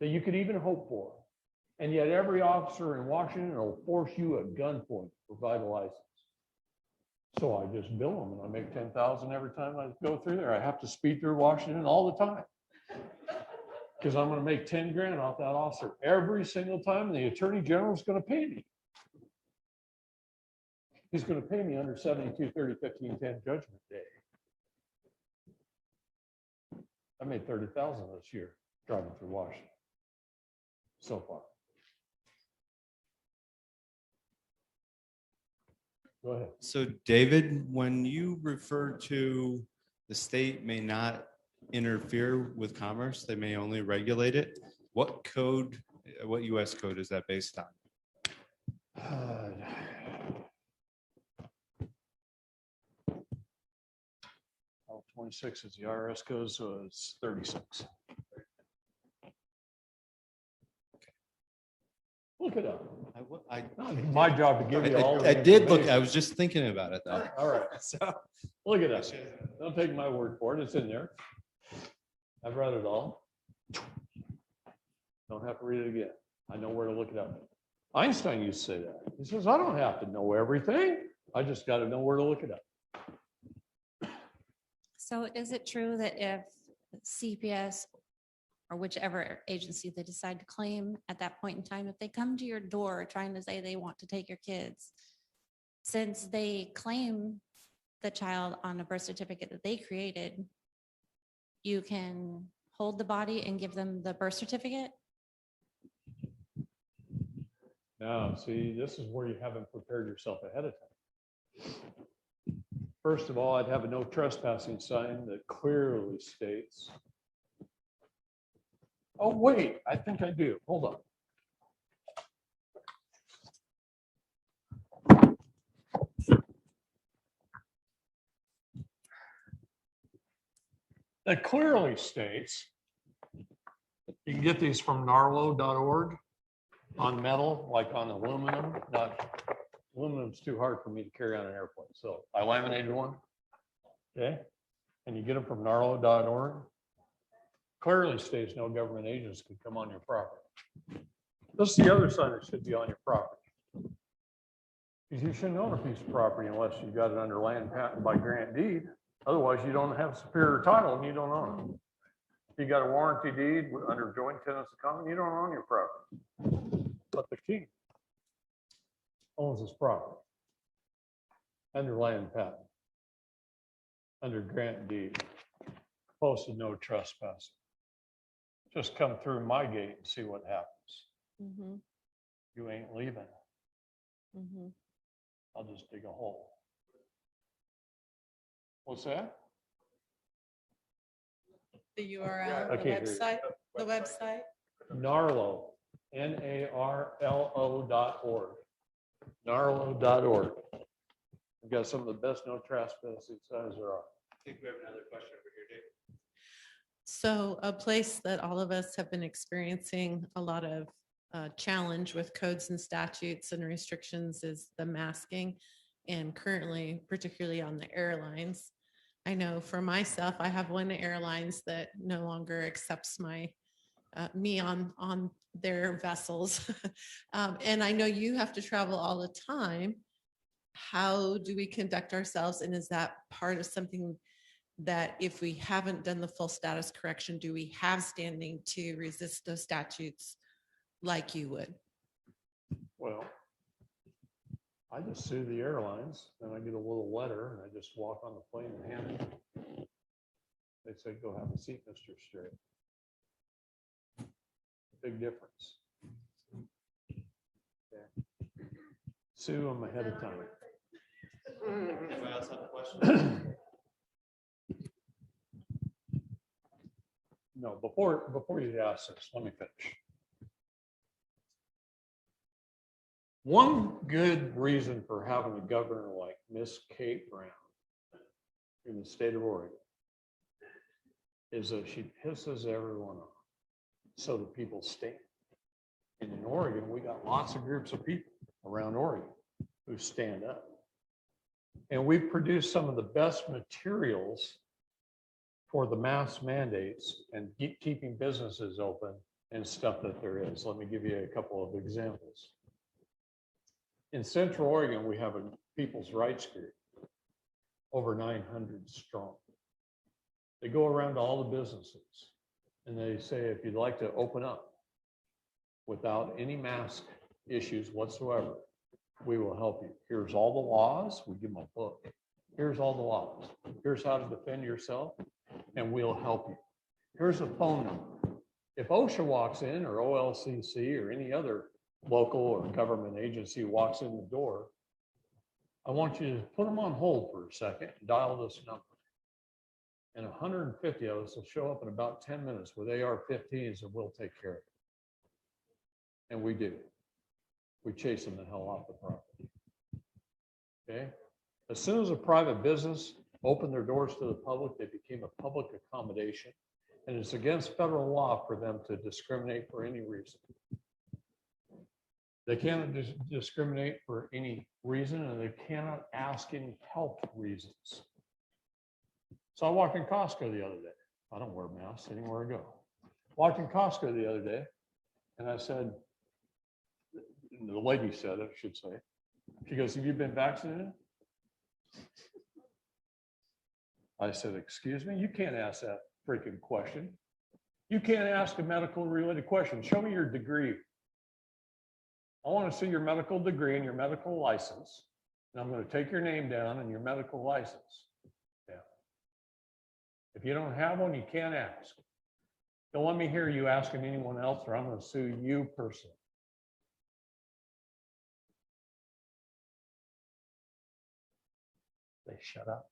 that you could even hope for. And yet every officer in Washington will force you at gunpoint to provide a license. So I just bill them and I make 10,000 every time I go through there. I have to speed through Washington all the time because I'm going to make 10 grand off that officer every single time. And the attorney general is going to pay me. He's going to pay me under 72, 30, 15, 10 judgment day. I made 30,000 this year driving through Washington so far. Go ahead. So David, when you refer to the state may not interfere with commerce, they may only regulate it, what code, what US code is that based on? 26 is the IRS code, so it's 36. Look it up. Not my job to give you all the I did look, I information. was just thinking about it though. All right. So, Look it up. Don't take my word for it. It's in there. I've read it all. Don't have to read it again. I know where to look it up. Einstein used to say that. He says, I don't have to know everything. I just got to know where to look it up. So is it true that if CPS or whichever agency they decide to claim at that point in time, if they come to your door trying to say they want to take your kids, since they claim the child on a birth certificate that they created, you can hold the body and give them the birth certificate? Now, see, this is where you haven't prepared yourself ahead of time. First of all, I'd have a no trespassing sign that clearly states. Oh, wait, I think I do. Hold on. That clearly states, you can get these from narlo.org on metal, like on aluminum, not aluminum's too hard for me to carry on an airplane, so I laminated one. Okay, and you get them from narlo.org. Clearly states no government agents can come on your property. This is the other sign that should be on your property. Because you shouldn't own a piece of property unless you got it under land patent by grant deed. Otherwise, you don't have superior title and you don't own it. If you got a warranty deed under joint tenants of common, you don't own your property. But the king owns his property under land patent, under grant deed, posted no trespassing. Just come through my gate and see what happens. Mhm, You ain't leaving. mhm. I'll just dig a hole. What's that? The URL, I the can't hear you. website, the website. Narlo, NARLO.org. Narlo.org. We've got some of the best no trespassing signs there are. I think we have another question over here, Dave. So a place that all of us have been experiencing a lot of challenge with codes and statutes and restrictions is the masking. And currently, particularly on the airlines, I know for myself, I have one airlines that no longer accepts me on their vessels. And I know you have to travel all the time. How do we conduct ourselves? And is that part of something that if we haven't done the full status correction, do we have standing to resist those statutes like you would? Well, I just sue the airlines, and I get a little letter, and I just walk on the plane and hand it. They say, go have a seat, Mr. Straight. Big difference. Okay. Sue them ahead of time. Anybody else have a question? No, before you ask this, let me finish. One good reason for having a governor like Miss Kate Brown in the state of Oregon is that she pisses everyone off so that people stand. And in Oregon, we got lots of groups of people around Oregon who stand up. And we've produced some of the best materials for the mask mandates and keeping businesses open and stuff that there is. Let me give you a couple of examples. In Central Oregon, we have a people's rights group, over 900 strong. They go around to all the businesses and they say, if you'd like to open up without any mask issues whatsoever, we will help you. Here's all the laws. We give them a book. Here's all the laws. Here's how to defend yourself, and we'll help you. Here's a phone number. If OSHA walks in, or OLCC, or any other local or government agency walks in the door, I want you to put them on hold for a second and dial this number. And 150 of us will show up in about 10 minutes with AR-15s and we'll take care of it. And we do. We chase them the hell off the property. Okay? As soon as a private business opened their doors to the public, they became a public accommodation. And it's against federal law for them to discriminate for any reason. They cannot discriminate for any reason, and they cannot ask any health reasons. So I walked in Costco the other day. I don't wear masks anywhere I go. Walked in Costco the other day, and I said, the lady said, I should say, she goes, have you been vaccinated? I said, excuse me, you can't ask that freaking question. You can't ask a medical related question. Show me your degree. I want to see your medical degree and your medical license. And I'm going to take your name down and your medical license. Yeah. If you don't have one, you can't ask. Don't let me hear you asking anyone else, or I'm going to sue you personally. They shut up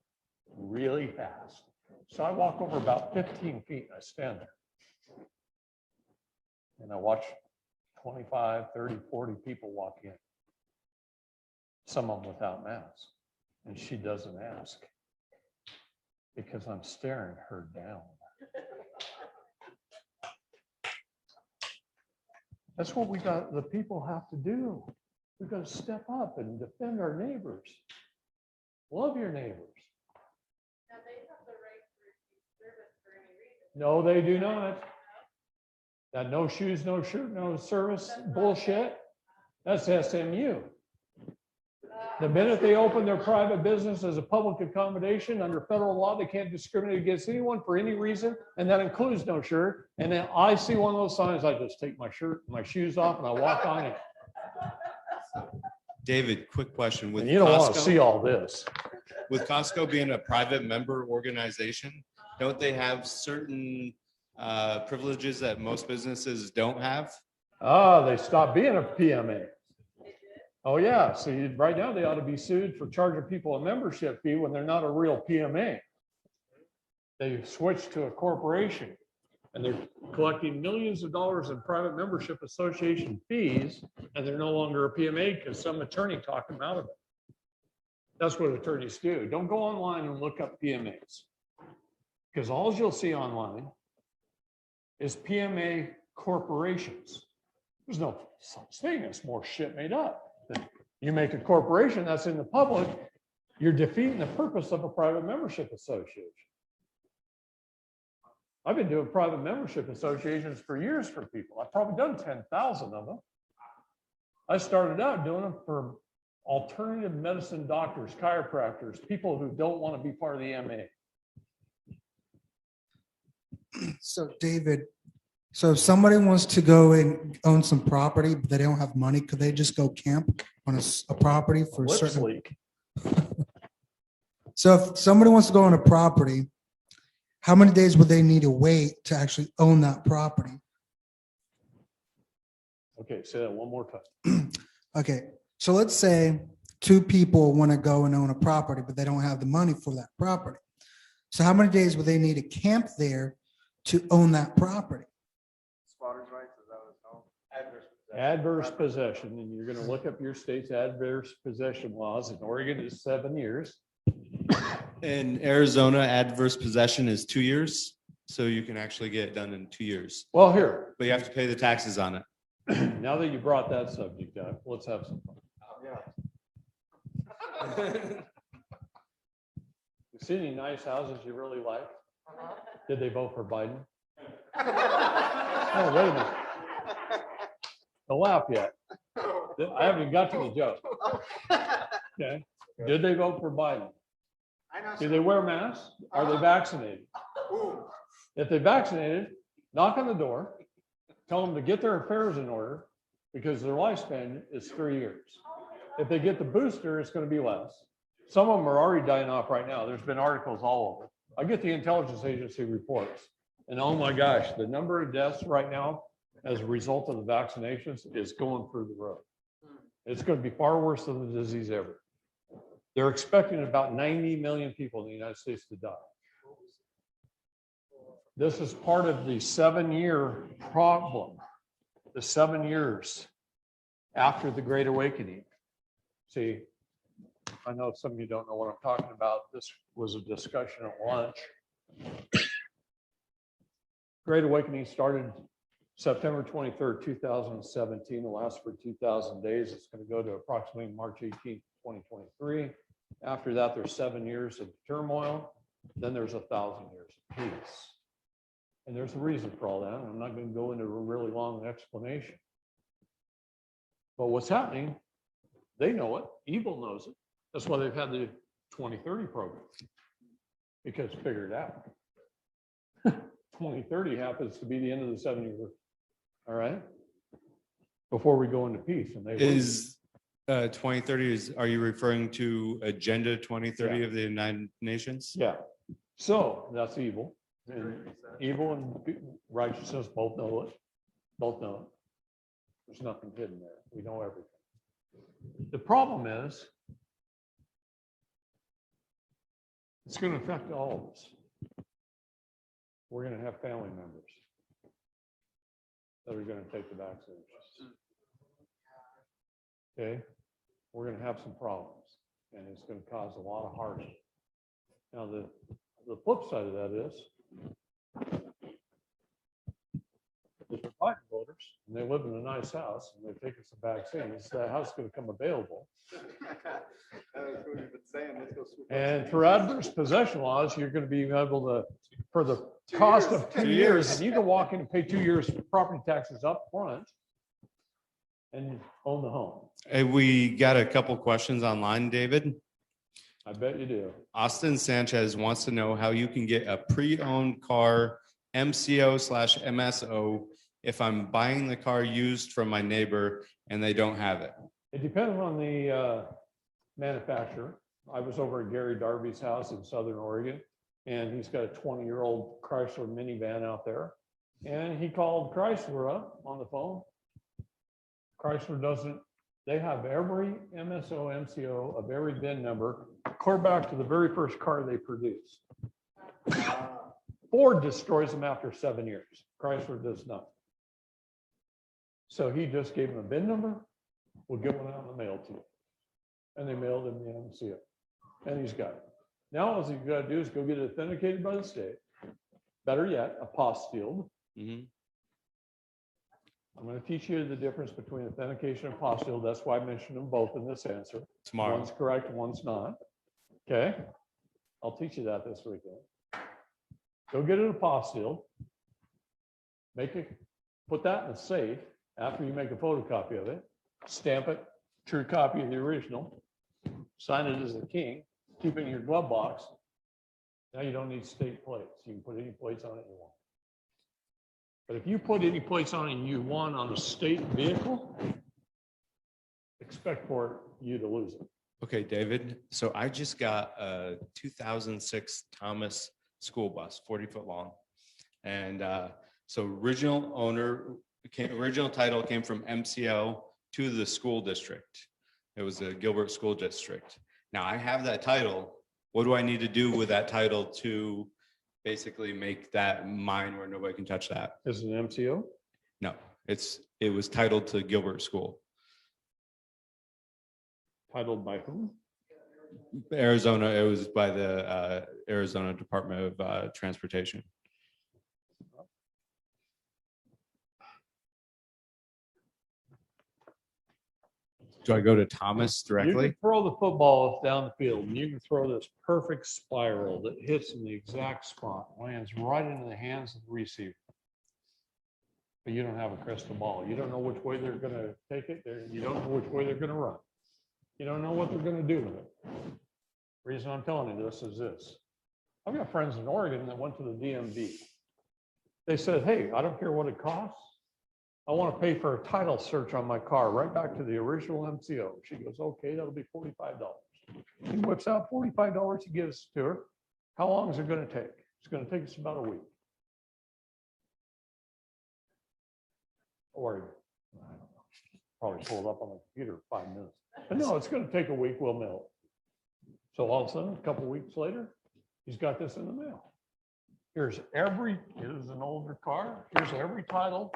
really fast. So I walk over about 15 feet and I stand there. And I watch 25, 30, 40 people walk in. Some of them without masks. And she doesn't ask because I'm staring her down. That's what we got, the people have to do. We've got to step up and defend our neighbors. Love your neighbors. No, they do not. That no shoes, no shirt, no service bullshit, that's SMU. The minute they open their private business as a public accommodation under federal law, they can't discriminate against anyone for any reason, and that includes no shirt. And then I see one of those signs, I just take my shirt, my shoes off, and I walk on it. David, quick question. With And you don't want to Costco- see all this. With Costco being a private member organization, don't they have certain privileges that most businesses don't have? They stopped being a PMA. Oh, yeah. See, right now they ought to be sued for charging people a membership fee when they're not a real PMA. They switched to a corporation and they're collecting millions of dollars in private membership association fees, and they're no longer a PMA because some attorney talked them out of it. That's what attorneys do. Don't go online and look up PMAs, because all you'll see online is PMA corporations. There's no such thing. It's more shit made up. You make a corporation that's in the public, you're defeating the purpose of a private membership association. I've been doing private membership associations for years for people. I've probably done 10,000 of them. I started out doing them for alternative medicine doctors, chiropractors, people who don't want to be part of the MA. So David, so if somebody wants to go and own some property, but they don't have money, could they just go camp on a property for a Lips certain? leak. So if somebody wants to go on a property, how many days would they need to wait to actually own that property? Okay, say that one more time. Okay, so let's say two people want to go and own a property, but they don't have the money for that property. So how many days would they need to camp there to own that property? Squatters' rights, is that what it's called? Adverse possession, and you're going to look up your state's adverse possession laws. In Oregon, it's 7 years. In Arizona, adverse possession is 2 years, so you can actually get it done in 2 years, Well, here, but you have to pay the taxes on it. now that you brought that subject up, let's have some fun. You see any nice houses you really like? Did they vote for Biden? Oh, wait a minute. Don't laugh yet. I haven't got to the joke. Okay. Did they vote for Biden? Do they wear masks? Are they vaccinated? If they vaccinated, knock on the door, tell them to get their affairs in order because their lifespan is 3 years. If they get the booster, it's going to be less. Some of them are already dying off right now. There's been articles all over. I get the intelligence agency reports, and oh my gosh, the number of deaths right now as a result of the vaccinations is going through the roof. It's going to be far worse than the disease ever. They're expecting about 90 million people in the United States to die. This is part of the 7-year problem, the 7 years after the Great Awakening. See, I know some of you don't know what I'm talking about. This was a discussion at lunch. Great Awakening started September 23rd, 2017. It'll last for 2,000 days. It's going to go to approximately March 18th, 2023. After that, there's 7 years of turmoil. Then there's 1,000 years of peace. And there's a reason for all that. I'm not going to go into a really long explanation. But what's happening, they know it. Evil knows it. That's why they've had the 2030 program, because figure it out. 2030 happens to be the end of the 7 year. All right. Before we go into peace, and they Is 2030 are you referring to Agenda 2030 Yeah. of the United Nations? Yeah. So that's evil. And evil and righteousness both know it. Both know it. There's nothing hidden there. We know everything. The problem is, it's going to affect all of us. We're going to have family members that are going to take the vaccinations. Okay? We're going to have some problems, and it's going to cause a lot of hardship. Now, the flip side of that is, the Biden voters, and they live in a nice house, and they take us a vaccine, is that house is going to come available? That's what we've been saying. Let's go swoop up And some for pieces. adverse possession laws, you're going to be able to, for the cost of 2 years, and you can walk in and pay 2 years property taxes up front and own the home. Hey, we got a couple questions online, David. I bet you do. Austin Sanchez wants to know how you can get a pre-owned car MCO/MSO if I'm buying the car used from my neighbor and they don't have it. It depends on the manufacturer. I was over at Gary Darby's house in Southern Oregon, and he's got a 20-year-old Chrysler minivan out there. And he called Chrysler up on the phone. Chrysler doesn't, they have every MSO, MCO of every VIN number, clear back to the very first car they produced. Ford destroys them after 7 years. Chrysler does not. So he just gave him a VIN number. We'll get one out in the mail to you. And they mailed him the MCO. And he's got it. Now, all he's got to do is go get it authenticated by the state. Better yet, apostilled. Mhm. I'm going to teach you the difference between authentication and apostilled. That's why I mentioned them both in this answer. Tomorrow. One's correct, one's not. Okay? I'll teach you that this weekend. Go get it apostilled. Make it, put that in a safe after you make a photocopy of it. Stamp it, true copy of the original. Sign it as the king. Keep it in your glove box. Now you don't need state plates. You can put any plates on it you want. But if you put any plates on it you want on a state vehicle, expect for you to lose it. Okay, David. So I just got a 2006 Thomas school bus, 40-foot long. And so original title came from MCO to the school district. It was a Gilbert School District. Now I have that title. What do I need to do with that title to basically make that mine where nobody can touch that? Is it an MCO? No, it was titled to Gilbert School. Titled by whom? Arizona, it was by the Arizona Department of Transportation. Do I go to Thomas You directly? can throw the football down the field and you can throw this perfect spiral that hits in the exact spot, lands right into the hands of the receiver. But you don't have a crystal ball. You don't know which way they're going to take it. You don't know which way they're going to run. You don't know what they're going to do with it. Reason I'm telling you this is this. I've got friends in Oregon that went to the DMV. They said, hey, I don't care what it costs. I want to pay for a title search on my car right back to the original MCO. She goes, okay, that'll be $45. He whips out $45. He gives it to her. How long is it going to take? It's going to take us about a week. Or I don't know, probably pull it up on the computer in 5 minutes. But no, it's going to take a week. We'll mail it. So all of a sudden, a couple of weeks later, he's got this in the mail. Here's here's an older car. Here's every title,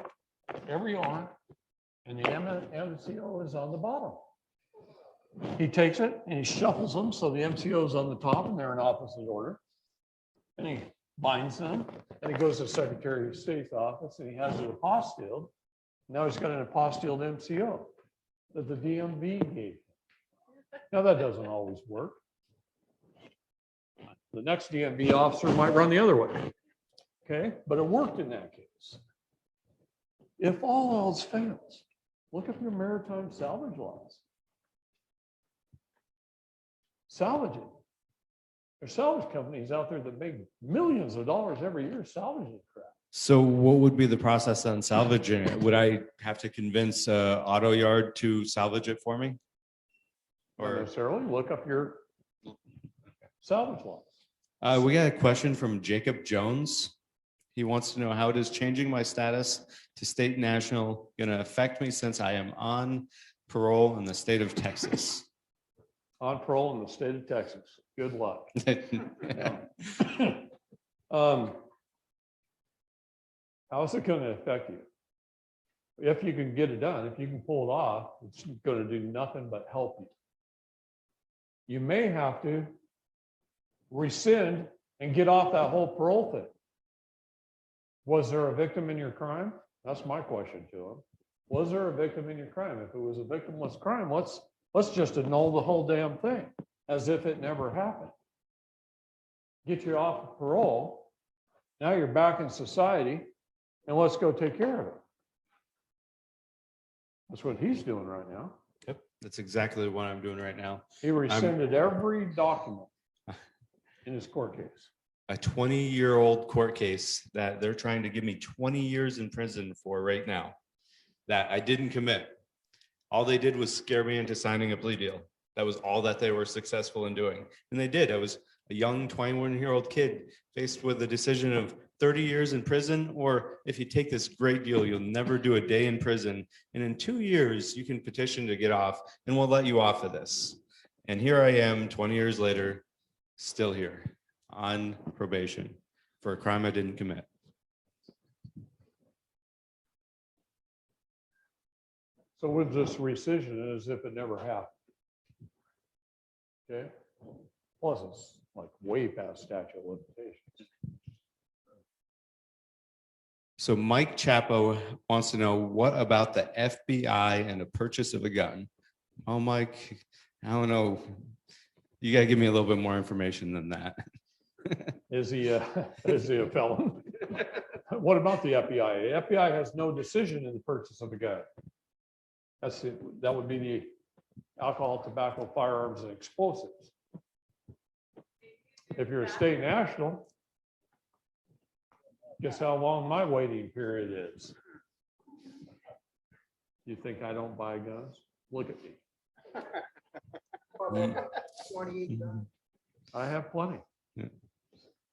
every owner, and the MCO is on the bottom. He takes it and he shuffles them so the MCO is on the top and they're in opposite order. And he binds them and he goes to the Secretary of State's office and he has it apostilled. Now he's got an apostilled MCO that the DMV gave him. Now that doesn't always work. The next DMV officer might run the other way. Okay, but it worked in that case. If all else fails, look at your maritime salvage laws. Salvaging. There's salvage companies out there that make millions of dollars every year salvaging crap. So what would be the process on salvaging it? Would I have to convince auto yard to salvage it for me? Not Or necessarily. Look up your salvage laws. we got a question from Jacob Jones. He wants to know, how does changing my status to state national going to affect me since I am on parole in the state of Texas? On parole in the state of Texas. Good luck. How is it going to affect you? If you can get it done, if you can pull it off, it's going to do nothing but help you. You may have to rescind and get off that whole parole thing. Was there a victim in your crime? That's my question to him. Was there a victim in your crime? If it was a victimless crime, let's just annul the whole damn thing as if it never happened. Get you off parole. Now you're back in society, and let's go take care of it. That's what he's doing right now. Yep, that's exactly what I'm doing right now. He rescinded every document in his court case. A 20-year-old court case that they're trying to give me 20 years in prison for right now that I didn't commit. All they did was scare me into signing a plea deal. That was all that they were successful in doing. And they did. I was a young 21-year-old kid faced with a decision of 30 years in prison, or if you take this great deal, you'll never do a day in prison. And in 2 years, you can petition to get off, and we'll let you off of this. And here I am, 20 years later, still here on probation for a crime I didn't commit. So with this rescission as if it never happened. Okay? Plus, it's like way past statute of limitations. So Mike Chapo wants to know, what about the FBI and the purchase of a gun? Oh, Mike, I don't know. You got to give me a little bit more information than that. Is he a felon? What about the FBI? The FBI has no decision in the purchase of a gun. That would be the alcohol, tobacco, firearms, and explosives. If you're a state national, guess how long my waiting period is. You think I don't buy guns? Look at me. 28 guns. I have plenty. Yeah.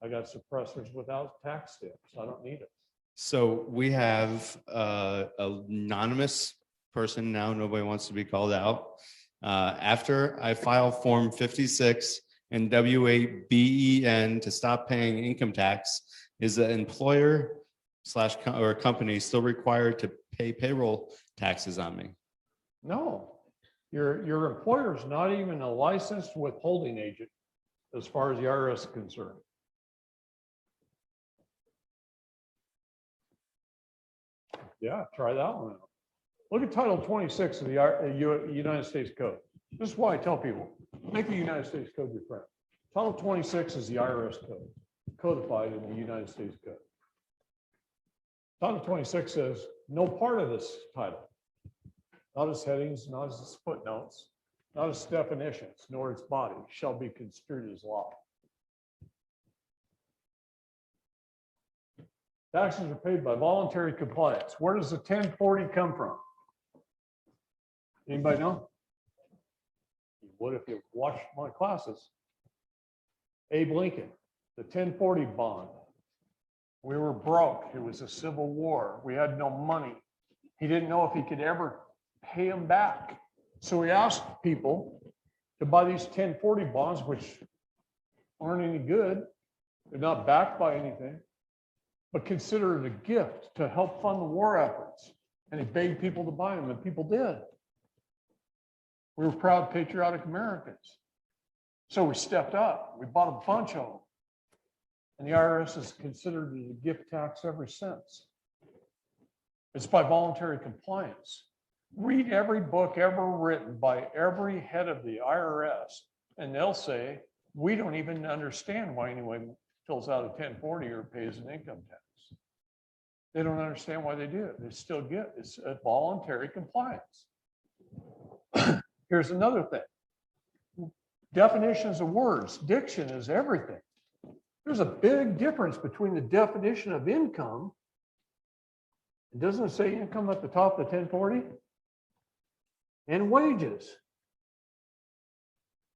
I got suppressors without tax stamps. I don't need it. So we have an anonymous person now, nobody wants to be called out. After I file Form 56 and W8BEN to stop paying income tax, is the employer or company still required to pay payroll taxes on me? No, your employer is not even a licensed withholding agent as far as the IRS is concerned. Yeah, try that one out. Look at Title 26 of the United States Code. This is why I tell people, make the United States Code your friend. Title 26 is the IRS code, codified in the United States Code. Title 26 says no part of this title, not its headings, not its footnotes, not its definitions, nor its body, shall be construed as law. Taxes are paid by voluntary compliance. Where does the 1040 come from? Anybody know? What if you watched my classes? Abe Lincoln, the 1040 bond. We were broke. It was a civil war. We had no money. He didn't know if he could ever pay them back. So he asked people to buy these 1040 bonds, which aren't any good. They're not backed by anything, but consider it a gift to help fund the war efforts. And he begged people to buy them, and people did. We were proud, patriotic Americans. So we stepped up. We bought a bunch of them. And the IRS has considered it a gift tax ever since. It's by voluntary compliance. Read every book ever written by every head of the IRS, and they'll say, we don't even understand why anyone fills out a 1040 or pays an income tax. They don't understand why they do it. They still get it. It's a voluntary compliance. Here's another thing. Definitions of words. Diction is everything. There's a big difference between the definition of income. It doesn't say income at the top of the 1040. And wages.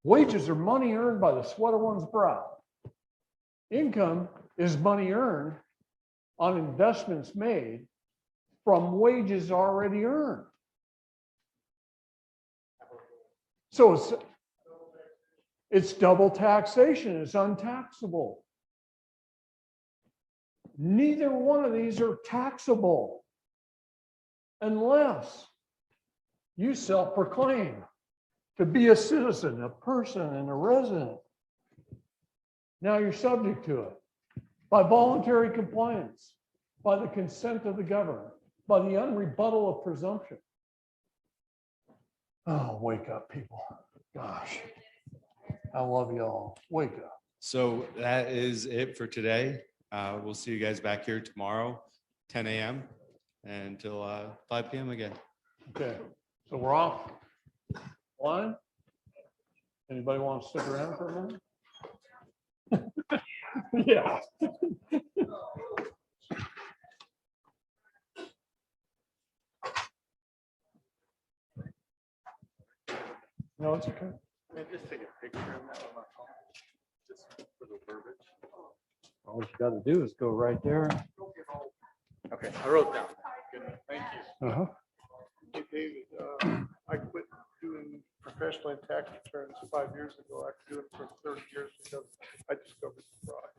Wages are money earned by the sweat of one's brow. Income is money earned on investments made from wages already earned. So it's double taxation. It's untaxable. Neither one of these are taxable unless you self-proclaim to be a citizen, a person, and a resident. Now you're subject to it by voluntary compliance, by the consent of the government. by the unrebuttal of presumption. Oh, wake up, people. Gosh. I love y'all. Wake up. So that is it for today. We'll see you guys back here tomorrow, 10 a.m. until 5 p.m. again. Okay, so we're off line. Anybody want to stick around for a moment? Yeah. No, it's okay. Just take a picture of that on my phone. Just for the verbiage. All you got to do is go right there. Okay, I wrote down. Good, thank you. Uh-huh. Hey, David, I quit doing professional and tax returns 5 years ago. After doing it for 30 years because I discovered the fraud.